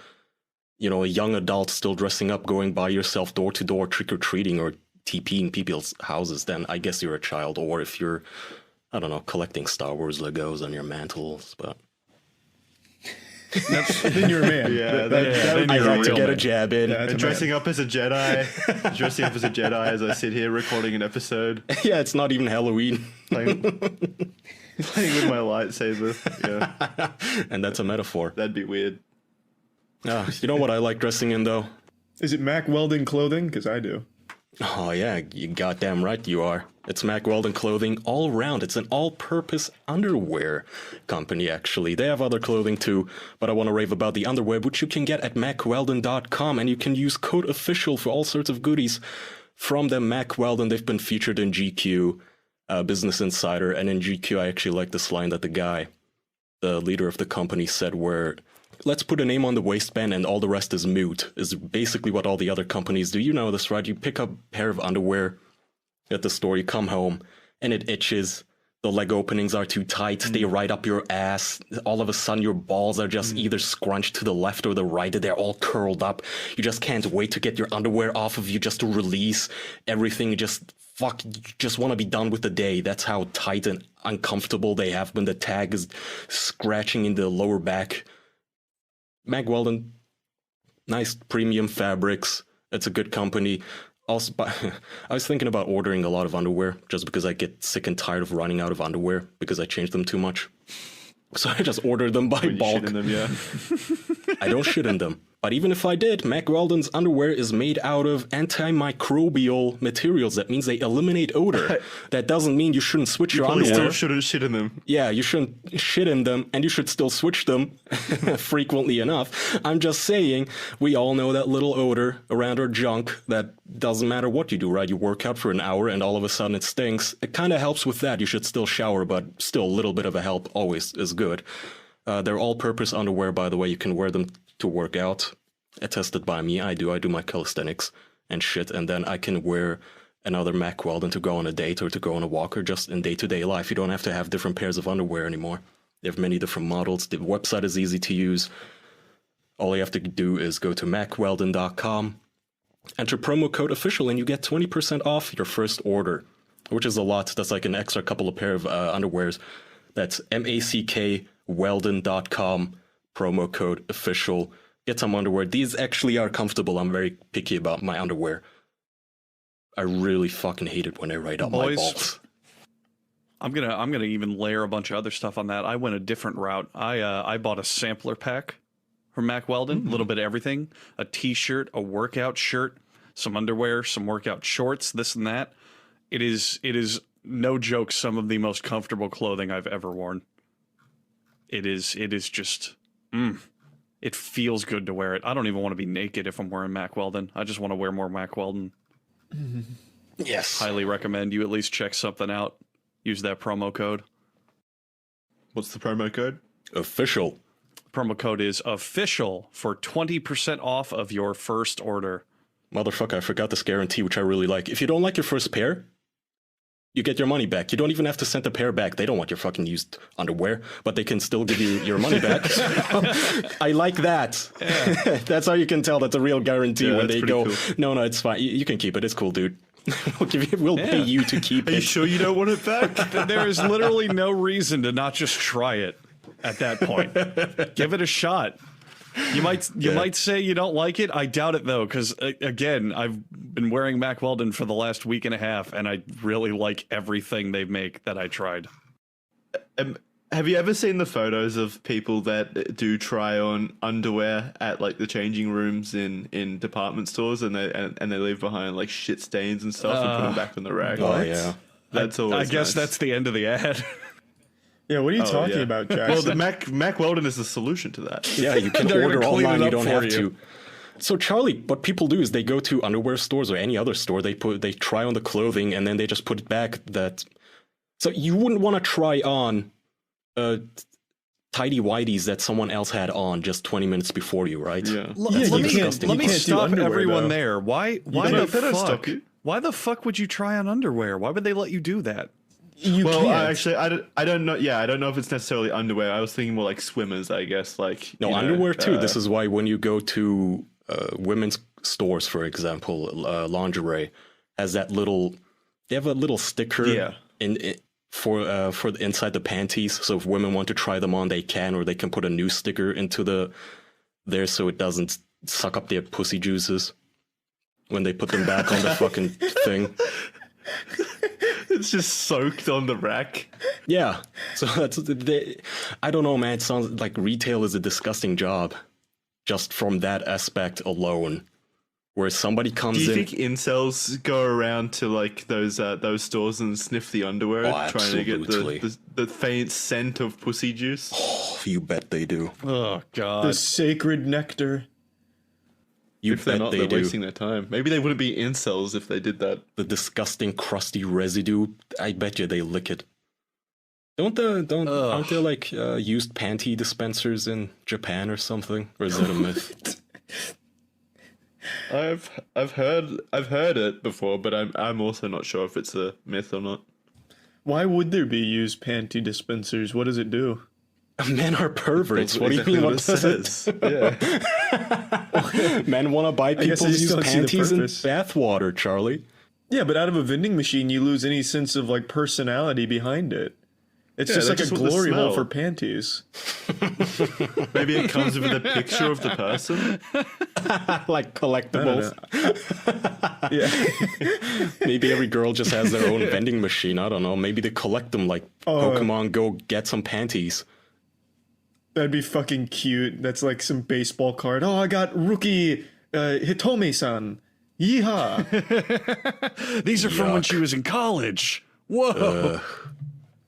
you know, a young adult still dressing up, going by yourself door to door, trick or treating, or TPing people's houses, then I guess you're a child. Or if you're, I don't know, collecting Star Wars Legos on your mantles, but Then you're a man. Yeah, that would I be had real to get a man. jab in. Yeah, And that's a dressing up as a Jedi, dressing up as a Jedi as I sit here recording an episode, Yeah, it's not even Halloween, playing with my lightsaber. Yeah, and that's a metaphor. that'd be weird. You know what I like dressing in though? Is it Mac Weldon clothing? Because I do. Oh yeah, you goddamn right you are. It's Mack Weldon Clothing all around. It's an all-purpose underwear company, actually. They have other clothing too, but I want to rave about the underwear, which you can get at mackweldon.com, and you can use code official for all sorts of goodies. from them, Mac Weldon. They've been featured in GQ, Business Insider, and in GQ, I actually like this line that the guy, the leader of the company, said, where let's put a name on the waistband and all the rest is moot, is basically what all the other companies do. You know this, right? You pick up a pair of underwear at the store, you come home, and it itches. The leg openings are too tight. They right up your ass. All of a sudden, your balls are just either scrunched to the left or the right. They're all curled up. You just can't wait to get your underwear off of you, just to release everything. You just want to be done with the day. That's how tight and uncomfortable they have when the tag is scratching in the lower back. Mag Weldon, nice premium fabrics. It's a good company. Also, I was thinking about ordering a lot of underwear just because I get sick and tired of running out of underwear because I change them too much. So I just order them by bulk. Shit in them, yeah. I don't shit in them. But even if I did, Mac Weldon's underwear is made out of antimicrobial materials. That means they eliminate odor. That doesn't mean you shouldn't switch your Probably underwear. still shouldn't shit in them. Yeah, you shouldn't shit in them, and you should still switch them frequently enough. I'm just saying, we all know that little odor around our junk that doesn't matter what you do, right? You work out for an hour and all of a sudden it stinks. It kind of helps with that. You should still shower, but still a little bit of a help always is good. They're all-purpose underwear, by the way. You can wear them to work out. Attested by me. I do my calisthenics and shit, and then I can wear another Mac Weldon to go on a date or to go on a walk or just in day-to-day life. You don't have to have different pairs of underwear anymore. They have many different models. The website is easy to use. All you have to do is go to macweldon.com, enter promo code official, and you get 20% off your first order, which is a lot. That's like an extra couple of pair of underwears. That's macweldon.com, promo code official. Get some underwear. These actually are comfortable. I'm very picky about my underwear. I really fucking hate it when they write up my balls. I'm gonna even layer a bunch of other stuff on that. I went a different route. I bought a sampler pack from Mac Weldon, a little bit of everything: a t-shirt, a workout shirt, some underwear, some workout shorts, this and that. It is no joke some of the most comfortable clothing I've ever worn. It is just it feels good to wear it. I don't even want to be naked if I'm wearing Mac Weldon. I just want to wear more Mac Weldon. Yes. Highly recommend you at least check something out. Use that promo code. What's the promo code? Official. Promo code is official for 20% off of your first order. Motherfucker, I forgot this guarantee, which I really like. If you don't like your first pair, you get your money back. You don't even have to send the pair back. They don't want your fucking used underwear, but they can still give you your money back. I like that. Yeah. That's how you can tell that's a real guarantee when they go, cool. No, it's fine. You can keep it. It's cool, dude. We'll pay you to keep it. Are you sure you don't want it back? There is literally no reason to not just try it at that point. Give it a shot. You might say you don't like it. I doubt it, though, because, again, I've been wearing Mac Weldon for the last week and a half, and I really like everything they make that I tried. Have you ever seen the photos of people that do try on underwear at like the changing rooms in department stores, and they leave behind like shit stains and stuff and put them back on the rack? Oh yeah, that's always. I guess nice. that's the end of the ad. Yeah, what are you talking about, Jackson? Well, the Mac Weldon is the solution to that. Yeah, you can order online. You don't have to. So Charlie, what people do is they go to underwear stores or any other store. They try on the clothing and then they just put it back. So you wouldn't want to try on tidy whities that someone else had on just 20 minutes before you, right? Yeah. Let me stop everyone there. Why the fuck would you try on underwear? Why would they let you do that? I don't know. Yeah, I don't know if it's necessarily underwear. I was thinking more like swimmers, I guess. Like underwear too. This is why when you go to women's stores, for example, lingerie has that little. They have a little sticker for the inside the panties. So if women want to try them on, they can, or they can put a new sticker into there so it doesn't suck up their pussy juices when they put them back on the fucking thing. It's just soaked on the rack. Yeah. So I don't know, man. It sounds like retail is a disgusting job just from that aspect alone. Where somebody comes in. Do you think incels go around to like those stores and sniff the underwear, trying to get the faint scent of pussy juice? Oh, you bet they do. Oh God. The sacred nectar. You If they're bet not, they they're do. wasting their time. Maybe they wouldn't be incels if they did that. The disgusting crusty residue. I bet you they lick it. Aren't there like used panty dispensers in Japan or something? Or is that a myth? I've heard it before, but I'm also not sure if it's a myth or not. Why would there be used panty dispensers? What does it do? Men are perverts. What Exactly do you mean? what What it does says. Yeah. Men want to buy guess I people's just used don't see the panties and purpose. bathwater, Charlie. Yeah, but out of a vending machine, you lose any sense of like personality behind it. It's Yeah, just they like a just want the glory hole smell. for panties. Maybe it comes with a picture of the person. Like collectibles. Yeah. Maybe every girl just has their own vending machine. I don't know. Maybe they collect them like Pokemon Go get some panties. That'd be fucking cute. That's like some baseball card. Oh, I got rookie Hitome-san. Yeehaw. These are from when she was in college. Whoa.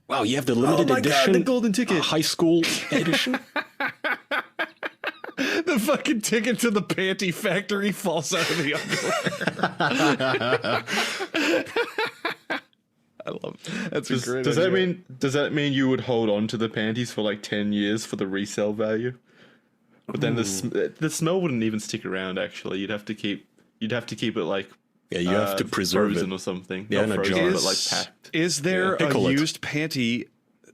Wow, you have the limited Oh my God, edition the golden ticket. high school edition? The fucking ticket to the panty factory falls out of the underwear. I love it. That's a great Does idea. that mean you would hold on to the panties for like 10 years for the resale value? But then the smell wouldn't even stick around. Actually, you'd have to keep it like Yeah, you have to preserve frozen it. or something. Yeah, Not in a frozen, jar. but like packed. Is there a Pickle it. used panty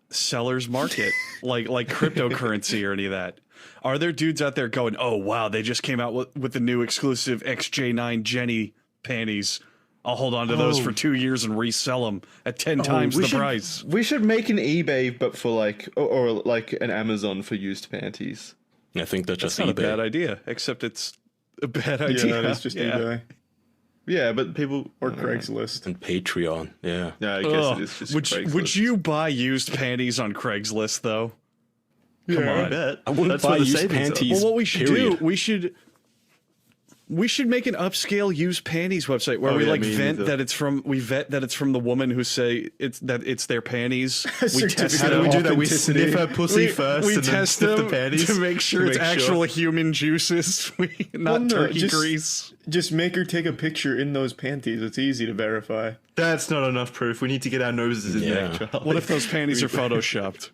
seller's market like cryptocurrency or any of that? Are there dudes out there going, oh wow, they just came out with the new exclusive XJ9 Jenny panties. I'll hold on to those for 2 years and resell them at 10 times the price. We should make an eBay, but for like or like an Amazon for used panties. I think that's That's just not eBay. a bad idea, except it's a bad Yeah, idea. that is just eBay. Yeah, but people Or Craigslist. And Patreon, yeah. Yeah, I guess Ugh. it is just Would Craigslist. you buy used panties on Craigslist though? Come I on. bet. I wouldn't That's buy where the used savings are. panties. Well, what we should period. do, we should make an upscale used panties website where Oh, we yeah, like me vet neither. that it's from the woman who say it's their panties. We Certificate test How do of we do that? We authenticity. sniff her pussy we, first we and then test sniff them the panties to make sure it's make actual human juices, not no, turkey just- grease. Just make her take a picture in those panties. It's easy to verify. That's not enough proof. We need to get our noses in Yeah. there, Charlie. What if those panties are photoshopped?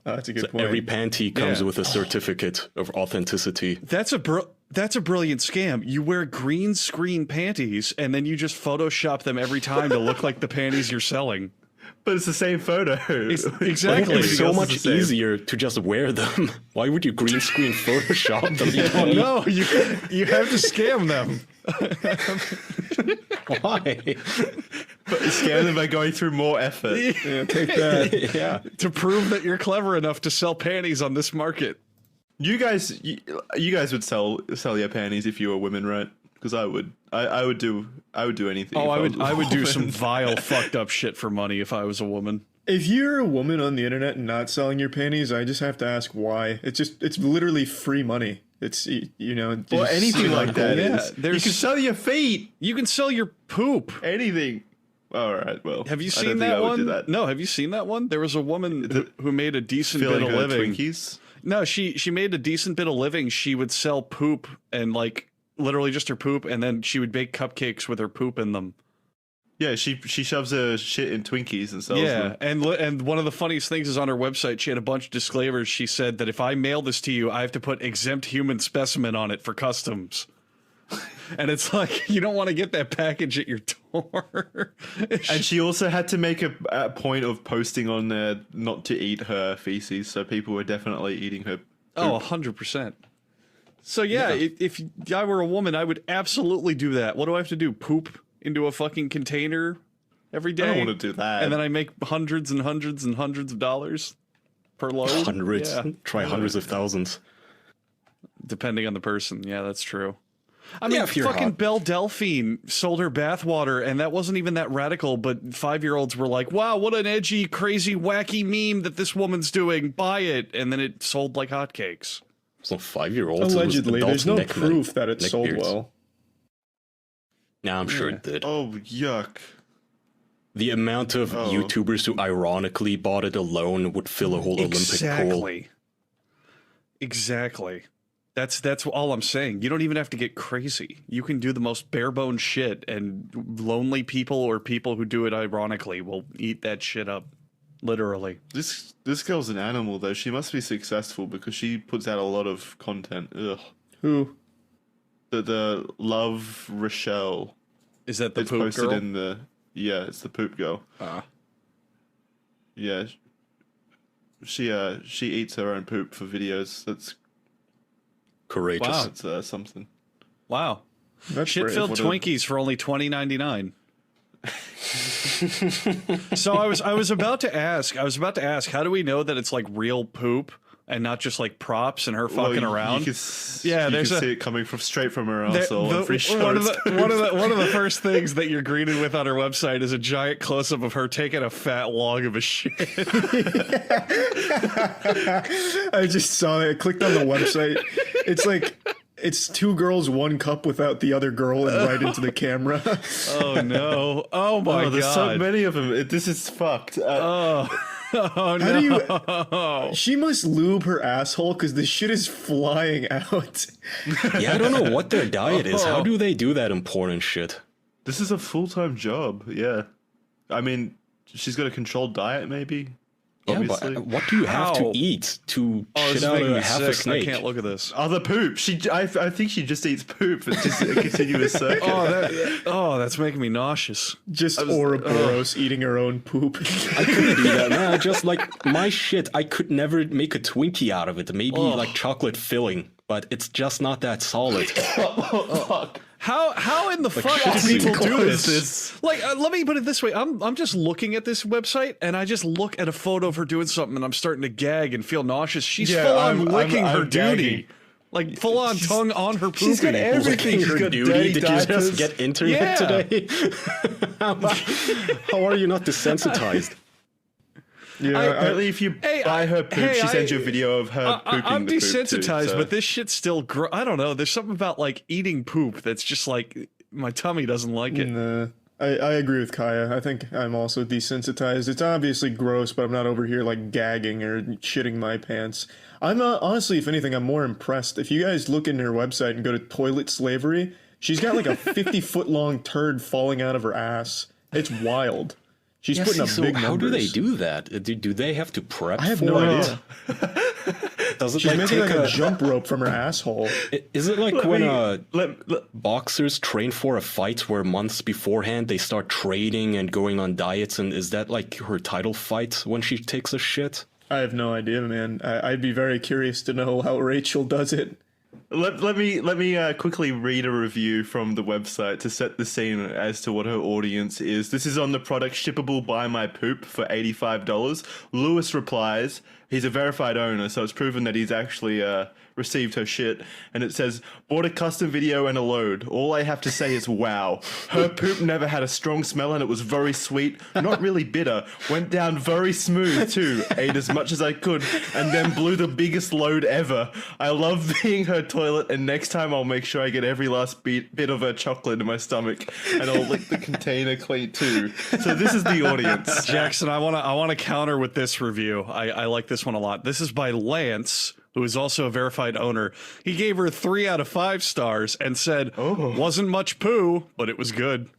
Oh, that's a good point. Every panty comes Yeah. with a certificate of authenticity. That's a brilliant scam. You wear green screen panties and then you just Photoshop them every time to look like the panties you're selling. But it's the same photo. Exactly. It's so else is much the same. easier to just wear them. Why would you green screen Photoshop them? You don't need- No, you have to scam them. Why? But scare them by going through more effort. Yeah, take that. Yeah. To prove that you're clever enough to sell panties on this market. You guys would sell your panties if you were women, right? Because I would. I would do anything. Oh, if I would was a do some woman. vile, fucked up shit for money if I was a woman. If you're a woman on the internet and not selling your panties, I just have to ask why. It's literally free money. It's you know Or just anything sit like on that. hold. Yeah, is. You there's- can sell your feet. You can sell your poop. Anything. All right. Well, Have you I don't seen think that I would do one? that. No, have you seen that one? There was a woman who made a decent Filling bit of her living. Twinkies. No, she made a decent bit of living. She would sell poop and like literally just her poop, and then she would bake cupcakes with her poop in them. Yeah, she shoves her shit in Twinkies and sells them. and one of the funniest things is on her website, she had a bunch of disclaimers. She said that if I mail this to you, I have to put exempt human specimen on it for customs. And it's like, you don't want to get that package at your door. And she also had to make a point of posting on there not to eat her feces, so people were definitely eating her. Oh, 100%. So yeah, if I were a woman, I would absolutely do that. What do I have to do? Poop into a fucking container every day? I don't want to do that. And then I make hundreds and hundreds and hundreds of dollars per load? Hundreds. Yeah. Try hundreds of thousands. Depending on the person. Yeah, that's true. I Yeah, mean, if you're fucking hot. Belle Delphine sold her bathwater, and that wasn't even that radical, but 5-year-olds were like, wow, what an edgy, crazy, wacky meme that this woman's doing. Buy it. And then it sold like hotcakes. Some 5-year-olds. Allegedly, there's no proof that it sold well. Nah, I'm sure it did. Oh, yuck. The amount of YouTubers who ironically bought it alone would fill a whole Olympic pool. Exactly. That's all I'm saying. You don't even have to get crazy. You can do the most bare bones shit, and lonely people or people who do it ironically will eat that shit up. Literally. This girl's an animal though. She must be successful because she puts out a lot of content. Ugh. Who? The Love Rochelle. Is that the It's poop posted girl? in the it's the poop girl. Yeah. She eats her own poop for videos. That's Courageous. Wow. that's something. Wow. That's Shit-filled brave. Twinkies for only $20.99. So I was about to ask, how do we know that it's like real poop and not just like props and her fucking around? You can see it coming straight from her arsehole. I'm pretty sure one of it's the first things that you're greeted with on her website is a giant close up of her taking a fat log of a shit. I just saw it. I clicked on the website. It's like it's two girls, one cup without the other girl, and right into the camera. Oh no! Oh my god! There's so many of them. This is fucked. Oh How no! do you? She must lube her asshole because the shit is flying out. Yeah, I don't know what their diet is. How do they do that important shit? This is a full-time job. Yeah, I mean, she's got a controlled diet, maybe. Yeah, Obviously. but what do you have How? to eat to Oh, this shit is out making me half a sick. snake? I can't look at this. Other poop. I think she just eats poop. It's just a continuous circle. That's making me nauseous. Just Ouroboros eating her own poop. I couldn't do that, man. Just like my shit, I could never make a Twinkie out of it. Maybe like chocolate filling, but it's just not that solid. Fuck. How in the fuck do shit's people do close. this? Like, let me put it this way: I'm just looking at this website, and I just look at a photo of her doing something, and I'm starting to gag and feel nauseous. She's Yeah, full on I'm licking her gagging. duty, like full on tongue on her poopy. She's got everything. She's Her got duty? dirty Did you diapers. just get internet Yeah. today? How are you not desensitized? Yeah, Apparently, if you buy her poop, she sends you a video of her pooping I'm the poop too, desensitized, so- but this shit's still. I don't know. There's something about like eating poop that's just like my tummy doesn't like it. Nah, I agree with Kaya. I think I'm also desensitized. It's obviously gross, but I'm not over here like gagging or shitting my pants. I'm honestly, if anything, I'm more impressed. If you guys look in her website and go to toilet slavery, she's got like a 50-foot long turd falling out of her ass. It's wild. She's putting up big numbers. How do they do that? Do they have to prep? I have for no it? idea. Does it She's like making take like a jump rope from her asshole. Is it like Let when me- boxers train for a fight where months beforehand they start training and going on diets, and is that like her title fight when she takes a shit? I have no idea, man. I'd be very curious to know how Rachel does it. Let me quickly read a review from the website to set the scene as to what her audience is. This is on the product shippable by my poop for $85. Lewis replies, he's a verified owner, so it's proven that he's actually received her shit. And it says, bought a custom video and a load. All I have to say is wow. Her poop never had a strong smell and it was very sweet, not really bitter. Went down very smooth too. Ate as much as I could and then blew the biggest load ever. I love being her toilet, and next time I'll make sure I get every last bit of her chocolate in my stomach, and I'll lick the container clean too. So this is the audience. Jackson, I want to counter with this review. I like this one a lot. This is by Lance, who is also a verified owner. He gave her 3 out of 5 stars and said, wasn't much poo, but it was good.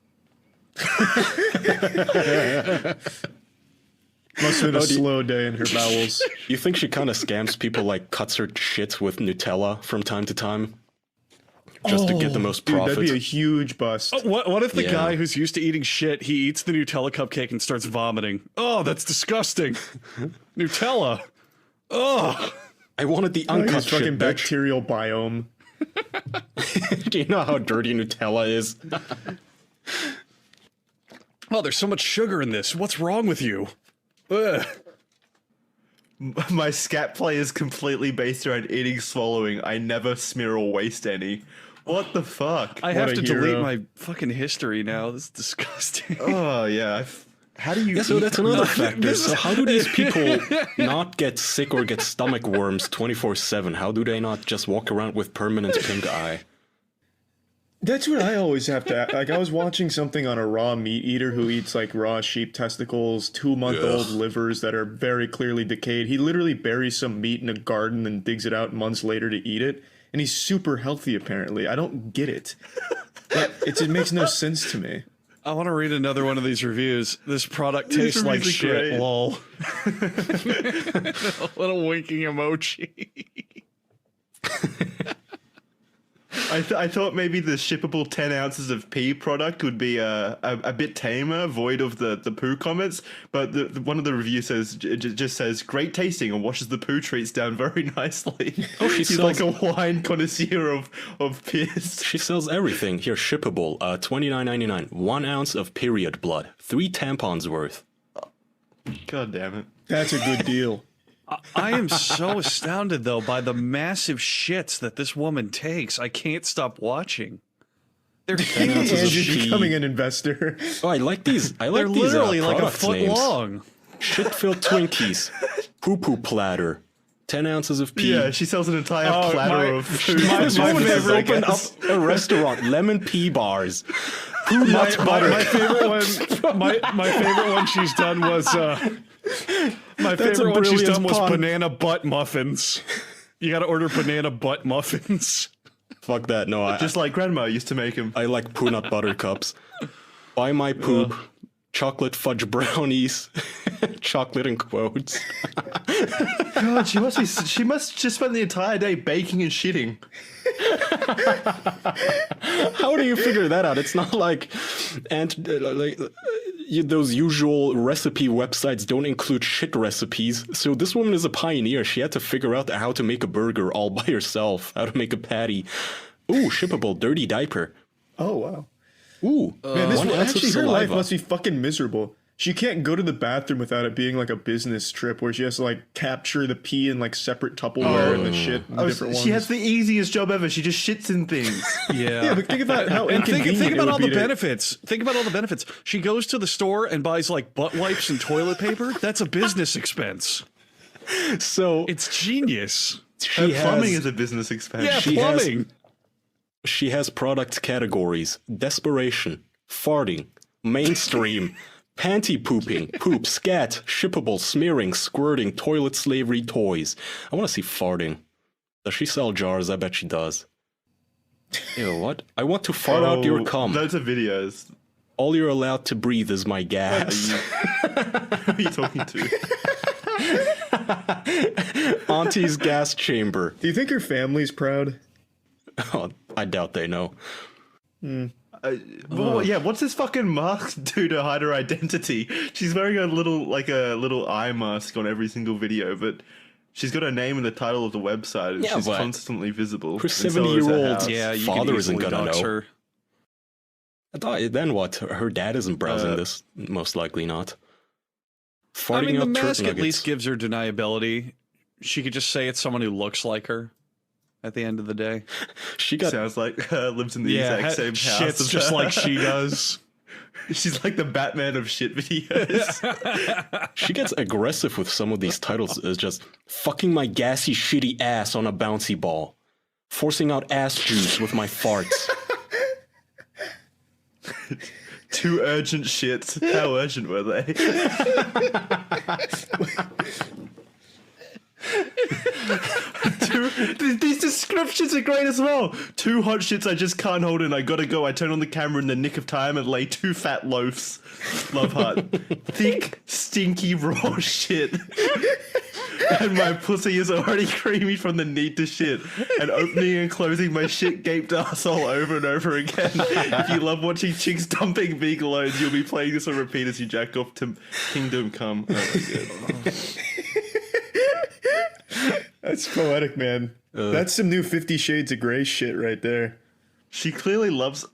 Must have been a slow day in her bowels. You think she kind of scams people, like cuts her shit with Nutella from time to time? Just to get the most Dude, profit? that'd be a huge bust. What if the Yeah. guy who's used to eating shit, he eats the Nutella cupcake and starts vomiting? Oh, that's disgusting. Nutella. Oh. I wanted the His uncut fucking shit, bitch. bacterial biome. Do you know how dirty Nutella is? Oh, there's so much sugar in this. What's wrong with you? Ugh. My scat play is completely based around eating, swallowing. I never smear or waste any. What the fuck? I have a to delete hero. my fucking history now. This is disgusting. Oh yeah. How do you? Yeah, so eat that's another factor. So how do these people not get sick or get stomach worms 24/7? How do they not just walk around with permanent pink eye? That's what I always have to. Like, I was watching something on a raw meat eater who eats like raw sheep testicles, 2-month-old livers that are very clearly decayed. He literally buries some meat in a garden and digs it out months later to eat it. and he's super healthy apparently. I don't get it. It makes no sense to me. I want to read another one of these reviews. This product tastes like shit. great. Lol. A little winking emoji. I thought maybe the shippable 10 ounces of pee product would be a bit tamer, void of the poo comments. But one of the reviews says it just says great tasting and washes the poo treats down very nicely. Oh, He's like a wine connoisseur of piss. She sells everything. Here, shippable, $29.99. 1 ounce of period blood. 3 tampons worth. God damn it. That's a good deal. I am so astounded, though, by the massive shits that this woman takes. I can't stop watching. They're Andrew's becoming an investor. Oh, I like these. I like They're these. literally like a products foot names. long. Shit-filled Twinkies. Poo-poo platter. 10 ounces of pee. Yeah, she sells an entire platter of food. This My woman has favorite, opened up a restaurant. Lemon pea bars. Poo My nuts butter. favorite one. My favorite one she's done was. My favorite one she's done was banana butt muffins. You got to order banana butt muffins. Fuck that. No, just like grandma used to make them. I like poo nut butter cups. Buy my poop. Chocolate fudge brownies. Chocolate in quotes. God, she must just spend the entire day baking and shitting. How do you figure that out? It's not like those usual recipe websites don't include shit recipes. So this woman is a pioneer. She had to figure out how to make a burger all by herself, how to make a patty. Ooh, shippable dirty diaper. Oh wow. Ooh, Man, one ounce of actually her life saliva. must be fucking miserable. She can't go to the bathroom without it being like a business trip where she has to like capture the pee in like separate Tupperware and the shit in different ones. She has the easiest job ever. She just shits in things. Yeah, but think about how inconvenient Think about it all would the be to- benefits. Think about all the benefits. She goes to the store and buys like butt wipes and toilet paper. That's a business expense. So It's genius. she Plumbing has, is a business expense. Yeah, She has- plumbing. she has product categories: desperation, farting, mainstream, panty pooping, poop, scat, shippable, smearing, squirting, toilet slavery, toys. I want to see farting. Does she sell jars? I bet she does. Ew, what? I want to fart out your cum. Loads of videos. All you're allowed to breathe is my gas. Who are you talking to? Auntie's gas chamber. Do you think her family's proud? Oh, I doubt they know. Well, yeah, what's this fucking mask do to hide her identity? She's wearing a little eye mask on every single video, but she's got her name in the title of the website, and Yeah, she's but constantly visible. her and so is 70-year-old house. Yeah, you Father can isn't easily gonna dox know. her. I thought, then what? Her dad isn't browsing this. Most likely not. Farting I mean, the out turd mask at nuggets. least gives her deniability. She could just say it's someone who looks like her at the end of the day. She got Sounds like lives in the exact same house. shit's as just her. like she does. She's like the Batman of shit videos. she gets aggressive with some of these titles. It's just fucking my gassy shitty ass on a bouncy ball, forcing out ass juice with my farts. Two urgent shits. How urgent were they? These descriptions are great as well. 2 hot shits I just can't hold in. I gotta go. I turn on the camera in the nick of time and lay 2 fat loafs. Love heart. Thick, stinky, raw shit. And my pussy is already creamy from the need to shit. And opening and closing my shit gaped asshole over and over again. If you love watching chicks dumping big loads, you'll be playing this on repeat as you jack off to Kingdom Come. Oh my god. That's poetic, man. That's some new 50 Shades of Grey shit right there. She clearly loves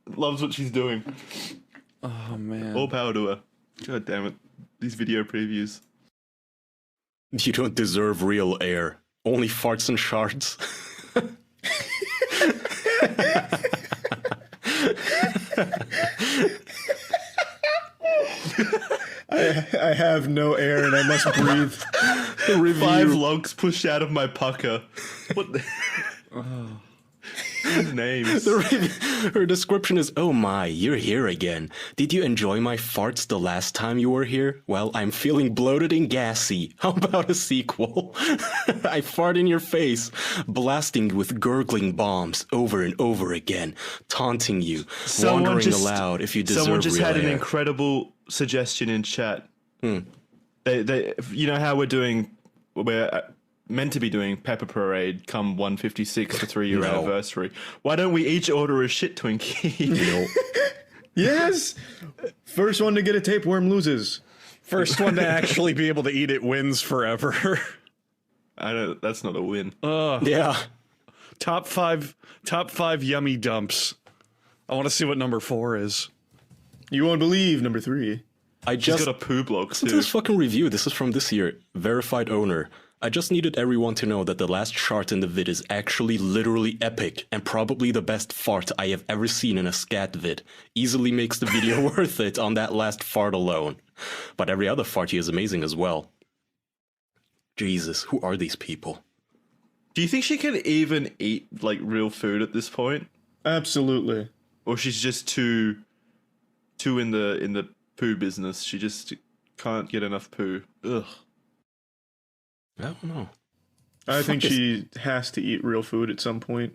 what she's doing. Oh man. All power to her. God damn it. These video previews. You don't deserve real air. Only farts and shards. I have no air and I must breathe. 5 logs pushed out of my pucker. What the? These names. Her description is, "Oh my, you're here again. Did you enjoy my farts the last time you were here? Well, I'm feeling bloated and gassy. How about a sequel? I fart in your face, blasting with gurgling bombs over and over again, taunting you, wandering aloud if you deserve Someone just real had an air." incredible suggestion in chat. They, you know how we're meant to be doing Pepper Parade come 156 to 3-year anniversary. Why don't we each order a shit Twinkie? Yes! First one to get a tapeworm loses. First one to actually be able to eat it wins forever. I know that's not a win. Yeah. Top five yummy dumps. I want to see what number 4 is. You won't believe number 3. I She's just got a poo block listen to too. this fucking review. This is from this year. Verified owner. I just needed everyone to know that the last shart in the vid is actually literally epic and probably the best fart I have ever seen in a scat vid. Easily makes the video worth it on that last fart alone. But every other fart is amazing as well. Jesus, who are these people? Do you think she can even eat like real food at this point, Absolutely. or she's just too in the poo business? She just can't get enough poo. Ugh. I don't know. I think Fuck is- she has to eat real food at some point.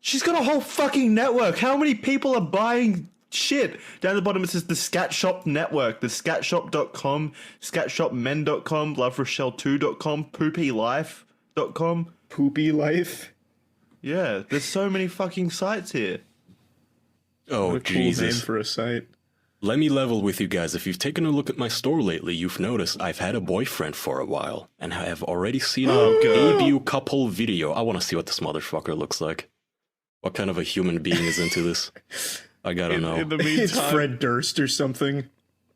She's got a whole fucking network. How many people are buying shit? Down the bottom it says the Scat Shop Network, the scatshop.com, scatshopmen.com, loverochelle2.com, poopylife.com. Poopy life. Yeah, there's so many fucking sites here. Oh, What a cool name Jesus. for a site. Let me level with you guys. If you've taken a look at my store lately, you've noticed I've had a boyfriend for a while, and I have already seen a debut couple video. I want to see what this motherfucker looks like. What kind of a human being is into this? I gotta know. In the It's meantime, Fred Durst or something.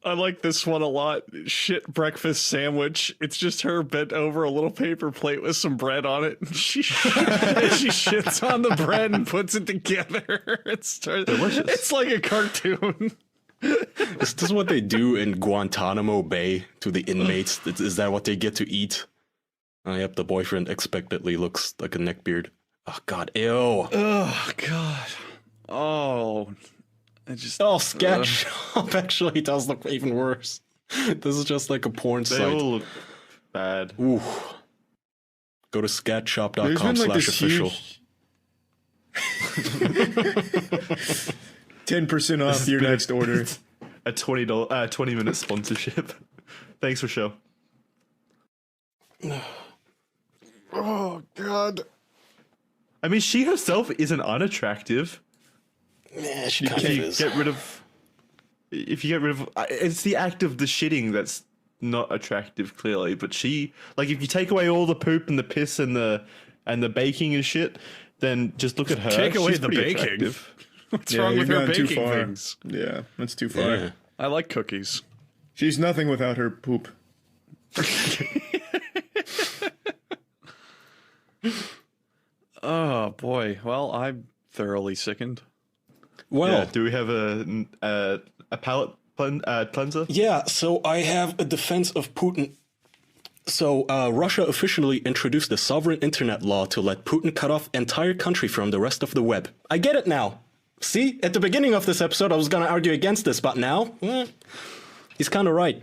I like this one a lot. Shit breakfast sandwich. It's just her bent over a little paper plate with some bread on it. And she shits on the bread and puts it together. It's like a cartoon. Is this what they do in Guantanamo Bay to the inmates? Is that what they get to eat? Oh, yep, the boyfriend expectantly looks like a neckbeard. Oh, God, ew. Oh God. Oh, it just. Oh, Scat Shop actually does look even worse. This is just like a porn They site. all look bad. Ooh. Go to There's been scatshop.com like slash this official. huge 10% off your next order. A $20 20-minute sponsorship. Thanks, Rochelle. Oh God. I mean, she herself isn't unattractive. Yeah, she If you get rid of, it's the act of the shitting that's not attractive, clearly. But she, like, if you take away all the poop and the piss and the baking and shit, then just look at her. Take away She's the pretty baking. attractive. What's wrong with her gone too baking far. things? Yeah, that's too far. Yeah. I like cookies. She's nothing without her poop. Oh boy. Well, I'm thoroughly sickened. Well, Yeah. Do we have a palate cleanser? yeah, so I have a defense of Putin. So, Russia officially introduced the sovereign internet law to let Putin cut off entire country from the rest of the web. I get it now. See, at the beginning of this episode, I was going to argue against this, but now, he's kind of right.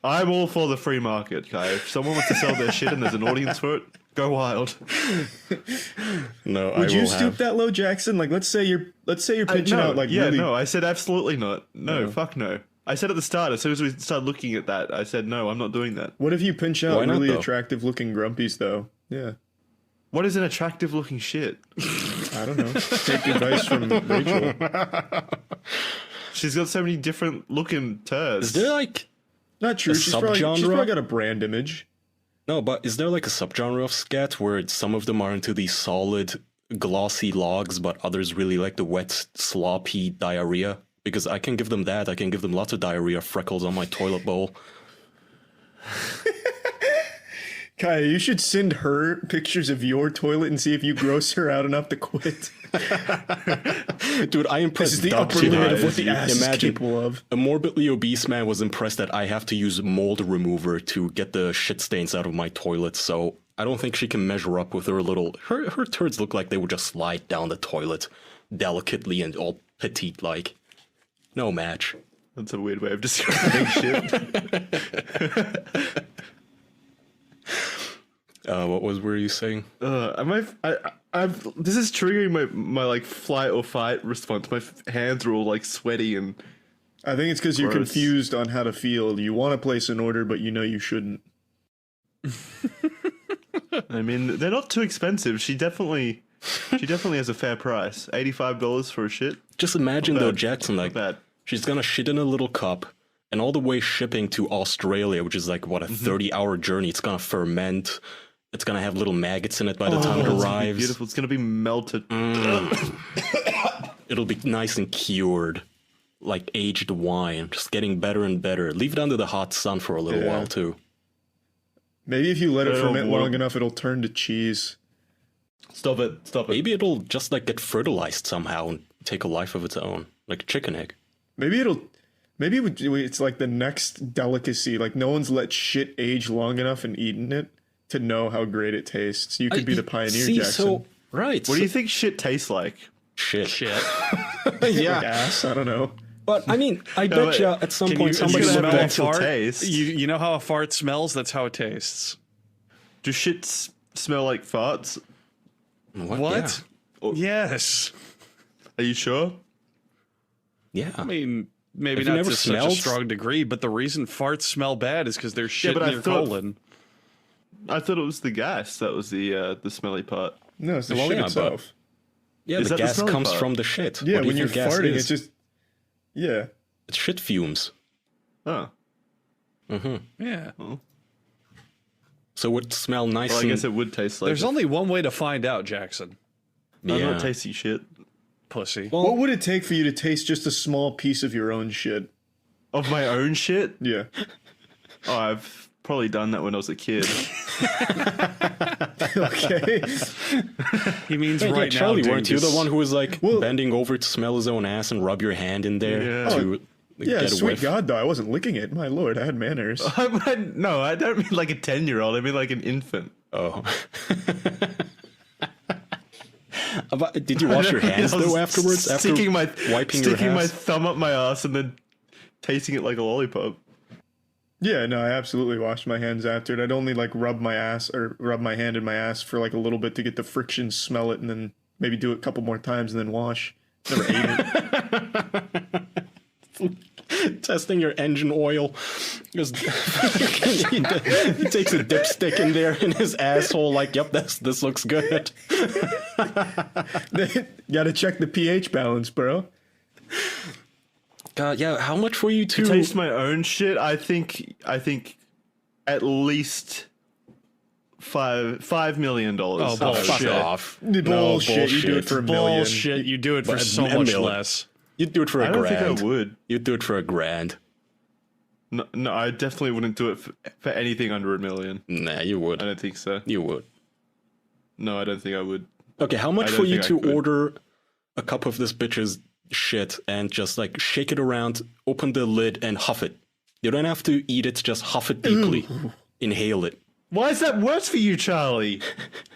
I'm all for the free market, Kai. If someone wants to sell their shit and there's an audience for it, go wild. No, Would you stoop that low, Jackson? Like, let's say you're pitching out like really. No, I said absolutely not. No, fuck no. I said at the start, as soon as we started looking at that, I said, no, I'm not doing that. What if you pinch out Why not, really though? attractive looking grumpies though? Yeah, What is an attractive looking shit? I don't know. Take advice from Rachel. She's got so many different looking turds. Is there like... Not true. A She's probably subgenre? got a brand image. No, but is there like a subgenre of scat where some of them are into these solid, glossy logs, but others really like the wet, sloppy diarrhea? Because I can give them that. I can give them lots of diarrhea freckles on my toilet bowl. Kaya, you should send her pictures of your toilet and see if you gross her out enough to quit. Dude, I impressed This is the Doug upper limit today. of what the ass is Imagine capable of. a morbidly obese man was impressed that I have to use mold remover to get the shit stains out of my toilet, so I don't think she can measure up with her little... Her turds look like they would just slide down the toilet delicately and all petite-like. No match. That's a weird way of describing shit. What were you saying? This is triggering my like flight or fight response. My hands are all like sweaty and. I think it's because you're Gross. confused on how to feel. You want to place an order, but you know you shouldn't. I mean, they're not too expensive. She definitely has a fair price. $85 for a shit. Just imagine, Not though, bad. Jackson, like, Not bad. she's gonna shit in a little cup, and all the way shipping to Australia, which is like, what, a 30-hour journey. It's gonna ferment. It's gonna have little maggots in it by the time it It's gonna be arrives. beautiful. It's gonna be melted. It'll be nice and cured, like aged wine, just getting better and better. Leave it under the hot sun for a little Yeah. while, too. Maybe if you let it Oh, ferment boy. long enough, it'll turn to cheese. Stop it. Maybe it'll just, like, get fertilized somehow and take a life of its own, like a chicken egg. Maybe it's like the next delicacy. Like no one's let shit age long enough and eaten it to know how great it tastes. You could be the pioneer, See, Jackson. so, right. What do you think shit tastes like? Shit. Shit. Like ass? I don't know. But, I mean, I bet you at some point somebody you would smell have a fart? taste. You know how a fart smells? That's how it tastes. Do shits smell like farts? What? Yes. Are you sure? Yeah. I mean, maybe Have you not never to such a smelled? strong degree, but the reason farts smell bad is because there's shit but in I your thought- colon. I thought it was the gas that was the smelly part. No, it's the Well, shit yeah, itself. Yeah, Is the that the gas smelly comes part? from the shit. Yeah, What do when you you're think gas farting, is? it's just yeah. It's shit fumes. Oh. Yeah. So it would smell nice Well, I and... guess it would taste like There's only one way to find out, Jackson. I'm yeah. not tasty shit. Pussy. What would it take for you to taste just a small piece of your own shit? Of my own shit? Yeah. Oh, I've probably done that when I was a kid. Okay. He means Hey, right yeah, Charlie, now. weren't you the Dingus. one who was like Well- bending over to smell his own ass and rub your hand in there Yeah. to Yeah, get a sweet whiff? God, though. I wasn't licking it. My lord, I had manners. No, I don't mean like a 10-year-old. I mean like an infant. Oh. Did you wash your hands I was though afterwards? After sticking my wiping my your thumb up my ass and then tasting it like a lollipop. Yeah, no, I absolutely washed my hands after it. I'd only like rub my hand in my ass for like a little bit to get the friction, smell it, and then maybe do it a couple more times and then wash. Never ate it. testing your engine oil. Just he takes a dipstick in there in his asshole. Like, yep, this looks good. Gotta check the pH balance, bro. God, yeah. How much were you To to taste my own shit, I think at least $5 million. Oh, fuck bullshit. off? Bullshit. You do it for a million. Bullshit. You do it for But so a much million. less. You'd do it for I a don't grand. think I would. You'd do it for a grand. No, I definitely wouldn't do it for anything under $1 million. Nah, you would. I don't think so. You would. No, I don't think I would. Okay, how much I for don't you think I to could. order a cup of this bitch's shit and just like shake it around, open the lid, and huff it? You don't have to eat it, just huff it deeply. Inhale it. Why is that worse for you, Charlie?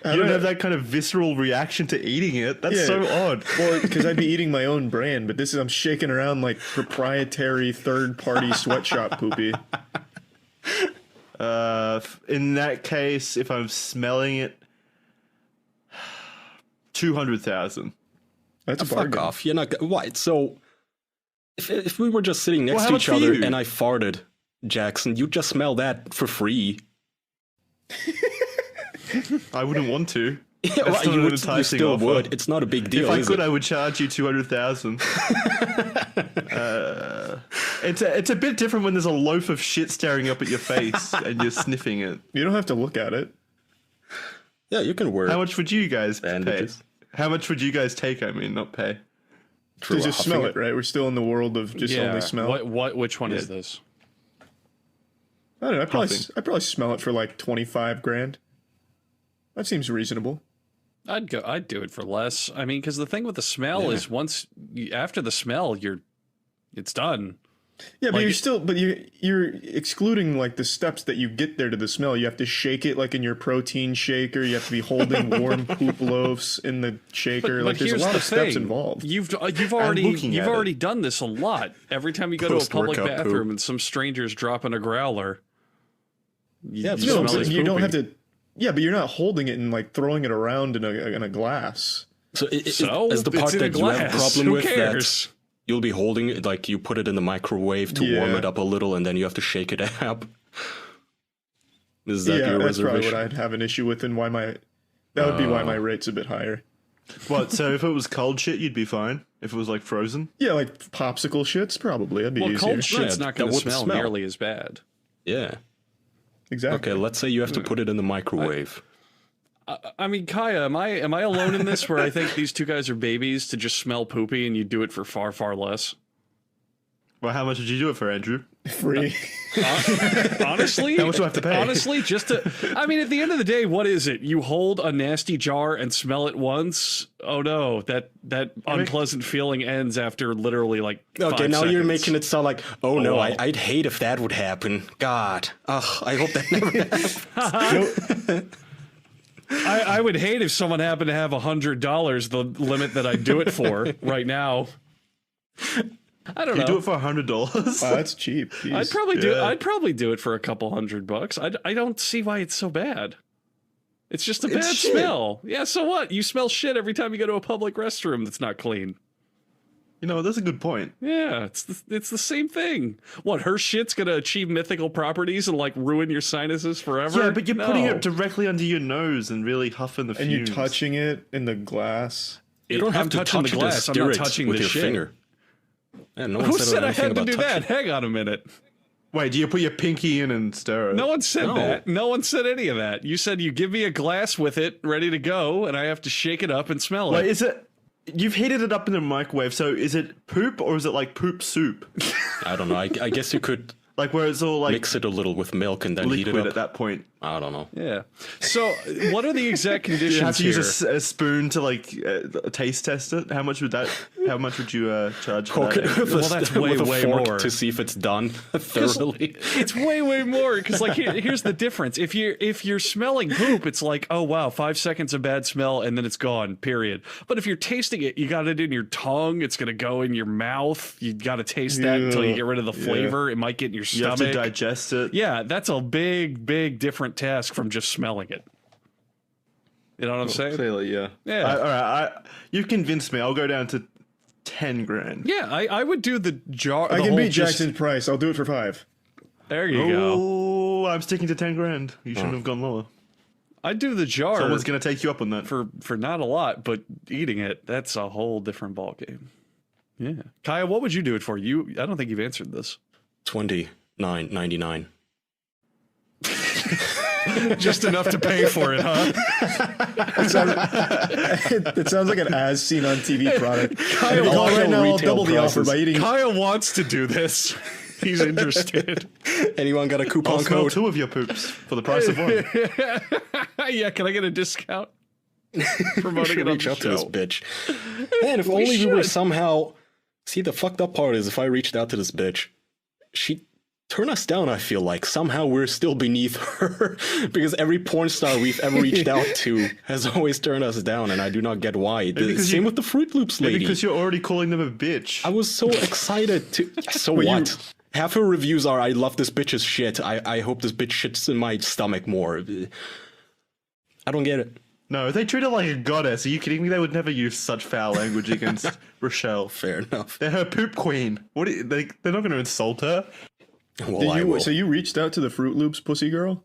You don't have that kind of visceral reaction to eating it. That's Yeah. so odd. Well, because I'd be eating my own brand, but I'm shaking around like proprietary third-party sweatshop poopy. In that case, if I'm smelling it, 200,000. That's a Fuck bargain. off. You're not. Why? So, if we were just sitting next Well, to how each much for other you? and I farted, Jackson, you'd just smell that for free. I wouldn't want to. Yeah, That's well, not you, an would, you enticing still offer. would. It's not a big deal. If I is could, it? I would charge you 200,000. It's a bit different when there's a loaf of shit staring up at your face and you're sniffing it. You don't have to look at it. Yeah, you can wear How much would you guys bandages. pay? How much would you guys take? I mean, not pay. True, To just huffing smell it, right? We're still in the world of just only smell. Which one is this? I don't know. Huffing. I'd probably smell it for like 25 grand. That seems reasonable. I'd do it for less. I mean, because the thing with the smell is after the smell, it's done. Yeah, but Like, you're excluding like the steps that you get there to the smell. You have to shake it like in your protein shaker. You have to be holding warm poop loaves in the shaker. But Like there's a here's lot the of steps thing. involved. You've looking already at done this a lot. Every time you go to a public Post-workout bathroom poop. and some stranger's dropping a growler, Yeah, it's you No, smell but his you don't have pooping. to. Yeah, but you're not holding it and like throwing it around in a glass. So, So is the it's part in a that you have a glass. problem Who with cares? that you'll be holding it, like you put it in the microwave to warm Yeah. it up a little, and then you have to shake it up? Is that Yeah, your that's probably reservation? what I'd have an issue with, and why that would be why my rate's a bit higher. What? So if it was cold shit, you'd be fine. If it was like frozen. Yeah, like popsicle shits, probably. That'd be Well, easier. cold shit's Yeah, not that going to wouldn't smell smell. nearly as bad. Yeah. Exactly. Okay, let's say you have to put it in the microwave. I mean, Kaya, am I alone in this where I think these two guys are babies to just smell poopy and you do it for far, far less? Well, how much did you do it for, Andrew? Free. Honestly, How much do I have to pay? Honestly, just to, I mean, at the end of the day, what is it? You hold a nasty jar and smell it once. Oh no, that unpleasant feeling ends after literally like. Okay, 5 now you're seconds. making it sound like, oh no, well. I'd hate if that would happen. God, ugh, I hope that never happens. I would hate if someone happened to have $100, the limit that I do it for right now. I don't know. You do it for $100. Wow, that's cheap. Jeez. I'd probably do it for a couple $100. I don't see why it's so bad. It's just a bad shit. smell. Yeah, so what? You smell shit every time you go to a public restroom that's not clean. You know, that's a good point. Yeah, it's the same thing. What, her shit's gonna achieve mythical properties and like ruin your sinuses forever? Yeah, but you're putting No. it directly under your nose and really huffing the And fumes. you're touching it in the glass. You don't have I'm to touching touch the glass. I'm not stir it touching with the your shit. finger. Yeah, no one Who said I anything had to about do that? touching. Hang on a minute. Wait, do you put your pinky in and stir it? No one said No. that. No one said any of that. You said you give me a glass with it ready to go, and I have to shake it up and smell Wait, it. is it? You've heated it up in the microwave, so is it poop or is it like poop soup? I don't know. I guess you could Like where it's all like mix it a little with milk and then heat it liquid up. at that point. I don't know. Yeah. So, what are the exact You have conditions to here? use a spoon to like taste test it. How much would you charge for Poke it that? with Well, that's with way, a way fork more. to see if it's done thoroughly. It's way, way more. Because like, here's the difference. If you're smelling poop, it's like, oh wow, 5 seconds of bad smell, and then it's gone. Period. But if you're tasting it, you got it in your tongue. It's gonna go in your mouth. You got to taste that until you get rid of the flavor. It might get in your You have stomach. to digest it. Yeah, that's a big, big different task from just smelling it. You know what I'm saying? Clearly, yeah. Yeah. All right, you've convinced me. I'll go down to 10 grand. Yeah, I would do the jar. I the can whole beat just- Jackson's price. I'll do it for 5. There you go. Oh, I'm sticking to 10 grand. You shouldn't have gone lower. I'd do the jar Someone's gonna take you up on that. for not a lot, but eating it, that's a whole different ballgame. Yeah. Kaya, what would you do it for? I don't think you've answered this. $29.99. Just enough to pay for it, huh? It sounds like an as seen on TV product. Kyle, If you call right now, I'll retail double the offer prices. by eating. Kaya wants to do this. He's interested. Anyone got a I'll coupon smell code? 2 of your poops for the price of 1. Yeah, can I get a discount? Promoting should it on reach the out to this show. bitch. Man, if only we were should. somehow. See, the fucked up part is if I reached out to this bitch, she'd turn us down. I feel like somehow we're still beneath her because every porn star we've ever reached out to has always turned us down, and I do not get why. because Same you- with the Fruit Loops lady. Because you're already calling them a bitch. I was so excited to. So what? Half her reviews are, "I love this bitch's shit. I hope this bitch shits in my stomach more." I don't get it. No, they treat her like a goddess. Are you kidding me? They would never use such foul language against Rochelle. Fair enough. They're her poop queen. What? They're not going to insult her. Well, I will. So you reached out to the Fruit Loops pussy girl?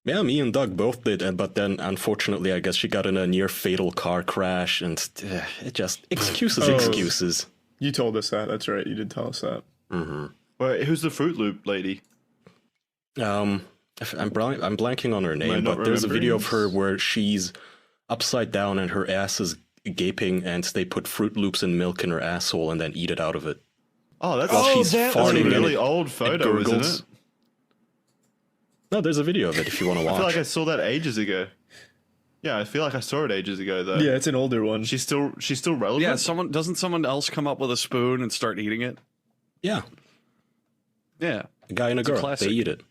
Yeah, me and Doug both did, but then unfortunately, I guess she got in a near fatal car crash, and it just excuses. You told us that. That's right. You did tell us that. Wait, who's the Fruit Loop lady? I'm blanking on her name, not but there's a video of her remembering. where she's upside down and her ass is gaping, and they put Fruit Loops and milk in her asshole and then eat it out of it. Oh, that's, she's that's a farting really and old photo, isn't gurgles. it? No, there's a video of it if you want to I watch. feel like I saw that ages ago. Yeah, I feel like I saw it ages ago though. Yeah, it's an older one. She's still relevant. Yeah, someone else come up with a spoon and start eating it? Yeah, Yeah. a guy and a It's a girl, classic. they eat it.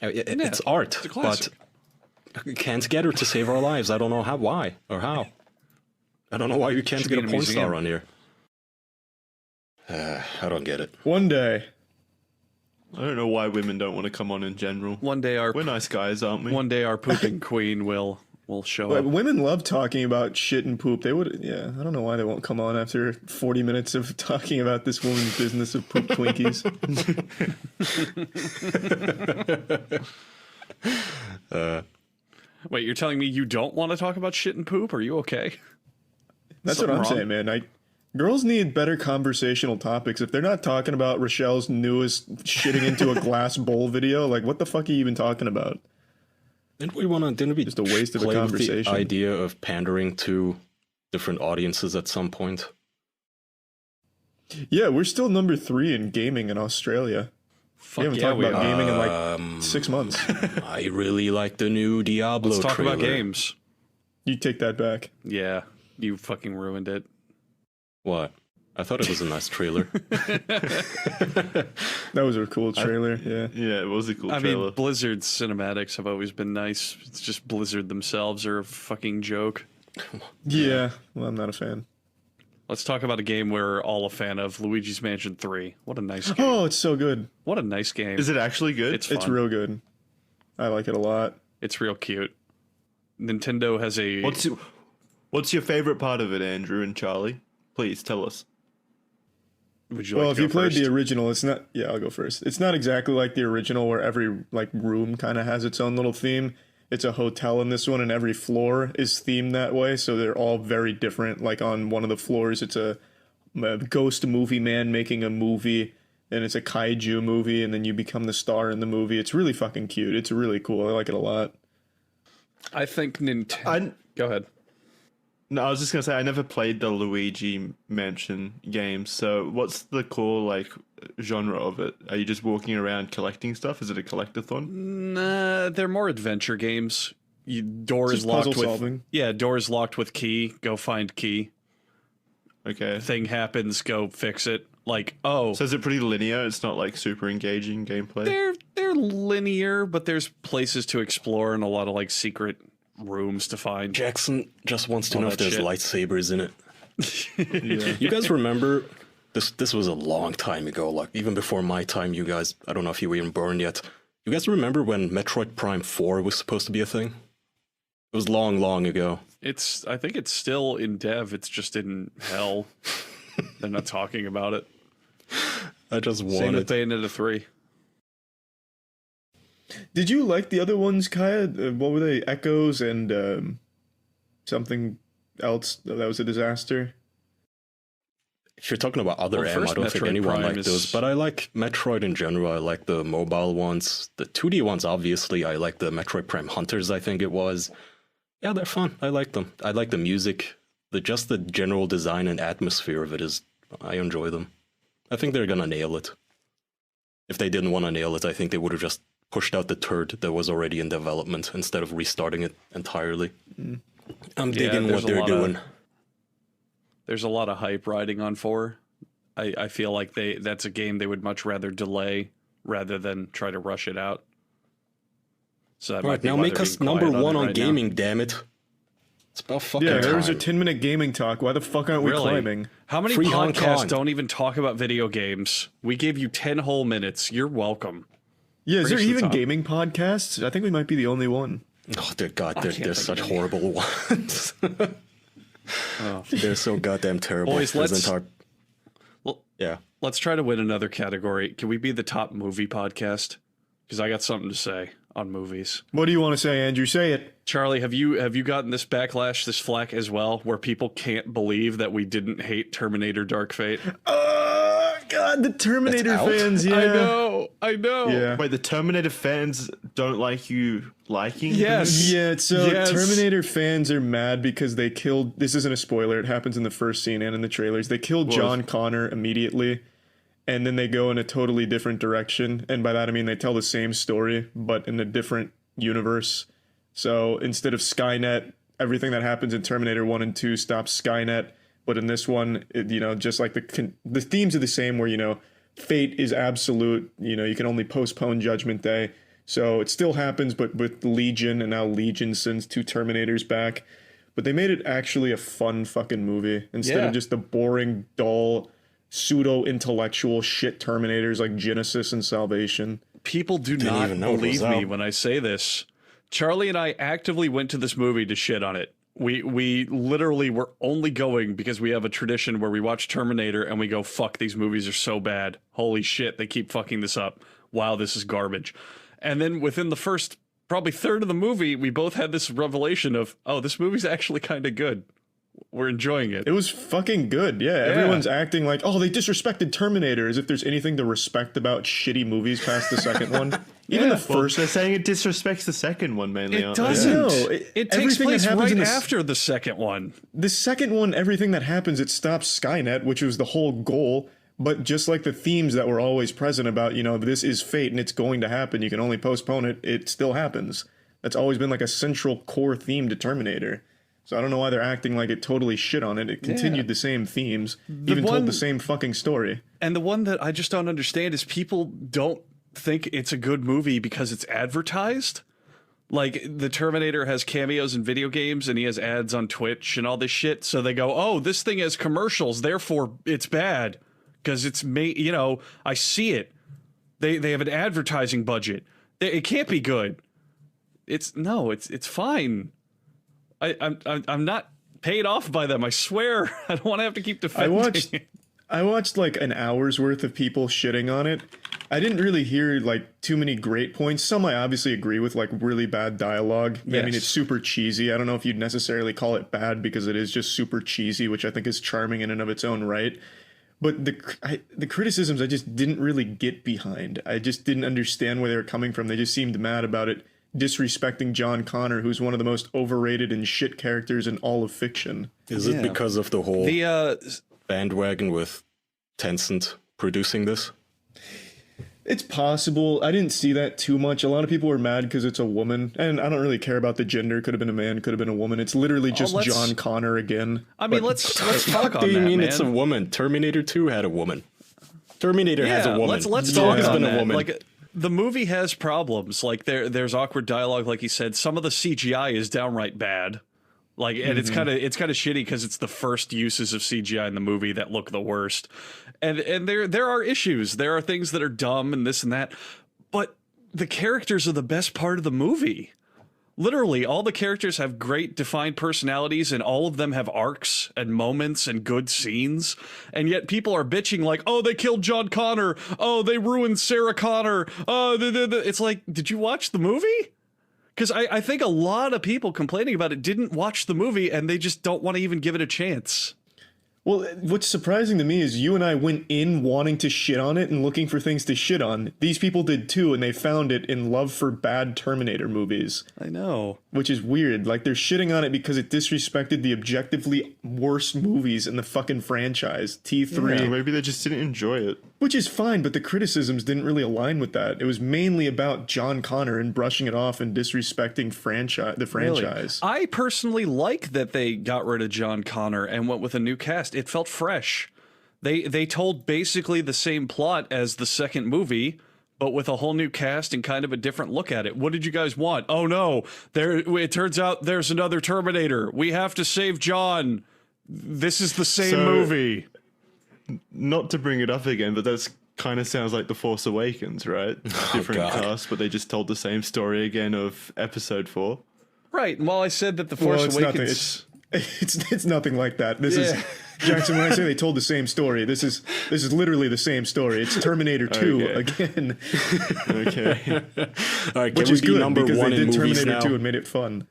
It's art, it's a but classic. can't get her to save our lives. I don't know why or how. I don't know why we can't Should get be a in a porn museum. star on here. I don't get it. One day. I don't know why women don't want to come on in general. One day our We're nice guys, aren't we? our pooping queen will show But up. women love talking about shit and poop. They would, yeah. I don't know why they won't come on after 40 minutes of talking about this woman's business of poop Twinkies. Wait, you're telling me you don't want to talk about shit and poop? Are you okay? That's what I'm saying, man. Girls need better conversational topics. If they're not talking about Rochelle's newest shitting into a glass bowl video, like what the fuck are you even talking about? Didn't we Just a waste of a play with conversation. the idea of pandering to different audiences at some point? Yeah, we're still number 3 in gaming in Australia. Fuck We haven't yeah, talked we about are. gaming in like 6 months. I really like the new Diablo Let's talk trailer. about games. You take that back. Yeah, you fucking ruined it. What? I thought it was a nice trailer. That was a cool trailer. Yeah. Yeah, it was a cool I trailer. mean, Blizzard's cinematics have always been nice. It's just Blizzard themselves are a fucking joke. Yeah. Well, I'm not a fan. Let's talk about a game we're all a fan of, Luigi's Mansion 3. What a nice game. Oh, it's so good. What a nice game. Is it actually good? It's fun. It's real good. I like it a lot. It's real cute. Nintendo has a... What's your favorite part of it, Andrew and Charlie? Please tell us. Would you Well, like if to you go played first? the original, it's not. Yeah, I'll go first. It's not exactly like the original, where every like room kind of has its own little theme. It's a hotel in this one, and every floor is themed that way. So they're all very different. Like on one of the floors, it's a ghost movie man making a movie, and it's a kaiju movie, and then you become the star in the movie. It's really fucking cute. It's really cool. I like it a lot. I think Nintendo... Go ahead. No, I was just gonna say I never played the Luigi Mansion games. So what's the core like genre of it? Are you just walking around collecting stuff? Is it a collectathon? Nah, they're more adventure games. Door It's is just locked puzzle with... solving. Yeah, door is locked with key. Go find key. Okay. Thing happens, go fix it. Like, oh... So is it pretty linear? It's not like super engaging gameplay. They're linear, but there's places to explore and a lot of like secret rooms to find. Jackson just wants to All know if that there's shit. lightsabers in it. You guys remember this was a long time ago, like even before my time, you guys, I don't know if you were even born yet. You guys remember when Metroid Prime 4 was supposed to be a thing? It was long, long ago. I think it's still in dev. It's just in hell. They're not talking about it. I just Same with wanted Bayonetta 3. Did you like the other ones, Kaya? What were they? Echoes and something else that was a disaster. If you're talking about other Well, M, I first don't think Metroid anyone Prime liked is- those, but I like Metroid in general. I like the mobile ones. The 2D ones, obviously. I like the Metroid Prime Hunters, I think it was. Yeah, they're fun. I like them. I like the music. Just the general design and atmosphere of it is... I enjoy them. I think they're gonna nail it. If they didn't want to nail it, I think they would have just pushed out the turd that was already in development instead of restarting it entirely. I'm digging there's what they're a lot of- doing. There's a lot of hype riding on 4. I feel like that's a game they would much rather delay rather than try to rush it out. So that All might right, be now why make they're us being number quiet one it on right now. gaming, damn it. It's about fucking Yeah, there was a time. 10-minute gaming talk. Why the fuck aren't we Really? climbing? How many Free Hong podcasts Kong. don't even talk about video games? We gave you 10 whole minutes. You're welcome. Yeah, is Bring there us to the even top. gaming podcasts? I think we might be the only one. Oh, dear God, they're can't such think of any. horrible ones. Oh. They're so goddamn terrible. Boys, Isn't let's- our- Well, Yeah. let's try to win another category. Can we be the top movie podcast? Because I got something to say on movies. What do you want to say, Andrew? Say it. Charlie, have you gotten this backlash, this flack as well, where people can't believe that we didn't hate Terminator Dark Fate? Oh, God, the Terminator That's out? fans, yeah. I know. Yeah. Wait, the Terminator fans don't like you liking? Yes. Yeah, so Yes. Terminator fans are mad because they killed. This isn't a spoiler. It happens in the first scene and in the trailers. They killed John Connor immediately, and then they go in a totally different direction. And by that I mean they tell the same story but in a different universe. So instead of Skynet, everything that happens in Terminator 1 and 2 stops Skynet. But in this one, just like the themes are the same where, fate is absolute. You can only postpone Judgment Day. So it still happens, but with Legion, and now Legion sends 2 Terminators back. But they made it actually a fun fucking movie instead of just the boring, dull, pseudo-intellectual shit Terminators like Genesis and Salvation. People do not believe me when I say this. Charlie and I actively went to this movie to shit on it. We literally were only going because we have a tradition where we watch Terminator and we go, fuck, these movies are so bad. Holy shit, they keep fucking this up. Wow, this is garbage. And then within the first probably third of the movie, we both had this revelation of, oh, this movie's actually kind of good. We're enjoying it. It was fucking good. Yeah, everyone's acting like, oh, they disrespected Terminator, as if there's anything to respect about shitty movies past the second one. Even the first. They're saying it disrespects the second one mainly. It doesn't. No, it takes place right after the second one. The second one, everything that happens, it stops Skynet, which was the whole goal. But just like the themes that were always present about, this is fate and it's going to happen. You can only postpone it. It still happens. That's always been like a central core theme to Terminator. So I don't know why they're acting like it totally shit on it. It continued the same themes, told the same fucking story. And the one that I just don't understand is people don't think it's a good movie because it's advertised. Like, the Terminator has cameos in video games and he has ads on Twitch and all this shit. So they go, oh, this thing has commercials, therefore it's bad. Because it's made, I see it. They have an advertising budget. It can't be good. It's fine. I'm not paid off by them. I swear. I don't want to have to keep defending. I watched like an hour's worth of people shitting on it. I didn't really hear like too many great points. Some I obviously agree with, like really bad dialogue. Yes. I mean, it's super cheesy. I don't know if you'd necessarily call it bad because it is just super cheesy, which I think is charming in and of its own right. But the criticisms I just didn't really get behind. I just didn't understand where they were coming from. They just seemed mad about it, disrespecting John Connor, who's one of the most overrated and shit characters in all of fiction. Is it because of the whole bandwagon with Tencent producing this? It's possible. I didn't see that too much. A lot of people were mad because it's a woman, and I don't really care about the gender. Could have been a man, could have been a woman. It's literally just John Connor again. I mean, let's talk on that. Do you mean man. It's a woman? Terminator 2 had a woman. Terminator has a woman. Let's talk on that. Like, the movie has problems. Like there's awkward dialogue, like you said. Some of the CGI is downright bad. Like, and it's kind of shitty because it's the first uses of CGI in the movie that look the worst. And there are issues. There are things that are dumb and this and that. But the characters are the best part of the movie. Literally, all the characters have great defined personalities, and all of them have arcs and moments and good scenes. And yet people are bitching like, oh, they killed John Connor. Oh, they ruined Sarah Connor. Oh, it's like, did you watch the movie? Because I think a lot of people complaining about it didn't watch the movie and they just don't want to even give it a chance. Well, what's surprising to me is you and I went in wanting to shit on it and looking for things to shit on. These people did too, and they found it in love for bad Terminator movies. I know. Which is weird. Like, they're shitting on it because it disrespected the objectively worst movies in the fucking franchise. T3. Yeah, maybe they just didn't enjoy it. Which is fine, but the criticisms didn't really align with that. It was mainly about John Connor and brushing it off and disrespecting the franchise. Really? I personally like that they got rid of John Connor and went with a new cast. It felt fresh. They told basically the same plot as the second movie, but with a whole new cast and kind of a different look at it. What did you guys want? Oh no, it turns out there's another Terminator. We have to save John. This is the same movie. Not to bring it up again, but that's kind of sounds like The Force Awakens, right? Different cast, but they just told the same story again of episode 4. Right. And while I said that The Force Awakens... It's nothing like that. This is Jackson. When I say they told the same story, this is literally the same story. It's Terminator 2 again. Okay. All right, which is good number because one they did in movies Terminator now? 2 and made it fun.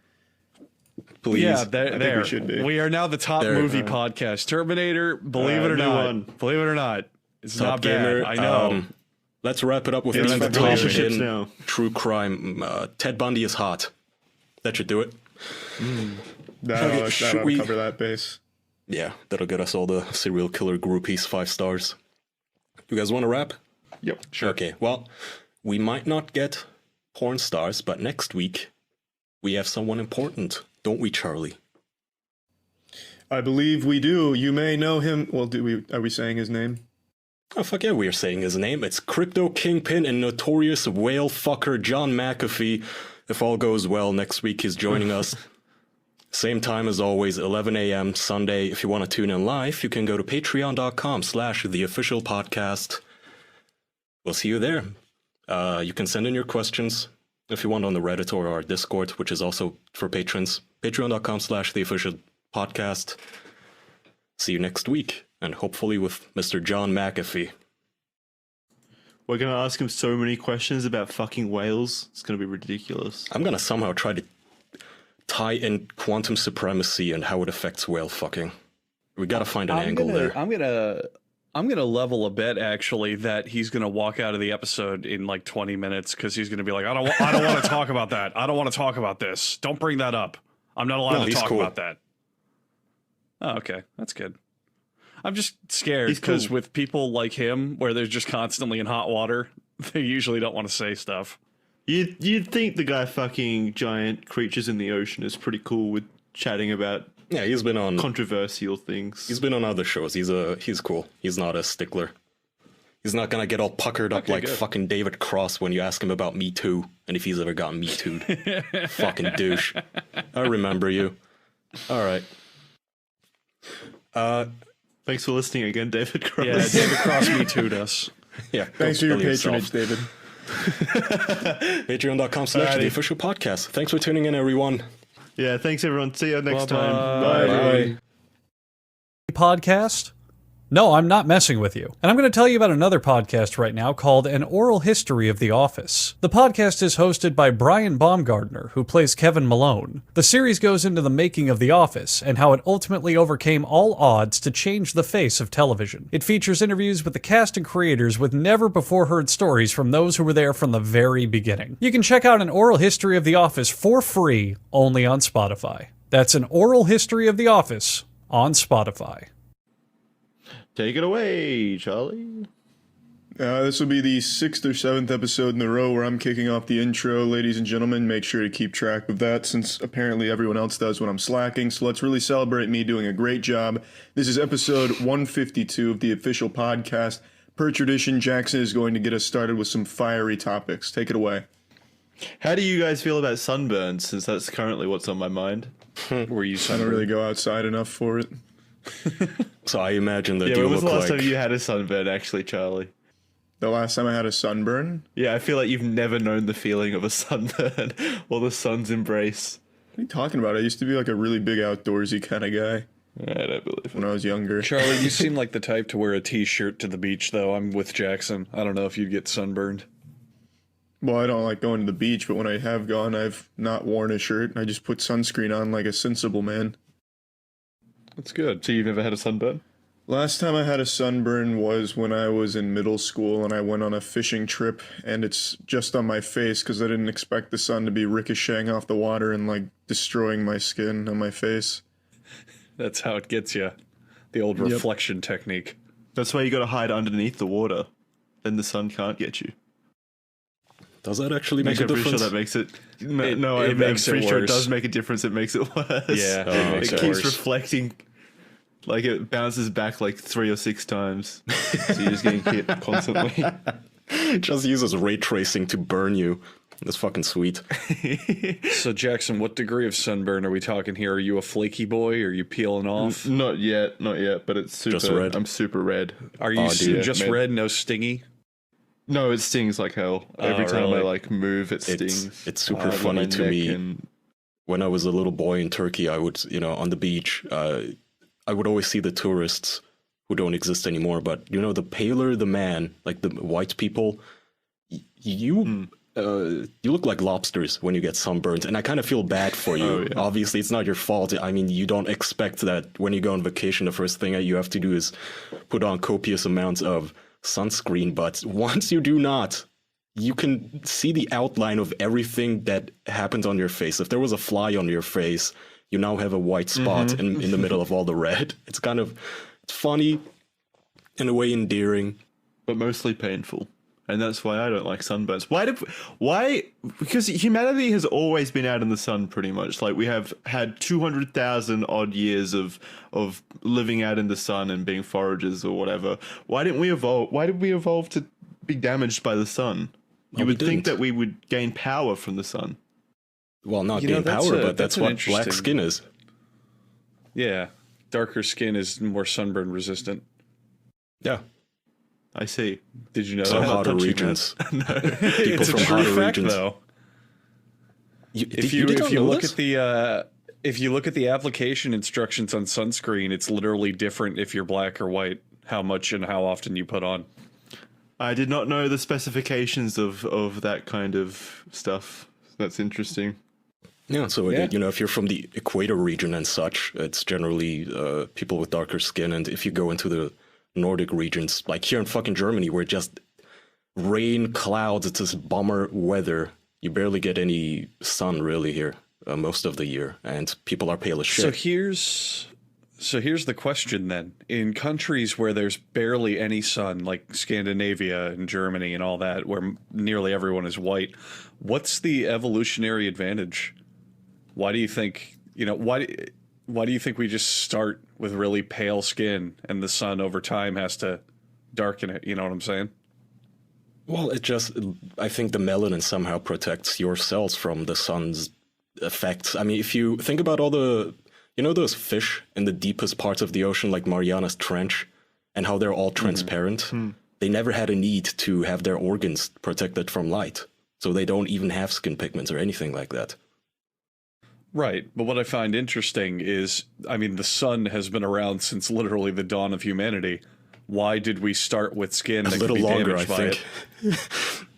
Please. Yeah, I think we should be. We are now the top movie podcast. Terminator, believe it or not, it's Top not gamer, bad. I know. Let's wrap it up with It's the fun. top Relationships 10 now. true crime. Ted Bundy is hot. That should do it. That'll should we- cover that base. Yeah, that'll get us all the serial killer groupies 5 stars. You guys want to wrap? Yep. Sure. Okay, well, we might not get porn stars, but next week we have someone important, don't we, Charlie? I believe we do. You may know him. Well, are we saying his name? Oh, fuck yeah, we are saying his name. It's crypto kingpin and notorious whale fucker John McAfee. If all goes well, next week he's joining us. Same time as always, 11 a.m. Sunday. If you want to tune in live, you can go to patreon.com/theofficialpodcast. We'll see you there. You can send in your questions if you want on the Reddit or our Discord, which is also for patrons. Patreon.com/theofficialpodcast. See you next week, and hopefully with Mr. John McAfee. We're going to ask him so many questions about fucking whales. It's going to be ridiculous. I'm gonna somehow try to tie in quantum supremacy and how it affects whale fucking. We gotta find an angle there. I'm gonna level a bet actually that he's gonna walk out of the episode in like 20 minutes because he's gonna be like, I don't want to talk about that. I don't want to talk about this. Don't bring that up. I'm not allowed to talk about that. Oh, okay, that's good. I'm just scared because with people like him, where they're just constantly in hot water, they usually don't want to say stuff. You'd think the guy fucking giant creatures in the ocean is pretty cool with chatting about He's been on controversial things. He's been on other shows. He's cool. He's not a stickler. He's not gonna get all puckered up like fucking David Cross when you ask him about Me Too and if he's ever gotten Me Too'd. Fucking douche. I remember you. All right. Thanks for listening again, David Cross. Yeah, David Cross Me Too'd us. Yeah. Thanks for your patronage, David. Patreon.com/theofficialpodcast. Thanks for tuning in, everyone. Yeah, thanks everyone. See you next time. Bye. Podcast? No, I'm not messing with you. And I'm going to tell you about another podcast right now called An Oral History of The Office. The podcast is hosted by Brian Baumgartner, who plays Kevin Malone. The series goes into the making of The Office and how it ultimately overcame all odds to change the face of television. It features interviews with the cast and creators with never-before-heard stories from those who were there from the very beginning. You can check out An Oral History of The Office for free only on Spotify. That's An Oral History of The Office on Spotify. Take it away, Charlie. This will be the 6th or 7th episode in a row where I'm kicking off the intro. Ladies and gentlemen, make sure to keep track of that since apparently everyone else does when I'm slacking. So let's really celebrate me doing a great job. This is episode 152 of the official podcast. Per tradition, Jackson is going to get us started with some fiery topics. Take it away. How do you guys feel about sunburns, since that's currently what's on my mind? Were you I don't really go outside enough for it. So I imagine that Yeah, you when was look the last like... time you had a sunburn, actually, Charlie? The last time I had a sunburn? Yeah, I feel like you've never known the feeling of a sunburn or the sun's embrace. What are you talking about? I used to be like a really big outdoorsy kind of guy I don't believe it. when I was younger. Charlie, you seem like the type to wear a t-shirt to the beach, though. I'm with Jackson. I don't know if you'd get sunburned. Well, I don't like going to the beach, but when I have gone, I've not worn a shirt. I just put sunscreen on like a sensible man. That's good. So you've never had a sunburn? Last time I had a sunburn was when I was in middle school and I went on a fishing trip, and it's just on my face because I didn't expect the sun to be ricocheting off the water and like destroying my skin on my face. That's how it gets you. The old reflection technique. That's why you gotta hide underneath the water. Then the sun can't get you. Does that actually make a I'm pretty difference? sure that makes it... It I'm makes it pretty sure it worse. does make a difference. It makes it worse. Yeah, it makes it it keeps worse. reflecting... Like, it bounces back like 3 or 6 times. So you're just getting hit constantly. Just uses ray tracing to burn you. That's fucking sweet. So, Jackson, what degree of sunburn are we talking here? Are you a flaky boy? Are you peeling off? Not yet, but it's super... Just red. I'm super red. Are you dude, just man. red, no stingy? No, it stings like hell. Every time I really? like move, it stings. It's super on my funny to neck me. and- When I was a little boy in Turkey, I would, on the beach, I would always see the tourists who don't exist anymore. But, the paler the man, like the white people, you look like lobsters when you get sunburns. And I kind of feel bad for you. Oh, yeah. Obviously, it's not your fault. I mean, you don't expect that when you go on vacation, the first thing that you have to do is put on copious amounts of sunscreen. But once you do not, you can see the outline of everything that happens on your face. If there was a fly on your face, you now have a white spot in the middle of all the red. It's kind of, it's funny, in a way endearing. But mostly painful. and that's why I don't like sunburns. Why? Because humanity has always been out in the sun, pretty much. Like we have had 200,000 odd years of living out in the sun and being foragers or whatever. Why didn't we evolve? Why did we evolve to be damaged by the sun? You would think that we would gain power from the sun. Well, not gain power, but that's what black skin is. Yeah, darker skin is more sunburn resistant. Yeah. I see. Did you know Some that? hotter regions. No. People It's a from true hotter fact, regions. though. If you look at the application instructions on sunscreen, it's literally different if you're black or white. How much and how often you put on. I did not know the specifications of that kind of stuff. That's interesting. Yeah, so if you're from the equator region and such, it's generally people with darker skin. And if you go into the Nordic regions, like here in fucking Germany, where just rain, clouds, it's just bummer weather. You barely get any sun really here most of the year, and people are pale as shit. So here's the question then. In countries where there's barely any sun, like Scandinavia and Germany and all that, where nearly everyone is white, what's the evolutionary advantage? Why do you think, why do you think we just start with really pale skin and the sun over time has to darken it? You know what I'm saying? Well, I think the melanin somehow protects your cells from the sun's effects. I mean, if you think about all those fish in the deepest parts of the ocean, like Mariana's Trench, and how they're all transparent, they never had a need to have their organs protected from light. So they don't even have skin pigments or anything like that. Right. But what I find interesting is, the sun has been around since literally the dawn of humanity. Why did we start with skin that could be damaged by it?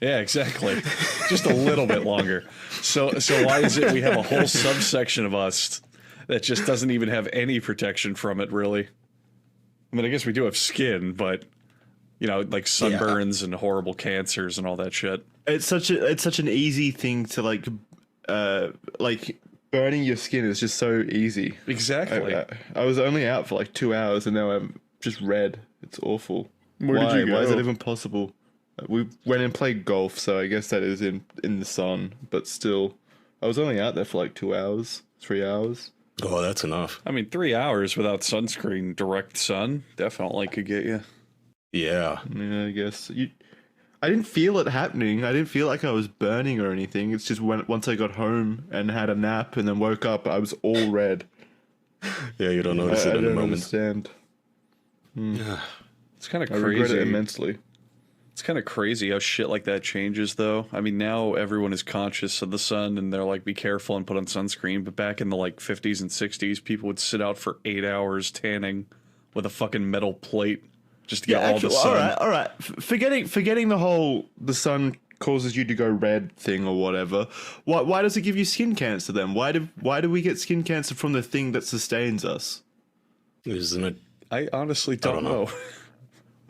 Yeah, exactly. Just a little bit longer. So why is it we have a whole subsection of us that just doesn't even have any protection from it, really? I guess we do have skin, but like sunburns and horrible cancers and all that shit. It's such an easy thing to like burning your skin is just so easy. Exactly. I was only out for like 2 hours and now I'm just red. It's awful. Where did you go? Why is that even possible? We went and played golf, so I guess that is in the sun, but still, I was only out there for like 2 hours, 3 hours. Oh, that's enough. 3 hours without sunscreen, direct sun, definitely could get you. Yeah. Yeah, I guess. I didn't feel it happening. I didn't feel like I was burning or anything. It's just once I got home and had a nap and then woke up, I was all red. Yeah, you don't notice it in the moment. Understand. It's kind of I regret crazy. it immensely. It's kind of crazy how shit like that changes, though. Now everyone is conscious of the sun and they're like, be careful and put on sunscreen. But back in the 50s and 60s, people would sit out for 8 hours tanning with a fucking metal plate just to get all the sun. All right. Forgetting the sun causes you to go red thing or whatever. Why does it give you skin cancer then? Why do we get skin cancer from the thing that sustains us? Isn't it? I honestly don't know.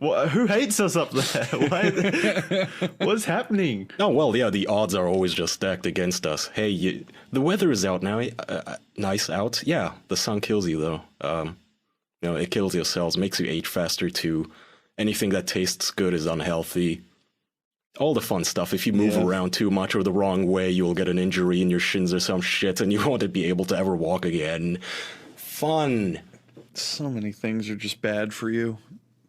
Who hates us up there? What's happening? Oh, well, yeah, the odds are always just stacked against us. Hey, the weather is out now. Nice out. Yeah, the sun kills you, though. It kills your cells, makes you age faster, too. Anything that tastes good is unhealthy. All the fun stuff. If you move around too much or the wrong way, you'll get an injury in your shins or some shit, and you won't be able to ever walk again. Fun. So many things are just bad for you.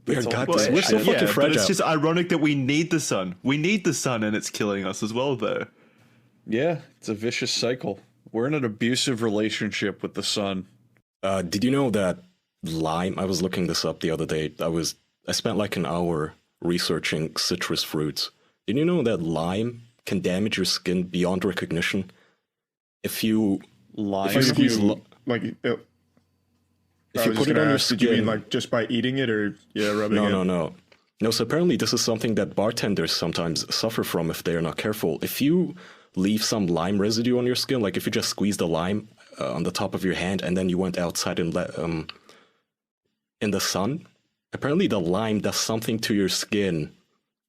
We're so fucking fragile. But it's just ironic that we need the sun. We need the sun, and it's killing us as well, though. Yeah, it's a vicious cycle. We're in an abusive relationship with the sun. Did you know that lime? I was looking this up the other day. I spent like an hour researching citrus fruits. Did you know that lime can damage your skin beyond recognition? If you squeeze if you put it on your skin, did you mean just by eating it or rubbing it? No, so apparently this is something that bartenders sometimes suffer from if they're not careful. If you leave some lime residue on your skin, like if you just squeeze the lime on the top of your hand and then you went outside and in the sun, apparently the lime does something to your skin.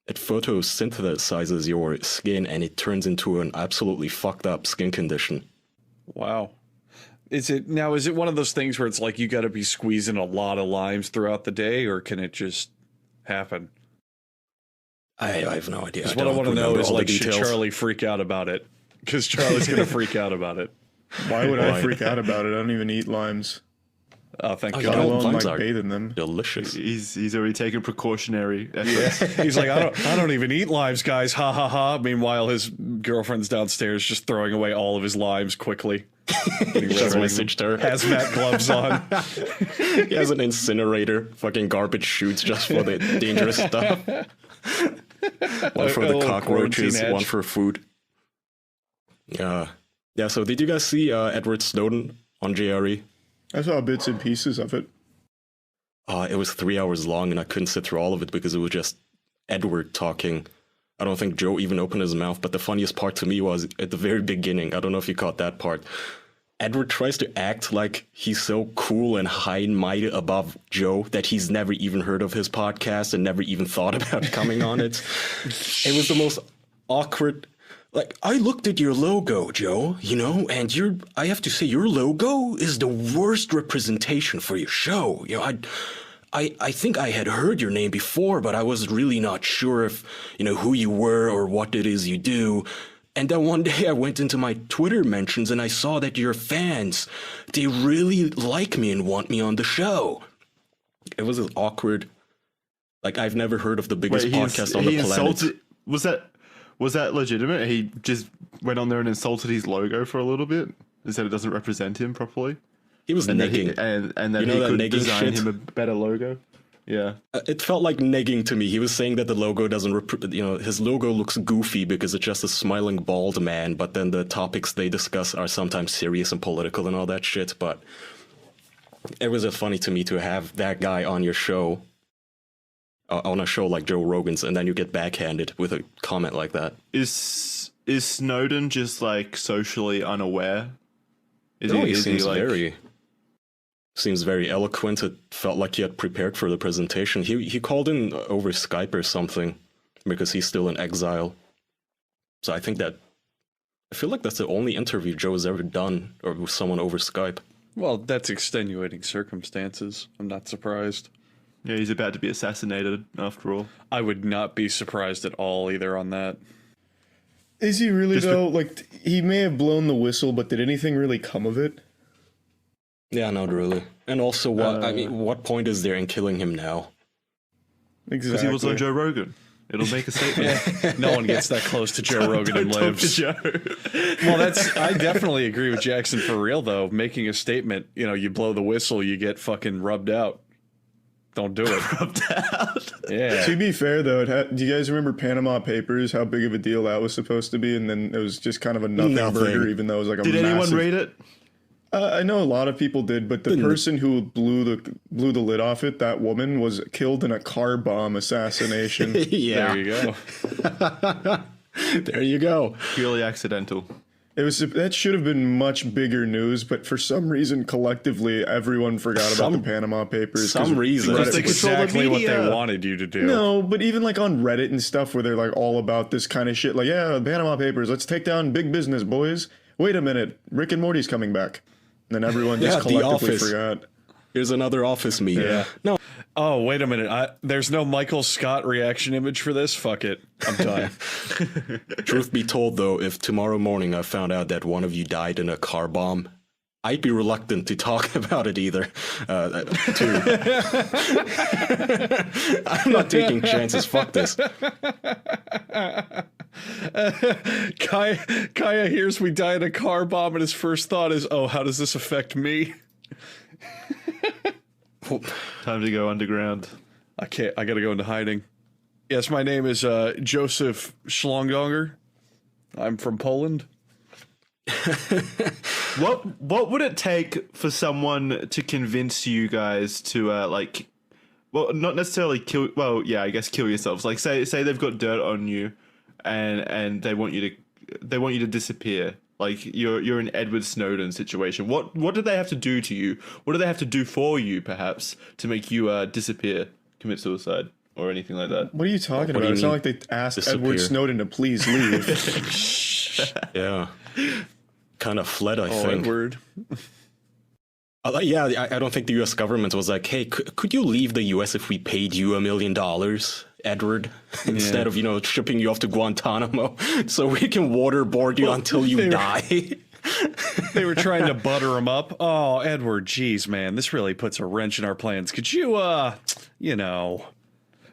It photosynthesizes your skin and it turns into an absolutely fucked up skin condition. Wow. Is it one of those things where it's like you got to be squeezing a lot of limes throughout the day, or can it just happen? I have no idea. What I want to know remember is, all the like, should details. Charlie freak out about it? Because Charlie's going to freak out about it. Why would I freak out about it? I don't even eat limes. Oh, thank you I God. know, don't limes like are bathe in them. delicious. He's already taken precautionary efforts. He's like, I don't even eat limes, guys. Ha ha ha. Meanwhile, his girlfriend's downstairs just throwing away all of his limes quickly. Just messaged her. Hazmat gloves on. He has an incinerator, fucking garbage chutes just for the dangerous stuff. One for A the little cockroaches, quarantine one edge. for food. Yeah. So did you guys see Edward Snowden on JRE? I saw bits and pieces of it. It was 3 hours long, and I couldn't sit through all of it because it was just Edward talking. I don't think Joe even opened his mouth, but the funniest part to me was at the very beginning. I don't know if you caught that part. Edward tries to act like he's so cool and high and mighty above Joe that he's never even heard of his podcast and never even thought about coming on it. It was the most awkward. Like, I looked at your logo, Joe, and I have to say, your logo is the worst representation for your show. I think I had heard your name before, but I was really not sure if, who you were or what it is you do. And then one day I went into my Twitter mentions and I saw that your fans, they really like me and want me on the show. It was awkward. Like, I've never heard of the biggest podcast on the planet. Was that legitimate? He just went on there and insulted his logo for a little bit and said it doesn't represent him properly. He was negging. And then he that could negging design shit? him a better logo. Yeah. It felt like negging to me. He was saying that the logo doesn't, his logo looks goofy because it's just a smiling bald man, but then the topics they discuss are sometimes serious and political and all that shit. But it was just funny to me to have that guy on your show, on a show like Joe Rogan's, and then you get backhanded with a comment like that. Is Snowden just like socially unaware? He seems very eloquent. It felt like he had prepared for the presentation. He called in over Skype or something because he's still in exile. So I feel like that's the only interview Joe has ever done or with someone over Skype. Well, that's extenuating circumstances. I'm not surprised. Yeah, he's about to be assassinated after all. I would not be surprised at all either on that. Is he really, though? Like, he may have blown the whistle, but did anything really come of it? Yeah, not really. And also, what point is there in killing him now? Exactly. Because he was on Joe Rogan. It'll make a statement. No one gets that close to Joe Rogan and lives. Joe. Well, I definitely agree with Jackson for real, though. Making a statement, you blow the whistle, you get fucking rubbed out. Don't do it. Rubbed out. Yeah. To be fair, though, do you guys remember Panama Papers, how big of a deal that was supposed to be? And then it was just kind of a nothing burger, even though it was like a Did anyone read it? I know a lot of people did, but the person who blew the lid off it, that woman, was killed in a car bomb assassination. Yeah. There you go. There you go. Purely accidental. That should have been much bigger news, but for some reason, collectively, everyone forgot about the Panama Papers. Some reason. That's they control the exactly what they media. wanted you to do. No, but even like on Reddit and stuff where they're like all about this kind of shit, like, yeah, Panama Papers, let's take down big business, boys. Wait a minute, Rick and Morty's coming back. And then everyone just collectively forgot. Here's another Office meme. Yeah. No. Oh, wait a minute. There's no Michael Scott reaction image for this? Fuck it. I'm done. Truth be told, though, if tomorrow morning I found out that one of you died in a car bomb, I'd be reluctant to talk about it either. I'm not taking chances. Fuck this. Kaya hears we died in a car bomb, and his first thought is, oh, how does this affect me? Time to go underground. I gotta go into hiding. Yes, my name is Joseph Schlongonger. I'm from Poland. What would it take for someone to convince you guys to not necessarily kill? Well, yeah, I guess kill yourselves. Like say they've got dirt on you, and they want you to disappear. Like you're in Edward Snowden situation. What do they have to do to you? What do they have to do for you, perhaps, to make you disappear, commit suicide, or anything like that? What are you talking about? It's not like they asked Edward Snowden to please leave. Yeah. Kind of fled, I think. Edward. Yeah, I don't think the U.S. government was like, hey, could you leave the U.S. if we paid you $1 million? Edward, instead of, shipping you off to Guantanamo so we can waterboard you until you die. They were trying to butter him up. Oh, Edward, geez, man, this really puts a wrench in our plans. Could you, Well,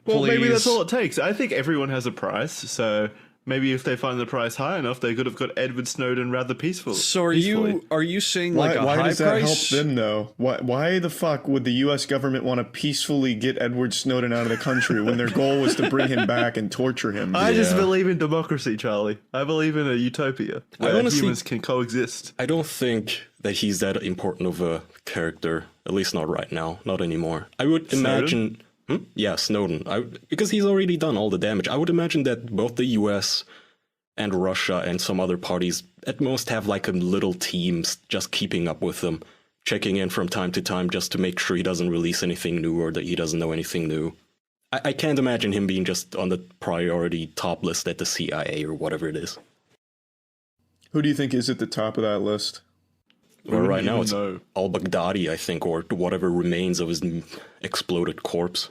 maybe that's please? all it takes. I think everyone has a price, so maybe if they find the price high enough, they could have got Edward Snowden rather peacefully. So are you seeing like a Why high does that price? help them though? Why the fuck would the U.S. government want to peacefully get Edward Snowden out of the country when their goal was to bring him back and torture him? I just believe in democracy, Charlie. I believe in a utopia where honestly- humans can coexist. I don't think that he's that important of a character, at least not right now, not anymore. I would imagine... Yeah, Snowden. Because he's already done all the damage. I would imagine that both the US and Russia and some other parties at most have like a little teams just keeping up with them, checking in from time to time just to make sure he doesn't release anything new or that he doesn't know anything new. I can't imagine him being just on the priority top list at the CIA or whatever it is. Who do you think is at the top of that list? Well, right now even it's know. al-Baghdadi, I think, or whatever remains of his exploded corpse.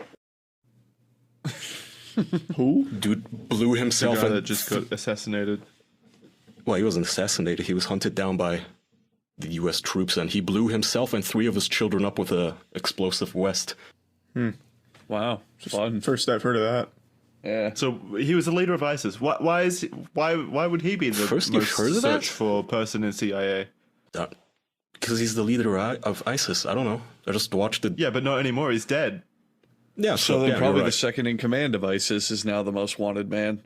Who? Dude blew The himself guy and that just got assassinated. Well, he wasn't assassinated. He was hunted down by the U.S. troops, and he blew himself and 3 of his children up with a explosive vest. Wow, fun. First I've heard of that. Yeah. So he was the leader of ISIS. Why would he be the First you've most heard of that? searched for person in CIA? Because he's the leader of ISIS. I don't know. I just watched it. Yeah, but not anymore. He's dead. Yeah, So then yeah, probably you're the right. second in command of ISIS is now the most wanted man.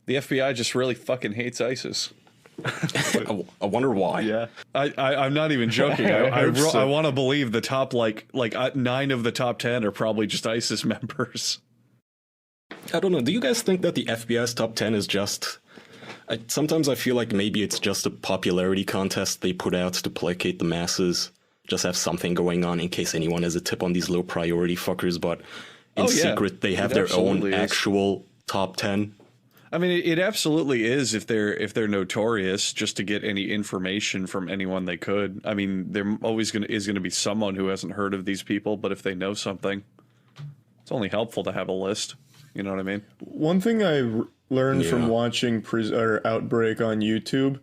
The FBI just really fucking hates ISIS. I wonder why. Yeah. I'm not even joking. I hope so. want to believe the top like 9 of the top 10 are probably just ISIS members. I don't know. Do you guys think that the FBI's top 10 is just... sometimes I feel like maybe it's just a popularity contest they put out to placate the masses. Just have something going on in case anyone has a tip on these low priority fuckers, but in secret they have their own absolutely is. actual top 10. I mean, it absolutely is if they're notorious, just to get any information from anyone they could. I mean, there always is gonna be someone who hasn't heard of these people, but if they know something, it's only helpful to have a list. You know what I mean? One thing I learned Yeah. from watching Outbreak on YouTube,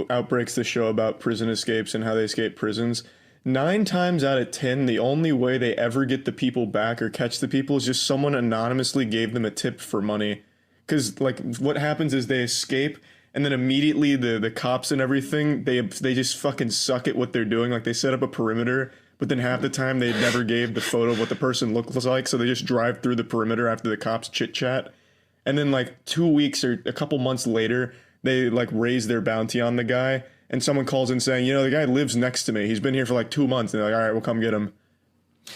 Outbreak's the show about prison escapes and how they escape prisons. 9 times out of 10, the only way they ever get the people back or catch the people is just someone anonymously gave them a tip for money. Because like what happens is they escape and then immediately the cops and everything, they just fucking suck at what they're doing. Like they set up a perimeter, but then half the time they never gave the photo of what the person looks like, so they just drive through the perimeter after the cops chit chat. And then like 2 weeks or a couple months later, they like raise their bounty on the guy, and someone calls in saying, the guy lives next to me. He's been here for like 2 months. And they're like, all right, we'll come get him.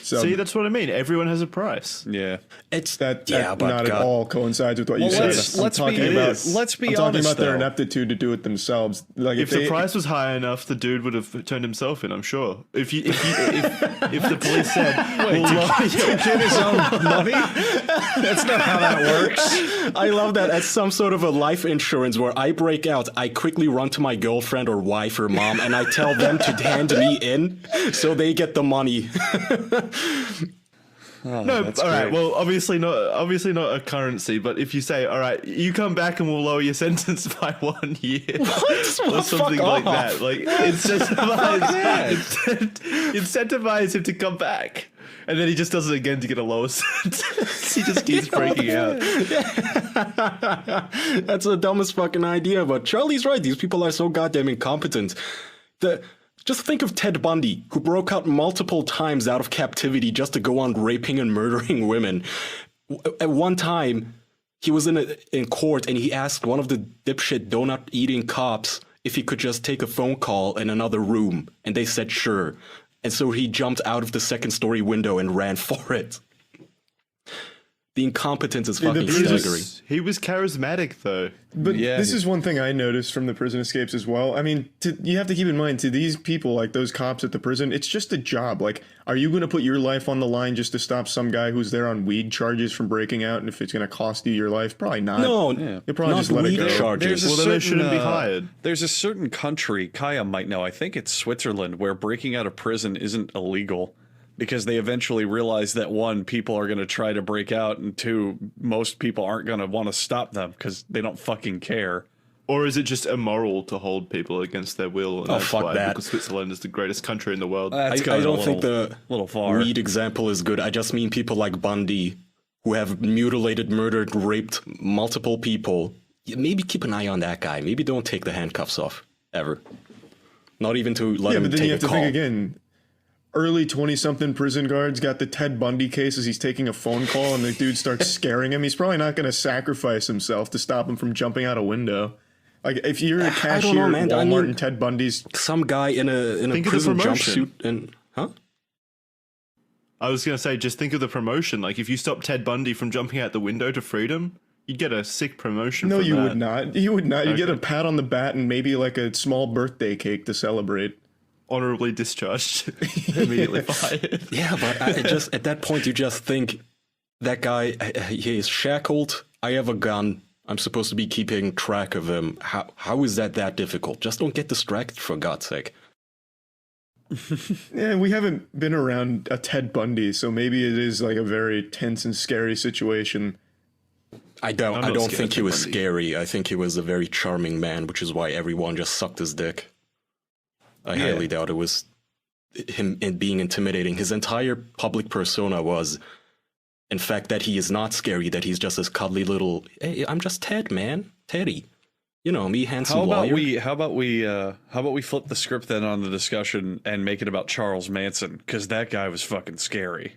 So See, that's what I mean. Everyone has a price. Yeah. It's that but not at all coincides with what you said. let's I'm be talking about honest, about their though. ineptitude to do it themselves. Like If the price was high enough, the dude would have turned himself in. I'm sure. If the police said, Get his own money? That's not how that works. I love that as some sort of a life insurance where I break out, I quickly run to my girlfriend or wife or mom and I tell them to hand me in so they get the money. no, all right. Well, obviously not a currency. But if you say, all right, you come back and we'll lower your sentence by 1 year, or something like that, like incentivize him to come back, and then he just does it again to get a lower sentence. He just keeps breaking out. That's the dumbest fucking idea, but Charlie's right. These people are so goddamn incompetent. Just think of Ted Bundy, who broke out multiple times out of captivity just to go on raping and murdering women. At one time, he was in court and he asked one of the dipshit donut-eating cops if he could just take a phone call in another room, and they said sure. And so he jumped out of the second-story window and ran for it. The incompetence is fucking staggering. He was charismatic, though. But Yeah. this is one thing I noticed from the prison escapes as well. I mean, you have to keep in mind, to these people, like those cops at the prison, it's just a job. Like, are you going to put your life on the line just to stop some guy who's there on weed charges from breaking out? And if it's going to cost you your life, probably not. No, You'll probably not just let it weed go. charges. Well, then they shouldn't be hired. There's a certain country, Kaya might know, I think it's Switzerland, where breaking out of prison isn't illegal. because they eventually realize that one, people are going to try to break out, and two, most people aren't going to want to stop them because they don't fucking care. Or is it just immoral to hold people against their will? And that's fuck why, that. Because Switzerland is the greatest country in the world. I don't think the little far. weed example is good. I just mean people like Bundy who have mutilated, murdered, raped multiple people. Maybe keep an eye on that guy. Maybe don't take the handcuffs off ever. Not even to let him but then take you have a to call. think again. Early 20-something prison guards got the Ted Bundy case as he's taking a phone call and the dude starts scaring him. He's probably not going to sacrifice himself to stop him from jumping out a window. Like, if you're a cashier at Walmart and Ted Bundy's... Some guy in a Think of the prison promotion. jumpsuit and... Huh? I was going to say, just think of the promotion. Like, if you stop Ted Bundy from jumping out the window to freedom, you'd get a sick promotion. No, from you that. would not. You would not. You get a pat on the back and maybe like a small birthday cake to celebrate. Honorably discharged. Immediately fired. Yeah, but I just at that point you just think that guy, he is shackled. I have a gun. I'm supposed to be keeping track of him. How is that difficult? Just don't get distracted, for God's sake. Yeah, we haven't been around a Ted Bundy, so maybe it is like a very tense and scary situation. I I'm don't not scared think of he was Bundy. scary. I think he was a very charming man, which is why everyone just sucked his dick. I highly doubt it was him being intimidating. His entire public persona was, in fact, that he is not scary, that he's just this cuddly little, hey, I'm just Ted, man. Teddy. You know, me, handsome lawyer. How about we flip the script then on the discussion and make it about Charles Manson, because that guy was fucking scary.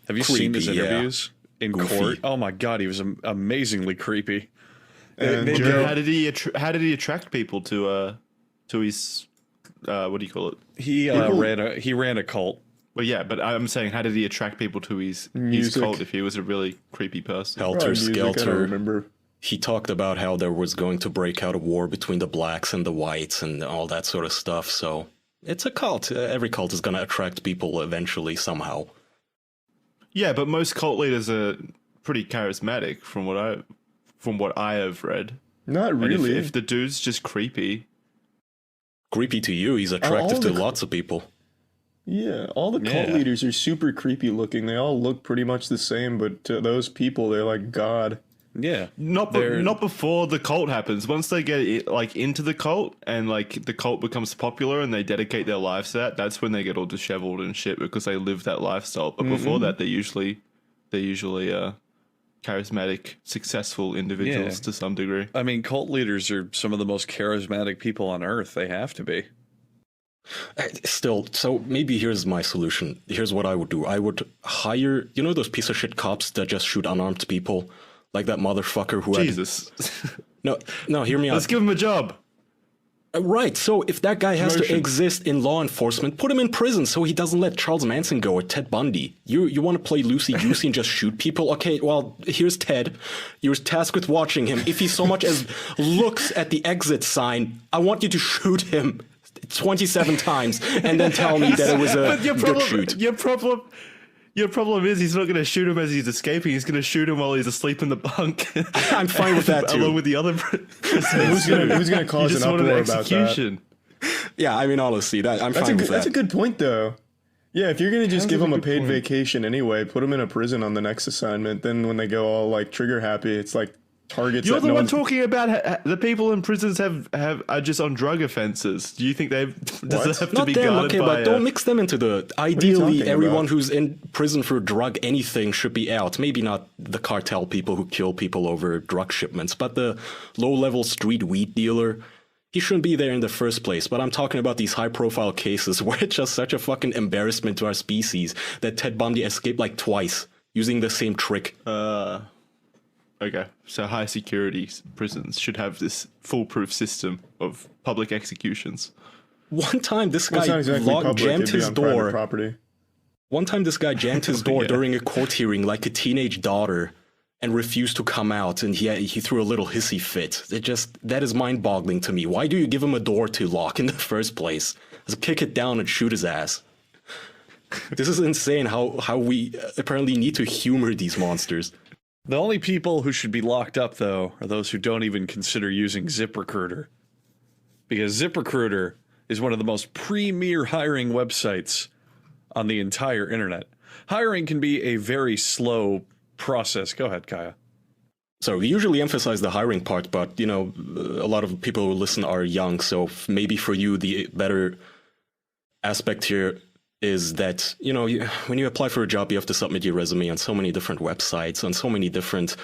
Have you seen his Creepy, yeah. interviews in Goofy. court? Oh my god, he was amazingly creepy. And They- Joe- How did he attract people to his what do you call it? He ran a cult. Well, yeah, but I'm saying, how did he attract people to his Music. cult if he was a really creepy person? Helter Probably music, I don't Skelter. remember. He talked about how there was going to break out a war between the blacks and the whites and all that sort of stuff. So it's a cult. Every cult is going to attract people eventually somehow. Yeah, but most cult leaders are pretty charismatic, from what I have read. Not And really. if the dude's just creepy, Creepy to you, he's attractive all to the- lots of people. Yeah, all the cult Yeah. leaders are super creepy looking. They all look pretty much the same, but to those people, they're like God. Yeah, not before the cult happens. Once they get into the cult and like the cult becomes popular and they dedicate their lives to that, that's when they get all disheveled and shit because they live that lifestyle. But before that, they're usually charismatic, successful individuals Yeah. to some degree. I mean, cult leaders are some of the most charismatic people on earth. They have to be. Still, so maybe here's my solution. Here's what I would do. I would hire, you know, those piece of shit cops that just shoot unarmed people? Like that motherfucker who Jesus, No, hear me out. let's give him a job. Right, so if that guy has to Promotion. exist in law enforcement, put him in prison so he doesn't let Charles Manson go or Ted Bundy. You want to play loosey-goosey and just shoot people? Okay, well, here's Ted. You're tasked with watching him. If he so much as looks at the exit sign, I want you to shoot him 27 times and then tell me that it was a good shoot. Your problem is he's not going to shoot him as he's escaping. He's going to shoot him while he's asleep in the bunk. I'm fine with that, too. Along with the other prisoners. Who's gonna You cause just an want an uproar about that? execution. Yeah, I mean, honestly, I'm fine with That's that. a good point, though. Yeah, if you're gonna just give a them a good paid point. vacation anyway, put them in a prison on the next assignment. Then when they go all like trigger happy, it's like targets. You're that the no one one's- talking about the people in prisons are just on drug offenses. Do you think does it have to Not be them, guarded okay, by but don't mix them into the... Ideally, talking everyone about? who's in prison for drug anything should be out. Maybe not the cartel people who kill people over drug shipments, but the low-level street weed dealer, he shouldn't be there in the first place. But I'm talking about these high-profile cases where it's just such a fucking embarrassment to our species that Ted Bundy escaped like twice using the same trick. Okay, so high security prisons should have this foolproof system of public executions. One time, this Well, it's guy not exactly public, jammed it'd be his on private door. property. One time, this guy jammed his door Yeah. during a court hearing like a teenage daughter and refused to come out, and he threw a little hissy fit. That is mind-boggling to me. Why do you give him a door to lock in the first place? Just kick it down and shoot his ass. This is insane how we apparently need to humor these monsters. The only people who should be locked up, though, are those who don't even consider using ZipRecruiter. Because ZipRecruiter is one of the most premier hiring websites on the entire internet. Hiring can be a very slow process. Go ahead, Kaya. So we usually emphasize the hiring part, but a lot of people who listen are young, so maybe for you the better aspect here is that when you apply for a job, you have to submit your resume on so many different websites, on so many different.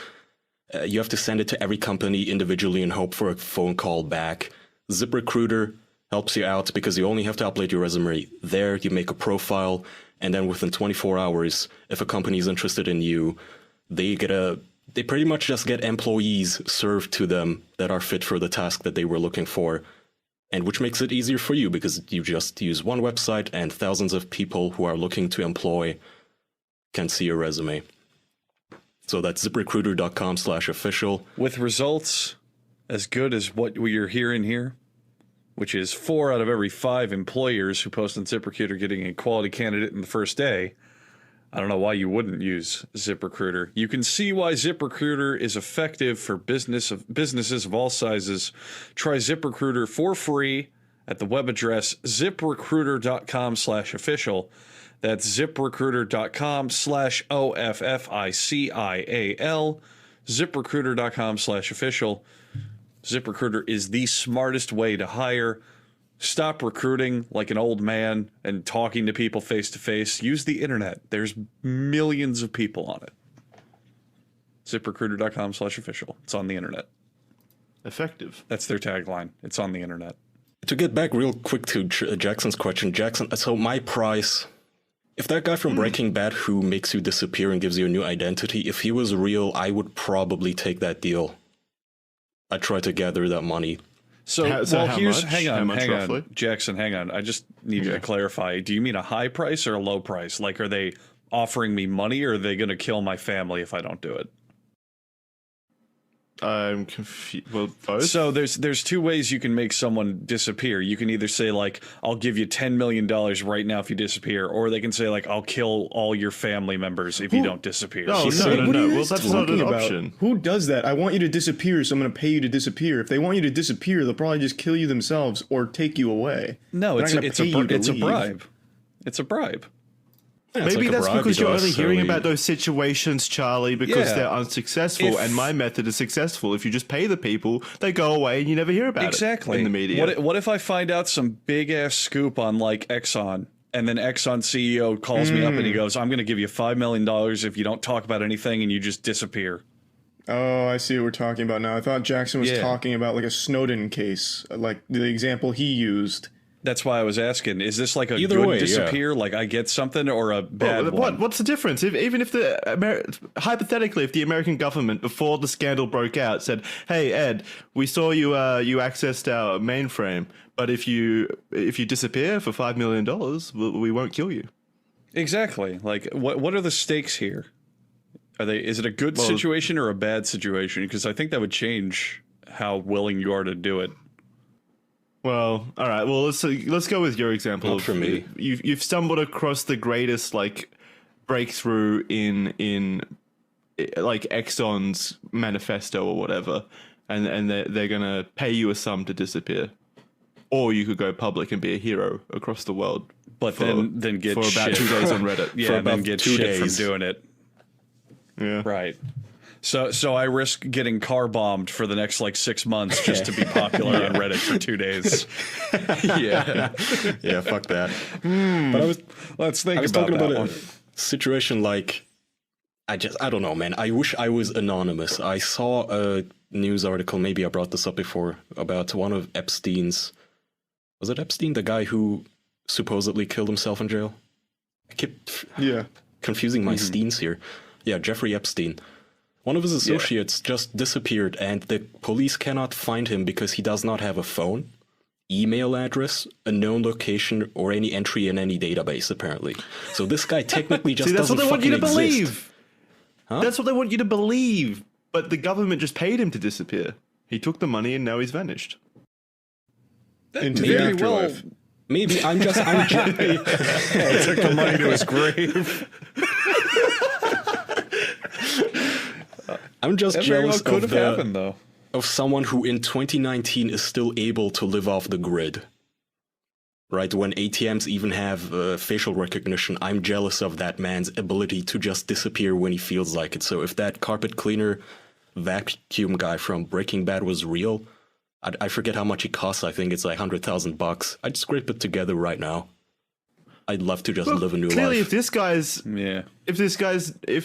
You have to send it to every company individually and hope for a phone call back. ZipRecruiter helps you out because you only have to upload your resume there. You make a profile, and then within 24 hours, if a company is interested in you, they pretty much just get employees served to them that are fit for the task that they were looking for, and which makes it easier for you because you just use one website and thousands of people who are looking to employ can see your resume. So that's ziprecruiter.com/official. With results as good as what you're hearing here, which is 4 out of every 5 employers who post on ZipRecruiter getting a quality candidate in the first day, I don't know why you wouldn't use ZipRecruiter. You can see why ZipRecruiter is effective for businesses of all sizes. Try ZipRecruiter for free at the web address ziprecruiter.com/official. That's ziprecruiter.com/OFFICIAL. ZipRecruiter.com/official. ZipRecruiter is the smartest way to hire. Stop recruiting like an old man and talking to people face to face. Use the internet. There's millions of people on it. ZipRecruiter.com/official. It's on the internet. Effective. That's their tagline. It's on the internet. To get back real quick to Jackson's question, Jackson, so my price, if that guy from Breaking Bad who makes you disappear and gives you a new identity, if he was real, I would probably take that deal. I'd try to gather that money. So how here's, much? hang How much, on, roughly? Jackson, hang on. I just need you to clarify. Do you mean a high price or a low price? Like, are they offering me money or are they going to kill my family if I don't do it? I'm confused. Well, both. So there's 2 ways you can make someone disappear. You can either say like, I'll give you $10 million right now if you disappear, or they can say like, I'll kill all your family members if you don't disappear. No, What are you Well, guys that's not talking an about? option. Who does that? I want you to disappear, so I'm going to pay you to disappear. If they want you to disappear, they'll probably just kill you themselves or take you away. No, They're it's not gonna pay you to a leave. bribe. It's a bribe. Yeah, it's Maybe like a that's bribe because he you're does, only so hearing he- about those situations, Charlie, because Yeah. they're unsuccessful, If- and my method is successful. If you just pay the people, they go away and you never hear about Exactly. it in the media. What if I find out some big ass scoop on like Exxon, and then Exxon CEO calls me up and he goes, "I'm going to give you $5 million if you don't talk about anything and you just disappear." Oh, I see what we're talking about now. I thought Jackson was Yeah. talking about like a Snowden case, like the example he used. That's why I was asking: is this like a Either good way, yeah. disappear, like I get something, or a bad one? What's the difference? Even if hypothetically, if the American government before the scandal broke out said, "Hey Ed, we saw you accessed our mainframe, but if you disappear for $5 million, we won't kill you." Exactly. Like, what are the stakes here? Is it a good situation or a bad situation? Because I think that would change how willing you are to do it. Well, all right. Well, let's go with your example. Not for me. You've stumbled across the greatest like breakthrough in like Exxon's manifesto or whatever, and they're gonna pay you a sum to disappear, or you could go public and be a hero across the world. But then get for about shit 2 days on Reddit. Yeah, for and then about get 2 shit from days. doing it. Yeah. Right. So I risk getting car bombed for the next like 6 months just to be popular on Reddit for 2 days. yeah, yeah, fuck that. But Let's think I was about talking that about one. a situation like I don't know, man. I wish I was anonymous. I saw a news article, maybe I brought this up before, about one of Epstein's. Was it Epstein, the guy who supposedly killed himself in jail? I keep confusing my Steens here. Yeah, Jeffrey Epstein. One of his associates just disappeared, and the police cannot find him because he does not have a phone, email address, a known location, or any entry in any database, apparently. So this guy technically just See, that's doesn't what they want you to fucking exist. believe. That's what they want you to believe. But the government just paid him to disappear. He took the money and now he's vanished. Into the Very afterlife. Maybe I'm just Took the money to his grave. I'm just That very well jealous could of have happened, though. of someone who in 2019 is still able to live off the grid. right? When ATMs even have facial recognition, I'm jealous of that man's ability to just disappear when he feels like it. So if that carpet cleaner vacuum guy from Breaking Bad was real, I forget how much he costs. I think it's like $100,000. I'd scrape it together right now. I'd love to just live a new Clearly, life. if this guy's Yeah. if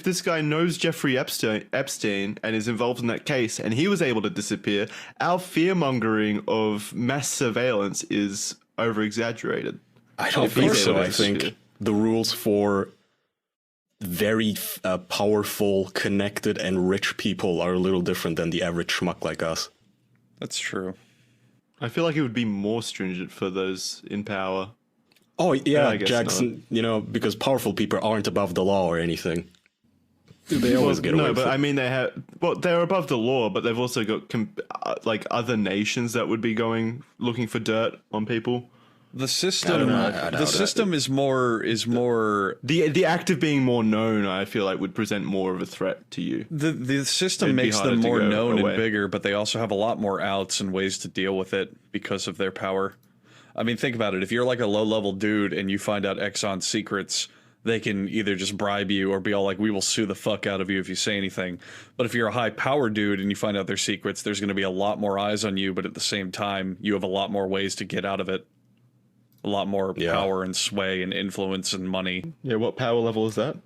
this guy knows Jeffrey Epstein and is involved in that case, and he was able to disappear, our fear mongering of mass surveillance is over exaggerated. I don't If think he's so. able to I think disappear. the rules for very powerful, connected, and rich people are a little different than the average schmuck like us. That's true. I feel like it would be more stringent for those in power. Oh yeah, I guess Jackson. You know, because powerful people aren't above the law or anything. They always get away No, with but it. I mean, they're above the law, but they've also got like other nations that would be looking for dirt on people. The system, I the doubt system is more The act of being more known, I feel like, would present more of a threat to you. the system It'd be makes harder them to more go known away. and bigger, but they also have a lot more outs and ways to deal with it because of their power. I mean, think about it. If you're like a low-level dude and you find out Exxon's secrets, they can either just bribe you or be all like, we will sue the fuck out of you if you say anything. But if you're a high-power dude and you find out their secrets, there's going to be a lot more eyes on you, but at the same time, you have a lot more ways to get out of it. A lot more power and sway and influence and money. Yeah, what power level is that?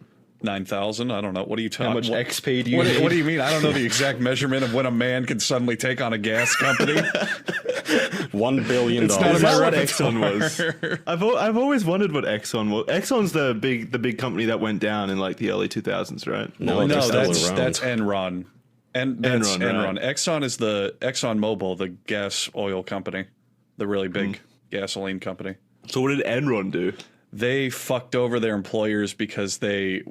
9,000? I don't know. What are you talking How much what, XP do you what, need? what do you mean? I don't know the exact measurement of when a man can suddenly take on a gas company. $1 billion. It's not Is in my that what repertoire. Exxon was? I've always wondered what Exxon was. Exxon's the big company that went down in like the early 2000s, right? No, they're No, still that's around. Enron. And that's Enron, Enron. right. Exxon is the Exxon Mobil, the gas oil company, the really big gasoline company. So what did Enron do? They fucked over their employers because they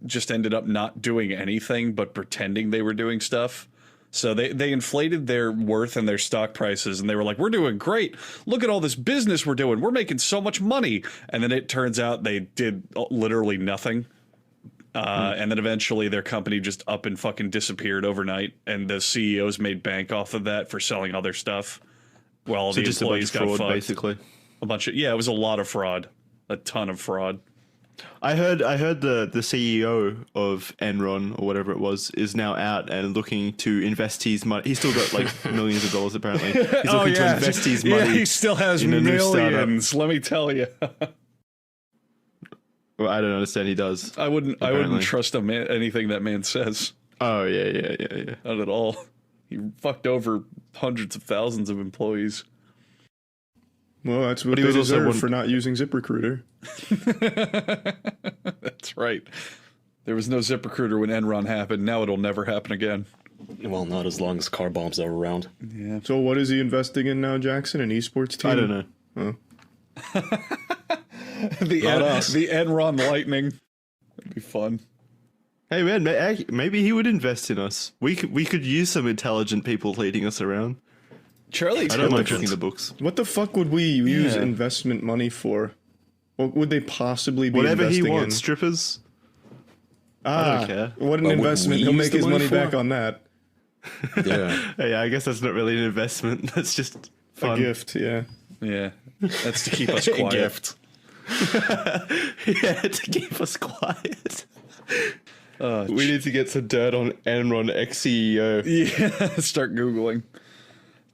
just ended up not doing anything but pretending they were doing stuff. So they inflated their worth and their stock prices, and they were like, we're doing great. Look at all this business we're doing. We're making so much money. And then it turns out they did literally nothing. And then eventually their company just up and fucking disappeared overnight. And the CEOs made bank off of that for selling other stuff. While So the just a bunch employees of got fraud, fucked. basically. It was a lot of fraud. A ton of fraud. I heard the CEO of Enron or whatever it was is now out and looking to invest his money. He's still got like millions of dollars apparently. He's looking to invest his money. Yeah, he still has in a new startup. millions. Let me tell you. Well, I don't understand. He does. I wouldn't Apparently. trust anything that man says. Oh yeah. Not at all. He fucked over hundreds of thousands of employees. Well, that's what But he they was also deserve one- for not using ZipRecruiter. That's right. There was no ZipRecruiter when Enron happened. Now it'll never happen again. Well, not as long as car bombs are around. Yeah. So what is he investing in now, Jackson? An esports team? I don't know. The Enron Lightning. That'd be fun. Hey man, maybe he would invest in us. We could use some intelligent people leading us around. Charlie, I don't like Intelligent. cooking the books. What the fuck would we use Yeah. investment money for? What would they possibly be Whatever he investing wants, in? strippers. Ah, don't care. what an What would investment. we He'll use make the his money money for? back on that. Yeah. Hey, I guess that's not really an investment. That's just A fun. gift, yeah. yeah, that's to keep us quiet. Gift. Yeah, to keep us quiet. Uh, We need to get some dirt on Enron ex-CEO. Yeah, start Googling.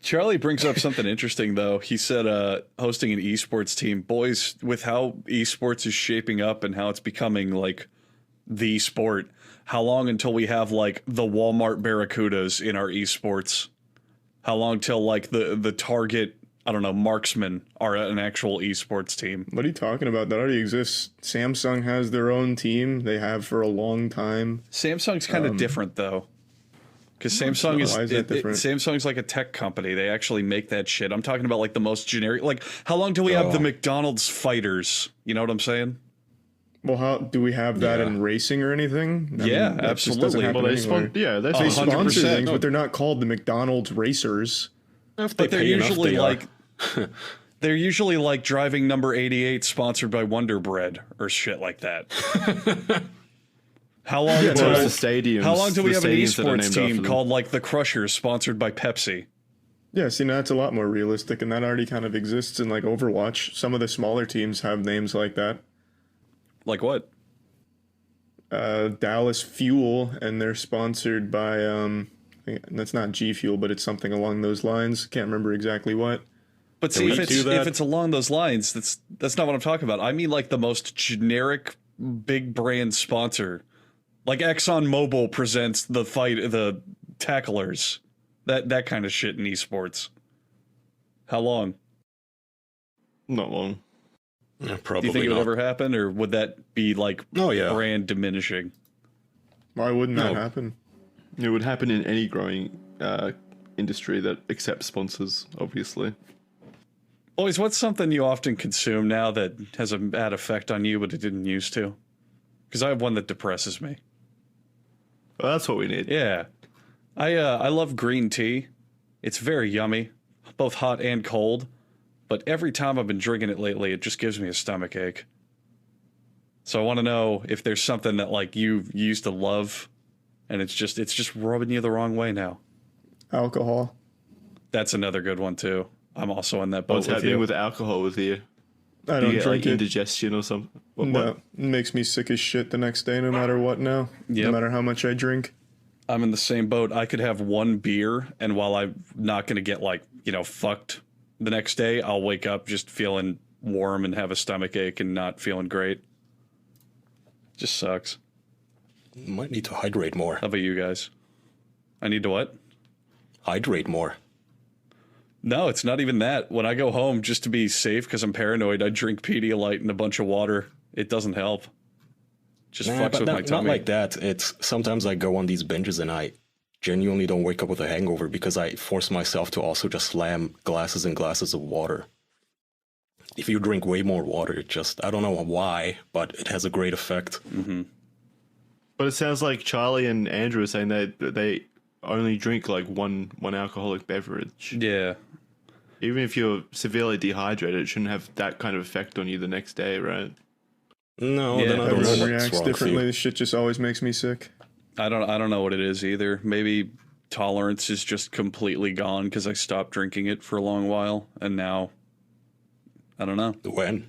Charlie brings up something interesting, though. He said hosting an esports team. Boys, with how esports is shaping up and how it's becoming, like, the sport, how long until we have, like, the Walmart Barracudas in our esports? How long till, like, the Target, I don't know, marksmen are an actual esports team? What are you talking about? That already exists. Samsung has their own team. They have for a long time. Samsung's kind of different, though. Because Samsung Why is that different? Samsung's like a tech company. They actually make that shit. I'm talking about like the most generic. Like, how long do we have the McDonald's fighters? You know what I'm saying? Well, how do we have that Yeah. in racing or anything? I Yeah, that just doesn't absolutely. happen Well, they anywhere. they They sponsor 100%. things, but they're not called the McDonald's racers. If But they're pay enough, usually they are. like they're usually like driving number 88 sponsored by Wonder Bread or shit like that. How long? Well, until- it's the stadiums. how long do we the have an stadiums that are esports named team after them. called like the Crushers, sponsored by Pepsi? Yeah, see, now it's a lot more realistic, and that already kind of exists in like Overwatch. Some of the smaller teams have names like that. Like what? Dallas Fuel, and they're sponsored by that's not G Fuel, but it's something along those lines. Can't remember exactly what. But see, we do that? if it's along those lines, that's not what I'm talking about. I mean, like the most generic big brand sponsor, like ExxonMobil presents the tacklers, that kind of shit in esports. How long? Not long. Yeah, Do probably you think it would not. ever happen, or would that be like Oh, yeah. brand diminishing? Why wouldn't that No. happen? It would happen in any growing industry that accepts sponsors, obviously. Boys, what's something you often consume now that has a bad effect on you, but it didn't used to? Because I have one that depresses me. Well, that's what we need. Yeah, I love green tea. It's very yummy, both hot and cold. But every time I've been drinking it lately, it just gives me a stomach ache. So I want to know if there's something that like you used to love, and it's just rubbing you the wrong way now. Alcohol. That's another good one too. I'm also in that boat What's with happening you. with alcohol with you? I Do don't you get drink like it. indigestion or something? What? No, it makes me sick as shit the next day, no matter what now. Yep. No matter how much I drink. I'm in the same boat. I could have one beer, and while I'm not going to get like, fucked the next day, I'll wake up just feeling warm and have a stomach ache and not feeling great. Just sucks. Might need to hydrate more. How about you guys? I need to what? Hydrate more. No, it's not even that. When I go home, just to be safe, because I'm paranoid, I drink Pedialyte and a bunch of water. It doesn't help. Just Nah, fucks but with my not tummy. like that. It's sometimes I go on these binges and I genuinely don't wake up with a hangover because I force myself to also just slam glasses and glasses of water. If you drink way more water, it just, I don't know why, but it has a great effect. But it sounds like Charlie and Andrew are saying they only drink like one alcoholic beverage. Yeah. Even if you're severely dehydrated, it shouldn't have that kind of effect on you the next day, right? No, Yeah, then I don't know Everyone what's reacts wrong for differently. you. This shit just always makes me sick. I don't know what it is either. Maybe tolerance is just completely gone because I stopped drinking it for a long while, and now I don't know. When?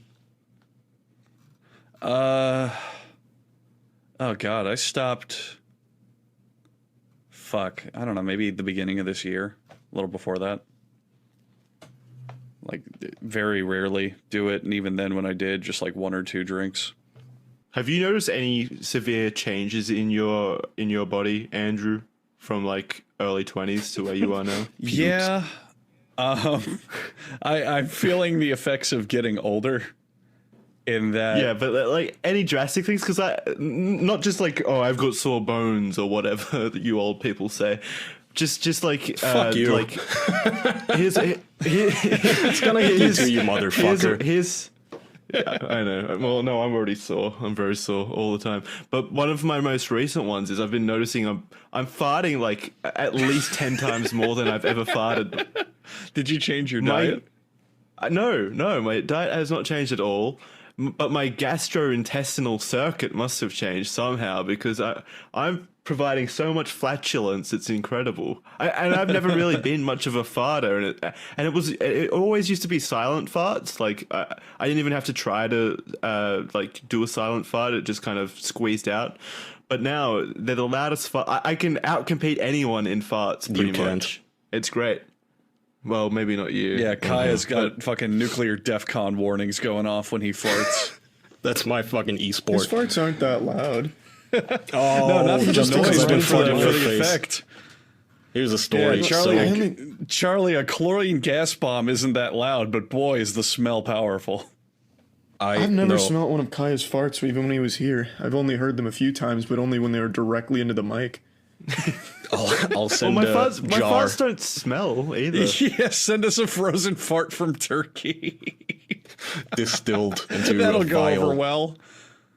Oh god, I stopped. Fuck, I don't know. Maybe the beginning of this year, a little before that. Like very rarely do it, and even then, when I did, just like one or two drinks. Have you noticed any severe changes in your body, Andrew, from like early 20s to where you are now? Yeah, I'm feeling the effects of getting older. In that, Yeah, but like any drastic things, because not just like, oh, I've got sore bones or whatever that you old people say. Just like Fuck you. Like It's gonna hit you too, you motherfucker. Here's yeah, I know. Well, no, I'm already sore. I'm very sore all the time. But one of my most recent ones is I've been noticing I'm farting like at least 10 times more than I've ever farted. did you change your My- diet? No, my diet has not changed at all. But my gastrointestinal circuit must have changed somehow because I'm providing so much flatulence. It's incredible. And I've never really been much of a farter, and it always used to be silent farts. Like I didn't even have to try to like do a silent fart. It just kind of squeezed out. But now they're the loudest fart. I can outcompete anyone in farts. Pretty can't. much. It's great. Well, maybe not you. Yeah, Kaya's got fucking nuclear DEFCON warnings going off when he farts. That's my fucking His esport. farts aren't that loud. Oh, No, not for the just because noise, I've been but for farting in the your face. effect. Here's a Yeah, story. Charlie, a chlorine gas bomb isn't that loud, but boy, is the smell powerful. I've never no, smelled one of Kaya's farts, even when he was here. I've only heard them a few times, but only when they were directly into the mic. I'll Well, send my a farts jar. don't smell either. Yeah, send us a frozen fart from Turkey. distilled into That'll a go vial. over well.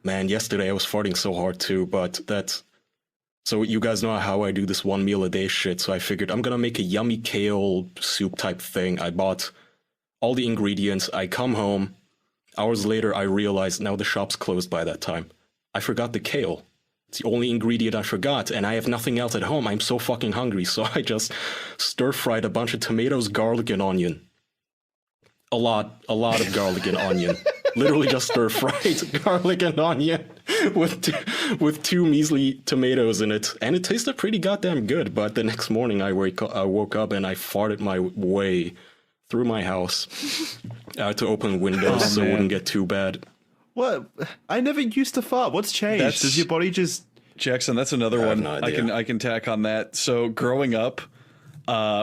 Man, yesterday I was farting so hard too, but that's... So you guys know how I do this 1 meal a day shit, so I figured I'm gonna make a yummy kale soup type thing. I bought all the ingredients, I come home, hours later I realized now the shop's closed by that time. I forgot the kale. It's the only ingredient I forgot, and I have nothing else at home. I'm so fucking hungry, so I just stir-fried a bunch of tomatoes, garlic, and onion. A lot of garlic and onion. Literally just stir-fried garlic and onion with two measly tomatoes in it. And it tasted pretty goddamn good, but the next morning I woke up and I farted my way through my house. I had to open windows so it wouldn't get too bad. What? I never used to fart. What's changed? Does your body just... Jackson, that's another one. no idea. I can tack on that. So growing up,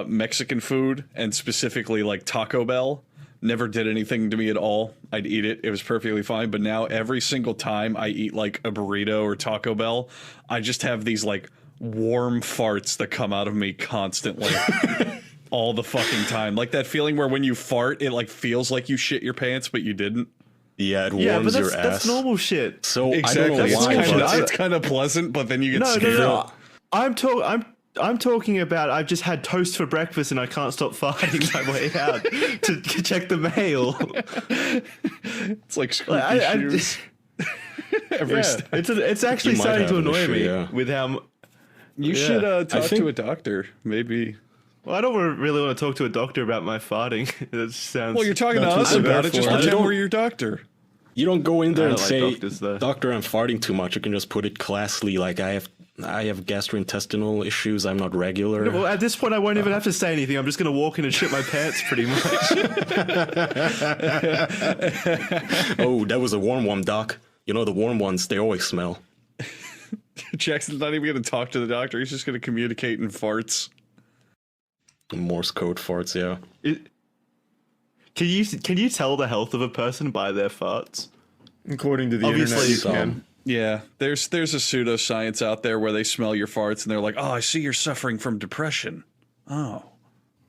Mexican food and specifically like Taco Bell never did anything to me at all. I'd eat it. It was perfectly fine. But now every single time I eat like a burrito or Taco Bell, I just have these like warm farts that come out of me constantly. All the fucking time. Like that feeling where when you fart, it like feels like you shit your pants, but you didn't. Yeah, it warms your ass. That's normal shit. So Exactly. I don't know why. It's kind of pleasant, but then you get scared. No. I'm talking about I've just had toast for breakfast and I can't stop farting my way out to check the mail. It's like squeaky shoes. Every step. It's actually You might starting to have an annoy issue, me yeah. with how... You should talk to a doctor, maybe. Well, I don't really want to talk to a doctor about my farting. That sounds... Well, you're talking to That's us what they're about it. Just for. pretend don't- we're your doctor. You don't go in there I and don't like say, doctors, though. "Doctor, I'm farting too much." You can just put it classily, like I have gastrointestinal issues. I'm not regular. Well, at this point, I won't even have to say anything. I'm just going to walk in and shit my pants, pretty much. Oh, that was a warm one, Doc. You know the warm ones, they always smell. Jackson's not even going to talk to the doctor. He's just going to communicate in farts. Morse code farts, yeah. Can you tell the health of a person by their farts? According to the Obviously, internet, you can. Yeah, there's a pseudoscience out there where they smell your farts and they're like, "Oh, I see you're suffering from depression." Oh,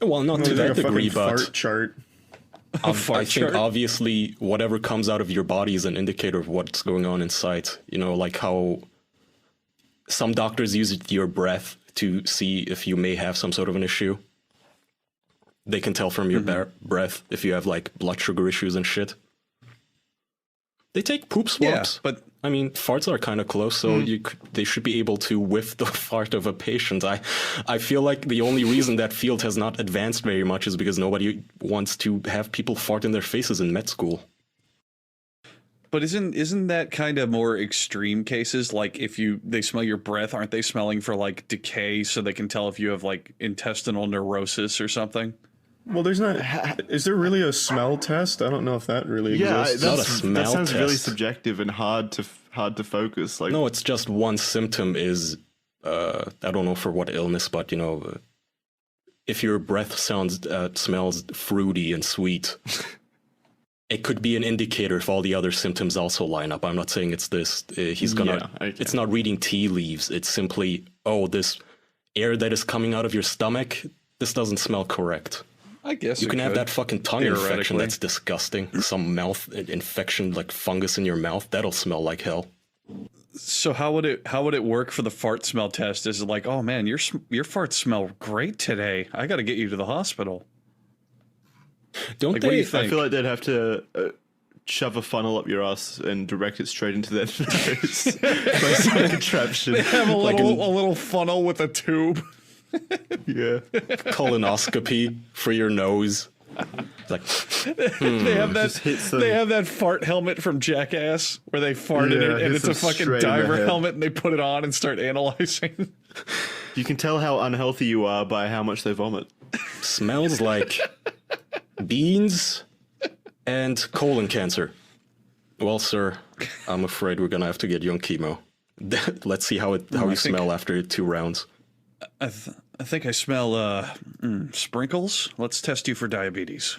Well, not to There's that like a degree, fucking but fart chart. I fart think chart? obviously whatever comes out of your body is an indicator of what's going on inside. You know, like how some doctors use your breath to see if you may have some sort of an issue. They can tell from your breath if you have like blood sugar issues and shit. They take poop swabs. yeah, but I mean, farts are kind of close, so they should be able to whiff the fart of a patient. I feel like the only reason that field has not advanced very much is because nobody wants to have people fart in their faces in med school. But isn't that kind of more extreme cases? Like if they smell your breath, aren't they smelling for like decay so they can tell if you have like intestinal neurosis or something? Well, there's not. Is there really a smell test? I don't know if that really Yeah, exists. not a that smell sounds really test. subjective and hard to focus. Like, No, it's just one symptom is, I don't know for what illness, but you know, if your breath smells fruity and sweet, it could be an indicator if all the other symptoms also line up. I'm not saying it's this. He's gonna. Yeah, okay. It's not reading tea leaves. It's simply, oh, this air that is coming out of your stomach, this doesn't smell correct. I guess You can have that fucking tongue infection. theoretically. That's disgusting. Some mouth infection, like fungus in your mouth. That'll smell like hell. So how would it work for the fart smell test? Is it like, oh man, your farts smell great today. I got to get you to the hospital. Don't Like, what do they? you think? I feel like they'd have to shove a funnel up your ass and direct it straight into their nose. Like some contraption. Have a Like little funnel with a tube. Yeah. Colonoscopy for your nose. Like, They have that. Just hits them. They have that fart helmet from Jackass where they fart in Yeah, it, and hits it's a them fucking straight in the diver head. helmet, and they put it on and start analyzing. You can tell how unhealthy you are by how much they vomit. smells like beans and colon cancer. Well, sir, I'm afraid we're gonna have to get you on chemo. Let's see how you think- smell after 2 rounds. I think I smell sprinkles. Let's test you for diabetes.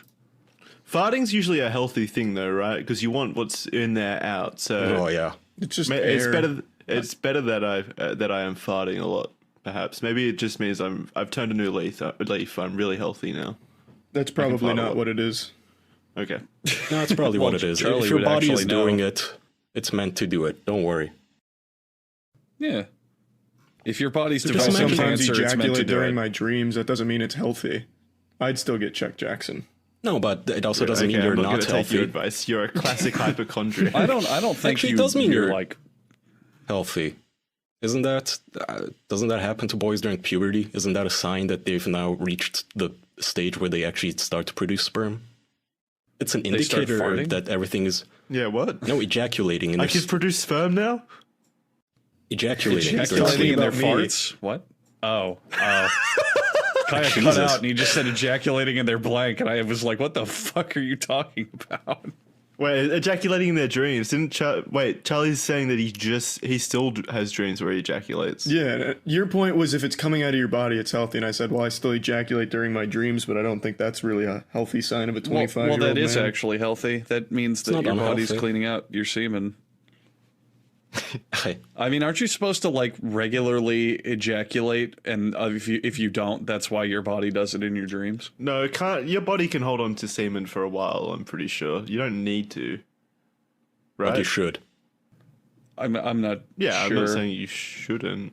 Farting's usually a healthy thing, though, right? Because you want what's in there out. So Oh yeah. It's just it's air. better. It's better that I am farting a lot. Perhaps maybe it just means I've turned a new leaf. I'm really healthy now. That's probably follow not up. what it is. Okay. No, that's probably Well, what it is. Charlie If your would body is actually know. doing it, it's meant to do it. Don't worry. Yeah. If your body's Just developing sometimes cancer, it's meant to ejaculate do during it. my dreams. That doesn't mean it's healthy. I'd still get checked, Jackson. No, but it also doesn't mean Okay, you're I'm not not going to take your healthy. advice. You're a classic hypochondriac. I don't think Actually, it you, does mean you're you're- like Healthy. Isn't that doesn't that happen to boys during puberty? Isn't that a sign that they've now reached the stage where they actually start to produce sperm? It's an They start indicator farting? that everything is Yeah, what? no ejaculating in I their can produce sperm now? ejaculating. Ejaculating in their about me. farts? What? Oh. Kind of cut Jesus. out, and you just said ejaculating in their blank, and I was like, "What the fuck are you talking about?" Wait, ejaculating in their dreams. Didn't Charlie's saying that he still has dreams where he ejaculates. Yeah, your point was if it's coming out of your body, it's healthy. And I said, well, I still ejaculate during my dreams, but I don't think that's really a healthy sign of a 25-year-old Well, that is man. actually healthy. That means that not your body's unhealthy. cleaning out your semen. I- I mean, aren't you supposed to like regularly ejaculate? And if you don't, that's why your body does it in your dreams. No, it can't. Your body can hold on to semen for a while. I'm pretty sure you don't need to. But Right? you should. I'm not. Yeah, sure. I'm not saying you shouldn't.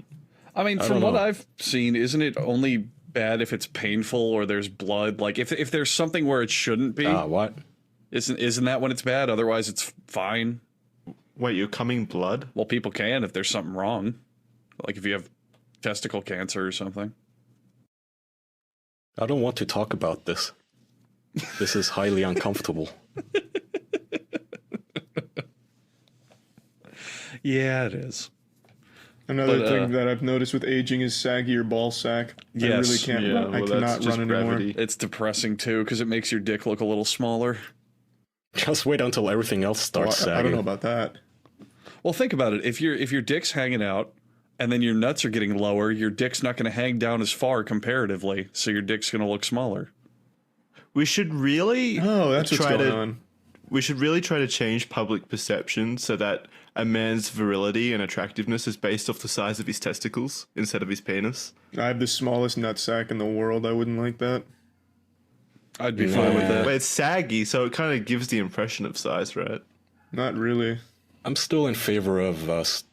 I mean, I from don't what know. I've seen, isn't it only bad if it's painful or there's blood? Like if there's something where it shouldn't be, What? isn't that when it's bad? Otherwise, it's fine. Wait, you're coming blood? Well, people can if there's something wrong, like if you have testicle cancer or something. I don't want to talk about this. This is highly uncomfortable. Yeah, it is. Another But, thing that I've noticed with aging is saggier ball sack. I really Yes. can't Yeah, run. I well, cannot that's just run anymore. gravity. It's depressing too because it makes your dick look a little smaller. Just wait until everything else Well, starts I don't know sagging. about that. Well, think about it. If your dick's hanging out and then your nuts are getting lower, your dick's not going to hang down as far comparatively, so your dick's going to look smaller. We should really. Oh, that's what's try going to- on. We should really try to change public perception so that a man's virility and attractiveness is based off the size of his testicles instead of his penis. I have the smallest nut sack in the world. I wouldn't like that. I'd be fine with that. But it's saggy, so it kind of gives the impression of size, right? Not really. I'm still in favor of us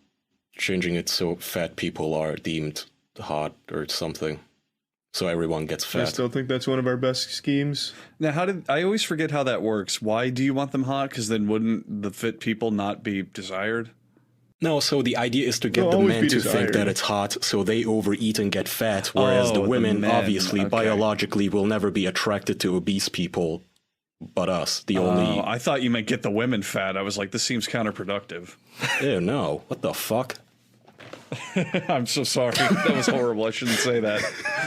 changing it so fat people are deemed hot or something. So everyone gets I fat. still think that's one of our best schemes. Now, I always forget how that works. Why do you want them hot? Because then wouldn't the fit people not be desired? No, so the idea is to get They'll the always men be to think desired. that it's hot, so they overeat and get fat, whereas Oh, the the women, men, obviously, okay. biologically, will never be attracted to obese people, but us. The Oh, only... I thought you meant get the women fat. I was like, this seems counterproductive. Ew, no. What the fuck? I'm so sorry. That was horrible. I shouldn't say that.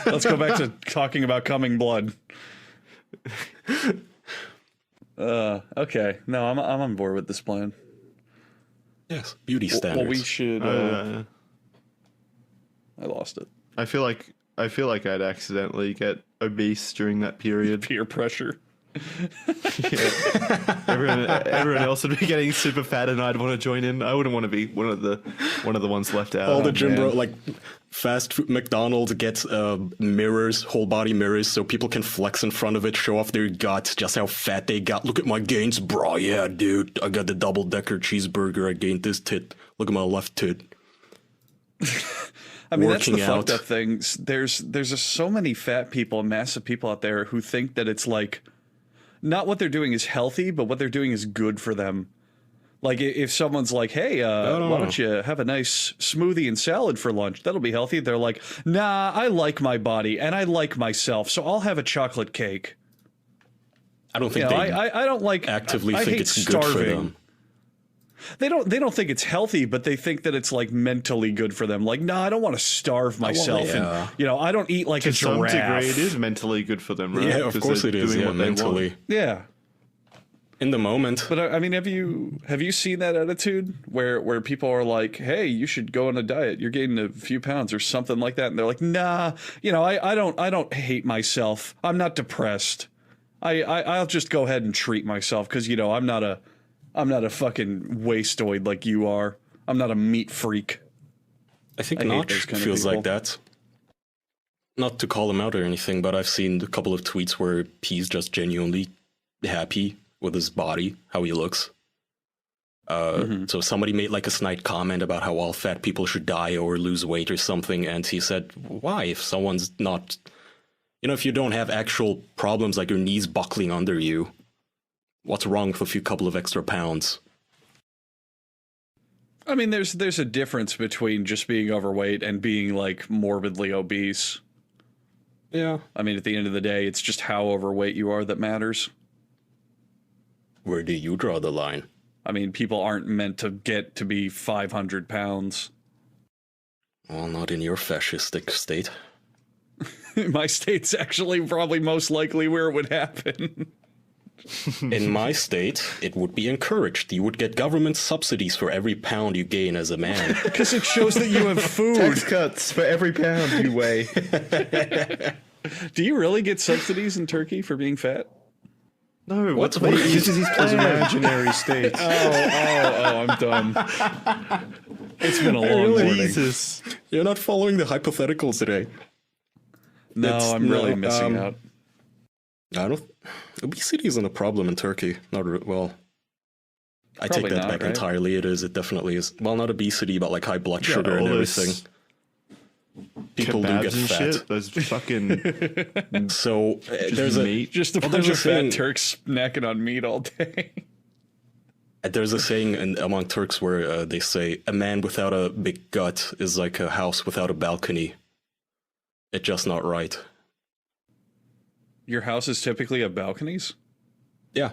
Let's go back to talking about coming blood. Okay. No, I'm on board with this plan. Yes, beauty standards. Well, we should. I lost it. I feel like I'd accidentally get obese during that period. Peer pressure. Everyone else would be getting super fat, and I'd want to join in. I wouldn't want to be one of the ones left out. All the gym man. bro, like fast food, McDonald's gets mirrors, whole body mirrors, so people can flex in front of it, show off their guts, just how fat they got. Look at my gains, bro. Yeah, dude, I got the double decker cheeseburger. I gained this tit. Look at my left tit. I mean, that's the Working fucked out. up thing. There's just so many fat people, massive people out there who think that it's like not what they're doing is healthy, but what they're doing is good for them. Like if someone's like, "Hey, why don't you have a nice smoothie and salad for lunch? That'll be healthy." They're like, "Nah, I like my body and I like myself, so I'll have a chocolate cake." I don't You think know, they I don't like actively I think hate it's good for starving. them. They don't think it's healthy, but they think that it's like mentally good for them. Like, no, I don't want to starve myself, yeah. and I don't eat like To a some giraffe. degree, it is mentally good for them, right? Yeah, of 'Cause course they're it is. doing Yeah, what they want. mentally. Yeah, In the moment. but I mean, have you seen that attitude where people are like, "Hey, you should go on a diet. You're gaining a few pounds or something like that," and they're like, "Nah, I don't hate myself. I'm not depressed. I'll just go ahead and treat myself because I'm not a fucking wastoid like you are. I'm not a meat freak." I think I hate Notch those kind of feels like people. that. Not to call him out or anything, but I've seen a couple of tweets where he's just genuinely happy with his body, how he looks. So somebody made like a snide comment about how all fat people should die or lose weight or something, and he said, why? If someone's not, if you don't have actual problems like your knees buckling under you, what's wrong with a couple of extra pounds? I mean, there's a difference between just being overweight and being like morbidly obese. Yeah. I mean, at the end of the day, it's just how overweight you are that matters. Where do you draw the line? I mean, people aren't meant to get to be 500 pounds. Well, not in your fascistic state. My state's actually probably most likely where it would happen. In my state, it would be encouraged. You would get government subsidies for every pound you gain as a man. Because it shows that you have food. Tax cuts for every pound you weigh. Do you really get subsidies in Turkey for being fat? No, What's what? This is his imaginary states. Oh, I'm dumb. It's been a long morning. Jesus. You're not following the hypotheticals today. No, I'm really missing out. I don't. Obesity isn't a problem in Turkey. Well, I Probably take that not, back right? entirely. It is. It definitely is. Well, not obesity, but like high blood Yeah, sugar and all this everything. People do Kebabs get and fat. shit. Those fucking So there's meat. Just a Well, bunch there's of a fat saying- Turks snacking on meat all day. There's a saying among Turks where they say a man without a big gut is like a house without a balcony. It's just not right. Your houses typically have balconies? Yeah.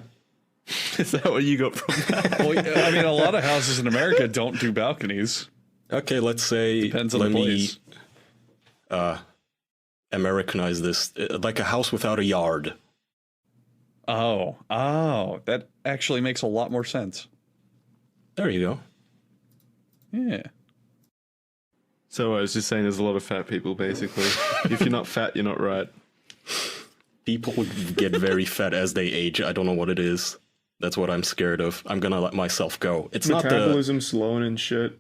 Is that what you got from that? Well, I mean, a lot of houses in America don't do balconies. Okay, let's say Depends on let the place. me Americanize this, like a house without a yard. Oh, that actually makes a lot more sense. There you go. Yeah. So I was just saying there's a lot of fat people, basically. If you're not fat, you're not right. People get very fat as they age. I don't know what it is. That's what I'm scared of. I'm gonna let myself go. It's not Metabolism slowing and shit.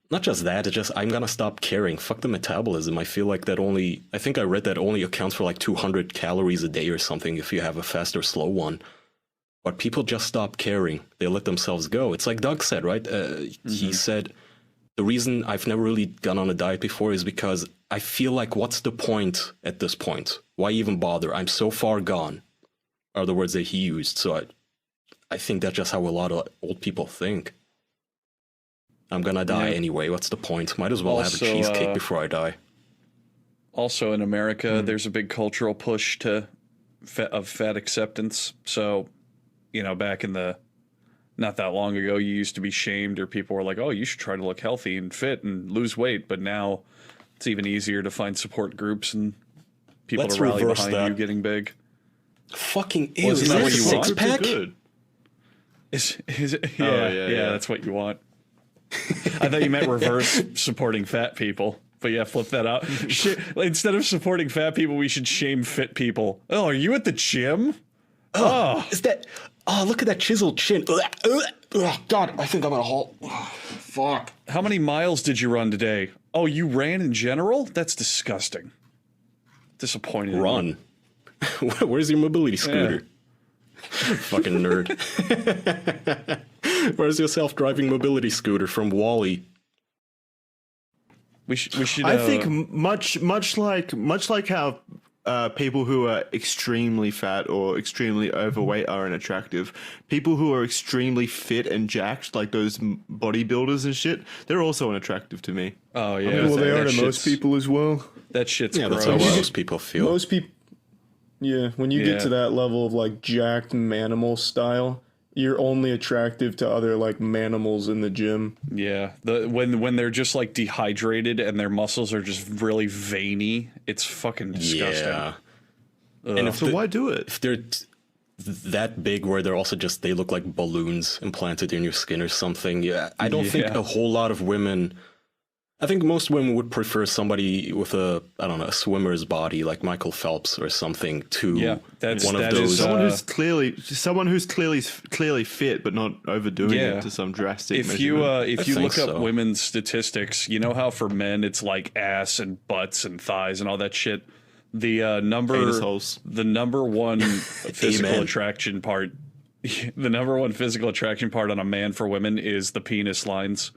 not just that. It's just I'm gonna stop caring. Fuck the metabolism. I feel like I think I read that only accounts for like 200 calories a day or something if you have a fast or slow one. But people just stop caring. They let themselves go. It's like Doug said, right? He said, the reason I've never really gone on a diet before is because I feel like, what's the point at this point? Why even bother? I'm so far gone, are the words that he used. So I think that's just how a lot of old people think. I'm gonna die anyway. What's the point? Might as well have a Also, cheesecake before I die. Also in America, there's a big cultural push to fat acceptance. So, back in not that long ago, you used to be shamed or people were like, oh, you should try to look healthy and fit and lose weight. But now it's even easier to find support groups and people Let's to rally reverse behind that. you getting big. Fucking ew. Wasn't Is that that what a you want? six pack? Good. Is it? Oh, Yeah, yeah. that's what you want. I thought you meant reverse supporting fat people. But yeah, flip that out. Instead of supporting fat people, we should shame fit people. Oh, are you at the gym? Oh. Is that? Oh, look at that chiseled chin. Oh, God, I think I'm gonna halt. Oh, fuck. How many miles did you run today? Oh, you ran in general? That's disgusting. Disappointing. Run. Where's your mobility scooter? Fucking nerd. Where's your self-driving mobility scooter from Wall-E? We should. I think much like how people who are extremely fat or extremely overweight are unattractive, people who are extremely fit and jacked, like those bodybuilders and shit, they're also unattractive to me. Oh yeah. Well, they that are to most shit's- people as well. That shit's Yeah, gross. that's how most people feel. Most people, yeah. When you Yeah. get to that level of like jacked manimal style, you're only attractive to other like manimals in the gym. Yeah, when they're just like dehydrated and their muscles are just really veiny, it's fucking disgusting. Yeah. And if, So why do it? if they're that big where they're also just, they look like balloons implanted in your skin or something, I don't think Yeah. a whole lot of women... I think most women would prefer somebody with a swimmer's body like Michael Phelps or something to Yeah, that's- one of that those. is, Someone who's clearly fit but not overdoing Yeah. it to some drastic If you measurement. if I you think look up so. women's statistics, you know how for men it's like ass and butts and thighs and all that shit. The number Anus holes. the number one physical Amen. attraction part, the number one physical attraction part on a man for women is the penis lines.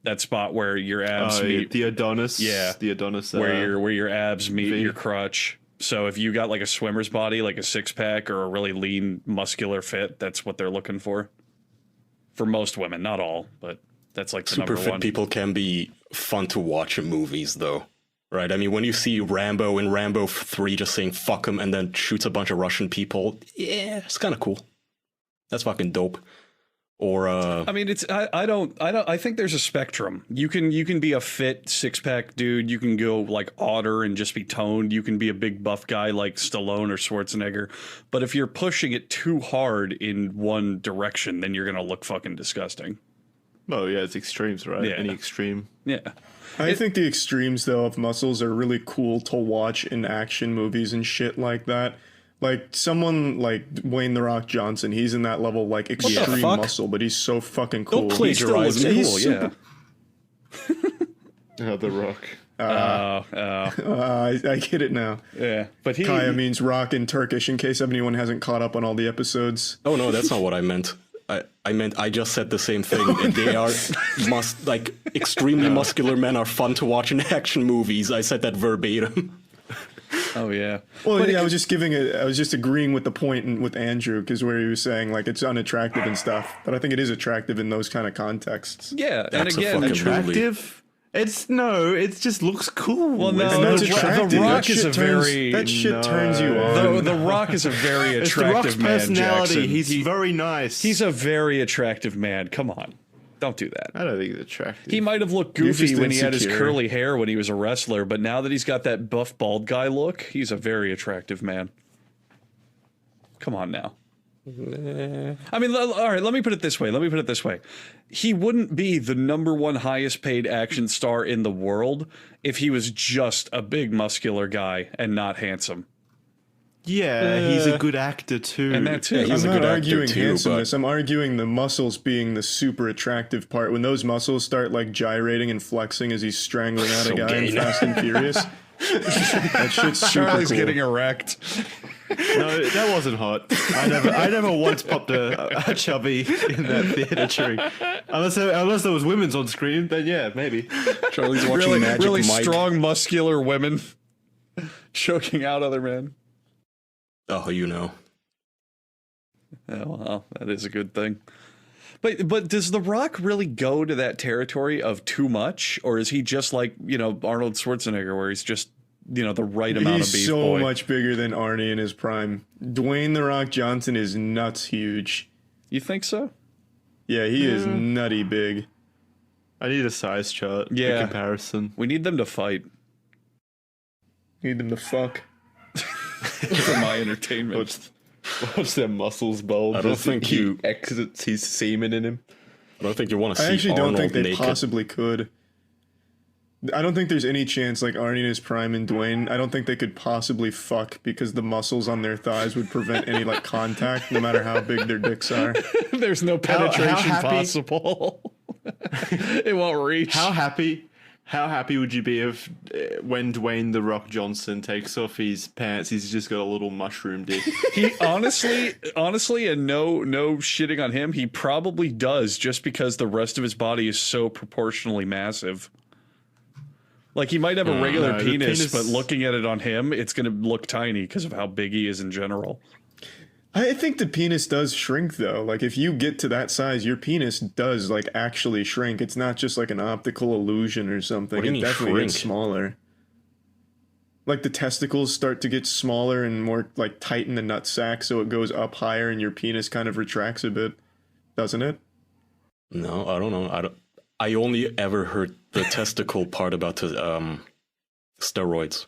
That spot where your abs meet, the Adonis, Yeah. the Adonis, where your abs meet V. your crotch. So if you got like a swimmer's body, like a six pack or a really lean muscular fit, that's what they're looking for. For most women, not all, but That's like the Super number fit one. people can be fun to watch in movies, though. Right? I mean, when you see Rambo in Rambo 3 just saying fuck him and then shoots a bunch of Russian people, yeah, it's kind of cool. That's fucking dope. Or I mean, it's I think there's a spectrum. You can be a fit 6-pack dude. You can go like Otter and just be toned. You can be a big buff guy like Stallone or Schwarzenegger. But if you're pushing it too hard in one direction, then you're gonna look fucking disgusting. Oh yeah, it's extremes, right? Yeah. Any extreme. Yeah. I think the extremes, though, of muscles are really cool to watch in action movies and shit like that. Like, someone like Dwayne "The Rock" Johnson, he's in that level, like, extreme fuck? muscle, but he's so fucking cool. Don't plagiarize Still me. looks cool, yeah. Oh, The Rock. I get it now. Yeah. But he Kaya means rock in Turkish, in case anyone hasn't caught up on all the episodes. Oh no, that's not what I meant. I meant I just said the same thing. They are extremely muscular men are fun to watch in action movies. I said that verbatim. Oh yeah. Well, yeah, I was just agreeing with the point with Andrew, because where he was saying like it's unattractive and stuff, but I think it is attractive in those kind of contexts. Yeah. And That's a again, fucking Attractive? It just looks cool. Well, no, And that's The attractive. The Rock That is shit a turns- very that shit turns you on. The Rock is a very It's The Rock's attractive man. personality. Jackson. He's very nice. He's a very attractive man. Come on, don't do that. I don't think he's attractive. He might have looked You're goofy just when he had his insecure. curly hair when he was a wrestler, but now that he's got that buff bald guy look, he's a very attractive man. Come on now. I mean, all right, let me put it this way. He wouldn't be the #1 highest paid action star in the world if he was just a big muscular guy and not handsome. Yeah, he's a good actor too. And that too. Yeah, he's I'm a not good actor arguing too, handsomeness. I'm arguing the muscles being the super attractive part. When those muscles start like gyrating and flexing as he's strangling out So a guy in gay. Fast and Furious, that shit's super Charlie's cool. getting erect. No, that wasn't hot. I never once popped a chubby in that theater cheering. Unless there was women's on screen, then yeah, maybe. Charlie's watching Really, Magic really Mike. strong, muscular women choking out other men. Oh, you know. Oh, well, that is a good thing. But does The Rock really go to that territory of too much, or is he just like, Arnold Schwarzenegger, where he's just, the right amount of beef He's so boy? much bigger than Arnie in his prime. Dwayne "The Rock" Johnson is nuts huge. You think so? Yeah, he is nutty big. I need a size chart. Yeah. For comparison. We need them to fight Need them to fuck. for my entertainment. Watch their muscles bulge. I don't as think he you- exits his semen in him. I don't think you want to see I actually Arnold don't think they naked. possibly could. I don't think there's any chance like Arnie in his prime and Dwayne. I don't think they could possibly fuck because the muscles on their thighs would prevent any like contact, no matter how big their dicks are. There's no penetration happy- possible. It won't reach. How happy would you be if when Dwayne "The Rock" Johnson takes off his pants, he's just got a little mushroom dick? He honestly, and no shitting on him, he probably does, just because the rest of his body is so proportionally massive. Like, he might have a regular no, the penis, penis- but looking at it on him, it's going to look tiny because of how big he is in general. I think the penis does shrink though. Like if you get to that size, your penis does like actually shrink. It's not just like an optical illusion or something. What do you It mean definitely shrink? gets smaller. Like the testicles start to get smaller and more like tight in the nut sack, so it goes up higher and your penis kind of retracts a bit, doesn't it? No, I don't know. I only ever heard the testicle part about the steroids.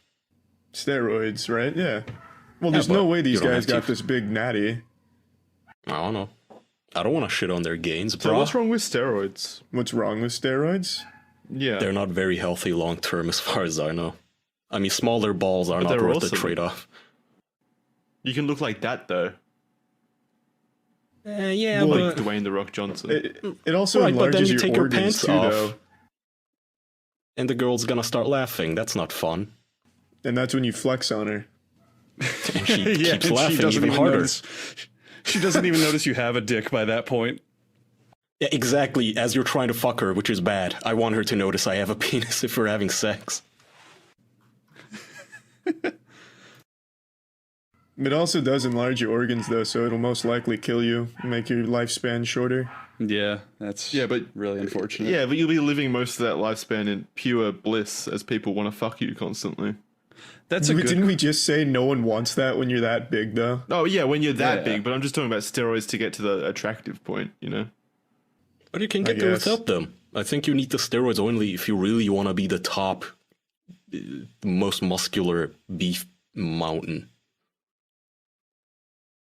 Steroids, right? Yeah. Well, there's but no way you these don't guys have got to. this big natty. I don't know. I don't want to shit on their gains, So bro. what's wrong with steroids? What's wrong with steroids? Yeah. They're not very healthy long term, as far as I know. I mean, smaller balls are But not they're worth the awesome. trade off. You can look like that though. Yeah, Like Dwayne "The Rock" Johnson. It also Right, but then enlarges you your take your organs pants too, off. though. and the girl's gonna start laughing. That's not fun. And that's when you flex on her. And she keeps and laughing she doesn't even even harder. notice. She doesn't even notice you have a dick by that point. Yeah, exactly. As you're trying to fuck her, which is bad. I want her to notice I have a penis if we're having sex. It also does enlarge your organs, though, so it'll most likely kill you, make your lifespan shorter. Yeah, that's but really unfortunate. Yeah, but you'll be living most of that lifespan in pure bliss as people want to fuck you constantly. That's a good. Didn't we just say no one wants that when you're that big, though? Oh yeah, when you're that Yeah. big, but I'm just talking about steroids to get to the attractive point, you know? But you can get there guess. without them. I think you need the steroids only if you really want to be the top, most muscular beef mountain.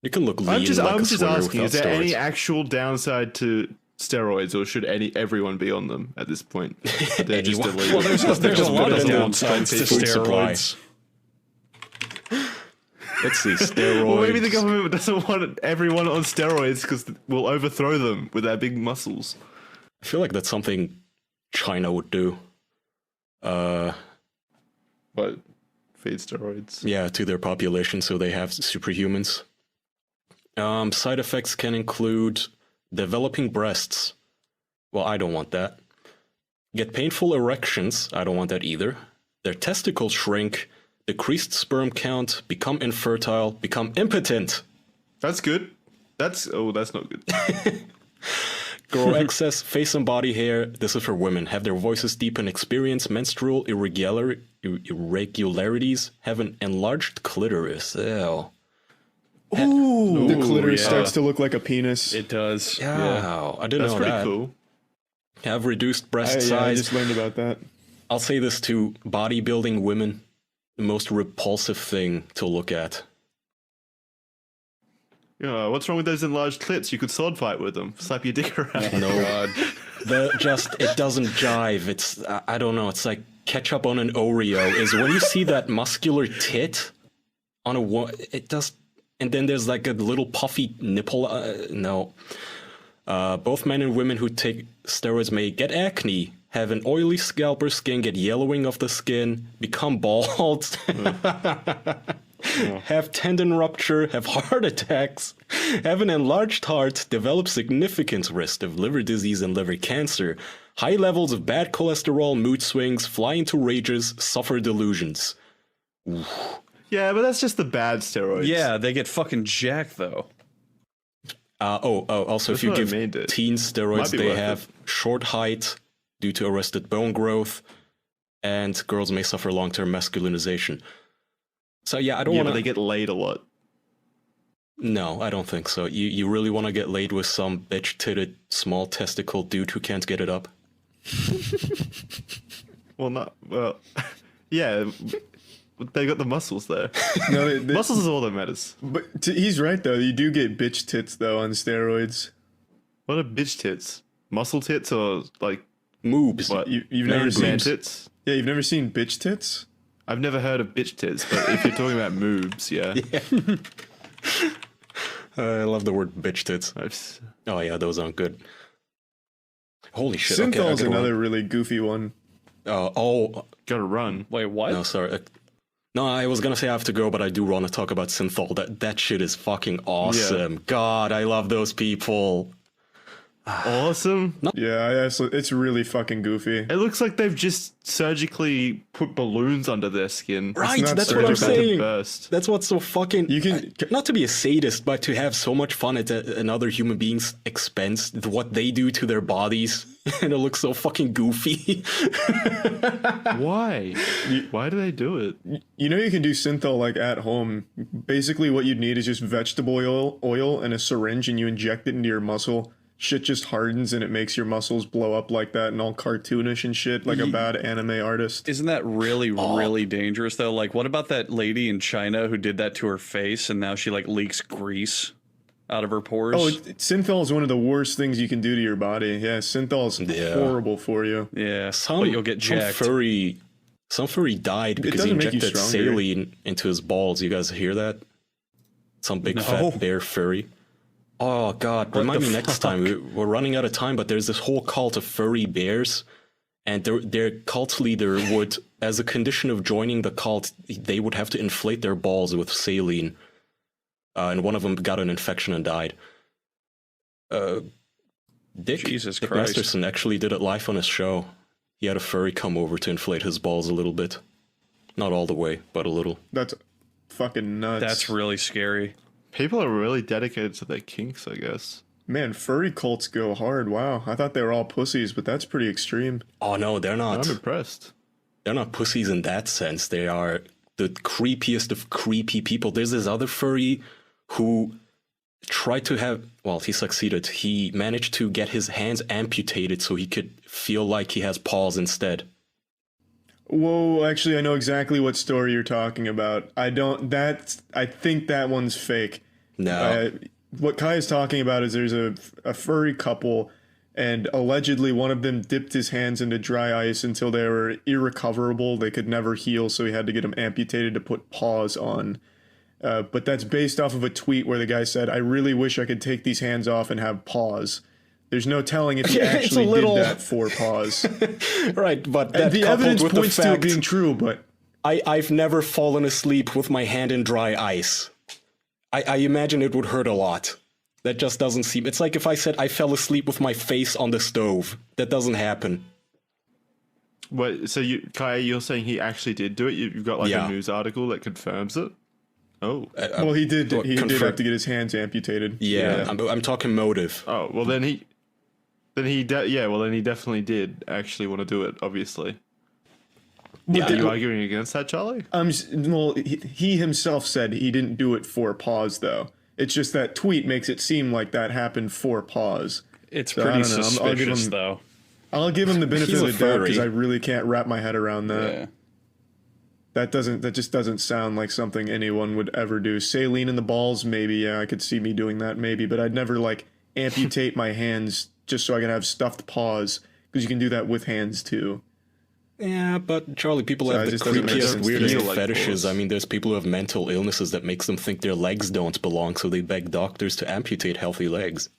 You can look lean. I'm just swimmer asking, is without there any steroids. actual downside to steroids, or should everyone be on them at this point? They're just Anyone. illegal. Well, there's a lot of Depends on downsides to food supply. steroids. Let's see, steroids. Well, maybe the government doesn't want everyone on steroids because we'll overthrow them with our big muscles. I feel like that's something China would do. But feed steroids. Yeah, to their population, so they have superhumans. Side effects can include developing breasts. Well, I don't want that. Get painful erections. I don't want that either. Their testicles shrink. Decreased sperm count. Become infertile. Become impotent. That's good. That's not good. Grow excess face and body hair. This is for women. Have their voices deepen. Experience menstrual irregularities. Have an enlarged clitoris. Ew. Ooh, the clitoris yeah. starts to look like a penis. It does. Yeah. I didn't That's know pretty that. cool. Have reduced breast I size. just learned about that. I'll say this to bodybuilding women. The most repulsive thing to look at. Yeah, what's wrong with those enlarged clits? You could sword fight with them. Slap your dick around. No, it doesn't jive. It's I don't know. It's like ketchup on an Oreo. Is when you see that muscular tit on it does, and then there's like a little puffy nipple. No, both men and women who take steroids may get acne, have an oily scalp or skin, get yellowing of the skin, become bald. Have tendon rupture, have heart attacks, have an enlarged heart, develop significant risk of liver disease and liver cancer, high levels of bad cholesterol, mood swings, fly into rages, suffer delusions. Yeah, but that's just the bad steroids. Yeah, they get fucking jacked though. Also, That's if you what I give mean, dude. teens steroids, Might be they worth have short height due to arrested bone growth, and girls may suffer long-term masculinization. So yeah, I don't Yeah, want but to. they get laid a lot. No, I don't think so. You really want to get laid with some bitch-titted, small testicle dude who can't get it up? Yeah, they got the muscles there. No, Muscles is all that matters. but he's right though. You do get bitch tits though on steroids. What are bitch tits? Muscle tits or like Moobs. what? You've Man never boobs. seen Man tits? Yeah, you've never seen bitch tits. I've never heard of bitch tits, but if you're talking about moobs, yeah. I love the word bitch tits. Oh yeah, those aren't good. Holy shit. Okay, I Synthol's gotta another run. really goofy one. Gotta run. Wait, what? No, sorry. No, I was gonna say I have to go, but I do want to talk about Synthol. That shit is fucking awesome. God, I love those people. Awesome. Yeah, it's really fucking goofy. It looks like they've just surgically put balloons under their skin. Right, not that's what I'm surgical. saying. Burst. That's what's so fucking. You can- not to be a sadist, but to have so much fun at another human being's expense. What they do to their bodies, and it looks so fucking goofy. Why? Why do they do it? You know you can do Synthol like at home. Basically what you'd need is just vegetable oil and a syringe, and you inject it into your muscle. Shit just hardens and it makes your muscles blow up like that and all cartoonish and shit like a bad anime artist. Isn't that really dangerous though? Like, what about that lady in China who did that to her face and now she like leaks grease out of her pores? Oh, Synthol is one of the worst things you can do to your body. Yeah, Synthol is horrible for you. yeah, but you'll get jacked. Some furry died because he doesn't make you injected stronger. saline into his balls. You guys hear that? Some big fat bear furry. Oh god, remind me next time. We're running out of time, but there's this whole cult of furry bears, and their cult leader would, as a condition of joining the cult, they would have to inflate their balls with saline, and one of them got an infection and died. Dick Jesus Dick Christ. Masterson actually did it live on his show. He had a furry come over to inflate his balls a little bit, not all the way, but a little. That's fucking nuts. That's really scary. People are really dedicated to their kinks, I guess. Man, furry cults go hard. Wow. I thought they were all pussies, but that's pretty extreme. Oh no, they're not. I'm impressed. They're not pussies in that sense. They are the creepiest of creepy people. There's this other furry who tried to have, well, he succeeded. He managed to get his hands amputated so he could feel like he has paws instead. Whoa, actually, I know exactly what story you're talking about. I think that one's fake. No. What Kai is talking about is there's a furry couple, and allegedly one of them dipped his hands into dry ice until they were irrecoverable. They could never heal, so he had to get them amputated to put paws on. But that's based off of a tweet where the guy said, "I really wish I could take these hands off and have paws." There's no telling if he actually did that for paws. Right, but that the coupled evidence with points the to it fact being true, but I've never fallen asleep with my hand in dry ice. I imagine it would hurt a lot. That just doesn't seem... It's like if I said I fell asleep with my face on the stove. That doesn't happen. Wait, so Kai, you're saying he actually did do it? You've got like Yeah. a news article that confirms it? Oh. well, he did. He did confirm- have to get his hands amputated. Yeah. I'm talking motive. Oh, well then he definitely did actually want to do it, obviously. Yeah, Are you arguing against that, Charlie? Well, he himself said he didn't do it for paws, though. It's just that tweet makes it seem like that happened for paws. It's So, I pretty don't know. I'll give suspicious, him- though. I'll give him the benefit He's of a the doubt because furry. I really can't wrap my head around that. Yeah. That just doesn't sound like something anyone would ever do. Saline in the balls, maybe. Yeah, I could see me doing that, maybe. But I'd never like amputate my hands just so I can have stuffed paws, because you can do that with hands too. Yeah, but Charlie, people So have it the just doesn't make creepiest, sense. weirdest Feel like fetishes. paws. I mean, there's people who have mental illnesses that makes them think their legs don't belong, so they beg doctors to amputate healthy legs.